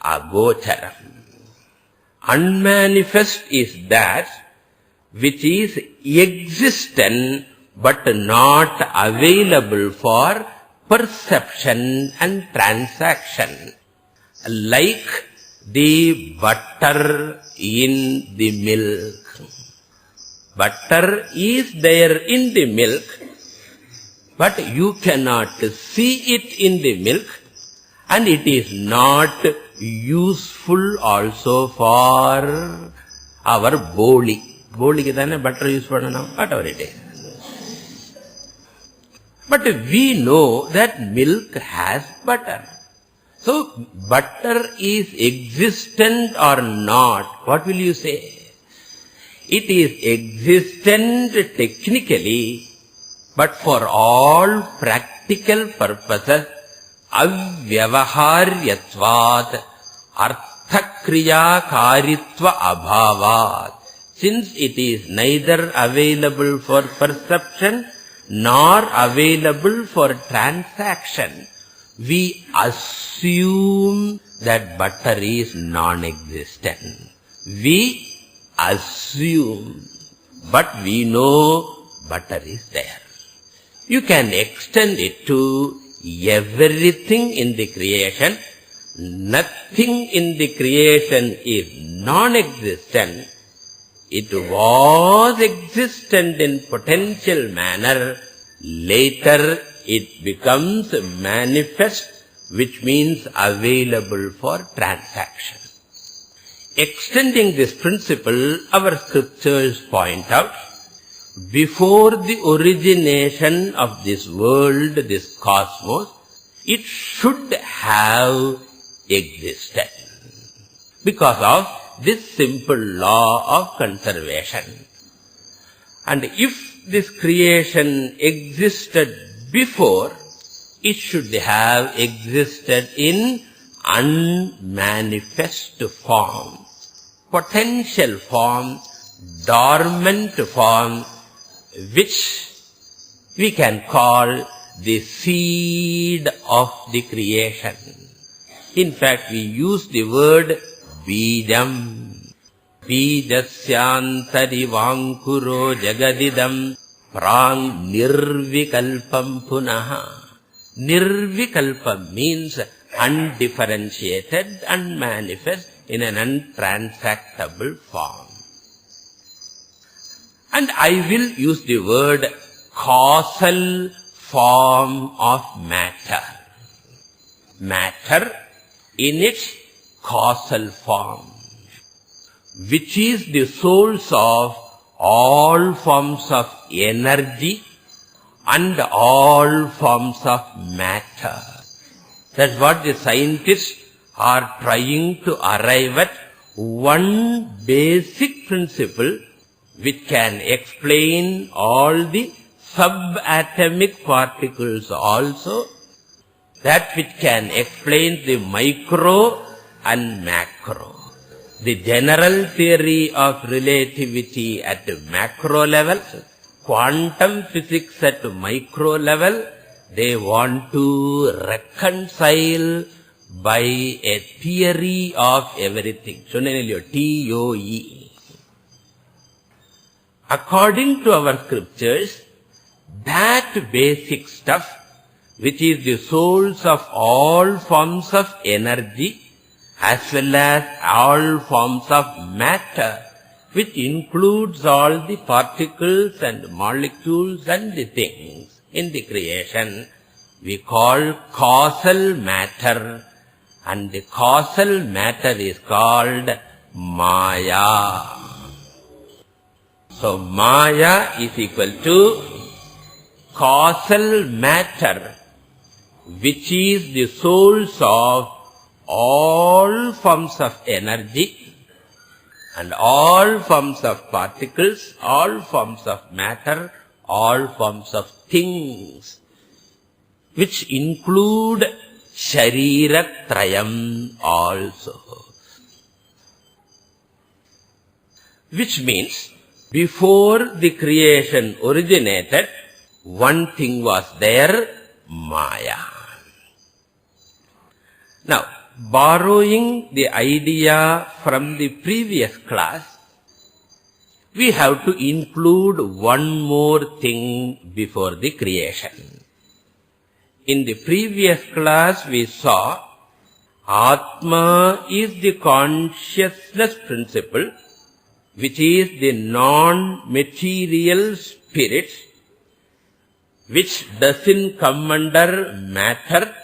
agocharam. Unmanifest is that which is existent but not available for perception and transaction. Like the butter in the milk. Butter is there in the milk, but you cannot see it in the milk, and it is not useful also for our boli. Boli ki thane butter use panna, whatever it is. But we know that milk has butter. So, butter is existent or not? What will you say? It is existent technically, but for all practical purposes, avyavaharyatvat arthakriya-karitva abhavat. Since it is neither available for perception nor available for transaction, we assume that butter is non-existent. We assume, but we know butter is there. You can extend it to everything in the creation. Nothing in the creation is non-existent. It was existent in potential manner. Later it becomes manifest, which means available for transaction. Extending this principle, our scriptures point out, before the origination of this world, this cosmos, it should have existed. Because of this simple law of conservation. And if this creation existed before, it should have existed in unmanifest form, potential form, dormant form, which we can call the seed of the creation. In fact, we use the word Bijam. Bijasyantari vankuro jagadidam prang nirvikalpam punaha. Nirvikalpam means undifferentiated, unmanifest, in an untransactable form. And I will use the word causal form of matter. Matter in its causal form, which is the source of all forms of energy and all forms of matter. That's what the scientists are trying to arrive at, one basic principle which can explain all the subatomic particles also, that which can explain the micro and macro. The general theory of relativity at macro level, quantum physics at micro level, they want to reconcile by a theory of everything. TOE. According to our scriptures, that basic stuff, which is the source of all forms of energy, as well as all forms of matter, which includes all the particles and molecules and the things in the creation, we call causal matter, and the causal matter is called Maya. So Maya is equal to causal matter, which is the source of all forms of energy and all forms of particles, all forms of matter, all forms of things, which include Shariratrayam also. Which means, before the creation originated, one thing was there, Maya. Now, borrowing the idea from the previous class, we have to include one more thing before the creation. In the previous class, we saw Atma is the consciousness principle, which is the non-material spirit, which doesn't come under matter,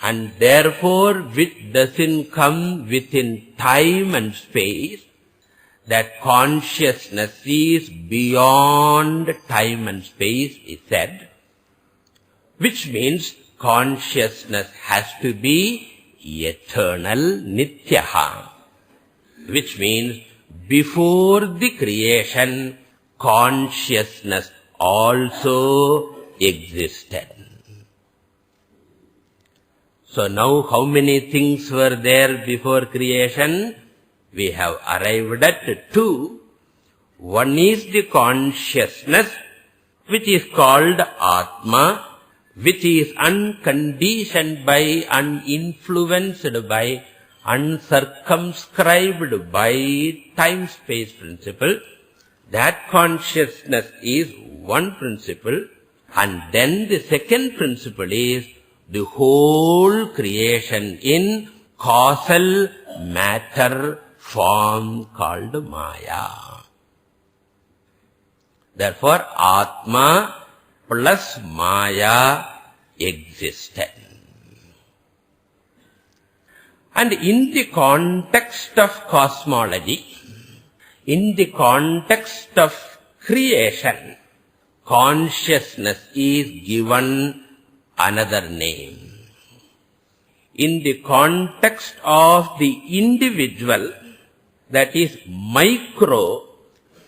and therefore which doesn't come within time and space. That consciousness is beyond time and space, is said, which means consciousness has to be eternal, nityaha, which means before the creation, consciousness also existed. So now how many things were there before creation? We have arrived at two. One is the consciousness, which is called Atma, which is unconditioned by, uninfluenced by, uncircumscribed by time-space principle. That consciousness is one principle. And then the second principle is the whole creation in causal matter form called Maya. Therefore, Atma plus Maya existed. And in the context of cosmology, in the context of creation, consciousness is given another name. In the context of the individual, that is micro,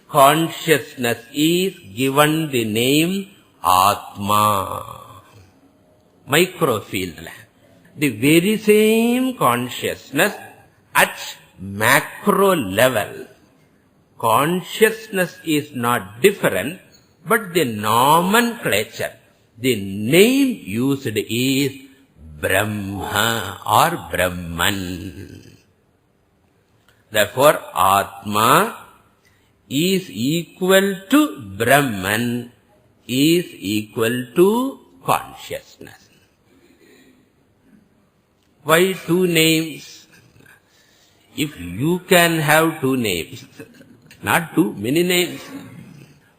consciousness is given the name Atma. Microfield. The very same consciousness at macro level. Consciousness is not different, but the nomenclature, the name used is Brahma or Brahman. Therefore, Atma is equal to Brahman, is equal to consciousness. Why two names? If you can have two names, not too many names,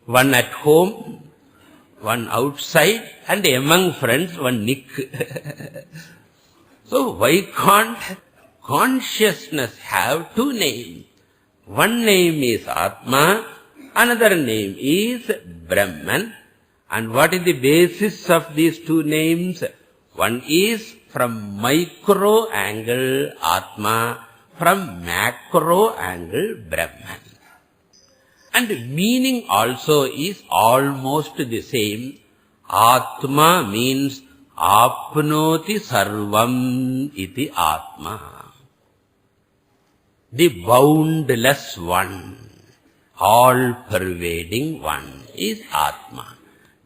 one at home, one outside, and among friends, one nick. So why can't consciousness have two names? One name is Atma, another name is Brahman. And what is the basis of these two names? One is from micro angle Atma, from macro angle Brahman. And meaning also is almost the same. Atma means apnoti sarvam iti Atma. The boundless one, all-pervading one is Atma,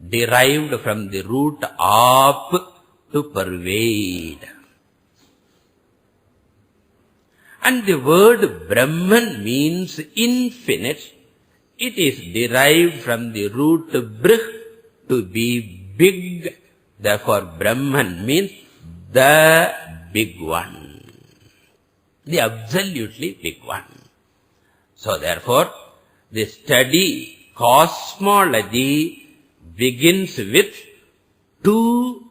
derived from the root ap, to pervade. And the word Brahman means infinite. It is derived from the root brih, to be big. Therefore, Brahman means the big one, the absolutely big one. So therefore, the study cosmology begins with two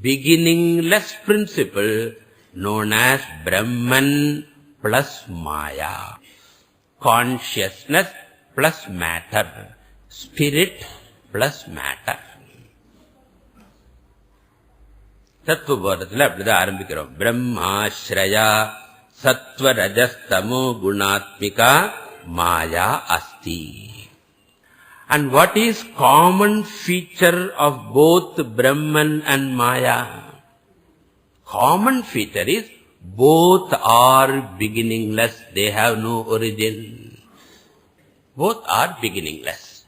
beginningless principles known as Brahman plus Maya, consciousness plus matter, spirit plus matter. Tattvabodhathila appadithaan ஆரம்பிக்கிறோம். Brahmashraya sattva rajastamo gunatmika maya asti. And what is common feature of both Brahman and Maya? Common feature is both are beginningless. They have no origin. Both are beginningless.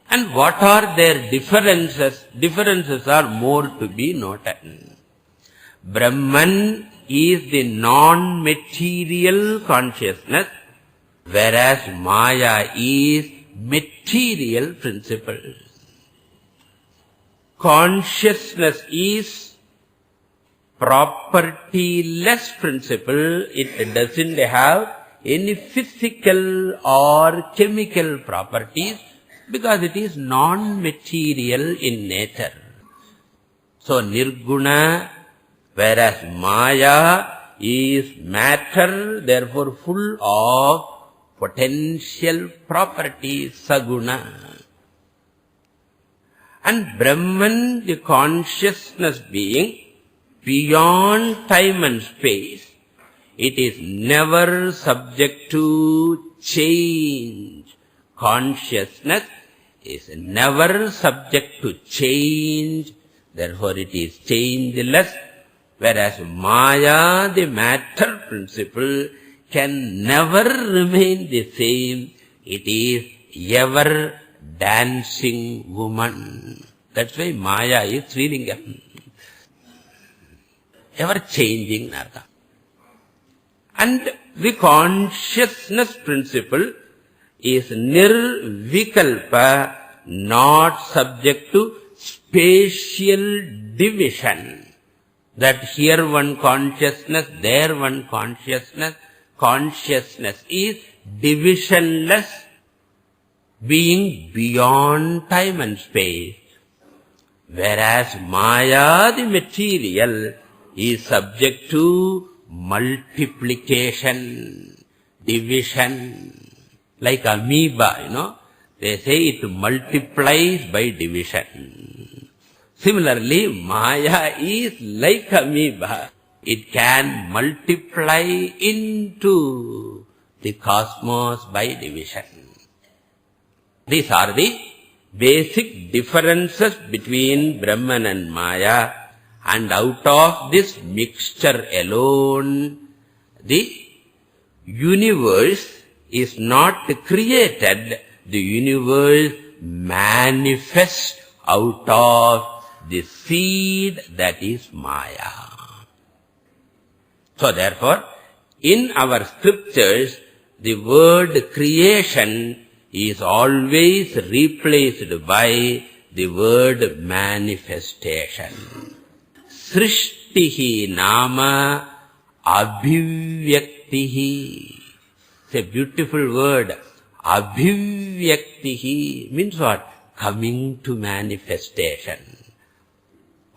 And what are their differences? Differences are more to be noted. Brahman is the non-material consciousness, whereas Maya is material principle. Consciousness is propertyless principle. It doesn't have any physical or chemical properties because it is non-material in nature. So Nirguna, whereas Maya is matter, therefore full of potential properties, saguna. And Brahman, the consciousness being beyond time and space, it is never subject to change. Consciousness is never subject to change, therefore it is changeless, whereas Maya, the matter principle, can never remain the same. It is ever dancing woman. That's why Maya is Srilingam. Ever changing Nartha. And the consciousness principle is nirvikalpa, not subject to spatial division. That here one consciousness, there one consciousness. Consciousness is divisionless, being beyond time and space. Whereas Maya, the material, is subject to multiplication, division. Like amoeba, they say it multiplies by division. Similarly, Maya is like amoeba. It can multiply into the cosmos by division. These are the basic differences between Brahman and Maya, and out of this mixture alone, the universe is not created, the universe manifests out of the seed that is Maya. So therefore, in our scriptures, the word creation is always replaced by the word manifestation. Srishtihi nama abhivyaktihi. It's a beautiful word. Abhivyaktihi means what? Coming to manifestation.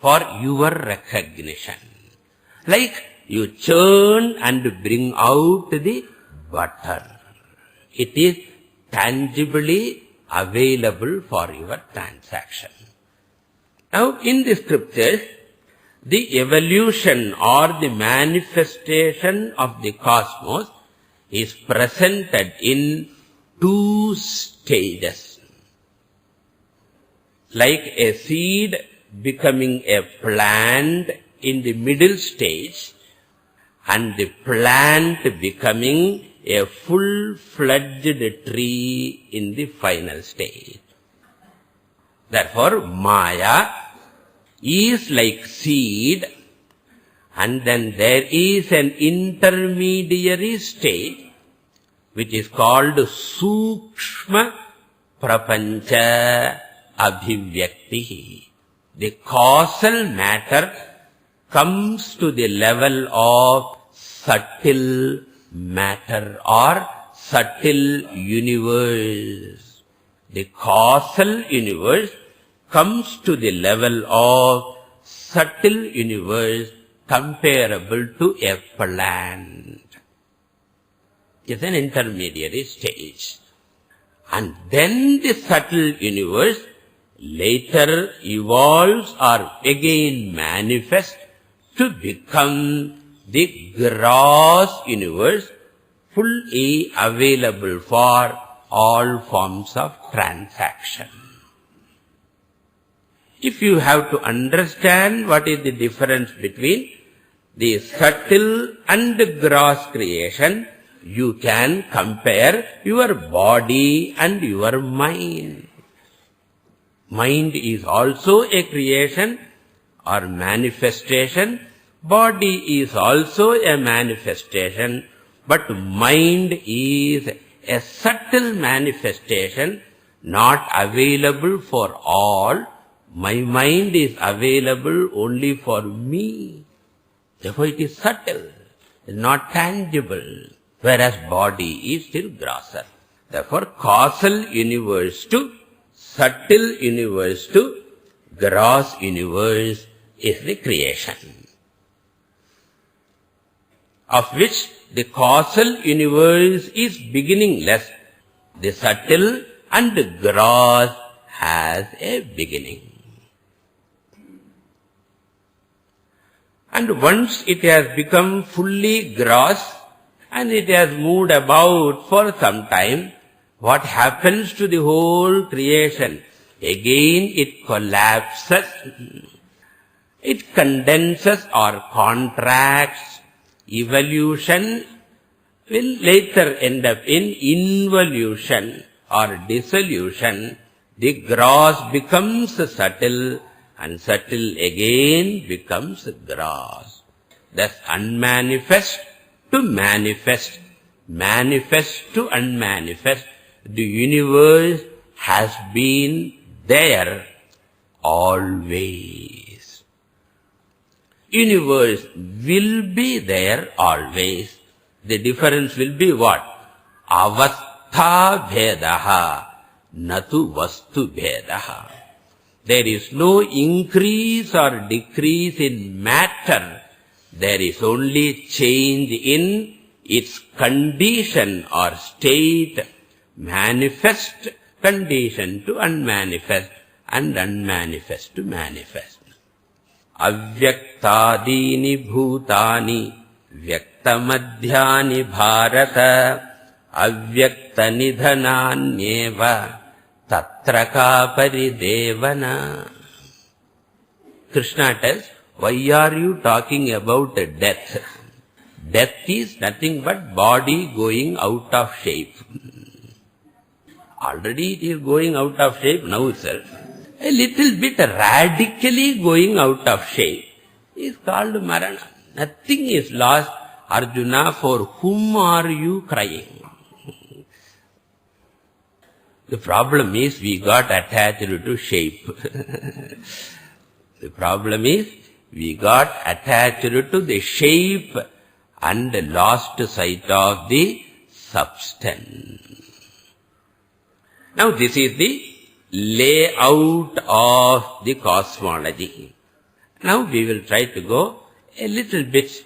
For your recognition. Like you churn and bring out the butter. It is tangibly available for your transaction. Now in the scriptures, the evolution or the manifestation of the cosmos is presented in two stages. Like a seed becoming a plant in the middle stage, and the plant becoming a full-fledged tree in the final stage. Therefore, Maya is like seed, and then there is an intermediary stage which is called Sukshma Prapancha Abhivyaktihi. The causal matter comes to the level of subtle matter or subtle universe. The causal universe comes to the level of subtle universe comparable to a plant. It's an intermediary stage. And then the subtle universe later evolves or again manifests to become the gross universe, fully available for all forms of transaction. If you have to understand what is the difference between the subtle and gross creation, you can compare your body and your mind. Mind is also a creation or manifestation. Body is also a manifestation, but mind is a subtle manifestation, not available for all. My mind is available only for me. Therefore it is subtle, it is not tangible, whereas body is still grosser. Therefore causal universe to subtle universe to gross universe is the creation, of which the causal universe is beginningless. The subtle and gross has a beginning. And once it has become fully gross and it has moved about for some time, what happens to the whole creation? Again it collapses, it condenses or contracts. Evolution will later end up in involution or dissolution. The gross becomes subtle, and subtle again becomes gross. Thus unmanifest to manifest, manifest to unmanifest. The universe has been there always. Universe will be there always. The difference will be what? Avastha bhedaha, natu vastu bhedaha. There is no increase or decrease in matter. There is only change in its condition or state, manifest condition to unmanifest and unmanifest to manifest. Avyaktadini bhutani vyaktamadhyani bharata avyaktanidhananyeva tatraka paridevana. Krishna tells, why are you talking about death? Death is nothing but body going out of shape. Already it is going out of shape now itself. A little bit radically going out of shape is called marana. Nothing is lost. Arjuna, for whom are you crying? The problem is we got attached to shape. The problem is we got attached to the shape and lost sight of the substance. Now this is the layout of the cosmology. Now we will try to go a little bit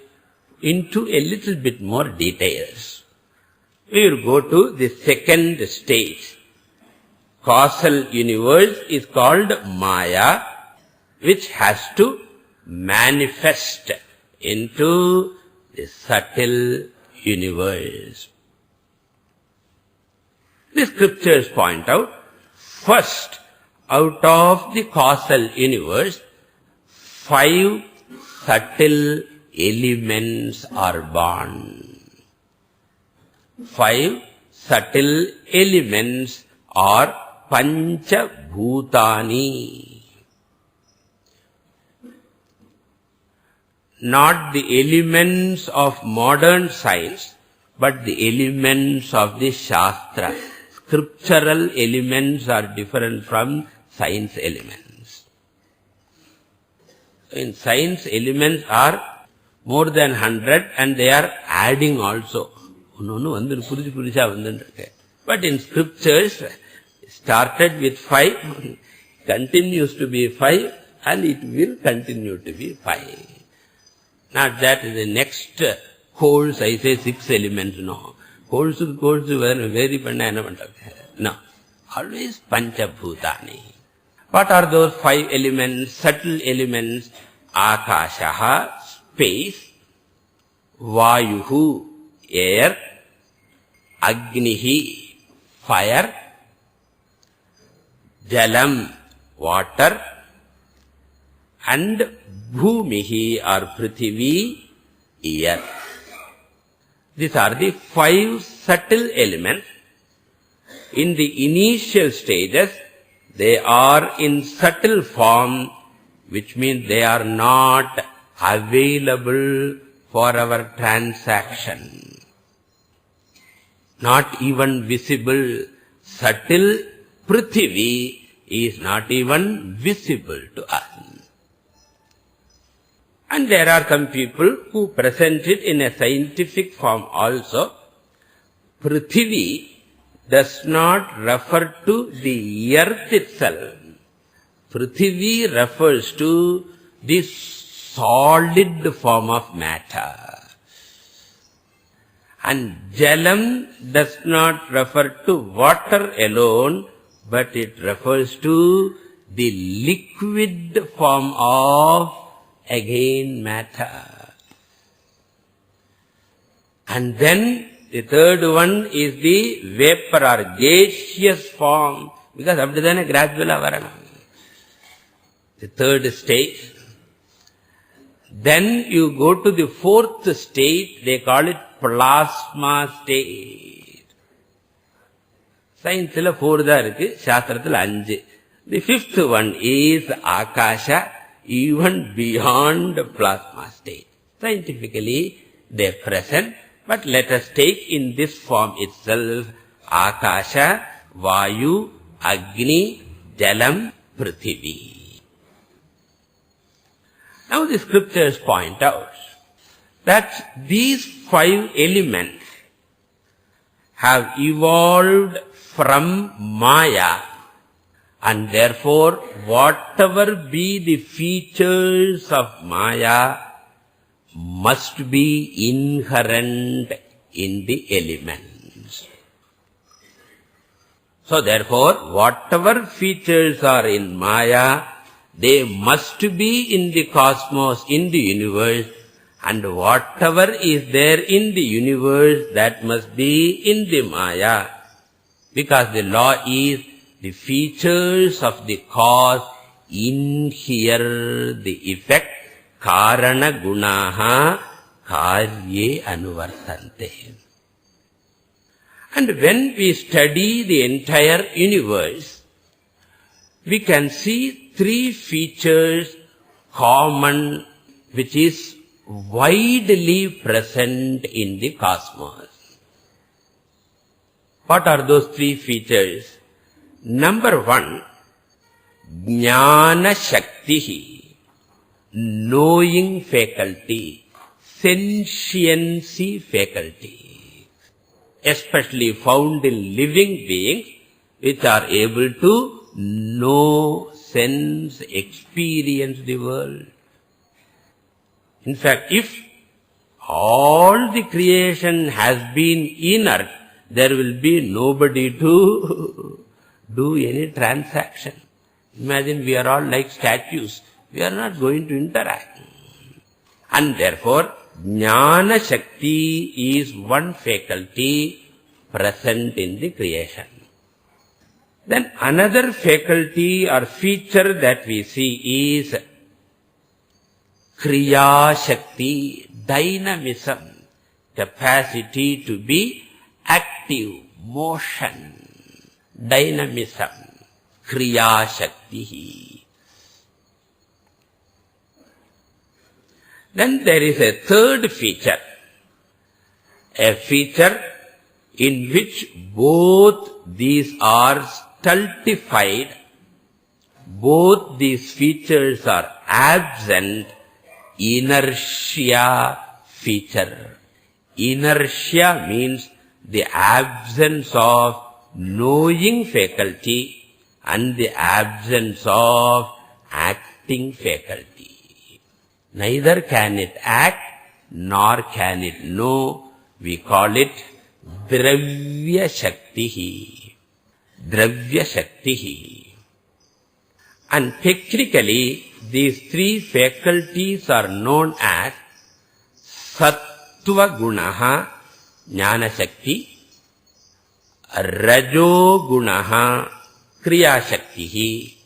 into a little bit more details. We will go to the second stage. Causal universe is called Maya, which has to manifest into the subtle universe. The scriptures point out, first, out of the causal universe, 5 subtle elements are born. 5 subtle elements are Pancha Bhutani. Not the elements of modern science, but the elements of the Shastra. Scriptural elements are different from science elements. In science, elements are more than 100 and they are adding also. But in scriptures, started with 5, continues to be 5, and it will continue to be 5. Not that in the next course I say 6 elements, no. Course vary panna. No. Always Pancha Bhutani. What are those 5 elements, subtle elements? Akashaha, space, Vayuhu, air, Agnihi, fire, Jalam, water, and Bhumihi or Prithvi, earth. These are the 5 subtle elements. In the initial stages, they are in subtle form, which means they are not available for our transaction. Not even visible. Subtle Prithvi is not even visible to us. And there are some people who present it in a scientific form also. Prithvi does not refer to the earth itself. Prithvi refers to the solid form of matter. And Jalam does not refer to water alone, but it refers to the liquid form of, again, matter. And then the third one is the vapor or gaseous form, because abdidana gradually varana. The third stage. Then you go to the fourth state, they call it plasma state. Science la 4 da irukku, Shastrathila 5. The fifth one is Akasha, even beyond plasma state. Scientifically, they are present, but let us take in this form itself, Akasha, Vayu, Agni, Jalam, Prithvi. Now the scriptures point out that these 5 elements have evolved from Maya, and therefore whatever be the features of Maya must be inherent in the elements. So therefore, whatever features are in Maya, they must be in the cosmos, in the universe, and whatever is there in the universe, that must be in the Maya. Because the law is the features of the cause inhere the effect, karana gunaha karye anuvartante. And when we study the entire universe, we can see 3 features common, which is widely present in the cosmos. What are those 3 features? Number 1, jnana shakti, knowing faculty, sentiency faculty, especially found in living beings which are able to know, sense, experience the world. In fact, if all the creation has been inert, there will be nobody to do any transaction. Imagine we are all like statues. We are not going to interact. And therefore, jnana shakti is one faculty present in the creation. Then another faculty or feature that we see is kriya shakti, dynamism, capacity to be active, motion, dynamism, kriya shakti. Then there is a third feature, a feature in which both these are stultified, both these features are absent, inertia feature. Inertia means the absence of knowing faculty and the absence of acting faculty. Neither can it act nor can it know. We call it dravya shakti. Dravya shakti. And technically, these 3 faculties are known as sattva gunaha, jnana shakti, rajo gunaha, kriya shakti,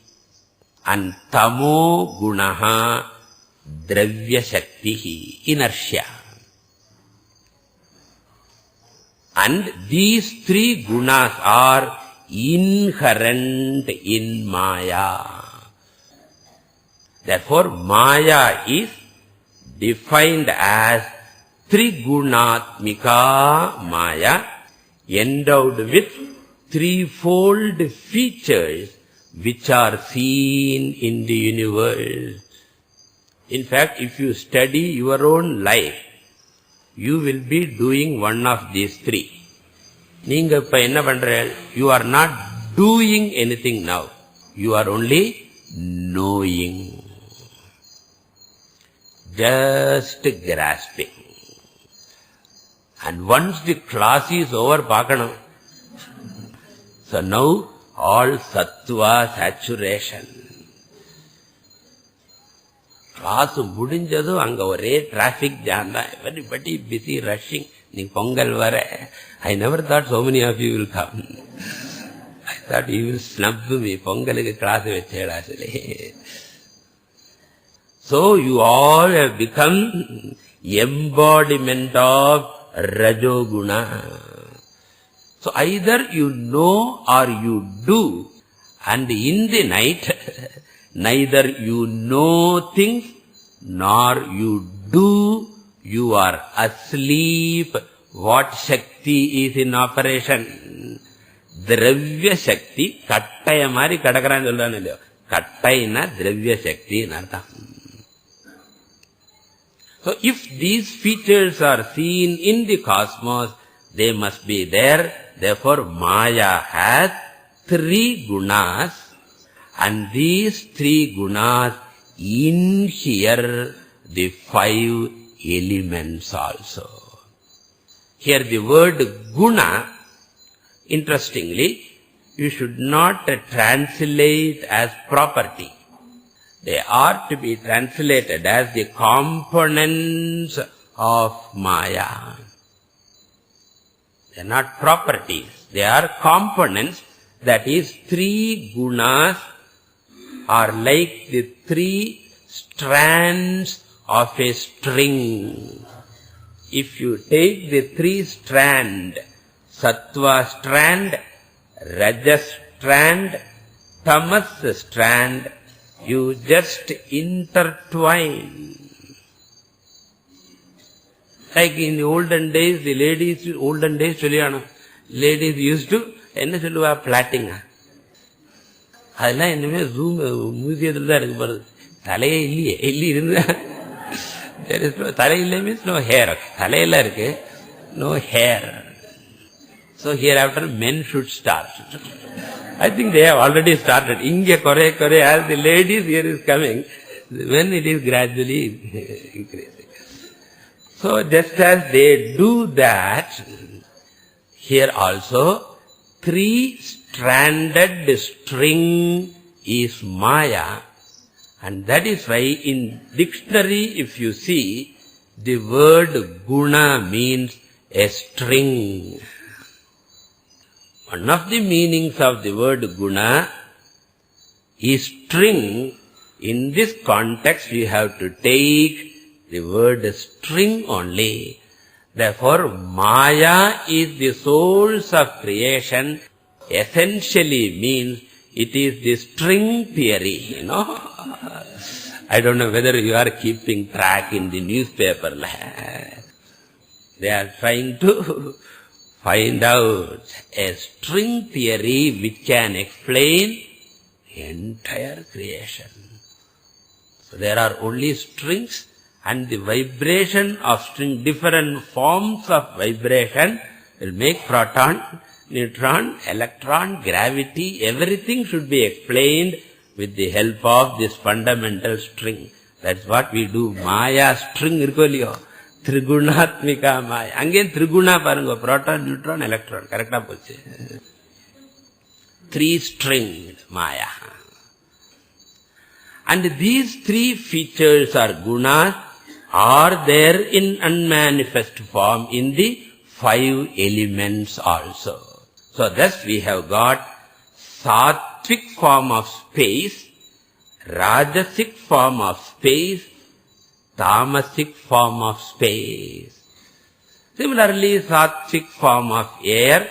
and tamo gunaha, dravya shakti, inertia. And these 3 gunas are inherent in Maya. Therefore, Maya is defined as Trigunatmika Maya, endowed with 3-fold features which are seen in the universe. In fact, if you study your own life, you will be doing one of these 3. நீங்க இப்ப என்ன பண்றீங்க? You are not doing anything now. You are only knowing. Just grasping. And once the class is over, பார்க்கணும். So now all sattva saturation. Class முடிஞ்சதும் அங்க ஒரே traffic jam தான். Everybody busy rushing. நீ பொங்கல் வர. I never thought so many of you will come. I thought you will snub me. பொங்கலுக்கு class வச்சேடா சொல்லி. So you all have become embodiment of Rajoguna. So either you know or you do, and in the night, neither you know things nor you do, you are asleep. What Shakti is in operation? Dravya Shakti, kattaya mari kadakaran sollana illo. Kattaina Dravya Shakti nartham. So if these features are seen in the cosmos, they must be there. Therefore, Maya has 3 gunas, and these 3 gunas inhere the 5 elements also. Here the word guna, interestingly, you should not translate as property. They are to be translated as the components of Maya. They are not properties. They are components. That is, 3 gunas are like the 3 strands of a string. If you take the 3 strands, Sattva strand, Rajas strand, Tamas strand, you just intertwine. Like in the olden days, the ladies, ladies used to, plaiting. அதெல்லாம் இன்னுமே மியூசியத்தில் தான் இருக்கு பாருங்க. தலையே இல்லையே, இருந்தா தலை இல்லை மீன்ஸ் நோ ஹேர். தலையெல்லாம் இருக்கு, no hair. So hereafter men should start. I think they have already started. Inge kore as the ladies here is coming, when it is gradually increasing. So just as they do that, here also 3-stranded string is Maya, and that is why in dictionary if you see, the word guna means a string. One of the meanings of the word guna is string. In this context we have to take the word string only. Therefore, Maya is the source of creation. Essentially means it is the string theory, I don't know whether you are keeping track in the newspaper. They are trying to find out a string theory which can explain entire creation. So there are only strings, and the vibration of string, different forms of vibration will make proton, neutron, electron, gravity, everything should be explained with the help of this fundamental string. That's what we do. Maya string irukoliyo, Trigunatmika Maya. Again Triguna parunga, proton, neutron, electron. Correct ah pochu. 3-stringed Maya. And these 3 features or gunas are there in unmanifest form in the 5 elements also. So thus we have got sattvic form of space, rajasic form of space, tamasic form of space. Similarly, sattvic form of air,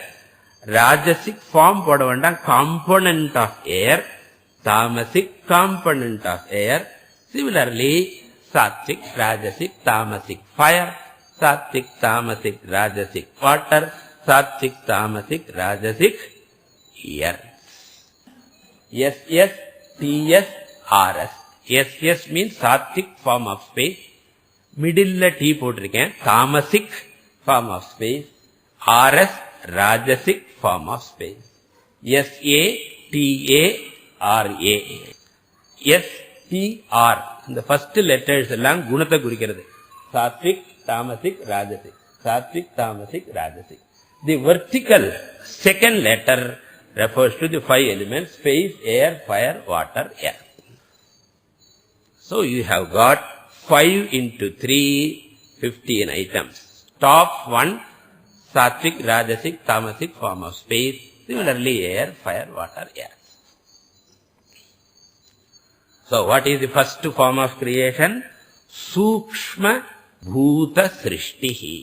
rajasic form component of air, tamasic component of air. Similarly, sattvic, rajasic, tamasic fire, sattvic, tamasic, rajasic water, sattvic, tamasic, rajasic earth. SS, TS, RS. SS means sattvic form of space. Middle la T போட்டிருக்கேன். Tamasic form of space. RS, rajasic form of space. SA, TA, RA. S, T, R. The first letters எல்லாம் குணத்தை குறிக்கிறது. Sattvic, tamasic, rajasic. Sattvic, tamasic, rajasic. The vertical second letter refers to the 5 elements: space, air, fire, water, air. So you have got 5 into 3, 15 items. Top 1, sattvic, rajasic, tamasic form of space. Similarly, air, fire, water, air. So what is the first form of creation? Sukshma bhuta srishtihi.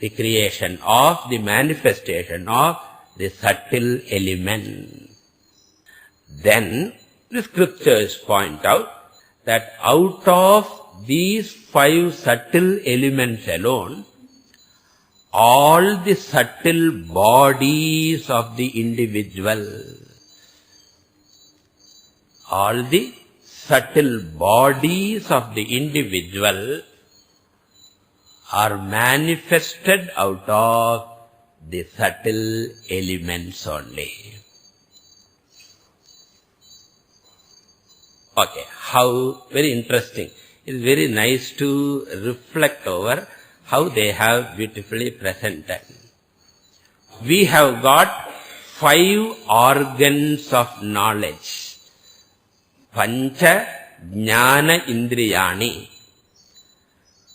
The creation of, the manifestation of the subtle element. Then the scriptures point out that out of these 5 subtle elements alone, all the subtle bodies of the individual, all the subtle bodies of the individual are manifested out of the subtle elements only. Okay, how very interesting. It's very nice to reflect over how they have beautifully presented. We have got 5 organs of knowledge. Pancha Jnana Indriyani.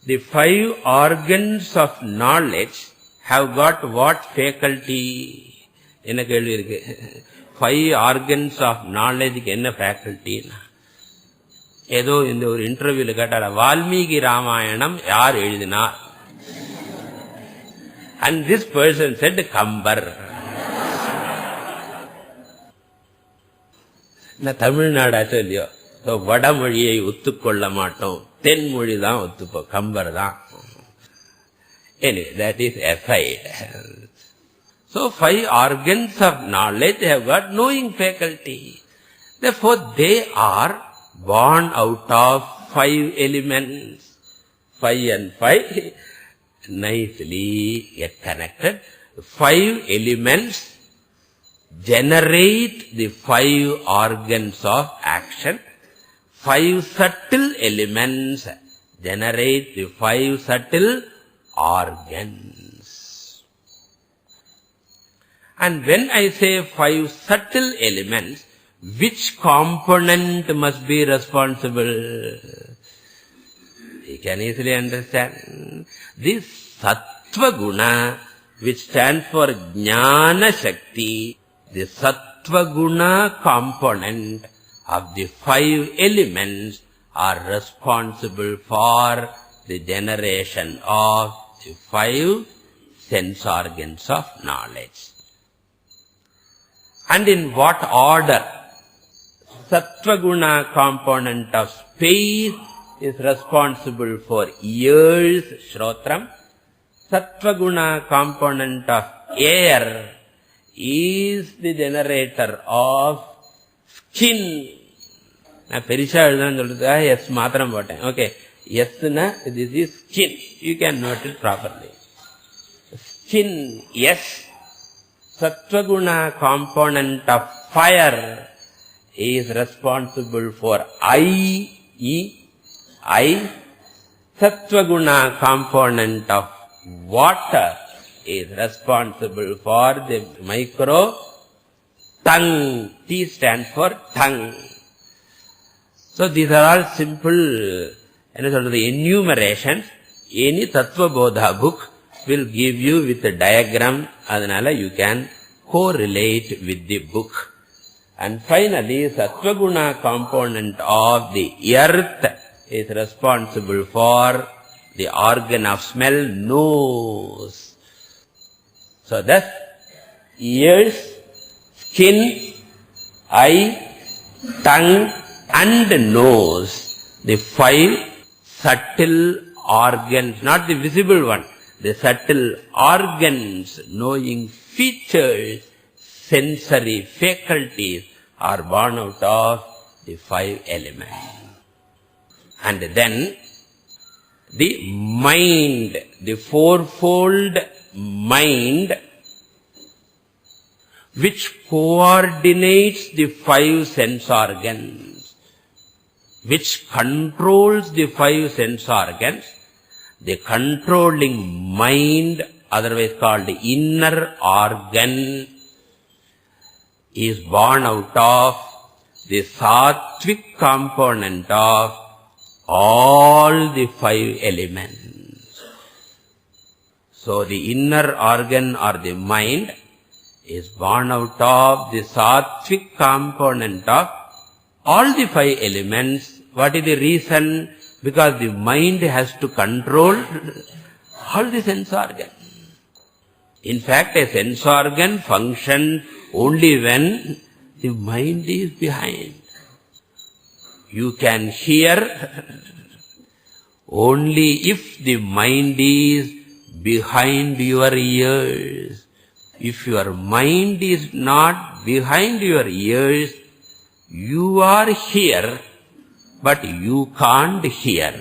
The 5 organs of knowledge have got what faculty? Enna kelvi irukku? 5 organs of knowledge ku enna faculty? ஏதோ இந்த ஒரு இன்டர்வியூல கேட்டார வால்மீகி ராமாயணம் யார் எழுதினார்? And this person said Kambar. நான் தமிழ்நாடாச்சோ இல்லையோ, வடமொழியை ஒத்துக்கொள்ள மாட்டோம், தென்மொழி தான் ஒத்துப்போம், கம்பர் தான். Anyway, that is aside. So 5 organs of knowledge have got knowing faculty. Therefore they are born out of 5 elements. 5 and 5 nicely get connected. 5 elements generate the 5 organs of action. 5 subtle elements generate the 5 subtle organs. And when I say 5 subtle elements, which component must be responsible? You can easily understand. This Sattva Guna, which stands for Jnana Shakti, the Sattva Guna component of the 5 elements are responsible for the generation of the 5 sense organs of knowledge. And in what order? Sattva Guna component of space is responsible for ears, Shrotram. Sattva Guna component of air is the generator of skin. நான் பெரிசா எழுதுன்னு சொல்றதுக்கா S மாத்திரம் போட்டேன். Okay, எஸ்னா this is skin. You can note it properly. Skin, yes. Sattva Guna component of fire is responsible for eye. Sattva Guna component of water is responsible for the micro tongue. T stands for tongue. So these are all simple enumerations. Any Tattva Bodha book will give you with a diagram. Adanala you can correlate with the book. And finally, Sattva Guna component of the earth is responsible for the organ of smell, nose. So thus, ears, skin, eye, tongue and nose, the 5 subtle organs, not the visible one, the subtle organs, knowing features, sensory faculties are born out of the 5 elements. And then the mind, the fourfold mind, which coordinates the 5 sense organs, which controls the 5 sense organs, the controlling mind, otherwise called the inner organ, is born out of the sattvic component of all the 5 elements. So the inner organ or the mind is born out of the sattvic component of all the 5 elements. What is the reason? Because the mind has to control all the sense organs. In fact, a sense organ functions only when the mind is behind. You can hear only if the mind is behind your ears. If your mind is not behind your ears, you are here, but you can't hear.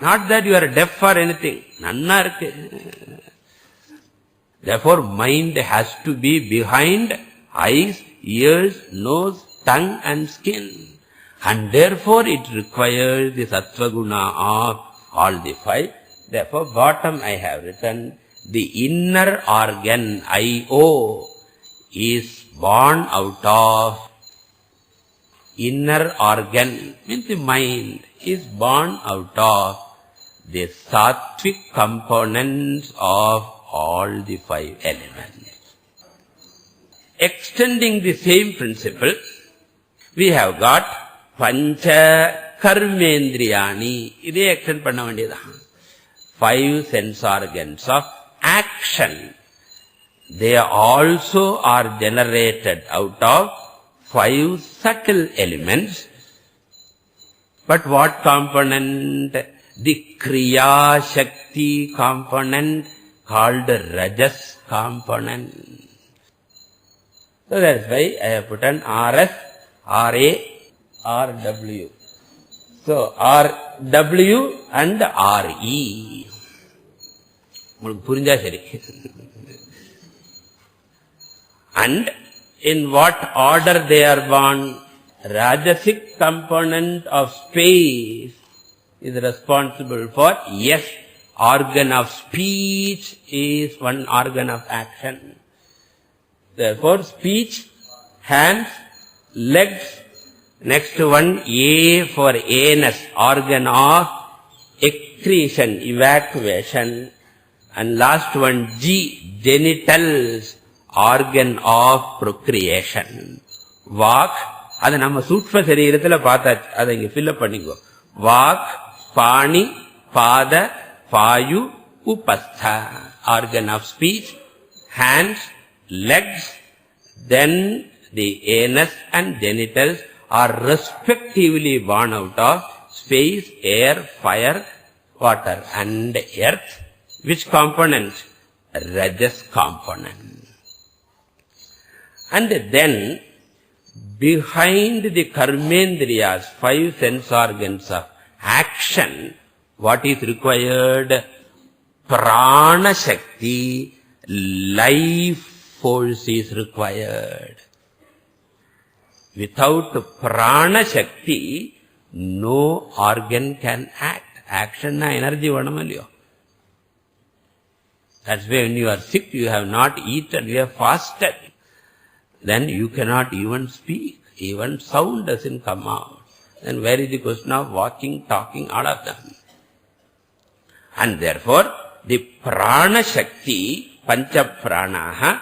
Not that you are deaf or anything. Nanna irukku. Therefore, mind has to be behind eyes, ears, nose, tongue and skin. And therefore, it requires the sattva guna of all the five. Therefore, bottom I have written, the inner organ, I-O, is born out of inner organ, means the mind, is born out of the sattvic components of all the five elements. Extending the same principle, we have got pancha karmendriyani. Idhe extend panna vendiyadha. Five sense organs of action. They also are generated out of five subtle elements. But what component? The kriya shakti component called rajas component. So that's why I have put an RS, RA, RW. So RW and RE. புரிஞ்சா சரி. And in what order they are born? Rajasic component of space is responsible for, yes, organ of speech is one organ of action. Therefore, speech, hands, legs, next one, A for anus, organ of excretion, evacuation, and last one, G, genitals, organ of procreation. Vak, அது நம்ம சூக்ஷ்ம சரீரத்துல பார்த்தாச்சு, அதை இங்க fill up பண்ணிக்கோ. Vak, Pani, Pada, Payu, Upastha, organ of speech, hands, legs, then the anus and genitals are respectively born out of space, air, fire, water and earth. Which component? Rajas component. And then, behind the karmendriyas, five sense organs of action, what is required? Prana Shakti, life force is required. Without Prana Shakti, no organ can act. Action na energy vanamalyo. That's why when you are sick, you have not eaten, you have fasted. Then you cannot even speak. Even sound doesn't come out. Then where is the question of walking, talking, all of them? And therefore, the prana shakti, pancha pranaha,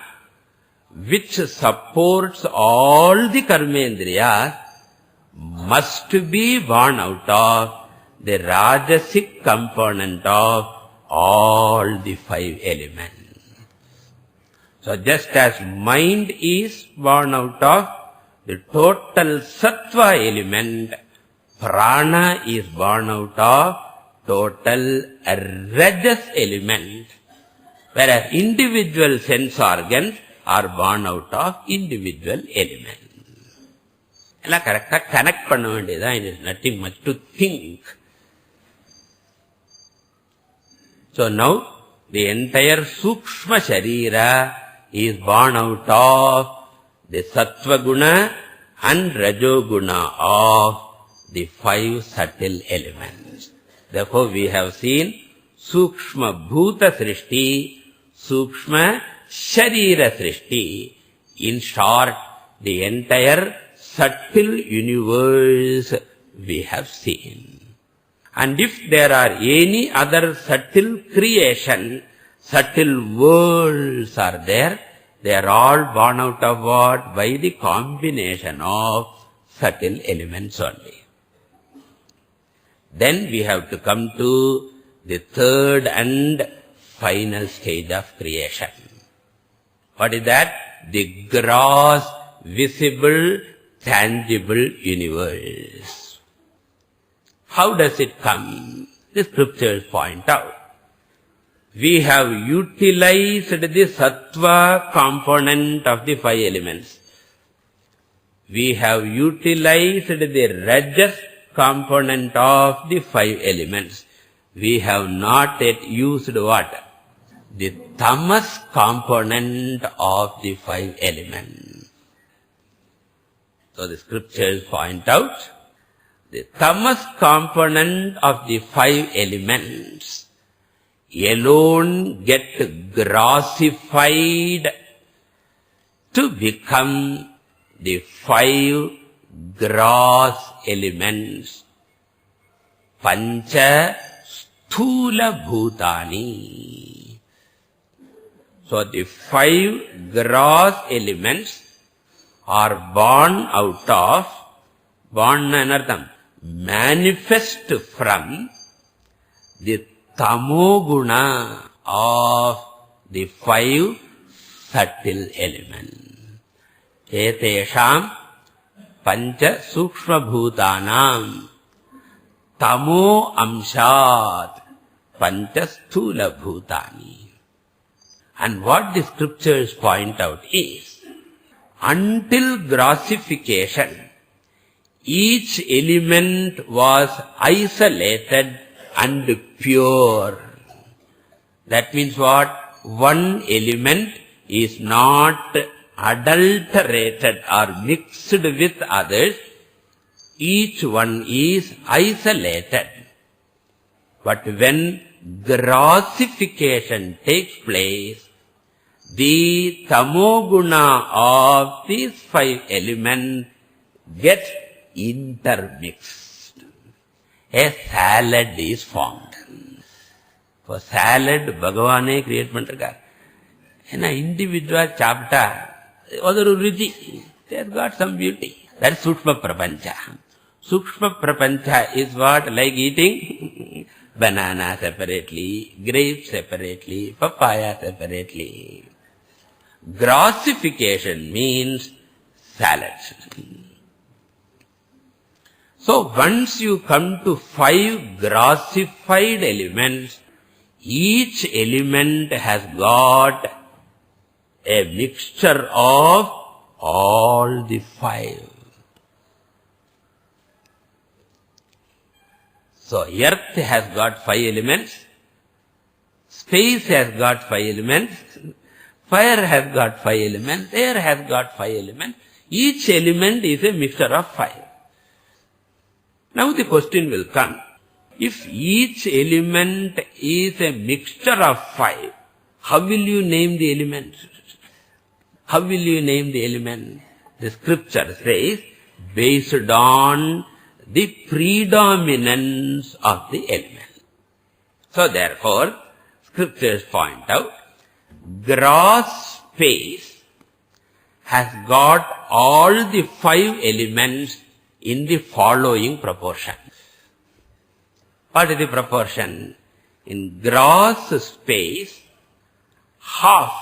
which supports all the karmendriyas, must be born out of the rajasic component of all the five elements. So just as mind is born out of the total sattva element, prana is born out of total rajas element, whereas individual sense organs are born out of individual elements. எல்லாம் கரெக்டா connect பண்ண வேண்டியதான். It is nothing much to think. So now the entire sukshma sharira is born out of the sattva guna and rajo guna of the five subtle elements. Therefore we have seen sukshma bhuta srishti, sukshma sharira srishti. In short, the entire subtle universe we have seen. And if there are any other subtle creation, subtle worlds are there, they are all born out of what? By the combination of subtle elements only. Then we have to come to the third and final stage of creation. What is that? The gross, visible, tangible universe. How does it come? The scriptures point out. We have utilized the sattva component of the five elements. we have utilized the rajas component of the 5 elements. We have not yet used what? The tamas component of the 5 elements. So the scriptures point out the tamas component of the 5 elements alone get grossified to become the 5 gross elements. Pancha sthula bhutani. So the 5 gross elements are born out of, manifest from the tamoguna of the 5 subtle elements. Etesham pancha sukshma bhutanam tamo amshat pancha sthula bhutani. And what the scriptures point out is, until grossification, each element was isolated and pure. That means what? One element is not adulterated or mixed with others. Each one is isolated. But when grossification takes place, the tamoguna of these 5 elements gets intermixed. A salad is formed. For salad, Bhagavane create பண்ணிருக்கார். ஏன்னா individual சாப்பிட்டா ஒரு ருச்சி. They have got some beauty. That's Sukshma Prapancha. Sukshma Prapancha is what? Like eating banana separately, grapes separately, papaya separately. Grossification means salads. So once you come to 5 grossified elements, each element has got a mixture of all the 5. So earth has got 5 elements, space has got 5 elements, fire has got 5 elements, air has got 5 elements. Each element is a mixture of 5. Now the question will come, if each element is a mixture of 5, how will you name the element? How will you name the element? The scripture says, based on the predominance of the element. So therefore, scriptures point out, gross space has got all the 5 elements in the following proportion. What is the proportion? In gross space, half,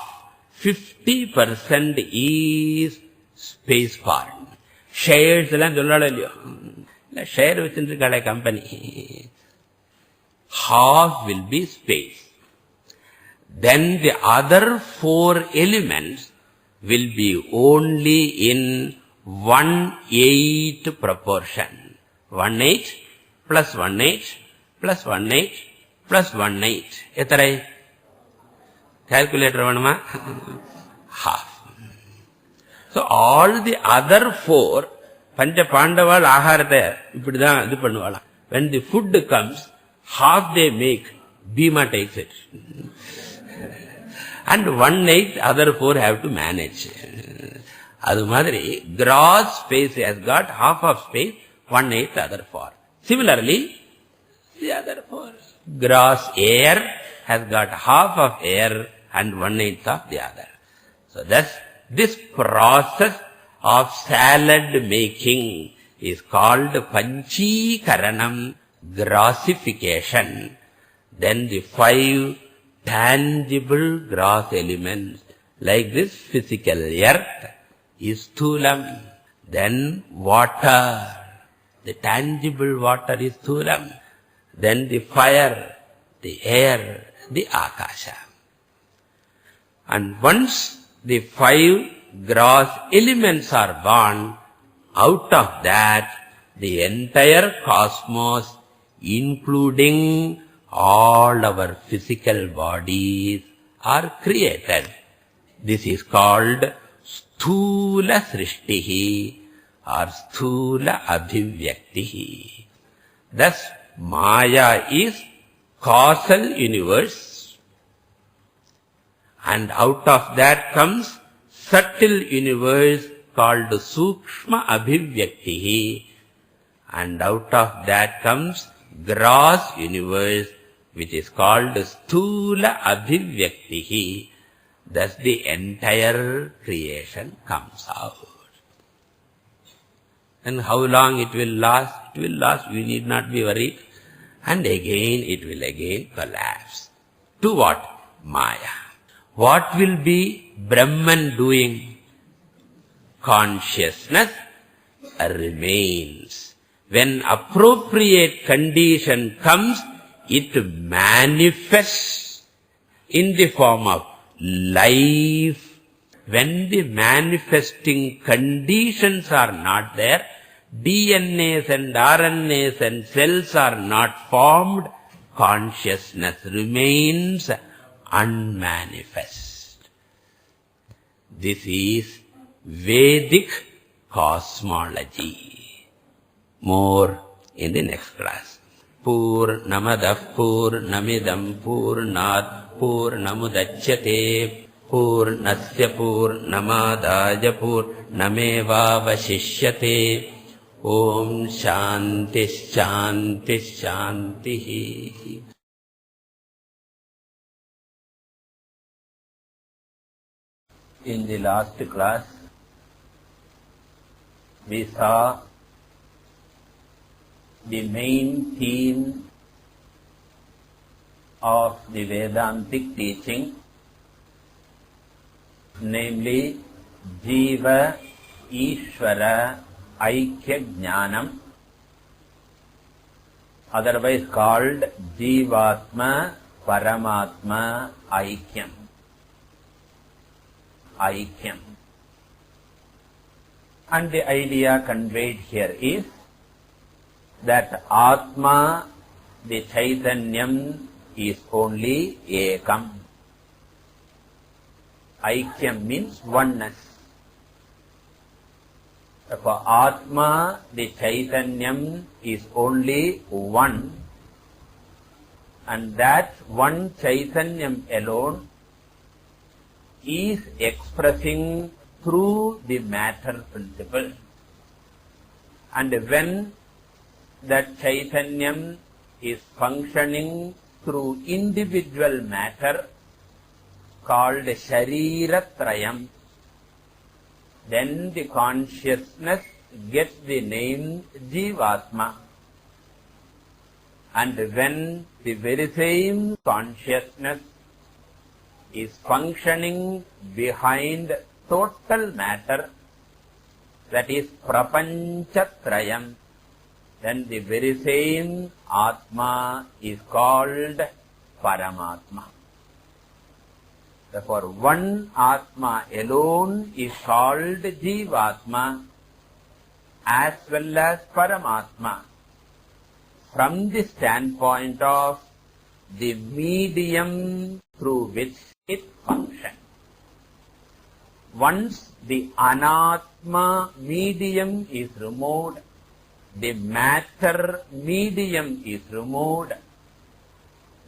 50% is space part. Shares எல்லாம் சொல்லலாம் இல்லையோ? Share வச்சிருக்காளே company. Half will be space. Then the other 4 elements will be only in 1/8 proportion. 1/8 plus 1/8 plus 1/8 plus 1/8. எத்தனை? Calculator வேணுமா? Half. So all the other 4, பஞ்ச பாண்டவாள் ஆகாரத்தை இப்படிதான் இது பண்ணுவாளாம். When the food comes, half they make, Bhima takes it. And 1/8 other 4 have to manage. அது மாதிரி gross space has got half of space, 1/8 other 4. Similarly, the other 4. Gross air has got half of air and 1/8 of the other. So thus, this process of salad making is called Panchikaranam, grossification. Then the 5 tangible gross elements, like this physical earth, is Sthulam. Then water, the tangible water is Sthulam. Then the fire, the air, the Akasha. And once the 5 gross elements are born, Out of that, the entire cosmos, including all our physical bodies, are created. This is called Sthula Srishtihi or Sthula Abhivyaktihi. Thus, Maya is causal universe, and out of that comes subtle universe called Sukshma Abhivyaktihi, and out of that comes gross universe which is called Sthula Abhivyaktihi. Thus the entire creation comes out. And how long it will last? It will last, we need not be worried. And again it will again collapse. To what? Maya. What will be Brahman doing? Consciousness remains. When appropriate condition comes, it manifests in the form of life. When the manifesting conditions are not there, DNAs and RNAs and cells are not formed, consciousness remains unmanifest. This is Vedic cosmology. More in the next class. Purnamadah Purnamidam Purnat Purnamudachyate Purnasya Purnamadaya Purnamevavashishyate. Om Shanti Shanti Shanti. In the last class, we saw the main theme of the Vedantic teaching, namely Jiva Ishvara Aikya Jnanam, otherwise called Jivatma Paramatma Aikyam. And the idea conveyed here is that Atma, the Chaitanyam, is only Ekam. Aikyam means oneness. Therefore, Atma, the Chaitanyam, is only one, and that one Chaitanyam alone is expressing through the matter principle. And when that Chaitanyam is functioning through individual matter called Shariratrayam, then the consciousness gets the name Jivatma. And when the very same consciousness is functioning behind total matter, that is Prapanchatrayam, then the very same Atma is called Paramatma. Therefore, one Atma alone is called Jivatma as well as Paramatma from the standpoint of the medium through which it functions. Once the Anatma medium is removed, the matter medium is removed,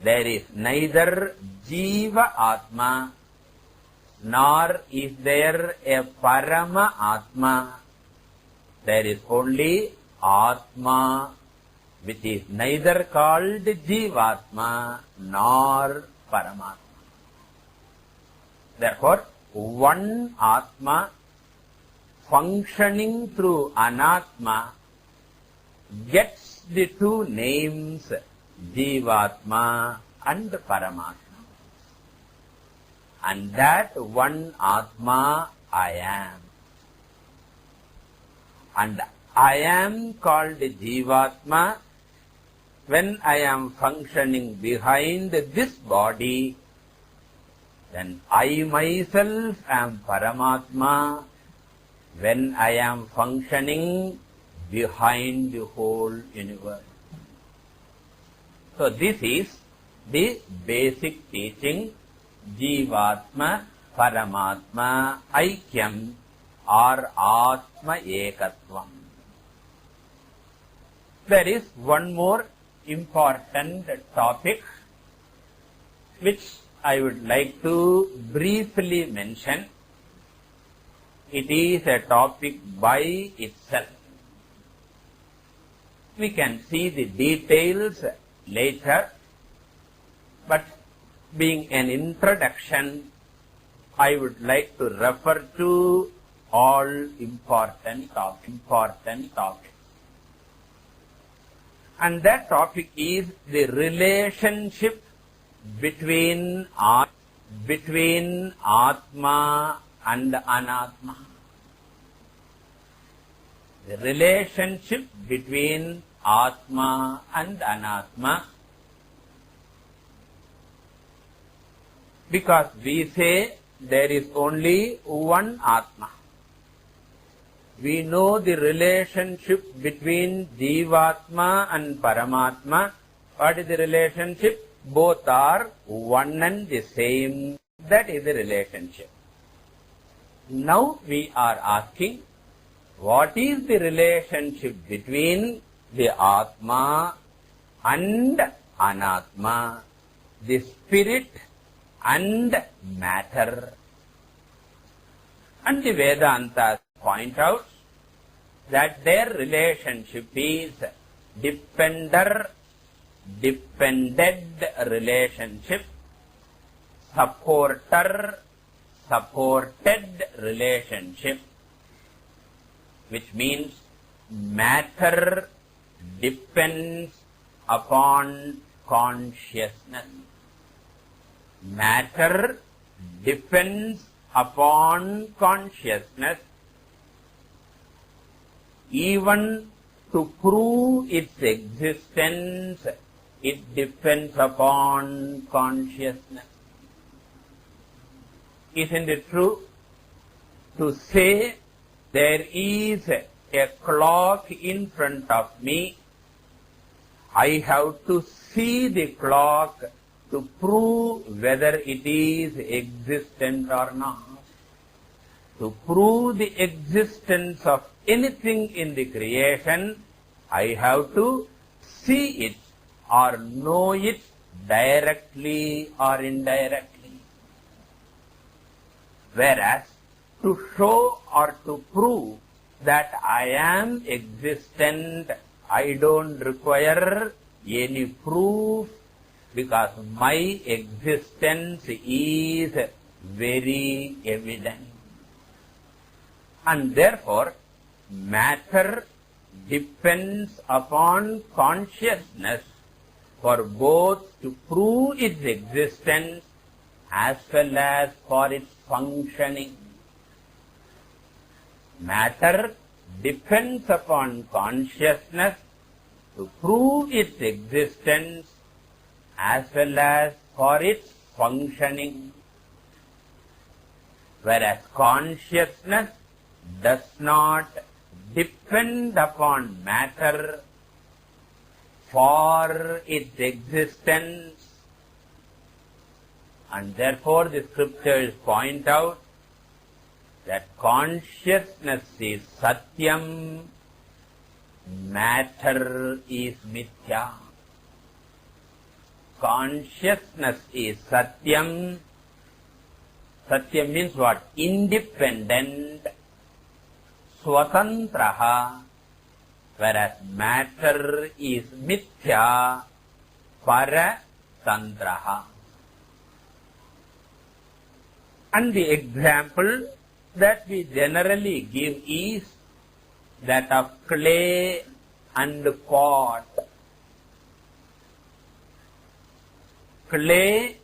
there is neither Jiva Atma nor is there a Parama Atma. There is only Atma, which is neither called Jivatma nor Paramatma. Therefore, one Atma functioning through Anatma gets the two names Jivatma and Paramatma. And that one Atma I am. And I am called Jivatma when I am functioning behind this body. Then I myself am Paramatma when I am functioning behind the whole universe. So this is the basic teaching, Jivatma Paramatma Aikyam or Atma Ekatvam. There is one more important topic which I would like to briefly mention. It is a topic by itself. We can see the details later, but being an introduction, I would like to refer to all important topics. And that topic is the relationship between Atma and Anatma. The relationship between Atma and Anatma. Because we say there is only one Atma. We know the relationship between Jivatma and Paramatma. What is the relationship? Both are one and the same. That is the relationship. Now we are asking, what is the relationship between the Atma and Anatma, the spirit and matter? And the Vedantas point out that their relationship is dependent relationship, supported relationship, which means matter depends upon consciousness. Matter depends upon consciousness. Even to prove its existence, it depends upon consciousness. Isn't it true? To say there is a clock in front of me, I have to see the clock to prove whether it is existent or not. To prove the existence of anything in the creation, I have to see it or know it directly or indirectly. Whereas, to show or to prove that I am existent, I don't require any proof, because my existence is very evident. And therefore, matter depends upon consciousness for both to prove its existence as well as for its functioning. Matter depends upon consciousness to prove its existence as well as for its functioning. Whereas consciousness does not depend upon matter for its existence. And therefore the scriptures point out that consciousness is satyam, matter is mithya. Consciousness is satyam. Satyam means what? Independent, swatantraha, whereas matter is mithya, paratantraha. And the example that we generally give is that of clay and pot. Clay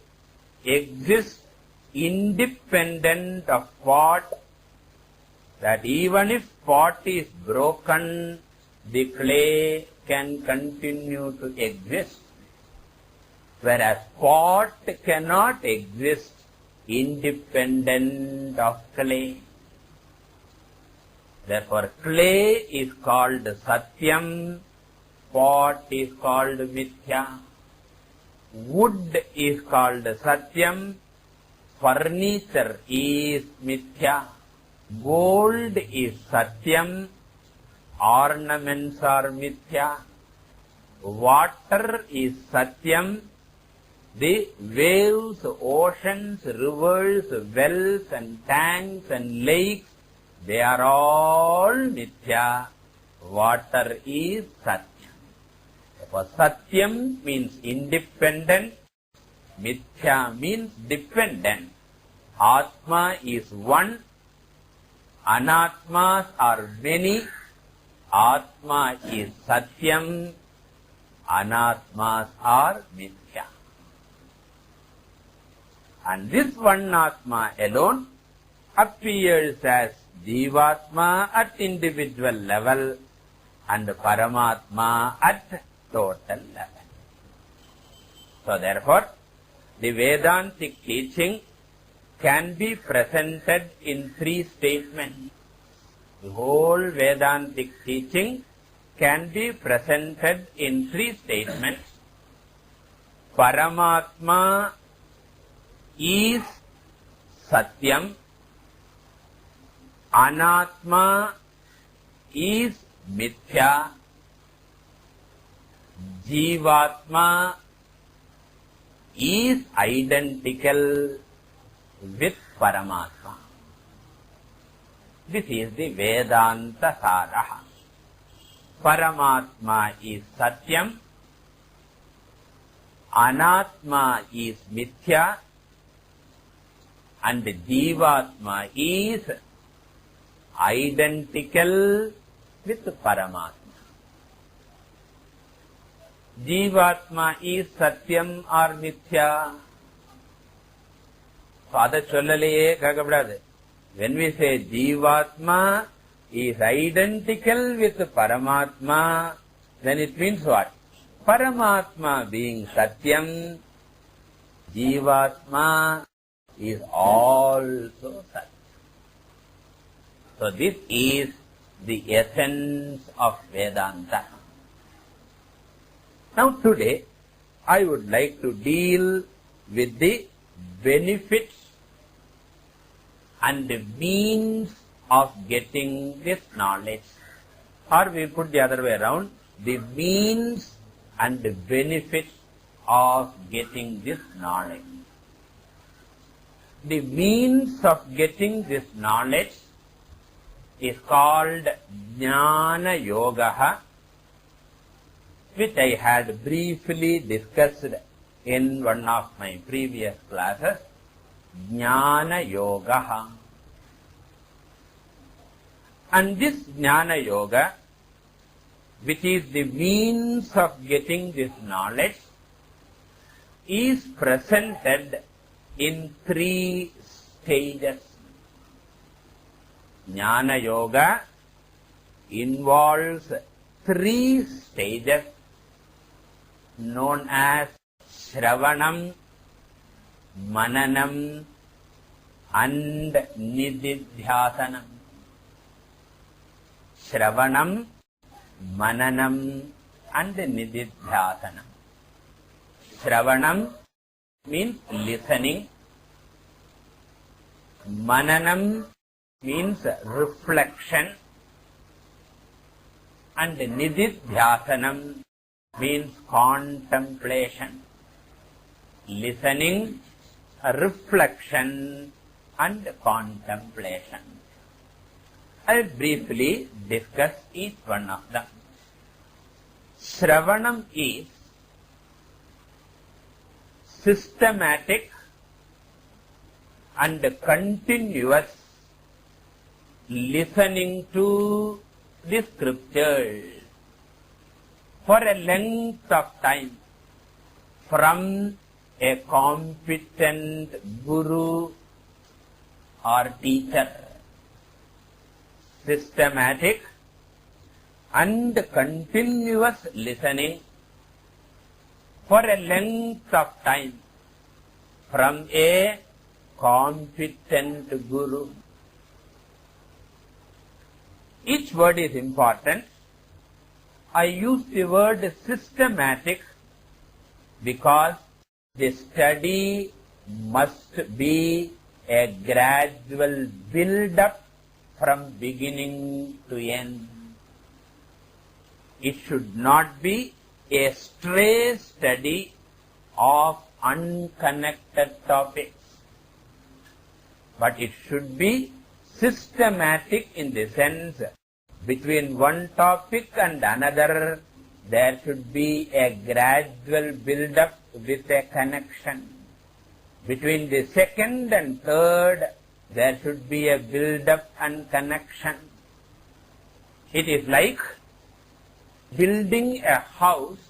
exists independent of pot, that even if pot is broken, the clay can continue to exist, whereas pot cannot exist independent of clay. Therefore, clay is called Satyam, pot is called Mithya, wood is called Satyam, furniture is Mithya, gold is Satyam, ornaments are Mithya, water is Satyam, the waves, oceans, rivers, wells and tanks and lakes, they are all Mithya. Water is Satyam. Therefore, Satyam means independent, Mithya means dependent. Atma is one, Anatmas are many. Atma is Satyam, Anatmas are Mithya. And this one Atma alone appears as Jivatma at individual level and Paramatma at total level. So therefore, the Vedantic teaching can be presented in three statements. The whole Vedantic teaching can be presented in three statements. Paramatma is Satyam, Anatma is Mithya, Jivatma is identical with Paramatma. This is the Vedanta Saraha. Paramatma is Satyam, Anatma is Mithya, and Jivatma is identical with Paramatma. Jivatma is Satyam or Mithya? Father Chollalaye Kagabradhe. When we say Jivatma is identical with Paramatma, then it means what? Paramatma being Satyam, Jivatma is also Satyam. So this is the essence of Vedanta. Now today, I would like to deal with the benefits and the means of getting this knowledge. Or we put the other way around, the means and the benefits of getting this knowledge. The means of getting this knowledge is called Jnana Yoga, which I had briefly discussed in one of my previous classes. Jnana Yoga. And this Jnana Yoga, which is the means of getting this knowledge, is presented in three stages. Jnana Yoga involves three stages known as Shravanam, Mananam and Nididhyasanam. Shravanam, Mananam and Nididhyasanam. Shravanam means listening. Mananam means reflection. And Nididhyasanam means contemplation. Listening, reflection and contemplation. I will briefly discuss each one of them. Shravanam is systematic and continuous listening to the scriptures for a length of time from a competent guru or teacher. Systematic and continuous listening for a length of time from a competent guru. Each word is important. I use the word systematic because the study must be a gradual build-up from beginning to end. It should not be a stray study of unconnected topics, but it should be systematic in the sense between one topic and another there should be a gradual build-up with a connection. Between the second and third there should be a build-up and connection. It is like building a house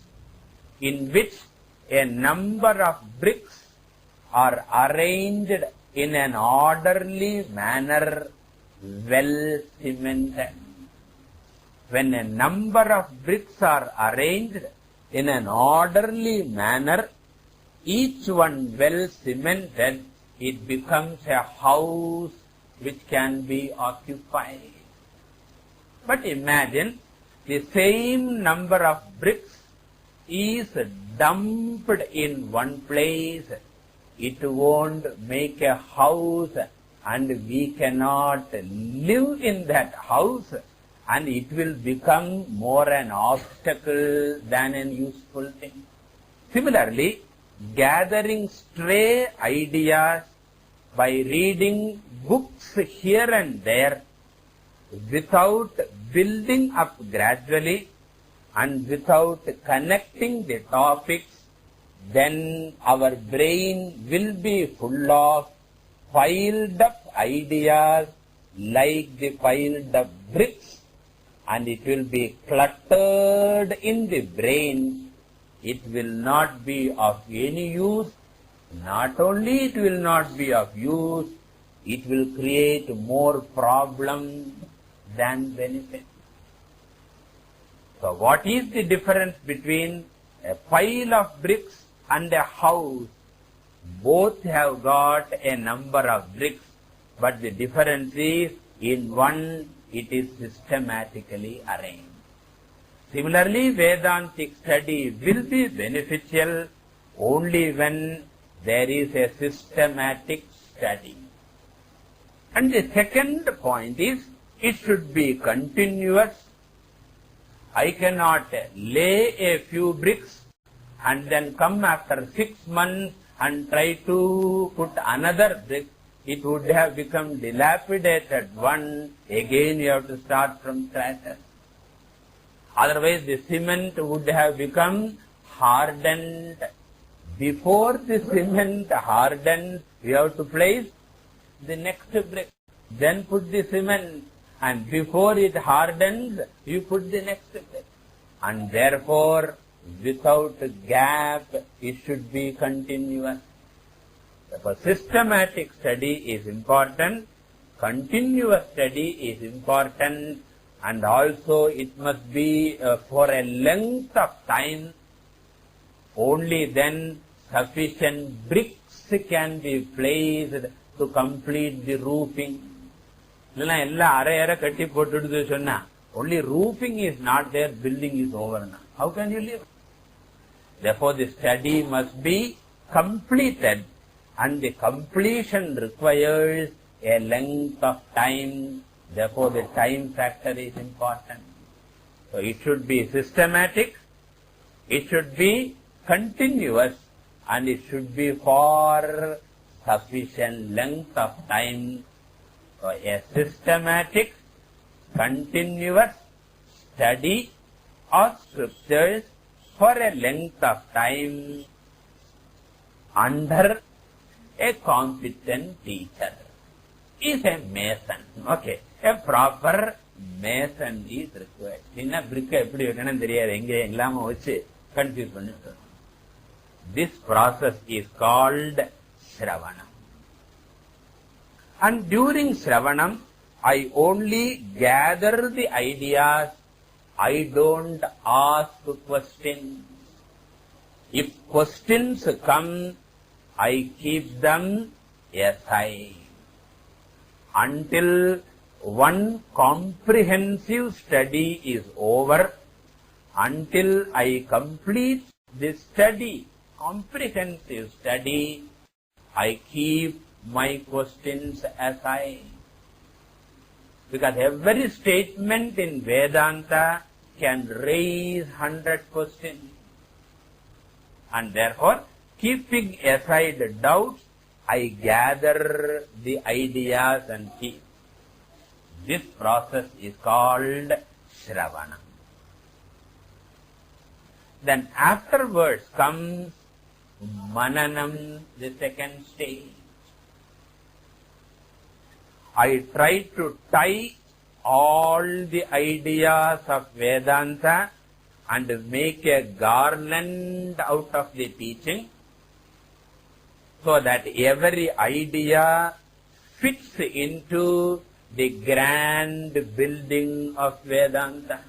in which a number of bricks are arranged in an orderly manner, well cemented. When a number of bricks are arranged in an orderly manner, each one well cemented, it becomes a house which can be occupied. But imagine the same number of bricks is dumped in one place. It won't make a house and we cannot live in that house, and it will become more an obstacle than a useful thing. Similarly, gathering stray ideas by reading books here and there without building up gradually and without connecting the topics, then our brain will be full of piled up ideas like the piled up bricks, and it will be cluttered in the brain. It will not be of any use. Not only it will not be of use, it will create more problems than benefit. So what is the difference between a pile of bricks and a house? Both have got a number of bricks, but the difference is in one it is systematically arranged. Similarly, Vedantic study will be beneficial only when there is a systematic study. And the second point is, it should be continuous. I cannot lay a few bricks and then come after 6 months and try to put another brick. It would have become dilapidated one. Again you have to start from scratch. Otherwise the cement would have become hardened. Before the cement hardens, you have to place the next brick, then put the cement, and before it hardens, you put the next brick. And therefore, without gap, it should be continuous. Therefore, systematic study is important, continuous study is important, and also it must be for a length of time. Only then sufficient bricks can be placed to complete the roofing. Only roofing is not there, building is over now. How can you live? Therefore, the study must be completed, and the completion requires a length of time. Therefore, the time factor is important. So, it should be systematic, it should be continuous, and it should be for sufficient length of time. So, a systematic, continuous study of scriptures for a length of time under a competent teacher is a mason. Okay, a proper mason is required. Inna brick eppadi vekanum theriyadhu, enga ellama vechu confuse pannittu. This process is called Shravanam. And during Shravanam, I only gather the ideas, I don't ask questions. If questions come, I keep them aside until one comprehensive study is over. Until I complete this study, comprehensive study, I keep my questions aside. Because every statement in Vedanta can raise 100 questions. And therefore, keeping aside doubts, I gather the ideas and keep. This process is called Shravana. Then afterwards comes Mananam, the second stage. I try to tie all the ideas of Vedanta and make a garland out of the teaching, so that every idea fits into the grand building of Vedanta.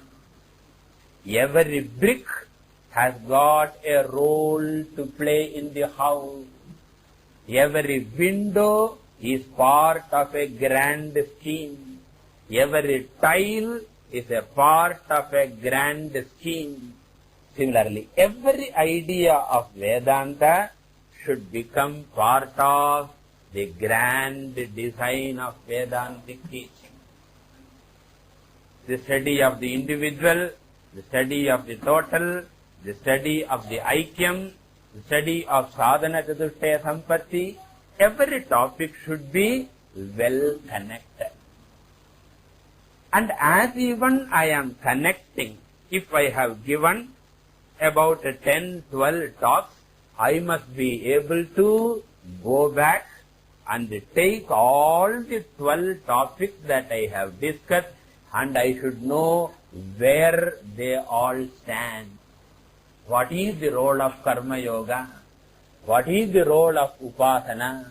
Every brick has got a role to play in the house. Every window is part of a grand scheme. Every tile is a part of a grand scheme. Similarly, every idea of Vedanta should become part of the grand design of Vedantic teaching. The study of the individual, the study of the total, the study of the Aikyam, the study of Sadhana Chatushtaya Sampatti, every topic should be well connected. And as even I am connecting, if I have given about 10, 12 talks, I must be able to go back and take all the 12 topics that I have discussed, and I should know where they all stand. What is the role of Karma Yoga? What is the role of Upasana?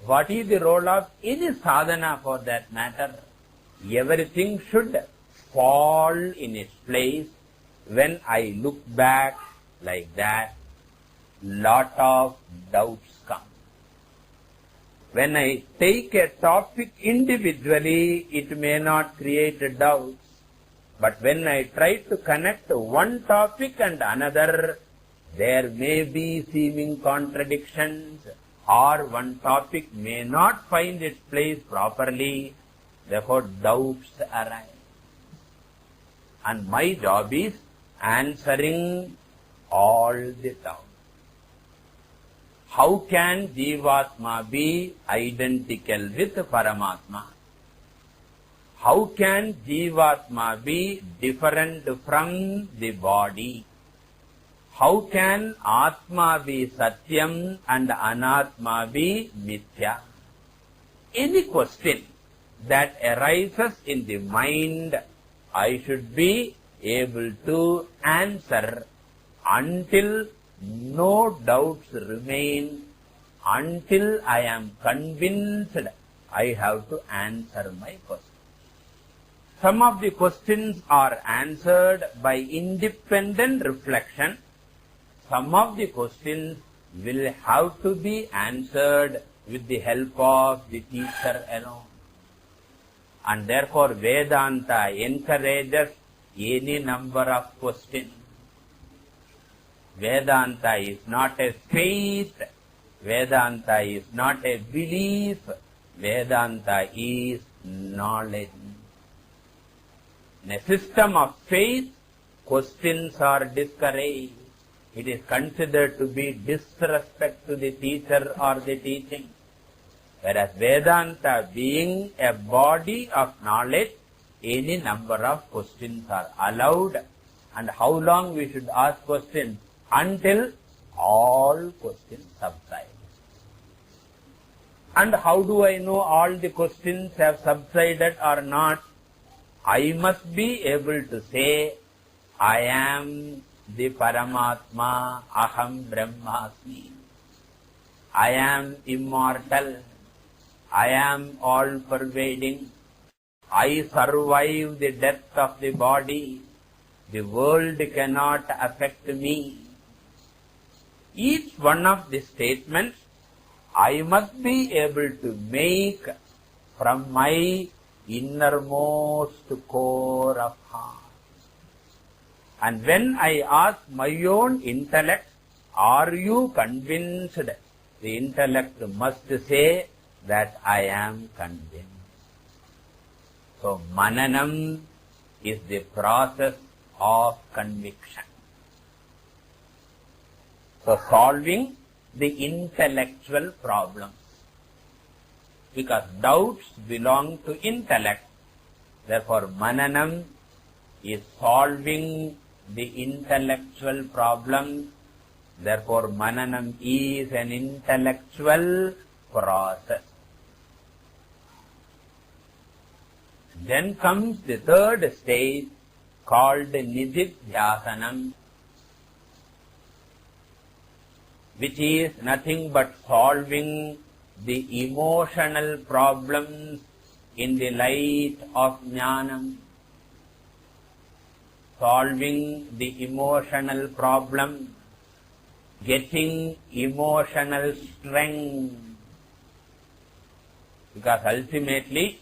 What is the role of any sadhana for that matter? Everything should fall in its place. When I look back like that, lot of doubts come. When I take a topic individually, it may not create doubts. But when I try to connect one topic and another, there may be seeming contradictions, or one topic may not find its place properly. Therefore, doubts arise. And my job is answering all the doubts. How can Jivatma be identical with Paramatma? How can Jivatma be different from the body? How can Atma be Satyam and Anatma be Mithya? Any question that arises in the mind, I should be able to answer until no doubts remain, until I am convinced I have to answer my question. Some of the questions are answered by independent reflection. Some of the questions will have to be answered with the help of the teacher alone. And therefore Vedanta encourages any number of questions. Vedanta is not a faith. Vedanta is not a belief. Vedanta is knowledge. In a system of faith, questions are discouraged. It is considered to be disrespect to the teacher or the teaching. Whereas Vedanta, being a body of knowledge, any number of questions are allowed. And how long we should ask questions? Until all questions subside. And how do I know all the questions have subsided or not? I must be able to say, I am the Paramatma, Aham Brahmasmi. I am immortal. I am all-pervading. I survive the death of the body. The world cannot affect me. Each one of the statements I must be able to make from my innermost core of heart. And when I ask my own intellect, are you convinced? The intellect must say that I am convinced. So, mananam is the process of conviction. So, solving the intellectual problems. Because doubts belong to intellect, therefore mananam is solving the intellectual problems. Therefore, mananam is an intellectual process. Then comes the third stage called nididhyasanam, which is nothing but solving the emotional problems in the light of jnanam. Solving the emotional problem, getting emotional strength. Because ultimately,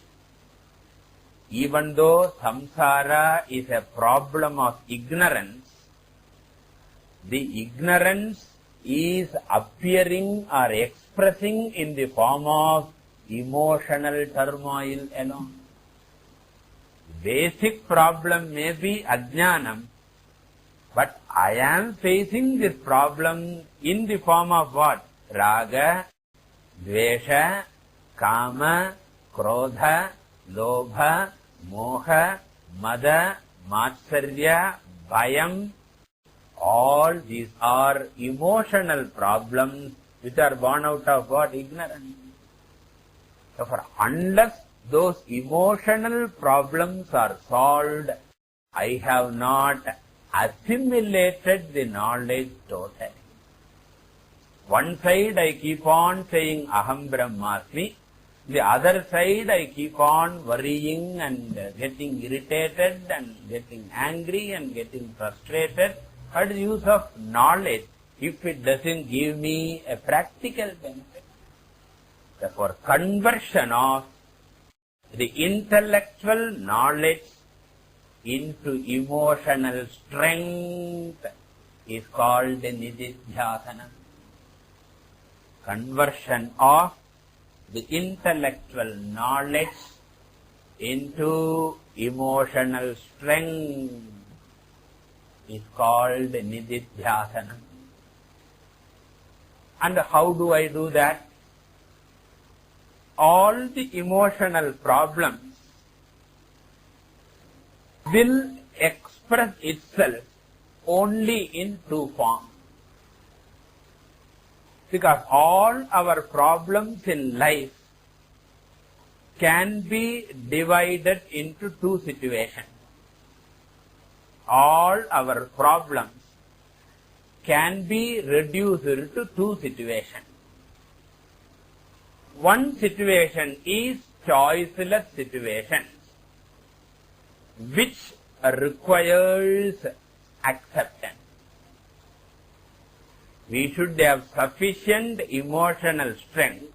even though samsara is a problem of ignorance, the ignorance is appearing or expressing in the form of emotional turmoil alone. Basic problem may be ajnanam, but I am facing this problem in the form of what? Raga, dvesha, kama, krodha, lobha, moha, mada, matsarya, bhayam. All these are emotional problems which are born out of what? Ignorance. Therefore, unless those emotional problems are solved, I have not assimilated the knowledge totally. One side I keep on saying aham brahmasmi, the other side I keep on worrying and getting irritated and getting angry and getting frustrated. What is the use of knowledge if it doesn't give me a practical benefit? Therefore, conversion of the intellectual knowledge into emotional strength is called nididhyasana. Conversion of the intellectual knowledge into emotional strength is called nididhyasana. And how do I do that? All the emotional problems will express itself only in two forms. Because all our problems in life can be divided into two situations. All our problems can be reduced to two situations. One situation is choiceless situation, which requires acceptance. We should have sufficient emotional strength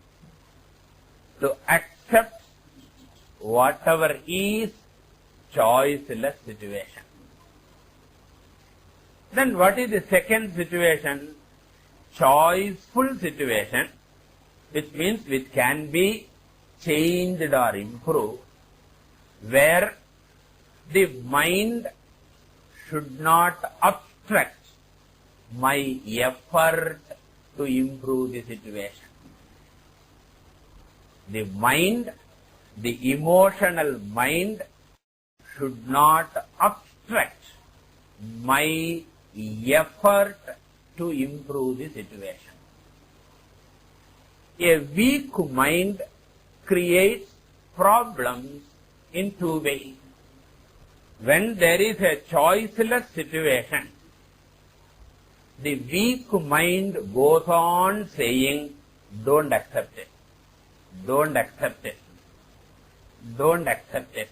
to accept whatever is choiceless situation. Then what is the second situation? Choiceful situation, which means which can be changed or improved, where the mind should not obstruct my effort to improve the situation. The mind, the emotional mind, should not obstruct my effort to improve the situation. A weak mind creates problems in two ways. When there is a choiceless situation, the weak mind goes on saying, don't accept it, don't accept it, don't accept it.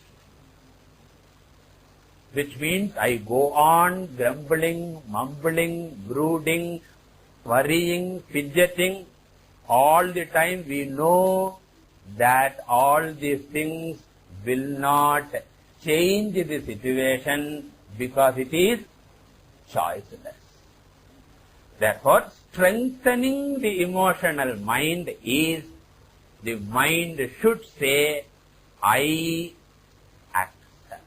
Which means I go on grumbling, mumbling, brooding, worrying, fidgeting. All the time we know that all these things will not change the situation because it is choiceless. Therefore, strengthening the emotional mind is, the mind should say, I accept.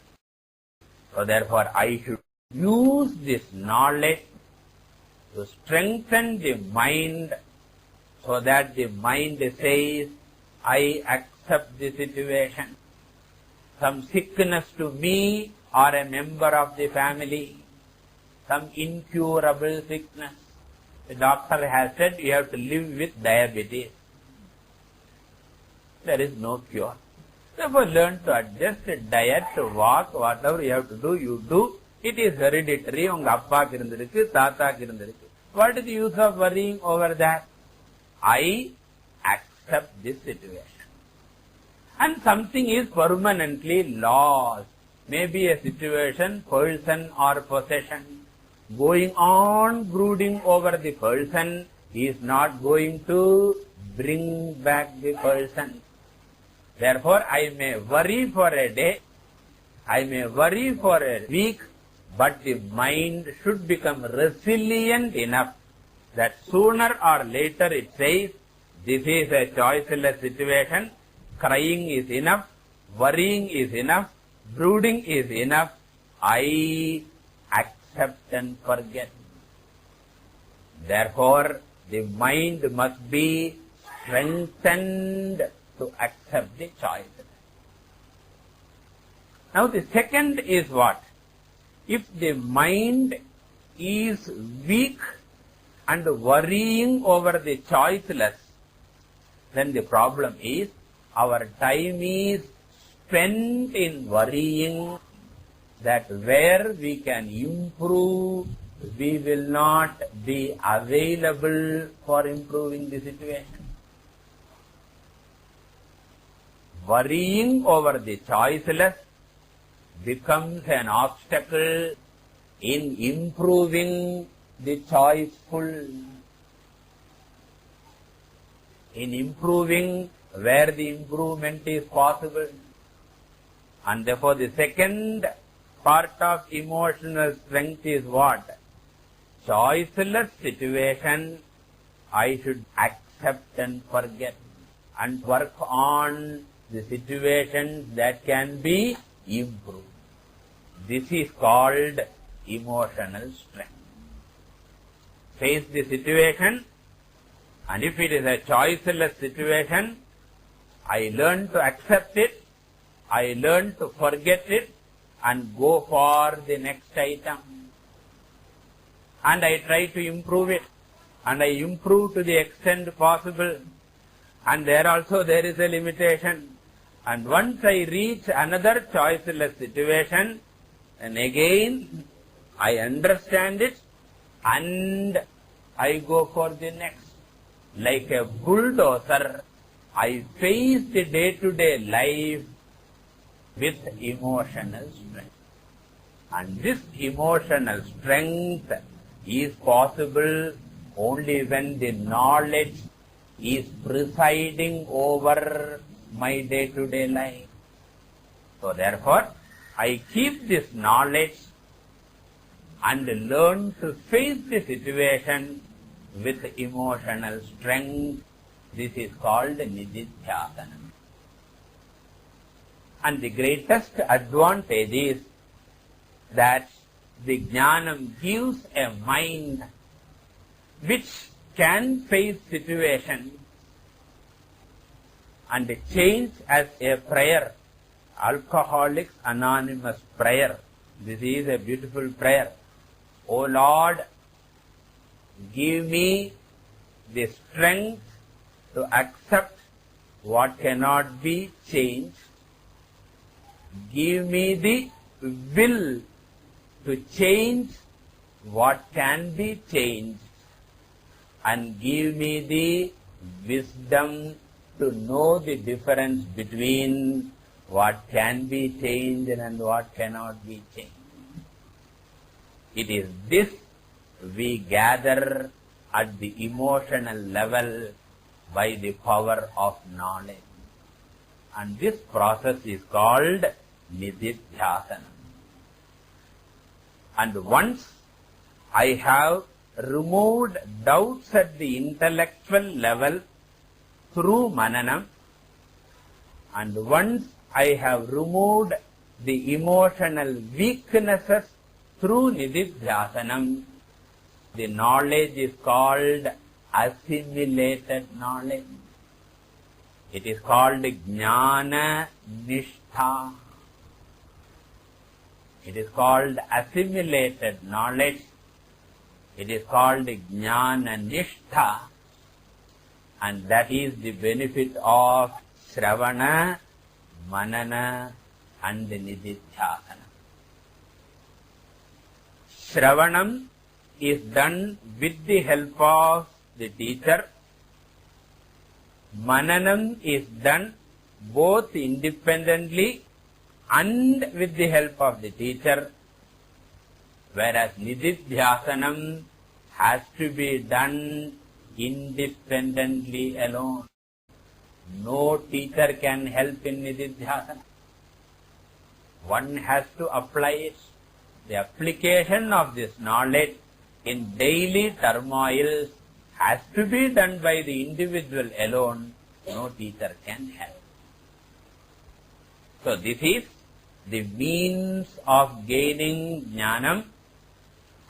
So therefore, I should use this knowledge to strengthen the mind so that the mind says, I accept the situation. Some sickness to me or a member of the family, some incurable sickness. The doctor has said you have to live with diabetes. There is no cure. Therefore, learn to adjust diet, walk, whatever you have to do, you do. It is hereditary. Unga appakku irundirukku, taathaakku irundirukku. What is the use of worrying over that? I accept this situation. And something is permanently lost. Maybe a situation, person or possession. Going on brooding over the person is not going to bring back the person. Therefore, I may worry for a day, I may worry for a week, but the mind should become resilient enough that sooner or later it says, this is a choiceless situation, crying is enough, worrying is enough, brooding is enough, I accept and forget. Therefore, the mind must be strengthened to accept the choice. Now the second is what? If the mind is weak and worrying over the choiceless, then the problem is our time is spent in worrying that where we can improve, we will not be available for improving the situation. Worrying over the choiceless becomes an obstacle in improving the choiceful, in improving where the improvement is possible. And therefore the second part of emotional strength is what? Choiceless situation, I should accept and forget and work on the situations that can be improved. This is called emotional strength. Face the situation, and if it is a choiceless situation, I learn to accept it, I learn to forget it, and go for the next item. And I try to improve it, and I improve to the extent possible. And there also there is a limitation. And once I reach another choiceless situation, and again I understand it, and I go for the next. Like a bulldozer, I face the day-to-day life with emotional strength. And this emotional strength is possible only when the knowledge is presiding over my day-to-day life. So therefore, I keep this knowledge and learn to face the situation with emotional strength. This is called nididhyasana. And the greatest advantage is that the jnanam gives a mind which can face situation and change as a prayer. Alcoholics Anonymous prayer. This is a beautiful prayer. O Lord, give me the strength to accept what cannot be changed. Give me the will to change what can be changed. And give me the wisdom to know the difference between what can be changed and what cannot be changed. It is this we gather at the emotional level by the power of knowledge. And this process is called nididhyasana. And once I have removed doubts at the intellectual level through mananam, and once I have removed the emotional weaknesses through nididhyasanam, the knowledge is called assimilated knowledge. It is called jnana nishtha. It is called assimilated knowledge. It is called jnana nishtha, and that is the benefit of Shravana, Manana and Nididhyasana. Shravanam is done with the help of the teacher. Mananam is done both independently and with the help of the teacher, whereas Nididhyasanam has to be done independently alone. No teacher can help in nididhyasana. One has to apply it. The application of this knowledge in daily turmoils has to be done by the individual alone. No teacher can help. So this is the means of gaining jnanam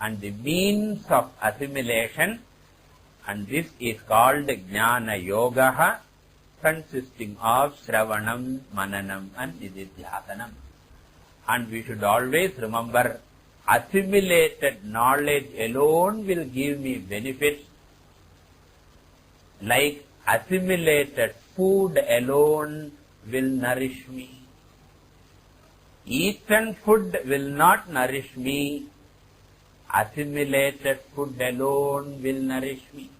and the means of assimilation, and this is called jnana yoga, consisting of Shravanam, Mananam and Nididhyasanam. And we should always remember, assimilated knowledge alone will give me benefits, like assimilated food alone will nourish me. Eaten food will not nourish me. Assimilated food alone will nourish me.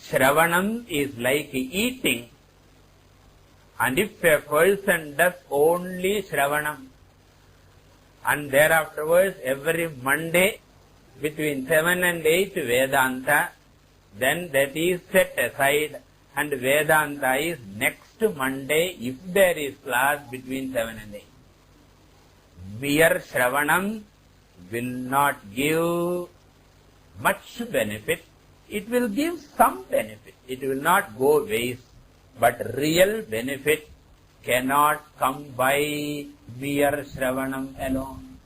Shravanam is like eating, and if a person does only Shravanam, and thereafterwards every Monday between 7 and 8 Vedanta, then that is set aside, and Vedanta is next Monday if there is class between 7 and 8. Mere Shravanam will not give much benefit. It will give some benefit. It will not go waste. But real benefit cannot come by mere Shravanam alone.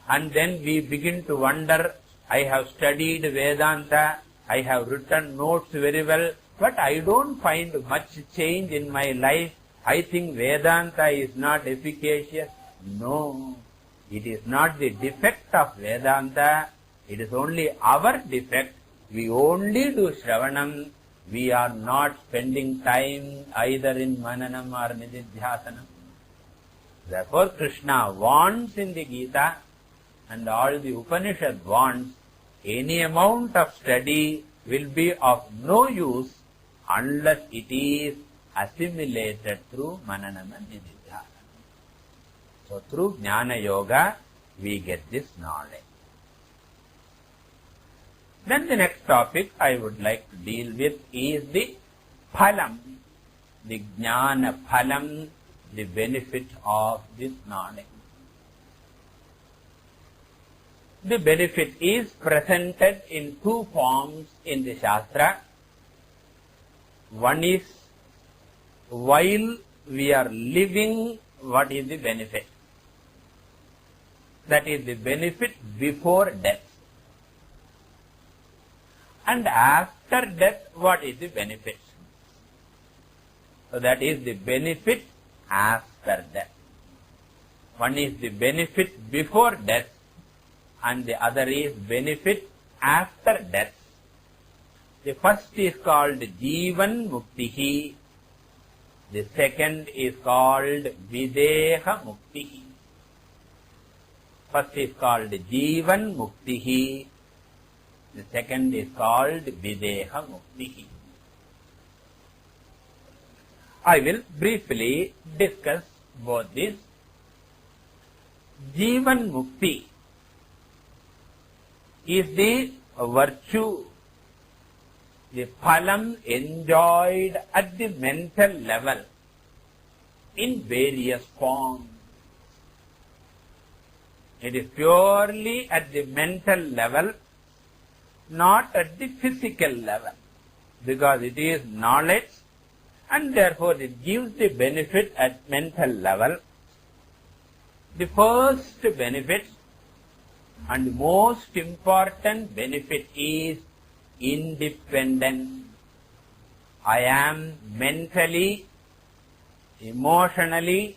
And then we begin to wonder, I have studied Vedanta, I have written notes very well, but I don't find much change in my life. I think Vedanta is not efficacious. No, it is not the defect of Vedanta. It is only our defect. We only do Shravanam. We are not spending time either in Mananam or Nididhyasanam. Therefore, Krishna wants in the Gita, and all the Upanishad wants, any amount of study will be of no use unless it is assimilated through Mananam and Nididhyasanam. So, through Jnana Yoga, we get this knowledge. Then the next topic I would like to deal with is the phalam, the jnana phalam, the benefit of this knowledge. The benefit is presented in two forms in the Shastra. One is, while we are living, what is the benefit? That is the benefit before death. And after death, what is the benefit? So that is the benefit after death. One is the benefit before death, and the other is benefit after death. The first is called Jivan Muktihi. The second is called Videha Muktihi. First is called Jivan Muktihi. The second is called Videha Muktihi. I will briefly discuss both these. Jivan Mukti is the virtue the phalam enjoyed at the mental level in various forms. It is purely at the mental level, not at the physical level, because it is knowledge and therefore it gives the benefit at mental level. The first benefit and most important benefit is independence. I am mentally, emotionally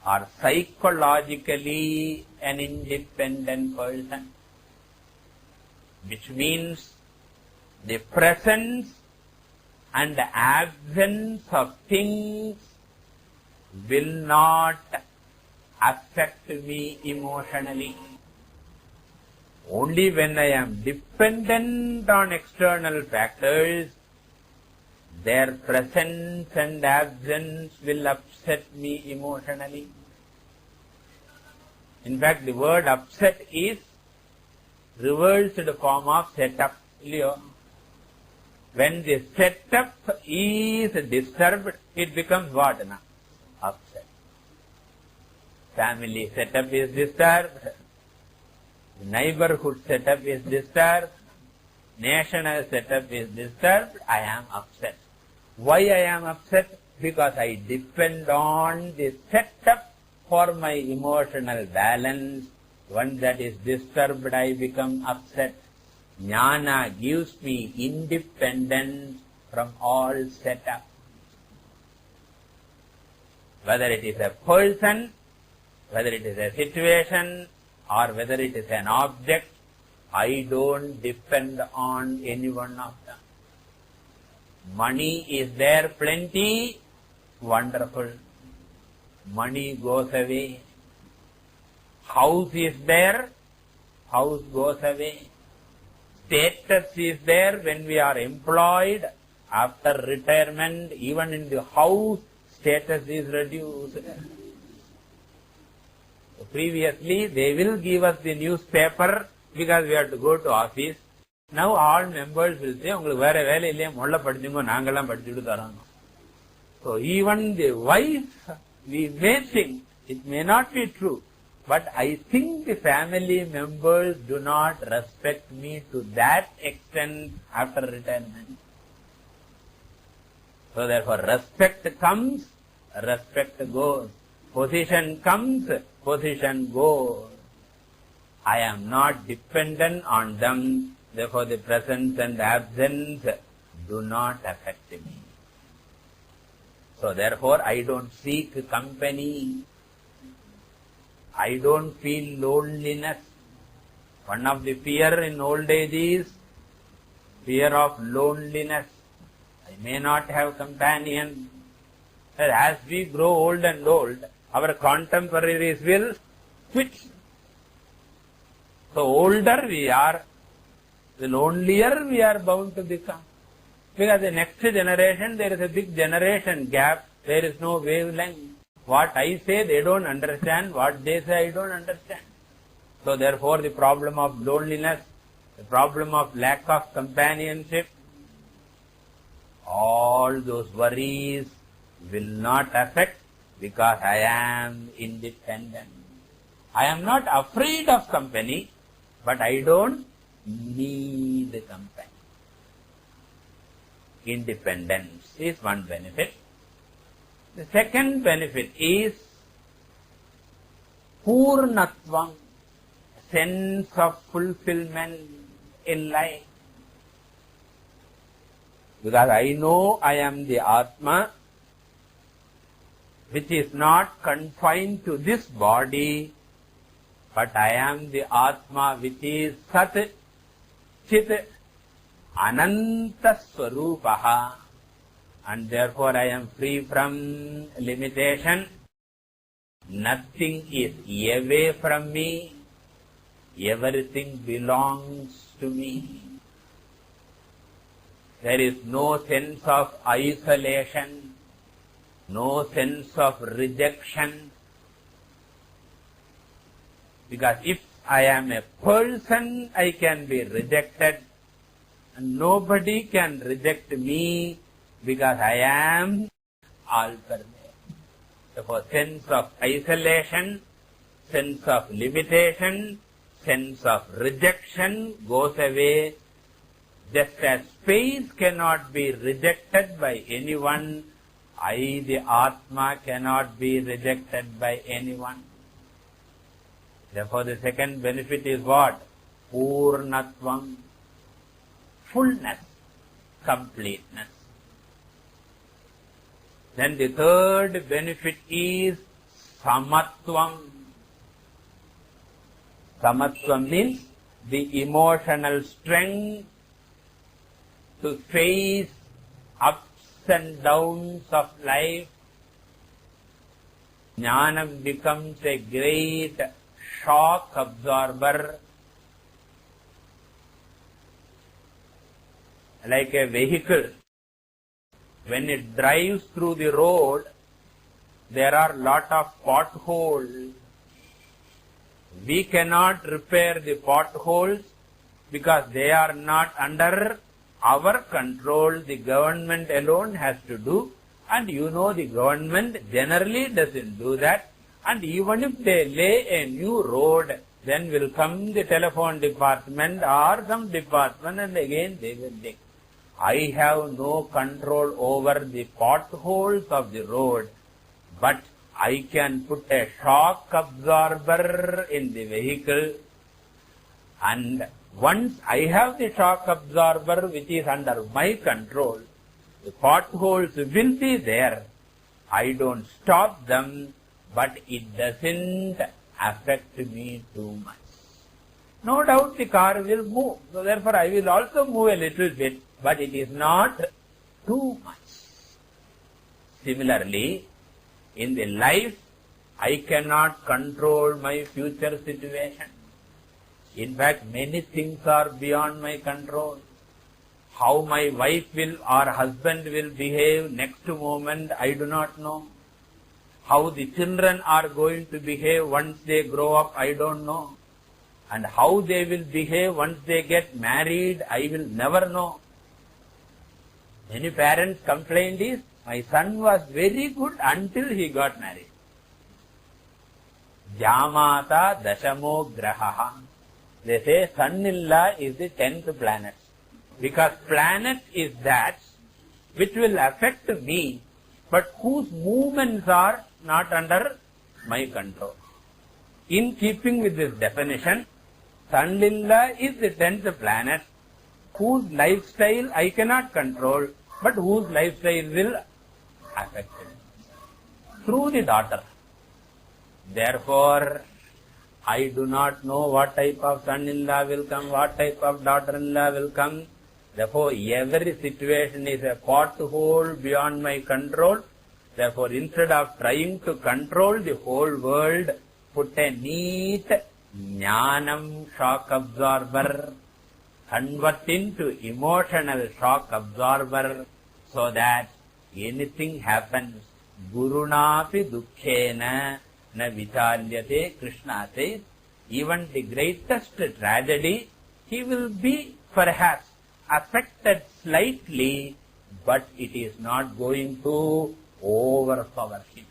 or psychologically an independent person, which means the presence and the absence of things will not affect me emotionally. Only when I am dependent on external factors, their presence and absence will upset me emotionally. In fact, the word upset is reversed form of setup. When the setup is disturbed, it becomes what? Upset. Family setup is disturbed. Neighborhood setup is disturbed. National setup is disturbed. I am upset. Why I am upset? Because I depend on the setup for my emotional balance. Once that is disturbed, I become upset. Jnana gives me independence from all setup. Whether it is a person, whether it is a situation, or whether it is an object, I don't depend on any one of them. Money is there plenty, wonderful. Money goes away. House is there, house goes away. Status is there when we are employed. After retirement, even in the house, status is reduced. Previously, they will give us the newspaper because we have to go to office. Now all members will say, "Ungalukku vera vela illaya, molla padingo, naangalam padichittu tharanga." So even the wife, we may think, it may not be true, but I think the family members do not respect me to that extent after retirement. So therefore respect comes, respect goes. Position comes, position goes. I am not dependent on them, therefore the presence and absence do not affect me. So therefore I don't seek company. I don't feel loneliness. One of the fear in old age is fear of loneliness. I may not have companion. As we grow old and old, our contemporaries will quit. So older we are, the lonelier we are bound to become. Because the next generation, there is a big generation gap. There is no wavelength. What I say, they don't understand. What they say, I don't understand. So therefore, the problem of loneliness, the problem of lack of companionship, all those worries will not affect because I am independent. I am not afraid of company, but I don't need company. Independence is one benefit. The second benefit is Purnatvam, sense of fulfillment in life. Because I know I am the Atma, which is not confined to this body, but I am the Atma which is Sat, Chit, Ananta Swarupaha, and therefore I am free from limitation. Nothing is away from me. Everything belongs to me. There is no sense of isolation, no sense of rejection. Because if I am a person, I can be rejected. and nobody can reject me because I am all pervading. Therefore, sense of isolation, sense of limitation, sense of rejection goes away. Just as space cannot be rejected by anyone, I, the Atma, cannot be rejected by anyone. Therefore, the second benefit is what? Purnatvam, fullness, completeness. Then the third benefit is samatvam. Samatvam means the emotional strength to face ups and downs of life. Jnanam becomes a great shock absorber. Like a vehicle, when it drives through the road, there are lot of potholes. We cannot repair the potholes because they are not under our control. The government alone has to do, and you know the government generally doesn't do that. And even if they lay a new road, then will come the telephone department or some department and again they will dig. I have no control over the potholes of the road, but I can put a shock absorber in the vehicle, and once I have the shock absorber which is under my control, the potholes will be there. I don't stop them, but it doesn't affect me too much. No doubt the car will move, so therefore I will also move a little bit, but it is not too much. Similarly, in the life, I cannot control my future situation. In fact, many things are beyond my control. How my wife will or husband will behave next moment, I do not know. How the children are going to behave once they grow up, I don't know. And how they will behave once they get married, I will never know. Many parents complained is, my son was very good until he got married. Jamata dashamo grahaha. They say son-in-law is the 10th planet. Because planet is that which will affect me, but whose movements are not under my control. In keeping with this definition, son-in-law is the 10th planet, whose lifestyle I cannot control, but whose lifestyle will affect me through the daughter. Therefore, I do not know what type of son-in-law will come, what type of daughter-in-law will come. Therefore, every situation is a pothole beyond my control. Therefore, instead of trying to control the whole world, put a neat jnanam shock absorber, convert into emotional shock absorber, so that anything happens, gurunapi dukkhena na vichalyate. Krishna says, even the greatest tragedy, he will be perhaps affected slightly, but it is not going to overpower him.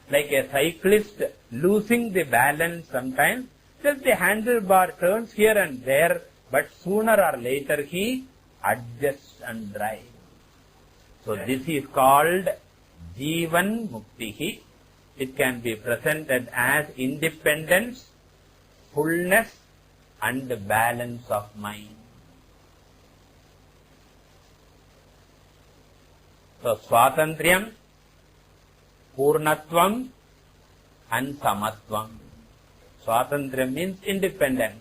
Like a cyclist losing the balance sometimes, just the handlebar turns here and there, but sooner or later he adjusts and drives. So this is called Jivan Muktihi. It can be presented as independence, fullness and balance of mind. So Swatantriyam, Purnatvam and Samatvam. Swatantriyam means independent.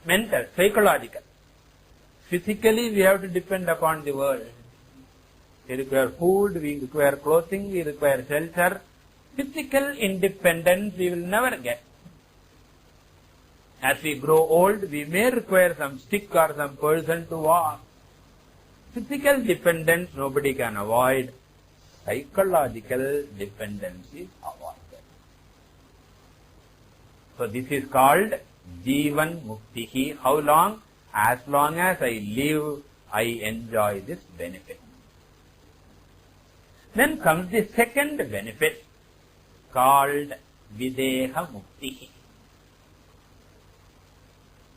Mental, psychological. Physically we have to depend upon the world. We require food, we require clothing, we require shelter. Physical independence we will never get. As we grow old, we may require some stick or some person to walk. Physical dependence nobody can avoid. Psychological dependence is avoided. So this is called Jivan Muktihi. How long? As long as I live, I enjoy this benefit. Then comes the second benefit called Videha Mukti.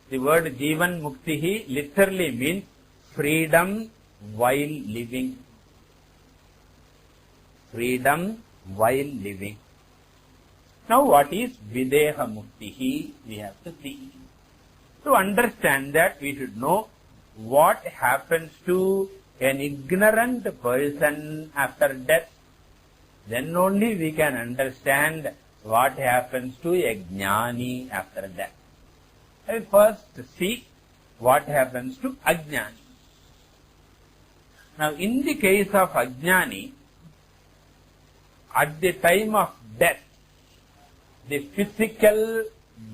The word Jivan Mukti literally means freedom while living. Freedom while living. Now what is Videha Mukti? We have to see. To understand that, we should know what happens to an ignorant person after death. Then only we can understand what happens to a jnani after death. I will first see what happens to ajnani. Now, in the case of ajnani, at the time of death, the physical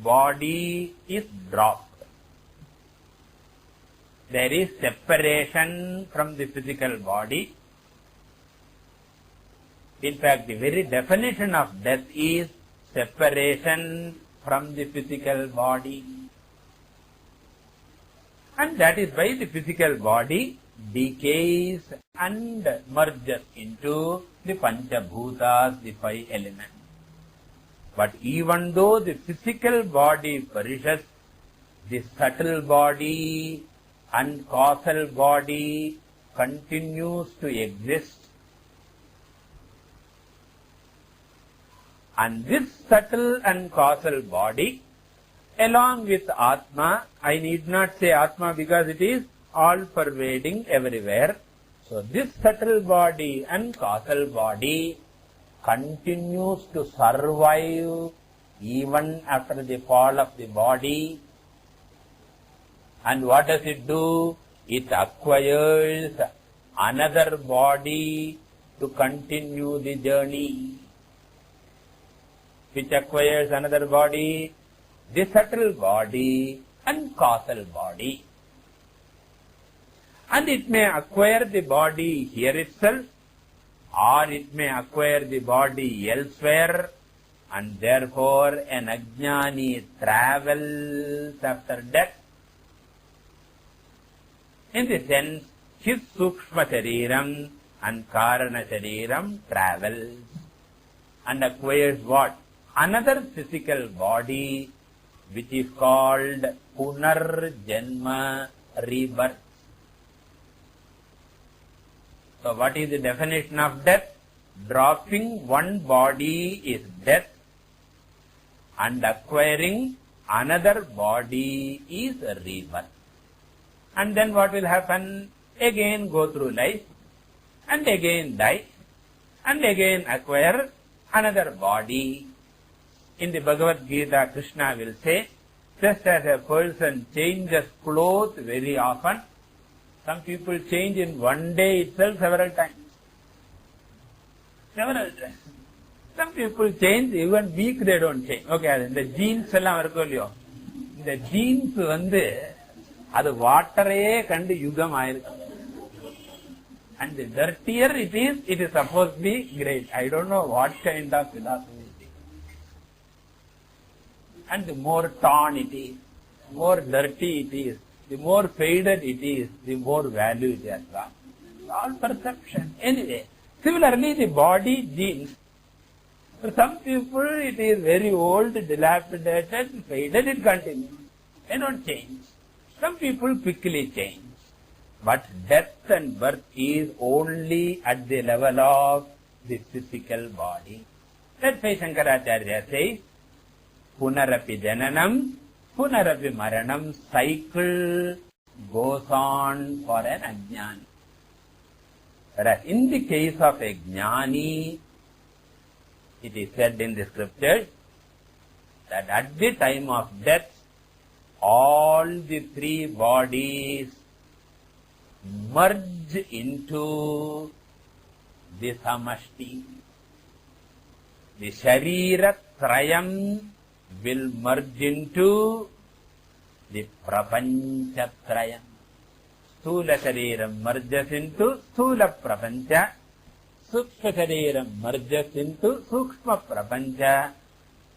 body is dropped. There is separation from the physical body. In fact, the very definition of death is separation from the physical body. And that is why the physical body decays and merges into the Panchabhutas, the five elements. But even though the physical body perishes, the subtle body and causal body continues to exist. And this subtle and causal body, along with Atma, I need not say Atma because it is all-pervading everywhere. So this subtle body and causal body continues to survive even after the fall of the body. And what does it do? It acquires another body to continue the journey. Which acquires another body? The subtle body and causal body. And it may acquire the body here itself, or it may acquire the body elsewhere, and therefore an ajnani travels after death. In the sense, his sukshma shariram and karana shariram travels and acquires what? Another physical body, which is called Punarjanma, rebirth. So what is the definition of death? Dropping one body is death, and acquiring another body is rebirth. And then what will happen? Again go through life, and again die, and again acquire another body. In the Bhagavad Gita, Krishna will say, just as a person changes clothes very often, some people change in one day itself several times. Several times. Some people change, even week they don't change. Okay, the jeans எல்லாம் இருக்கோல்லையோ, இந்த jeans அது வாட்டரையே கண்டு யுகம் ஆயிருக்கு. And the dirtier it is supposed to be great. I don't know what kind of philosophy it is. And the more torn it is, more dirty it is, the more faded it is, the more value it has got. All perception. Anyway, similarly the body genes. For some people it is very old, dilapidated, faded, it continues. They don't change. Some people quickly change. But death and birth is only at the level of the physical body. That's why Shankaracharya says, Punarapi Jananam, Punarapi Maranam, cycle goes on for an ajnani. Whereas in the case of a jnani, it is said in the scriptures that at the time of death, all the three bodies merge into the samashti. The sharira trayam will merge into the prapancha trayam. Sthula shariram merges into sthula prapancha. Sukshma shariram merges into sukshma prapancha.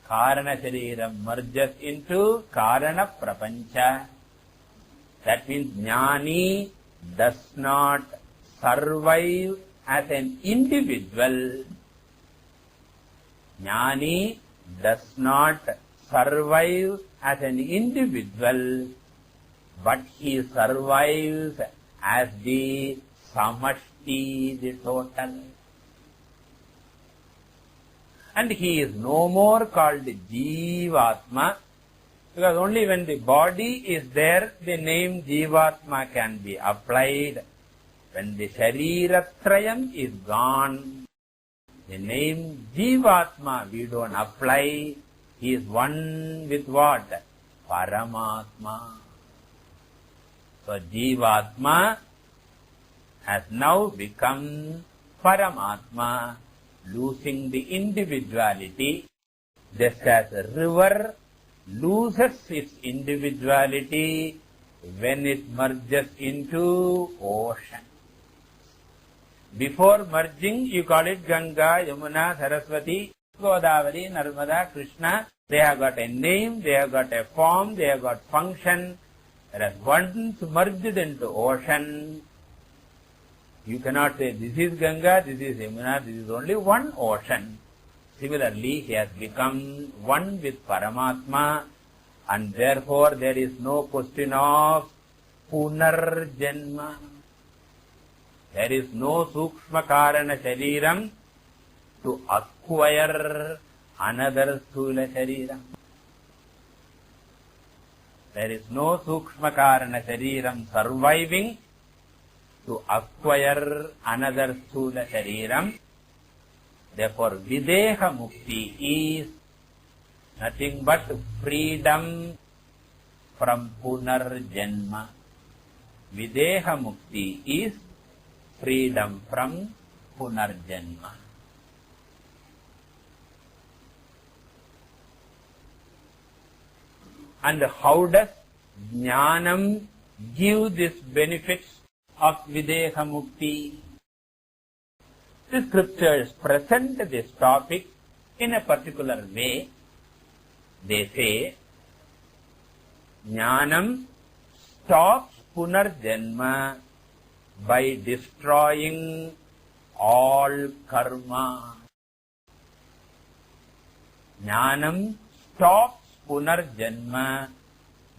Karana shariram merges into karana prapancha. That means Jnani does not survive as an individual. Jnani does not survive as an individual, but he survives as the samashti, the total. And he is no more called Jivatma, because only when the body is there, the name Jivatma can be applied. When the Shariratrayam is gone, the name Jivatma we don't apply. He is one with what? Paramatma. So Jivatma has now become Paramatma, losing the individuality, just as a river loses its individuality when it merges into ocean. Before merging, you call it Ganga, Yamuna, Saraswati, Godavari, Narmada, Krishna. They have got a name, they have got a form, they have got function. Whereas once merged into ocean, you cannot say this is Ganga, this is Yamuna, this is only one ocean. Similarly, he has become one with Paramatma, and therefore there is no question of Punarjanma. There is no Sukshma Karana Shariram to acquire another Sthula Shariram. There is no Sukshma Karana Shariram surviving to acquire another Sthula Shariram. Therefore, Videha Mukti is nothing but freedom from Punarjanma. Videha Mukti is freedom from Punarjanma. And how does Jnanam give these benefits of Videha Mukti? The scriptures present this topic in a particular way. They say, Jnanam stops Punarjanma by destroying all karma. Jnanam stops Punarjanma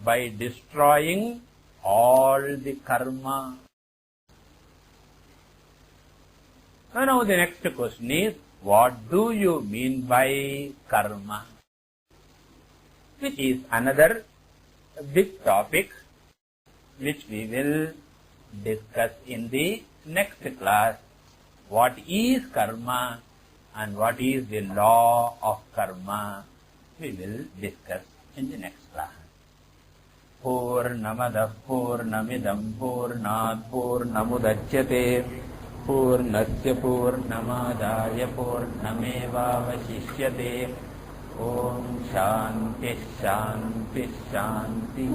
by destroying all the karma. Now the next question is, what do you mean by karma? Which is another big topic which we will discuss in the next class. What is karma and what is the law of karma? We will discuss in the next class. Purnamadaഃ Purnamidam Purnāt Purnamudachyate Purnasya Purnamadaya Purnamevavashishyate. Om Shanti Shanti Shanti.